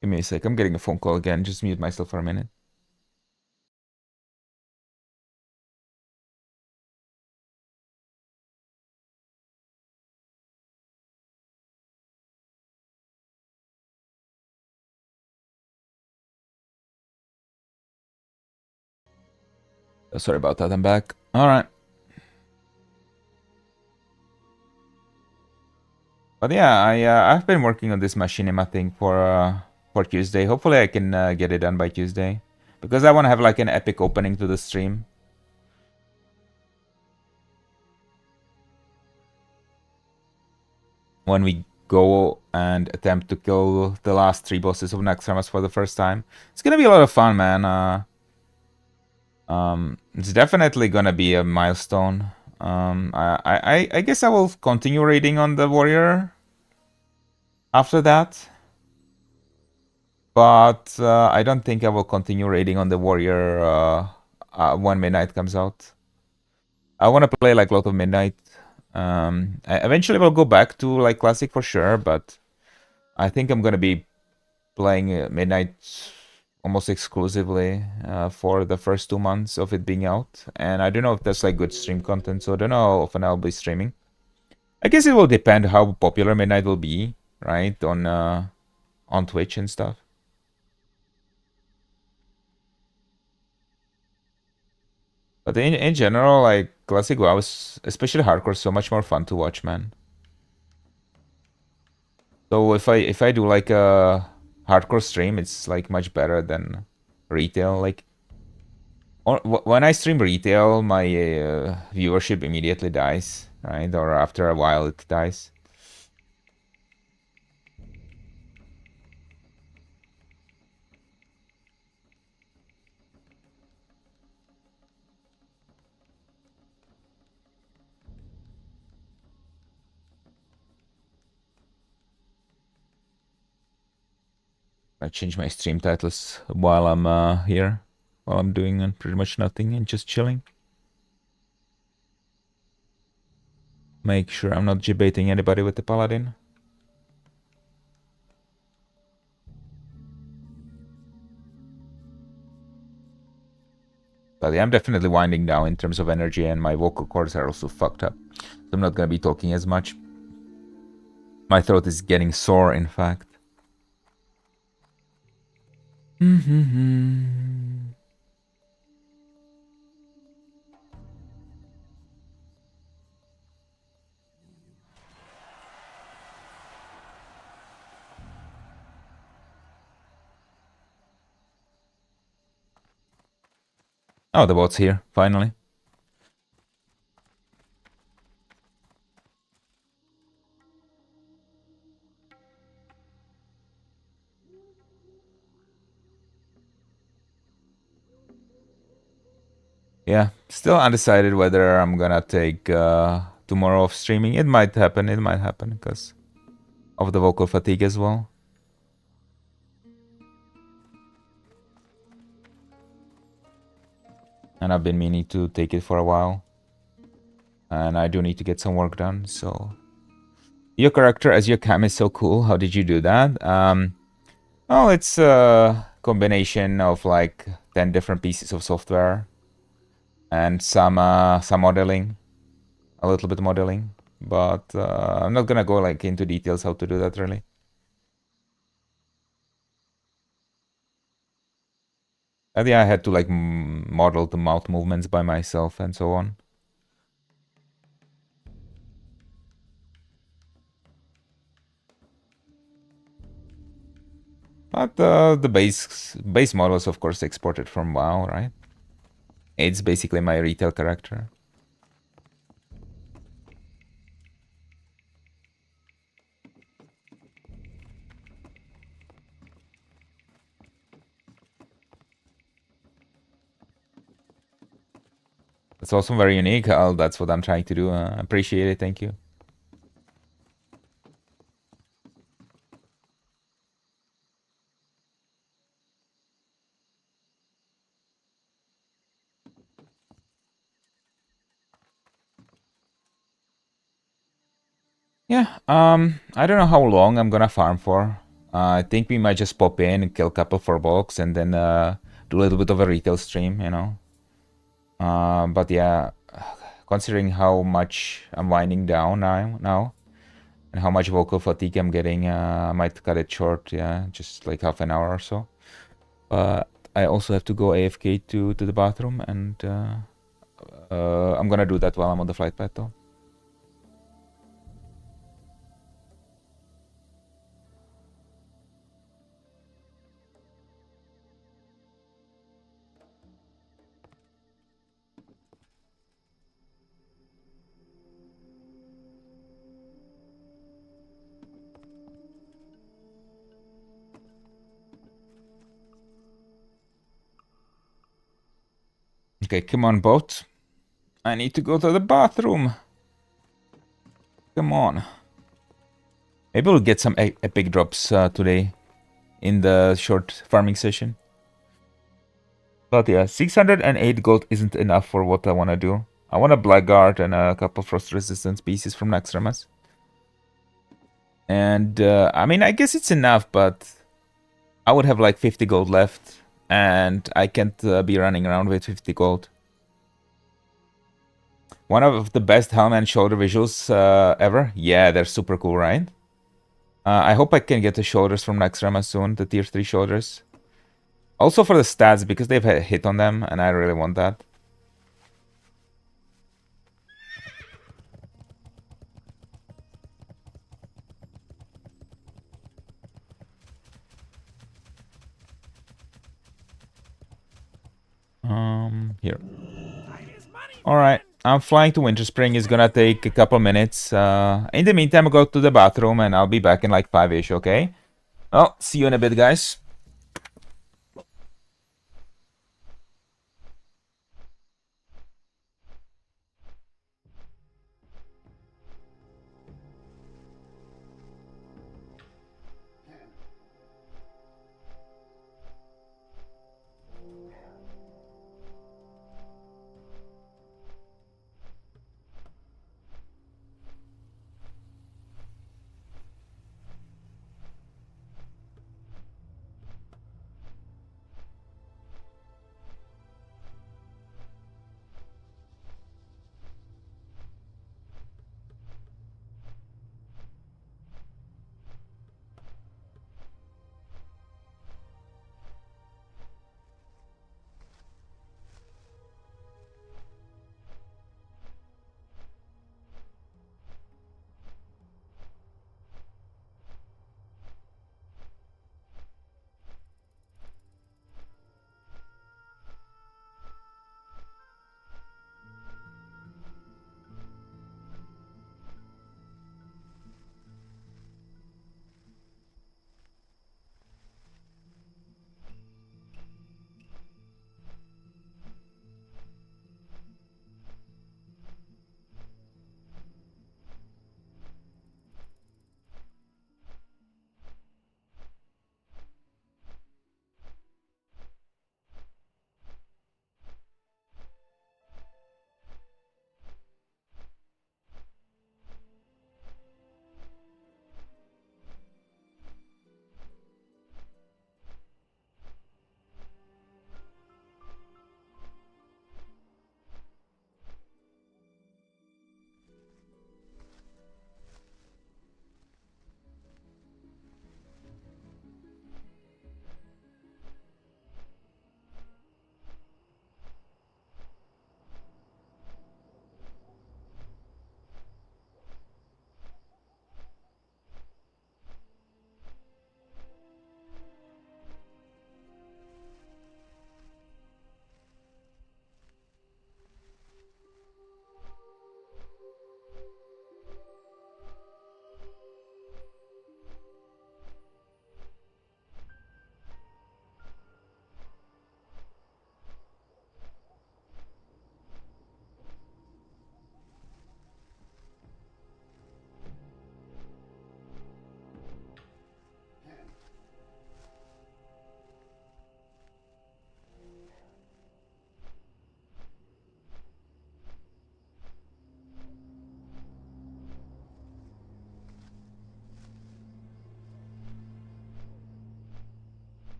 Give me a sec. I'm getting a phone call again. Just mute myself for a minute. Sorry about that. I'm back. All right. But yeah, I've been working on this machinima thing for Tuesday. Hopefully, I can get it done by Tuesday, because I want to have like an epic opening to the stream. When we go and attempt to kill the last 3 bosses of Naxxramas for the first time, it's gonna be a lot of fun, man. It's definitely gonna be a milestone. I guess I will continue raiding on the warrior after that, but I don't think I will continue raiding on the warrior when midnight comes out. I want to play like a lot of midnight. I eventually will go back to like classic for sure, but I think I'm gonna be playing midnight almost exclusively for the first 2 months of it being out. And I don't know if that's like good stream content, so I don't know how often I'll be streaming. I guess it will depend how popular midnight will be, right, on Twitch and stuff. But in general, like classic WoW is, especially hardcore, so much more fun to watch, man. So if I do like a hardcore stream, it's like much better than retail. Like, or when I stream retail, my viewership immediately dies, right? Or after a while, it dies. I change my stream titles while I'm here, while I'm doing pretty much nothing and just chilling. Make sure I'm not debating anybody with the paladin. But yeah, I'm definitely winding down in terms of energy, and my vocal cords are also fucked up. So I'm not gonna be talking as much. My throat is getting sore, in fact. Oh, the bot's here, finally. Yeah, still undecided whether I'm gonna take tomorrow off streaming. It might happen, because of the vocal fatigue as well. And I've been meaning to take it for a while. And I do need to get some work done, so... Your character as your cam is so cool. How did you do that? Oh, it's a combination of like 10 different pieces of software. And some modeling. A little bit of modeling. But I'm not gonna go like into details how to do that really. And yeah, I had to like model the mouth movements by myself and so on. But the base model is of course exported from WoW, right? It's basically my retail character. It's also very unique. That's what I'm trying to do. Appreciate it. Thank you. Yeah, I don't know how long I'm gonna farm for. I think we might just pop in and kill a couple for bulks and then do a little bit of a retail stream, you know. But yeah, considering how much I'm winding down now and how much vocal fatigue I'm getting, I might cut it short, yeah, just like half an hour or so. But I also have to go AFK to the bathroom, and I'm gonna do that while I'm on the flight pad though. Okay, come on, boat. I need to go to the bathroom. Come on. Maybe we'll get some epic drops today in the short farming session. But yeah, 608 gold isn't enough for what I want to do. I want a Blackguard and a couple frost resistance pieces from Naxxramas. And I mean, I guess it's enough, but I would have like 50 gold left. And I can't be running around with 50 gold. One of the best helmet and shoulder visuals ever. Yeah, they're super cool, right? I hope I can get the shoulders from Naxxramas soon, the tier 3 shoulders. Also for the stats, because they've had a hit on them, and I really want that. Here. Alright, I'm flying to Winter Spring. It's gonna take a couple minutes. In the meantime, I'll go to the bathroom, and I'll be back in like 5-ish, okay? Well, see you in a bit, guys.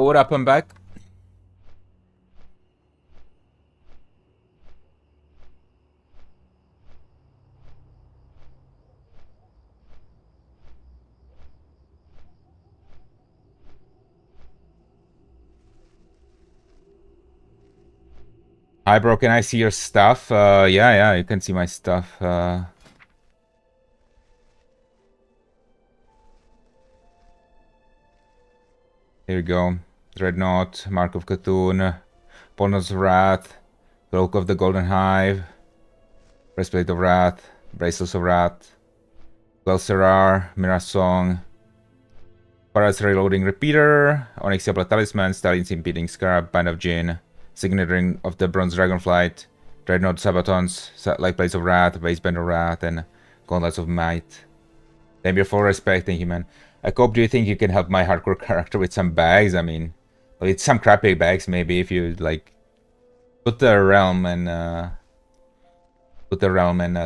what up? I'm back. Hi, bro. Can I see your stuff? Yeah, you can see my stuff. Here we go. Dreadnought, Mark of Cthulhu, Bonus of Wrath, Cloak of the Golden Hive, Breastplate of Wrath, Bracelets of Wrath, Quelserar, Mirror Song, Paradise Reloading Repeater, Onyx Diablo Talisman, Stallion's Impeding Scarab, Bind of Jinn, Signet Ring of the Bronze Dragonflight, Dreadnought Sabatons, Light Blades of Wrath, Waistband of Wrath, and Gauntlets of Might. Thank you for respect, thank you, man. Cope, do you think you can help my hardcore character with some bags? I mean, with some crappy bags, maybe, if you, like, put the realm and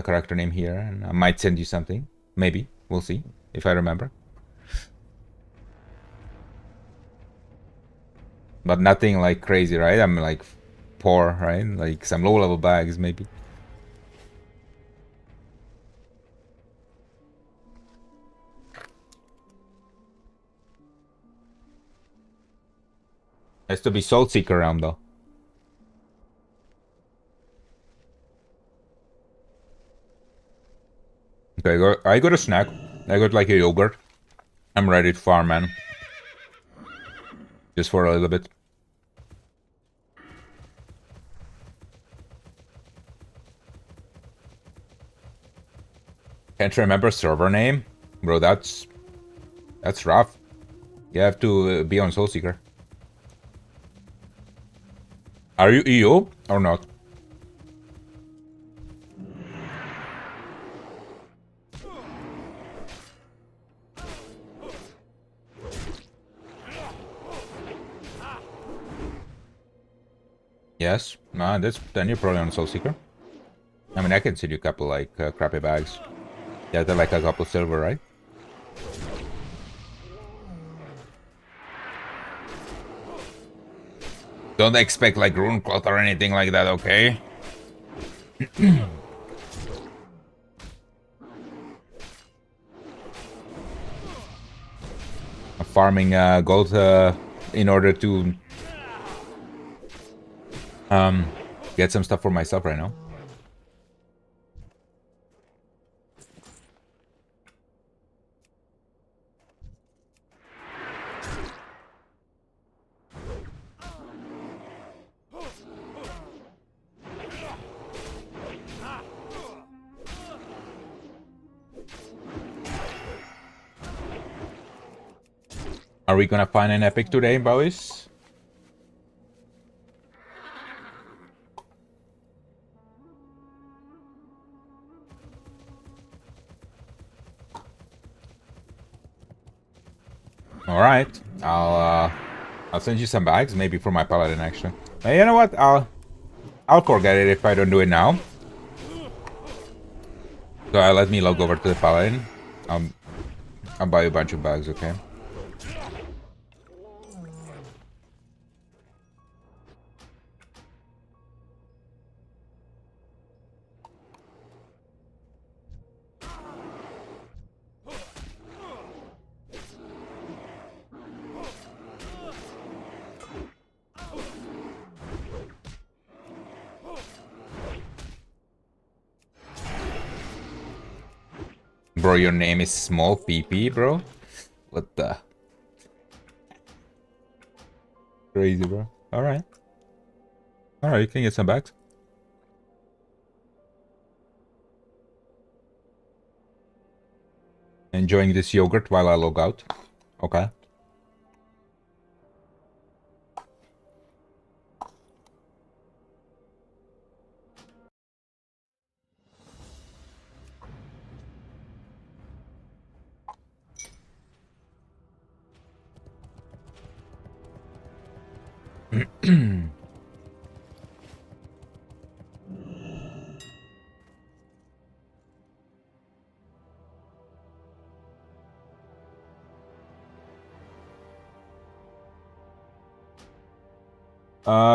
character name here, and I might send you something. Maybe. We'll see, if I remember. But nothing, like, crazy, right? I'm, like, poor, right? Like, some low-level bags, maybe. Has to be Soul Seeker realm, though. Okay, I got a snack. I got like a yogurt. I'm ready to farm, man. Just for a little bit. Can't remember server name? Bro, that's rough. You have to be on Soulseeker. Are you EU or not? Yes? Nah, then you're probably on Soulseeker. I mean, I can send you a couple, like, crappy bags. Yeah, they're like a couple silver, right? Don't expect, like, rune cloth or anything like that, okay? Farming gold in order to get some stuff for myself right now. Are we gonna find an epic today, boys? All right, I'll send you some bags, maybe for my paladin actually. You know what? I'll forget it if I don't do it now. So let me log over to the paladin. I'll buy you a bunch of bags, okay? Bro, your name is Small PP, bro? What the? Crazy, bro. Alright. Alright, you can get some bags. Enjoying this yogurt while I log out. Okay.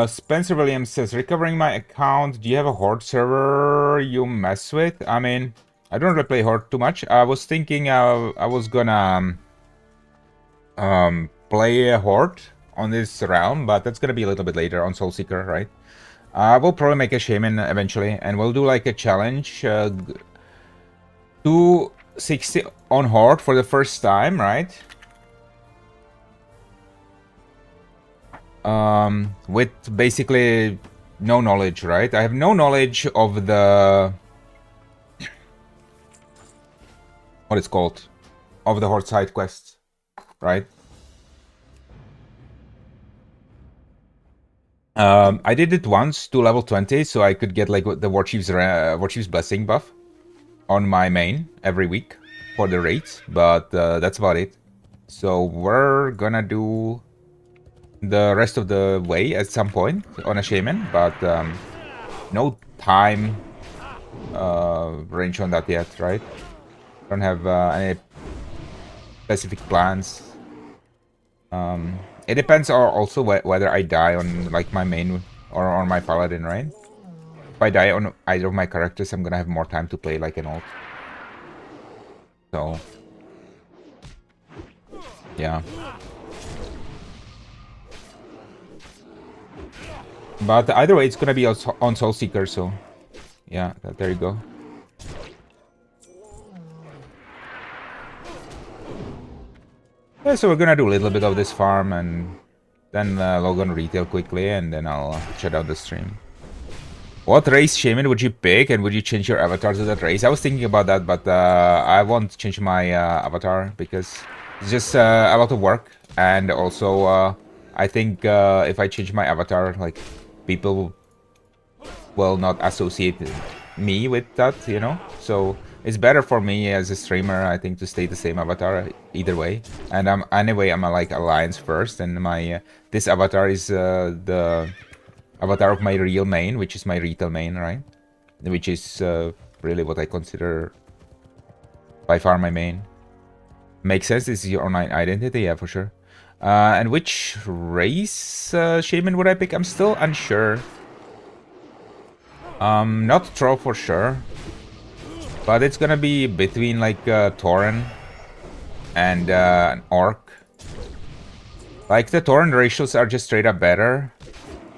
Spencer Williams says, recovering my account. Do you have a Horde server you mess with? I mean, I don't really play Horde too much. I was thinking I was gonna play a Horde on this realm, but that's gonna be a little bit later on Soulseeker, right? We'll probably make a Shaman eventually, and we'll do like a challenge. 260 on Horde for the first time, right? With basically no knowledge, right? I have no knowledge of the... what it's called? Of the Horde side quests, right? I did it once to level 20, so I could get like the Warchief's Blessing buff on my main every week for the raids, but that's about it. So we're gonna do the rest of the way at some point on a Shaman, but no time range on that yet, right? Don't have any specific plans. It depends also whether I die on like my main or on my paladin, right? If I die on either of my characters, I'm gonna have more time to play like an ult. So yeah. But either way, it's gonna be on Soulseeker, so yeah, there you go. Yeah, so we're gonna do a little bit of this farm and then log on retail quickly, and then I'll shut out the stream. What race Shaman would you pick, and would you change your avatar to that race? I was thinking about that, but I won't change my avatar because it's just a lot of work, and also I think if I change my avatar, like people will not associate me with that, you know? So it's better for me as a streamer, I think, to stay the same avatar either way. And I'm a like Alliance first, and my this avatar is the avatar of my real main, which is my retail main, right? Which is really what I consider by far my main. Makes sense. This is your online identity, yeah, for sure. And which race Shaman would I pick? I'm still unsure. Not Troll for sure. But it's gonna be between like Tauren and an Orc. Like the Tauren ratios are just straight up better.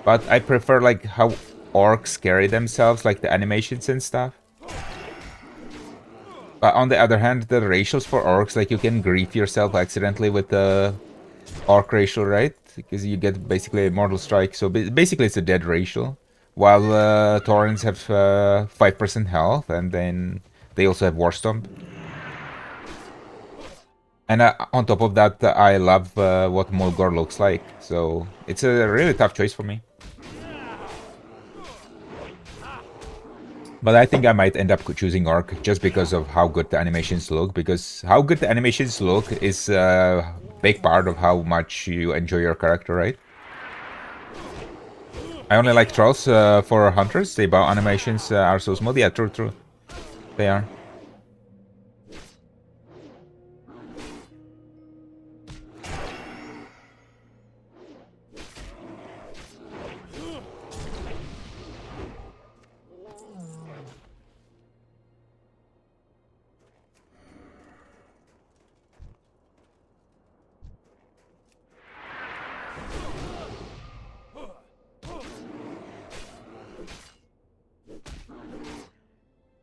But I prefer like how Orcs carry themselves, like the animations and stuff. But on the other hand, the ratios for Orcs, like you can grief yourself accidentally with the Orc ratio, right? Because you get basically a Mortal Strike, so basically it's a dead ratio. While Taurens have 5% health, and then they also have War Stomp. And on top of that, I love what Mulgore looks like, so it's a really tough choice for me. But I think I might end up choosing Orc just because of how good the animations look, because how good the animations look is a big part of how much you enjoy your character, right? I only like Trolls for Hunters. The bow animations are so smooth. Yeah, true. They are.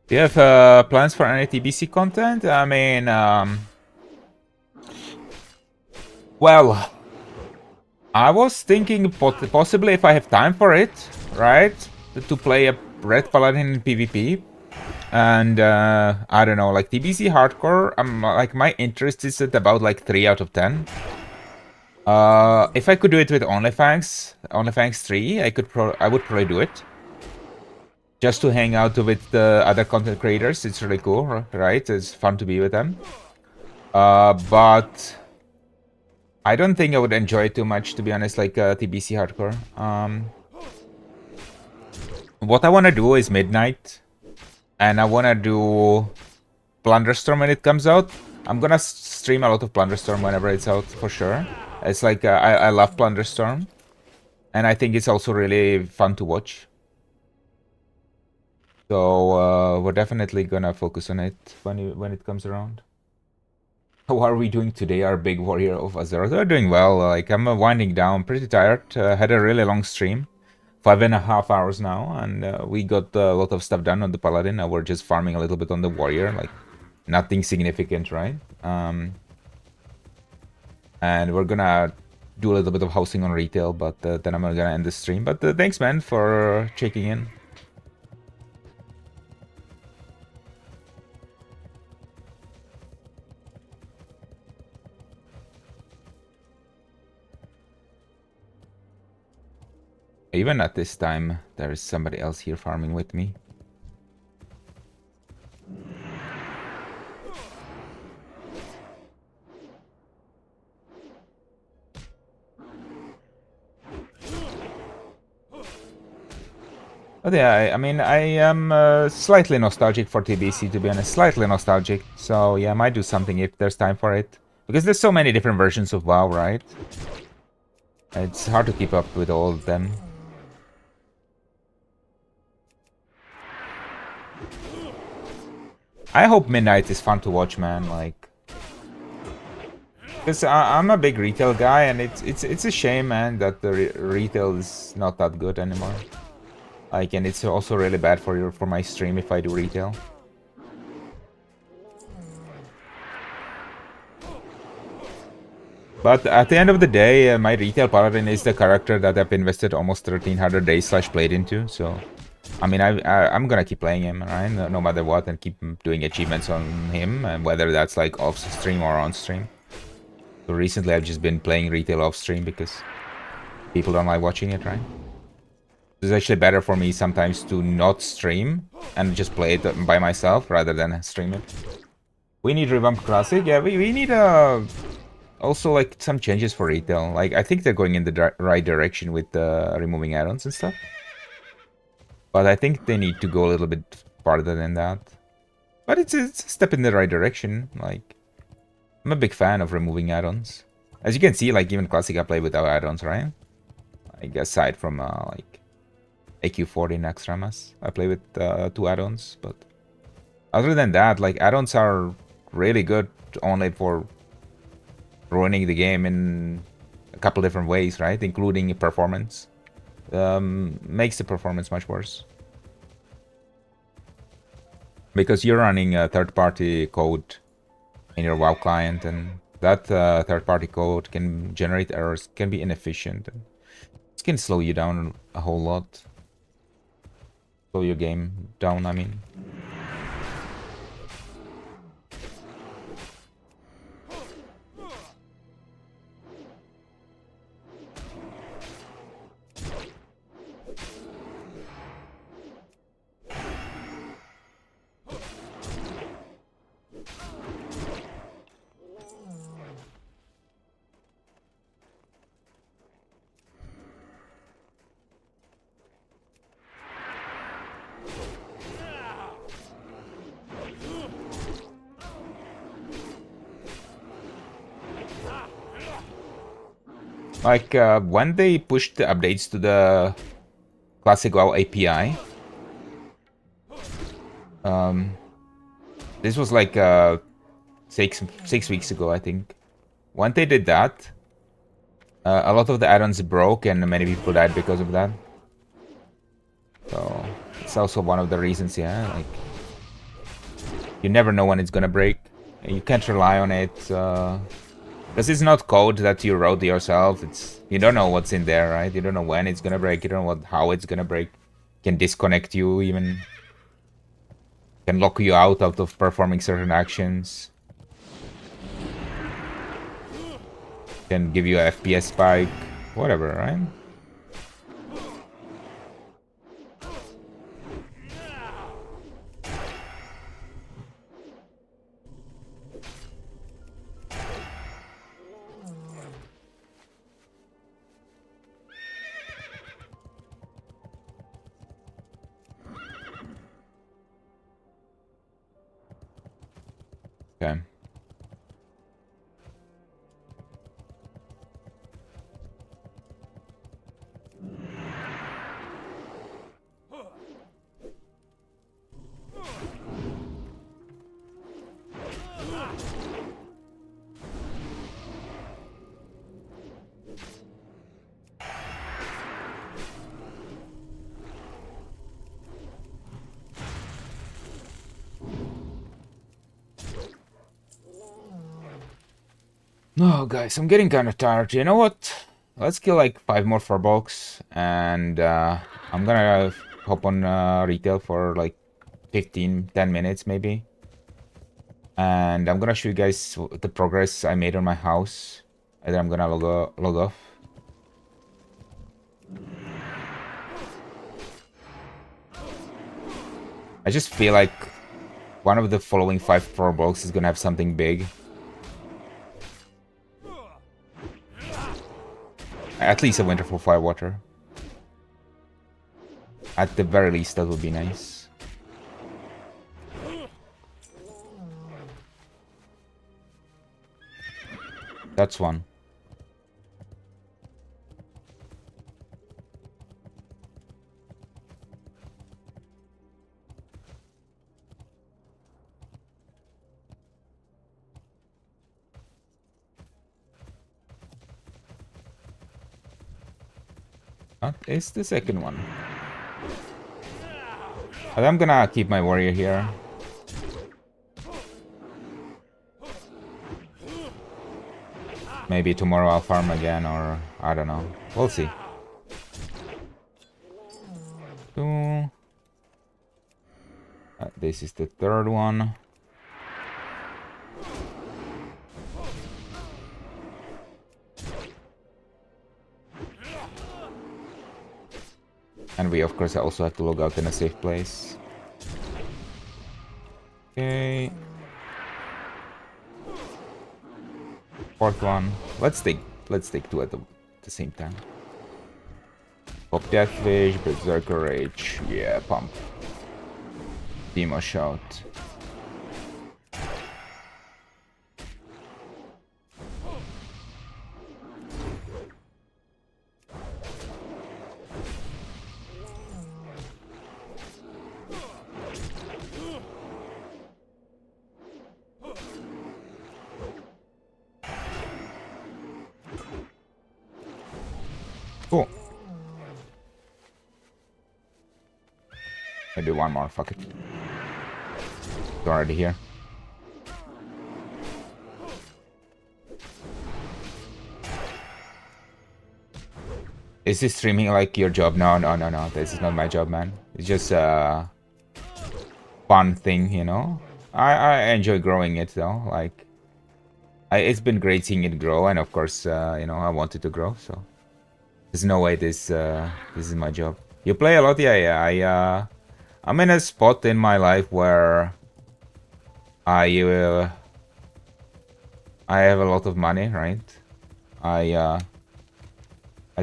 Do you have plans for any TBC content? I mean, well, I was thinking possibly if I have time for it, right, to play a Red Paladin in PvP. And I don't know, like TBC hardcore, like my interest is at about like 3 out of 10. If I could do it with OnlyFans 3, I would probably do it. Just to hang out with the other content creators, it's really cool, right? It's fun to be with them. But I don't think I would enjoy it too much, to be honest, like TBC hardcore. What I want to do is Midnight, and I want to do Plunderstorm when it comes out. I'm gonna stream a lot of Plunderstorm whenever it's out, for sure. It's like, I love Plunderstorm. And I think it's also really fun to watch. So we're definitely gonna focus on it when it comes around. How are we doing today, our big warrior of Azeroth? We're doing well. Like, I'm winding down, pretty tired. Had a really long stream, 5.5 hours now, and we got a lot of stuff done on the Paladin. Now we're just farming a little bit on the warrior, like nothing significant, right? And we're gonna do a little bit of housing on retail, but then I'm gonna end the stream. But thanks, man, for checking in. Even at this time, there is somebody else here farming with me. But yeah, I mean, I am slightly nostalgic for TBC, to be honest. Slightly nostalgic. So yeah, I might do something if there's time for it. Because there's so many different versions of WoW, right? It's hard to keep up with all of them. I hope Midnight is fun to watch, man. Like, because I'm a big retail guy, and it's a shame, man, that the retail is not that good anymore. Like, and it's also really bad for my stream if I do retail. But at the end of the day, my retail paladin is the character that I've invested almost 1300 days / played into. So, I mean, I'm gonna keep playing him, right? No matter what, and keep doing achievements on him, and whether that's like off stream or on stream. So recently, I've just been playing retail off stream because people don't like watching it, right? It's actually better for me sometimes to not stream and just play it by myself rather than stream it. We need revamp classic. Yeah, we need also like some changes for retail. Like, I think they're going in the right direction with removing add-ons and stuff. But I think they need to go a little bit farther than that. But it's a step in the right direction. Like, I'm a big fan of removing add-ons. As you can see, like, even classic I play without add-ons, right? Like, aside from like AQ40 and Extramas, I play with 2 add-ons. But other than that, like, add-ons are really good only for ruining the game in a couple different ways, right? Including performance. Makes the performance much worse. Because you're running a third-party code in your WoW client, and that third-party code can generate errors, can be inefficient. And it can slow you down a whole lot. Slow your game down, I mean. Like, when they pushed the updates to the Classic WoW API, this was like 6 weeks ago, I think. When they did that, a lot of the add-ons broke, and many people died because of that. So it's also one of the reasons, yeah. Like, you never know when it's gonna break. You can't rely on it. Because it's not code that you wrote yourself. You don't know what's in there, right? You don't know when it's gonna break. You don't know how it's gonna break. Can disconnect you even. Can lock you out of performing certain actions. Can give you a FPS spike. Whatever, right? Okay. No, guys, I'm getting kind of tired. You know what? Let's kill like 5 more Furbolgs, and I'm gonna hop on retail for like 10 minutes maybe. And I'm gonna show you guys the progress I made on my house. And then I'm gonna log off. I just feel like one of the following 5 Furbolgs is gonna have something big. At least a Winterfell Firewater. At the very least, that would be nice. That's one. That is the second one. But I'm gonna keep my warrior here. Maybe tomorrow I'll farm again, or I don't know. We'll see. This is the third one. And we of course also have to log out in a safe place. Okay. Fourth one. Let's take 2 at the same time. Pop Deathwish, Berserker Rage. Yeah, pump. Demo Shout. Cool. Maybe one more, fuck it. It's already here. Is this streaming like your job? No. This is not my job, man. It's just a fun thing, you know? I enjoy growing it, though. Like, it's been great seeing it grow, and of course, you know, I want it to grow, so... There's no way this is my job. You play a lot? Yeah. I'm in a spot in my life where I have a lot of money, right? As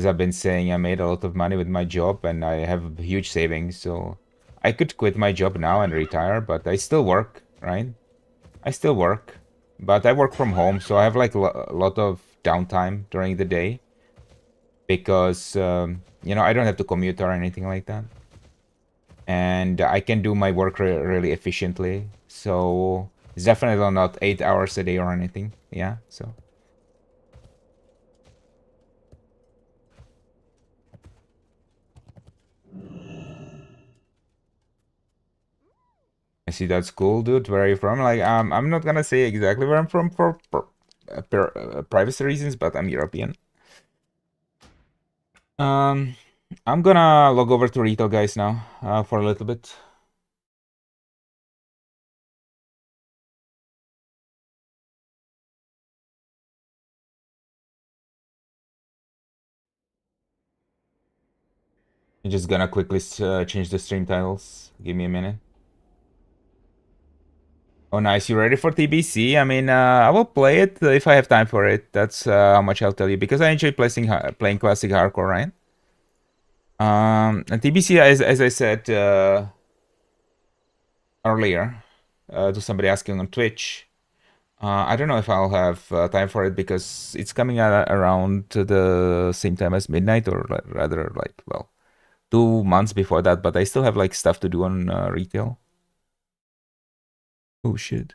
I've been saying, I made a lot of money with my job, and I have huge savings, so I could quit my job now and retire, but I still work, right? I still work, but I work from home, so I have like a lot of downtime during the day. Because, you know, I don't have to commute or anything like that. And I can do my work really efficiently. So, it's definitely not 8 hours a day or anything. Yeah, so. I see, that's cool, dude. Where are you from? Like, I'm not gonna say exactly where I'm from for privacy reasons, but I'm European. I'm gonna log over to retail, guys, now for a little bit. I'm just gonna quickly change the stream titles. Give me a minute. Oh, nice. You ready for TBC? I mean, I will play it if I have time for it. That's how much I'll tell you, because I enjoy playing classic hardcore, right? And TBC, as I said earlier, to somebody asking on Twitch, I don't know if I'll have time for it, because it's coming out around the same time as midnight, or rather, like, well, 2 months before that. But I still have like stuff to do on retail. Oh shit.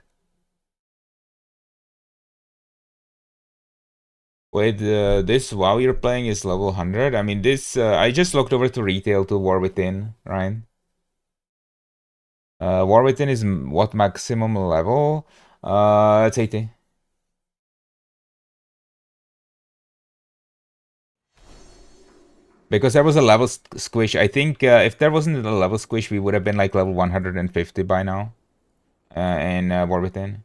Wait, this WoW you're playing is level 100? I mean, this, I just looked over to retail to War Within, right? War Within is what maximum level? It's 80. Because there was a level squish. I think if there wasn't a level squish, we would have been like level 150 by now. In War Within.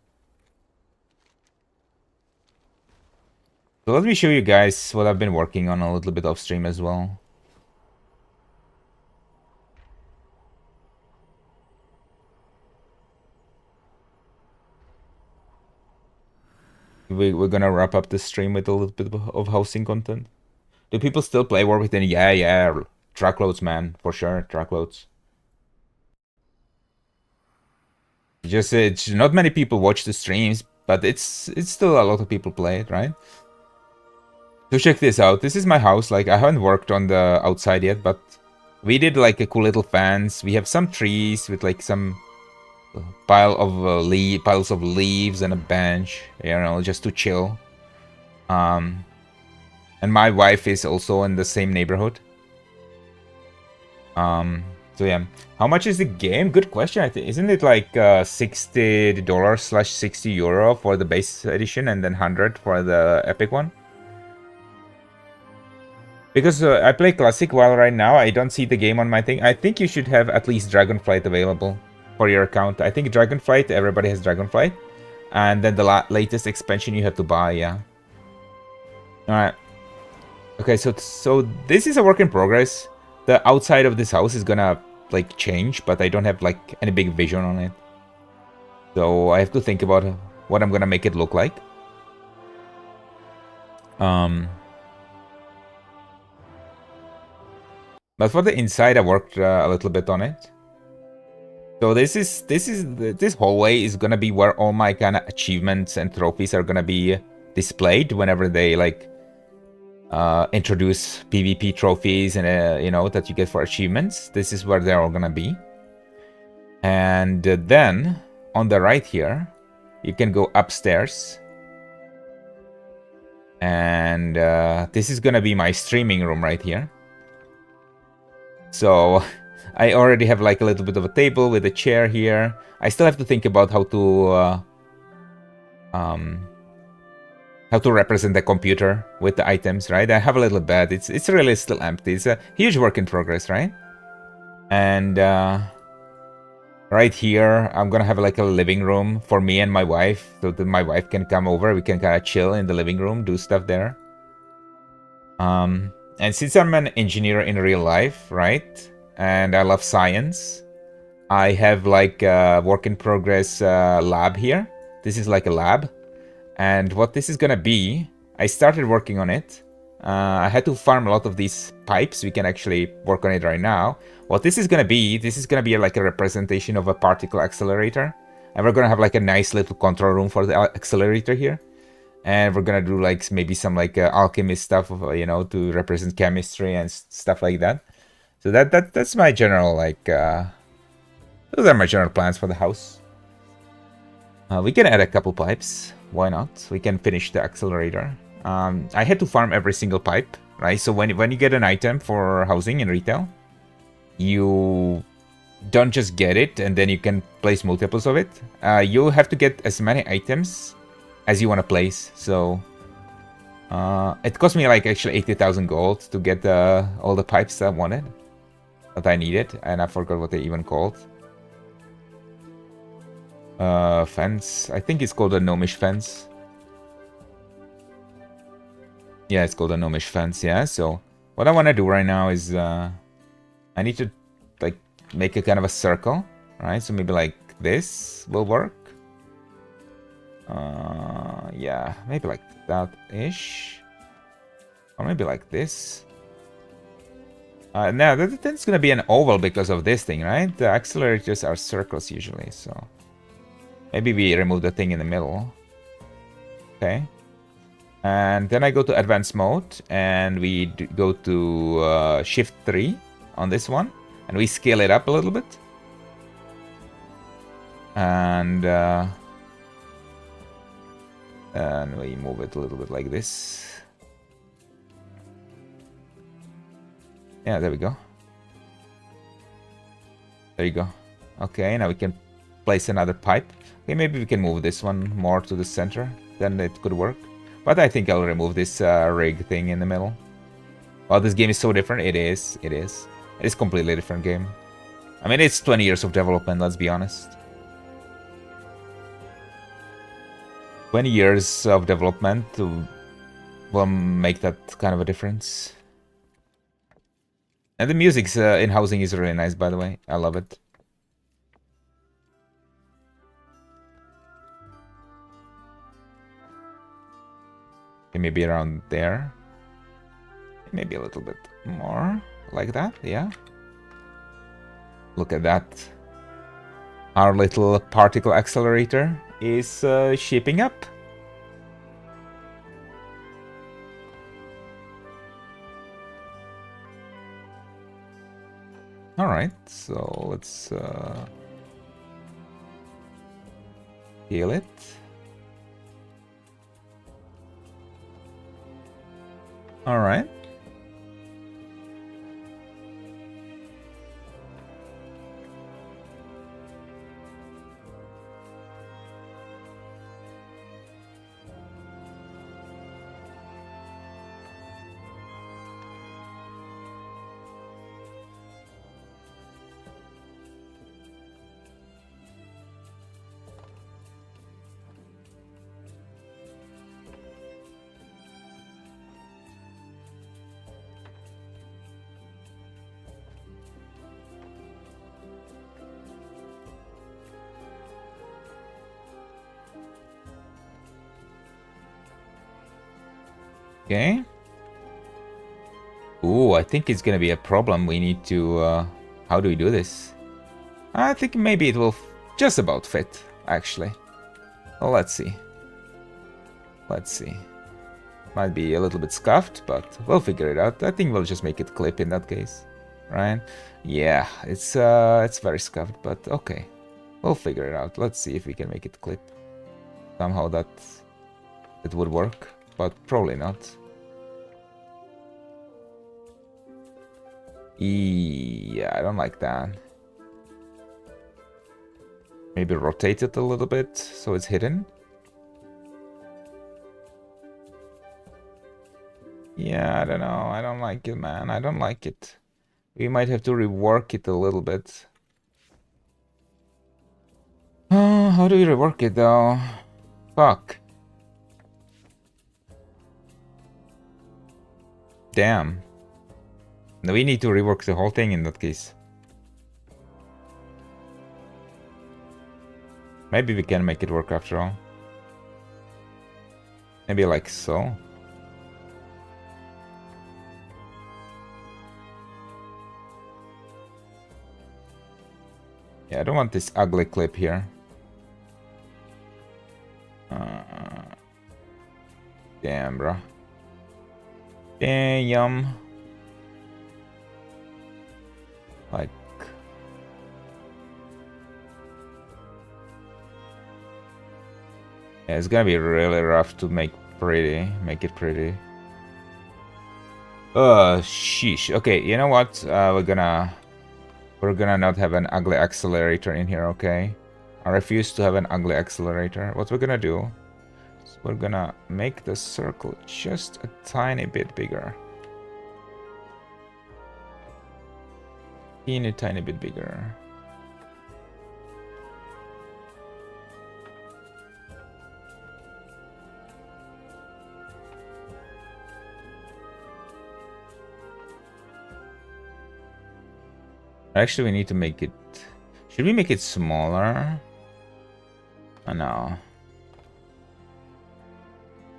So let me show you guys what I've been working on a little bit off stream as well. We're gonna wrap up the stream with a little bit of hosting content. Do people still play War Within? Yeah. Truckloads, man. For sure, truckloads. Just it's not many people watch the streams, but it's still a lot of people play it, right? So check this out. This is my house. Like, I haven't worked on the outside yet, but we did like a cool little fence. We have some trees with like some piles of leaves and a bench, you know, just to chill. And my wife is also in the same neighborhood. So yeah, how much is the game? Good question. I think isn't it like $60/60 for the base edition and then 100 for the epic one? Because I play classic while right now I don't see the game on my thing. I think you should have at least Dragonflight available for your account. I think Dragonflight, everybody has Dragonflight, and then the latest expansion you have to buy. Yeah. All right. Okay, so this is a work in progress. The outside of this house is gonna like change, but I don't have like any big vision on it. So I have to think about what I'm gonna make it look like. But for the inside, I worked a little bit on it. So this hallway is gonna be where all my kind of achievements and trophies are gonna be displayed whenever they like introduce PvP trophies and you know, that you get for achievements. This is where they're all gonna be. And then on the right here, you can go upstairs. And this is gonna be my streaming room right here. So I already have like a little bit of a table with a chair here. I still have to think about how to represent the computer with the items, right? I have a little bed. It's really still empty. It's a huge work in progress, right? And right here, I'm gonna have like a living room for me and my wife, so that my wife can come over. We can kind of chill in the living room, do stuff there. And since I'm an engineer in real life, right? And I love science, I have like a work in progress lab here. This is like a lab. And what this is gonna be, I started working on it. I had to farm a lot of these pipes. We can actually work on it right now. What this is gonna be like a representation of a particle accelerator. And we're gonna have like a nice little control room for the accelerator here. And we're gonna do like maybe some like alchemist stuff, you know, to represent chemistry and stuff like that. So that's my general like, those are my general plans for the house. We can add a couple pipes. Why not? We can finish the accelerator. I had to farm every single pipe, right? So when you get an item for housing in retail, you don't just get it and then you can place multiples of it. You have to get as many items as you want to place. So it cost me like actually 80,000 gold to get all the pipes that I wanted, that I needed, and I forgot what they even called. Fence. I think it's called a gnomish fence. Yeah, it's called a gnomish fence. Yeah. So what I want to do right now is I need to like make a kind of a circle, right? So maybe like this will work. Yeah, maybe like that-ish. Or maybe like this. Now, that's gonna be an oval because of this thing, right? The accelerators are circles usually, so... Maybe we remove the thing in the middle. Okay. And then I go to advanced mode, and we go to shift 3 on this one. And we scale it up a little bit. And we move it a little bit like this. Yeah, there we go. There you go. Okay, now we can place another pipe. Okay, maybe we can move this one more to the center. Then it could work. But I think I'll remove this rig thing in the middle. Oh, this game is so different. It is. It is. It's a completely different game. I mean, it's 20 years of development, let's be honest. 20 years of development will make that kind of a difference. And the music's in housing is really nice, by the way. I love it. Okay, maybe around there. Maybe a little bit more. Like that, yeah. Look at that. Our little particle accelerator is shaping up. Alright, so let's heal it. Alright. Okay. Ooh, I think it's gonna be a problem. We need to... how do we do this? I think maybe it will just about fit, actually. Well, let's see. Let's see. Might be a little bit scuffed, but we'll figure it out. I think we'll just make it clip in that case. Right? Yeah, it's very scuffed, but okay. We'll figure it out. Let's see if we can make it clip. Somehow it would work, but probably not. Yeah, I don't like that. Maybe rotate it a little bit so it's hidden. Yeah, I don't know. I don't like it, man. I don't like it. We might have to rework it a little bit. How do we rework it, though? Fuck. Damn. No, we need to rework the whole thing in that case. Maybe we can make it work after all. Maybe like so. Yeah, I don't want this ugly clip here. Damn, bro. Damn. Like... yeah, it's gonna be really rough to make it pretty. Sheesh. Okay, you know what? We're gonna not have an ugly accelerator in here, okay? I refuse to have an ugly accelerator. What we're gonna do is we're gonna make the circle just a tiny bit bigger. Tiny bit bigger. Actually, we need to make it... should we make it smaller? Oh, no. A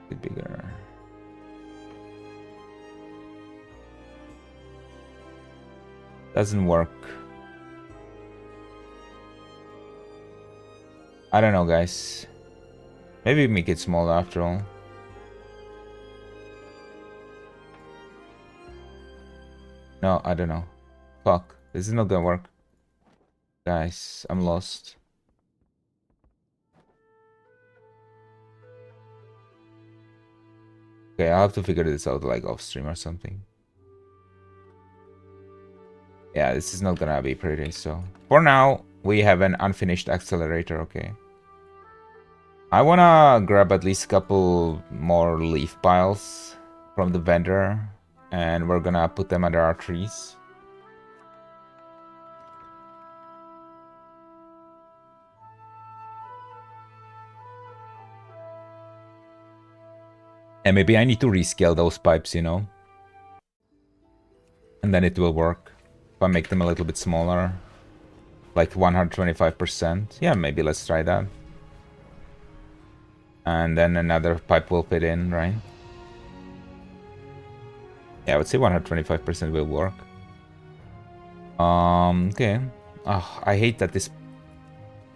bit bigger. Doesn't work. I don't know, guys. Maybe make it smaller after all. No, I don't know. Fuck. This is not gonna work. Guys, I'm lost. Okay, I'll have to figure this out like off stream or something. Yeah, this is not gonna be pretty, so... for now, we have an unfinished accelerator, okay. I wanna grab at least a couple more leaf piles from the vendor. And we're gonna put them under our trees. And maybe I need to rescale those pipes, you know? And then it will work. If I make them a little bit smaller. Like 125%. Yeah, maybe let's try that. And then another pipe will fit in, right? Yeah, I would say 125% will work. Okay. Oh, I hate that this...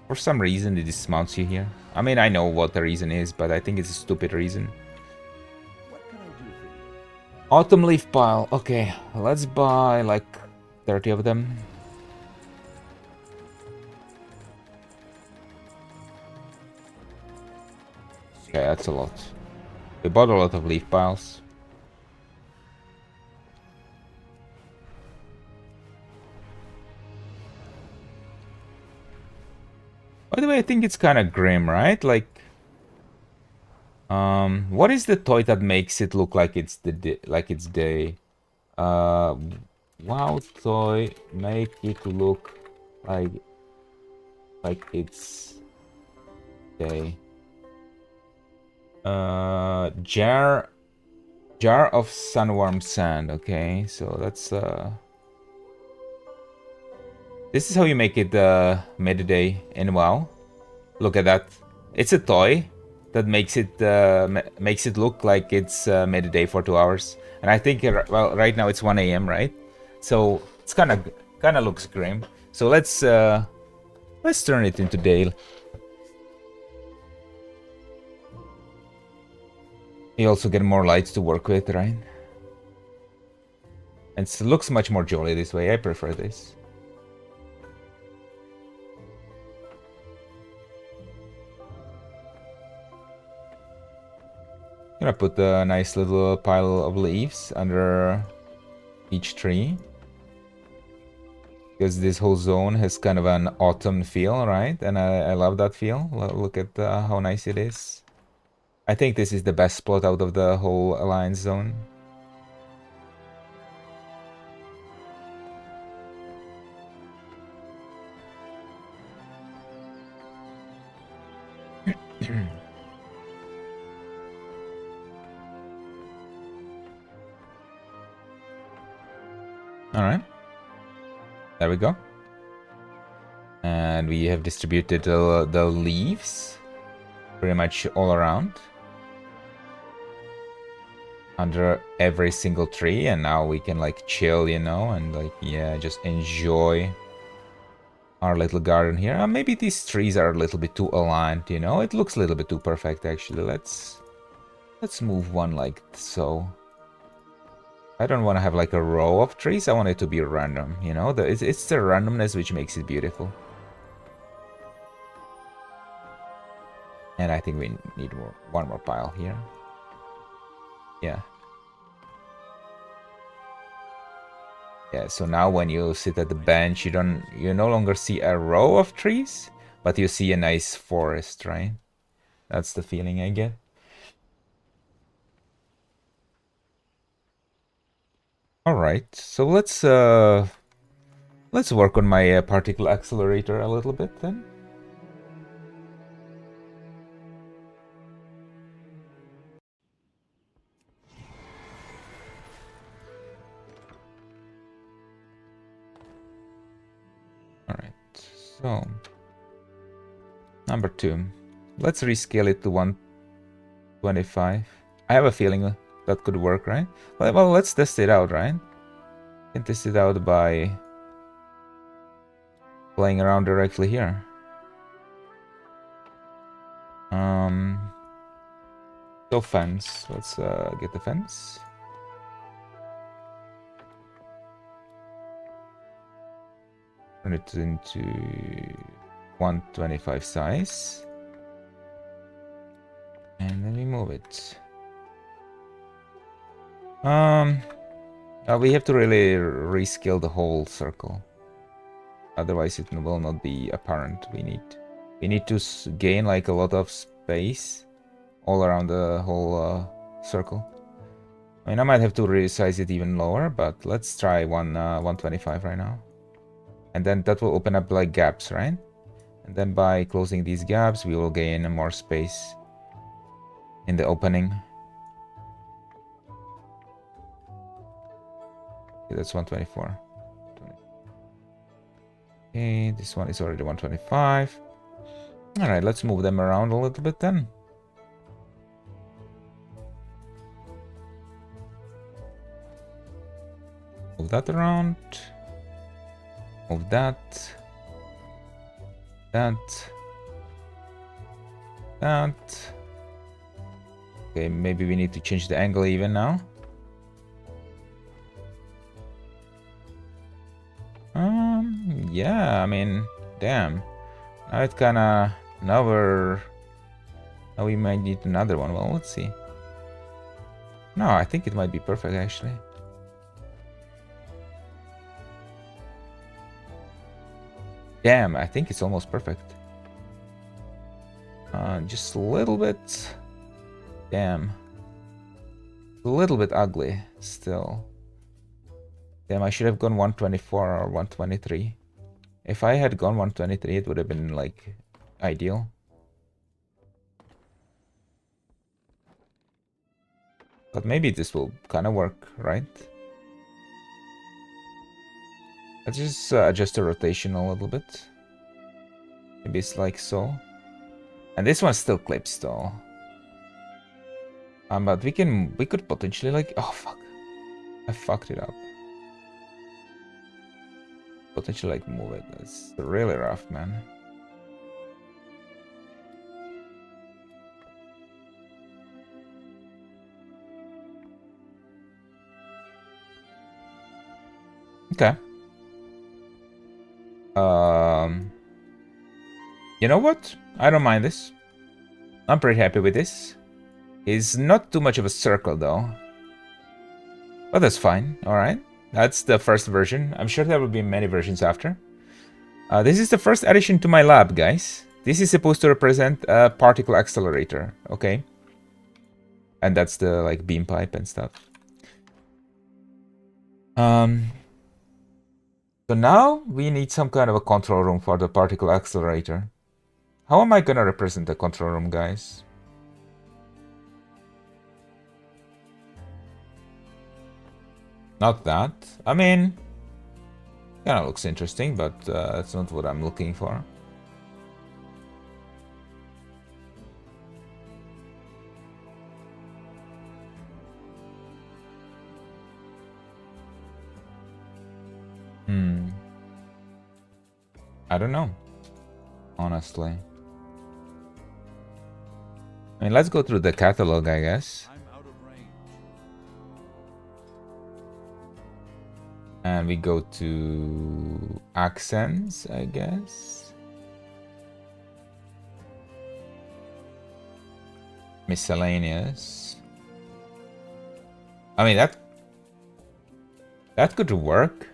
For some reason, it dismounts you here. I mean, I know what the reason is, but I think it's a stupid reason. Autumn leaf pile. Okay, let's buy like 30 of them. Okay, that's a lot. We bought a lot of leaf piles. By the way, I think it's kind of grim, right? Like, what is the toy that makes it look like it's day? WoW toy, make it look like it's day. Jar of sunworm sand. Okay, so that's this is how you make it midday in WoW. Look at that. It's a toy that makes it look like it's midday for 2 hours. And I think well, right now it's 1 a.m. right? So it's kind of looks grim. So let's turn it into day. You also get more lights to work with, right? And it looks much more jolly this way. I prefer this. Gonna put a nice little pile of leaves under each tree. Because this whole zone has kind of an autumn feel, right? And I love that feel. Look at how nice it is. I think this is the best spot out of the whole Alliance zone. Alright. There we go. And we have distributed the leaves pretty much all around. Under every single tree, and now we can like chill, you know, and like, yeah, just enjoy our little garden here. Maybe these trees are a little bit too aligned, you know. It looks a little bit too perfect, actually. Let's move one like so. I don't want to have like a row of trees. I want it to be random, you know. It's the randomness which makes it beautiful. And I think we need one more pile here. Yeah. Yeah, so now when you sit at the bench, you no longer see a row of trees, but you see a nice forest, right? That's the feeling I get. All right, so let's work on my particle accelerator a little bit then. All right, so number 2. Let's rescale it to 125. I have a feeling that could work, right? Well, let's test it out, right? We can test it out by playing around directly here. So fence. Let's get the fence. Turn it into 125 size. And then we move it. We have to really rescale the whole circle. Otherwise it will not be apparent. We need to gain like a lot of space all around the whole circle. I mean, I might have to resize it even lower, but let's try 125 right now. And then that will open up like gaps, right? And then by closing these gaps, we will gain more space in the opening. Okay, that's 124. Okay, this one is already 125. All right, let's move them around a little bit then. Move that around. Move that. That. Okay, maybe we need to change the angle even now. Yeah, I mean, damn. Now it kinda, now we might need another one. Well, let's see. No, I think it might be perfect actually. Damn, I think it's almost perfect. Just a little bit. Damn. A little bit ugly still. Damn, I should have gone 124 or 123. If I had gone 123, it would have been like ideal. But maybe this will kind of work, right? Let's just adjust the rotation a little bit. Maybe it's like so. And this one still clips though. But we could potentially like, oh fuck, I fucked it up. Potentially like move it. That's really rough, man. Okay. You know what? I don't mind this. I'm pretty happy with this. It's not too much of a circle though. But that's fine. Alright. That's the first version. I'm sure there will be many versions after. This is the first addition to my lab, guys. This is supposed to represent a particle accelerator, okay? And that's the like beam pipe and stuff. So now we need some kind of a control room for the particle accelerator. How am I gonna represent the control room, guys? Not that. I mean, kind of looks interesting, but that's not what I'm looking for. I don't know, honestly. I mean, let's go through the catalog, I guess. And we go to accents, I guess. Miscellaneous. I mean, that could work.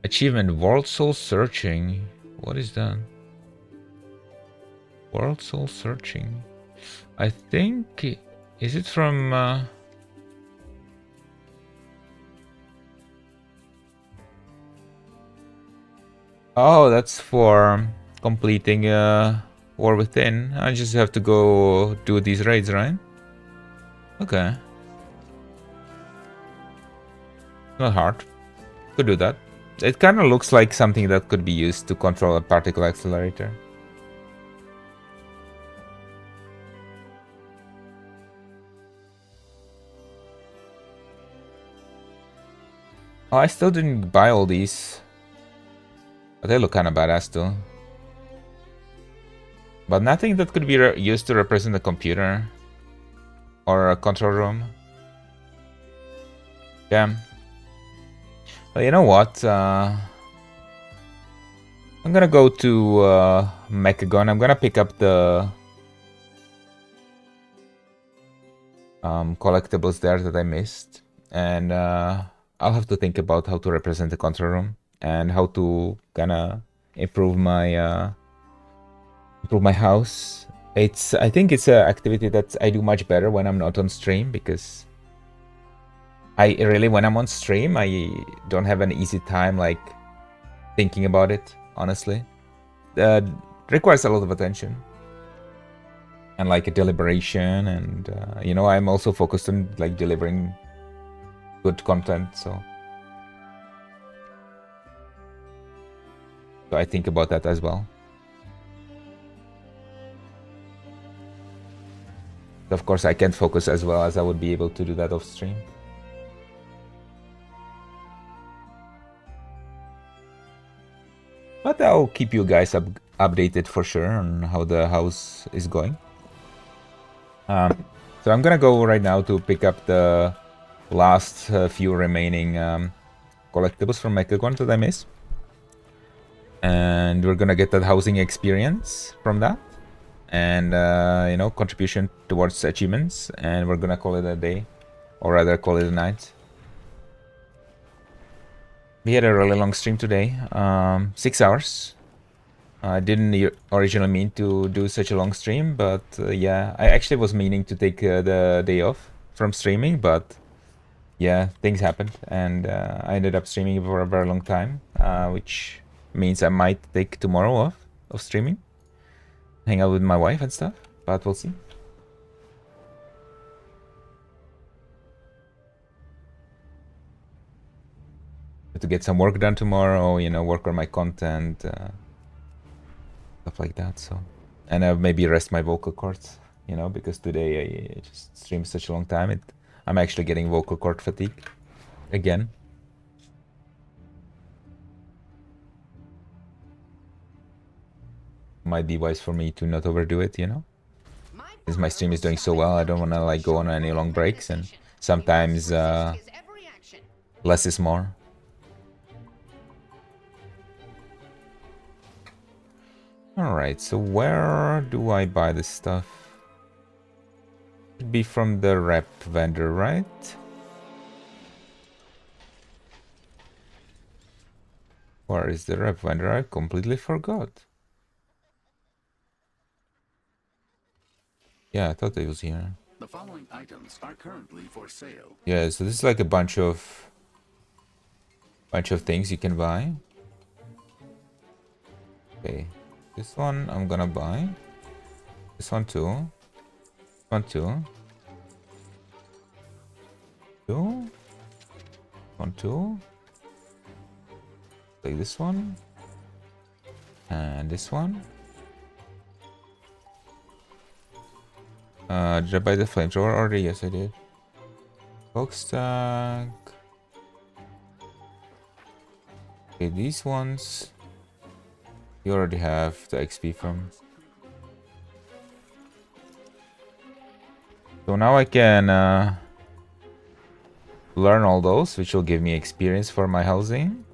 Achievement World Soul Searching. What is that? World Soul Searching. I think, is it from oh, that's for completing War Within. I just have to go do these raids, right? Okay. Not hard. Could do that. It kind of looks like something that could be used to control a particle accelerator. Oh, I still didn't buy all these. But they look kind of badass too. But nothing that could be used to represent a computer. Or a control room. Damn. Well, you know what? I'm gonna go to Mechagon. I'm gonna pick up the collectibles there that I missed. And I'll have to think about how to represent the control room. And how to kinda improve my house. I think it's an activity that I do much better when I'm not on stream, because I really, when I'm on stream, I don't have an easy time like thinking about it, honestly. Requires a lot of attention and like a deliberation, and you know, I'm also focused on like delivering good content, so I think about that as well. Of course, I can't focus as well as I would be able to do that off stream. But I'll keep you guys updated for sure on how the house is going. So I'm gonna go right now to pick up the last few remaining collectibles from Mechagon that I missed. And we're gonna get that housing experience from that. And, you know, contribution towards achievements. And we're gonna call it a day. Or rather, call it a night. We had a really long stream today. 6 hours. I didn't originally mean to do such a long stream, but yeah, I actually was meaning to take the day off from streaming, but yeah, things happened, and I ended up streaming for a very long time, which means I might take tomorrow off of streaming, hang out with my wife and stuff, but we'll see. To get some work done tomorrow, you know, work on my content, stuff like that, so. And maybe rest my vocal cords, you know, because today I just streamed such a long time, I'm actually getting vocal cord fatigue again. Might be wise for me to not overdo it, you know? Since my stream is doing so well, I don't want to like go on any long breaks, and sometimes less is more. Alright, so where do I buy this stuff? Should be from the rep vendor, right? Where is the rep vendor? I completely forgot. Yeah, I thought it was here. The following items are currently for sale. Yeah, so this is like a bunch of things you can buy. Okay. This one I'm gonna buy. This one too. This one too. Two. One too. Like this one. And this one. Did I buy the flamethrower already? Yes, I did. Box tag. Okay, these ones you already have the XP from. So now I can learn all those, which will give me experience for my housing.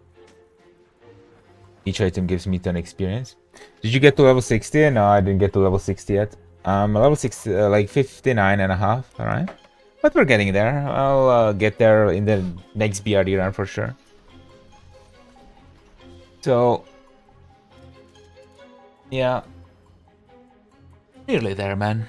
Each item gives me 10 experience. Did you get to level 60? No, I didn't get to level 60 yet. Level 60, like 59 and a half, alright? But we're getting there. I'll get there in the next BRD run for sure. So, yeah. Nearly there, man.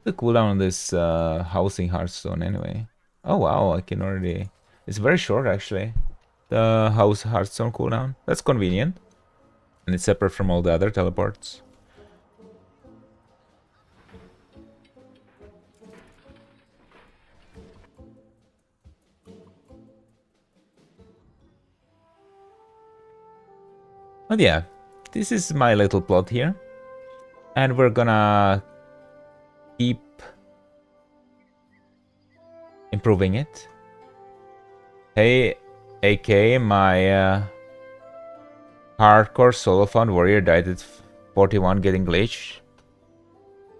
The cooldown on this housing Hearthstone anyway. Oh wow, I can already... It's very short actually. The house Hearthstone cooldown. That's convenient. And it's separate from all the other teleports. But yeah, this is my little plot here. And we're gonna keep improving it. Hey, AK, my hardcore solo found warrior died at 41 getting glitched.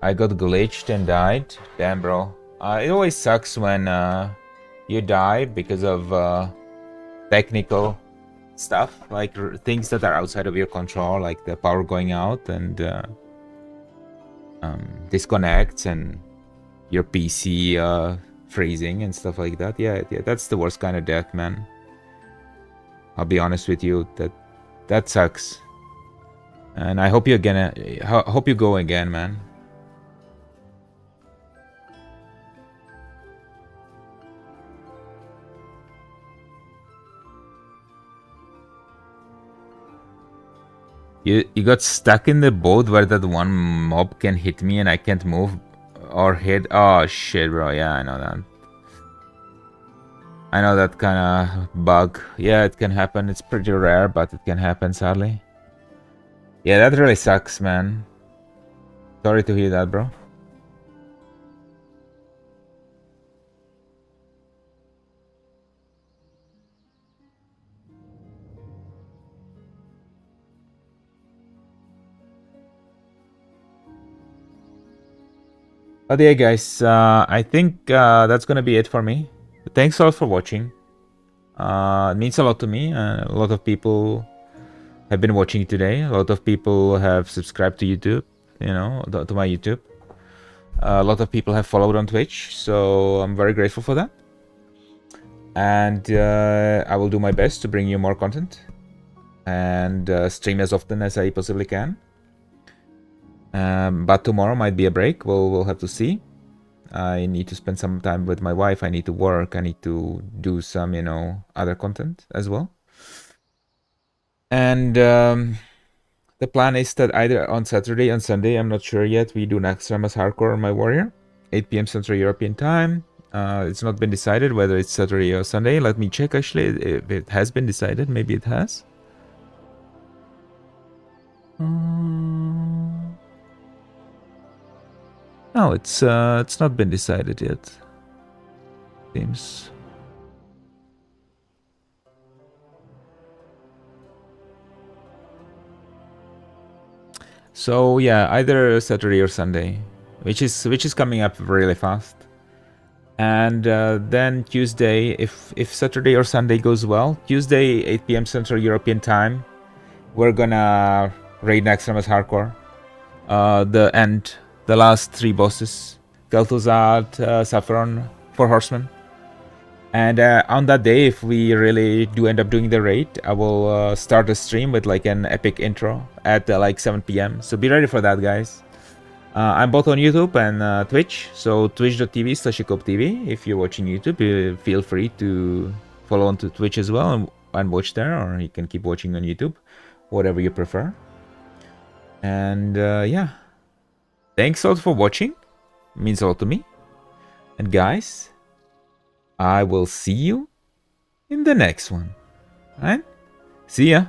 I got glitched and died. Damn, bro. It always sucks when you die because of technical stuff, like things that are outside of your control, like the power going out and disconnects and your PC freezing and stuff like that. Yeah, that's the worst kind of death, man. I'll be honest with you, that sucks. And I hope you're gonna hope you go again, man. You got stuck in the boat where that one mob can hit me and I can't move or hit. Oh shit, bro. Yeah, I know that. I know that kind of bug. Yeah, it can happen. It's pretty rare, but it can happen, sadly. Yeah, that really sucks, man. Sorry to hear that, bro. But yeah, guys, I think that's gonna be it for me. Thanks a lot for watching. It means a lot to me. A lot of people have been watching today. A lot of people have subscribed to YouTube, you know, to my YouTube. A lot of people have followed on Twitch, so I'm very grateful for that. And I will do my best to bring you more content and stream as often as I possibly can. But tomorrow might be a break. We'll have to see. I need to spend some time with my wife. I need to work. I need to do some, you know, other content as well. And the plan is that either on Saturday and Sunday, I'm not sure yet, we do Naxxramas Hardcore on my Warrior, 8 p.m. Central European Time. It's not been decided whether it's Saturday or Sunday. Let me check actually if it has been decided. Maybe it has. No, it's not been decided yet. Seems. So yeah, either Saturday or Sunday, which is coming up really fast. And then Tuesday, if Saturday or Sunday goes well, Tuesday 8 p.m. Central European Time, we're gonna raid Naxxramas Hardcore. The last 3 bosses, Kel'Thuzad, Saffron, 4 Horsemen. And on that day, if we really do end up doing the raid, I will start a stream with like an epic intro at like 7 p.m. So be ready for that, guys. I'm both on YouTube and Twitch, so twitch.tv/IkopTV. If you're watching YouTube, feel free to follow on to Twitch as well and watch there, or you can keep watching on YouTube, whatever you prefer. And yeah, thanks a lot for watching. It means a lot to me. And guys, I will see you in the next one. Alright? See ya.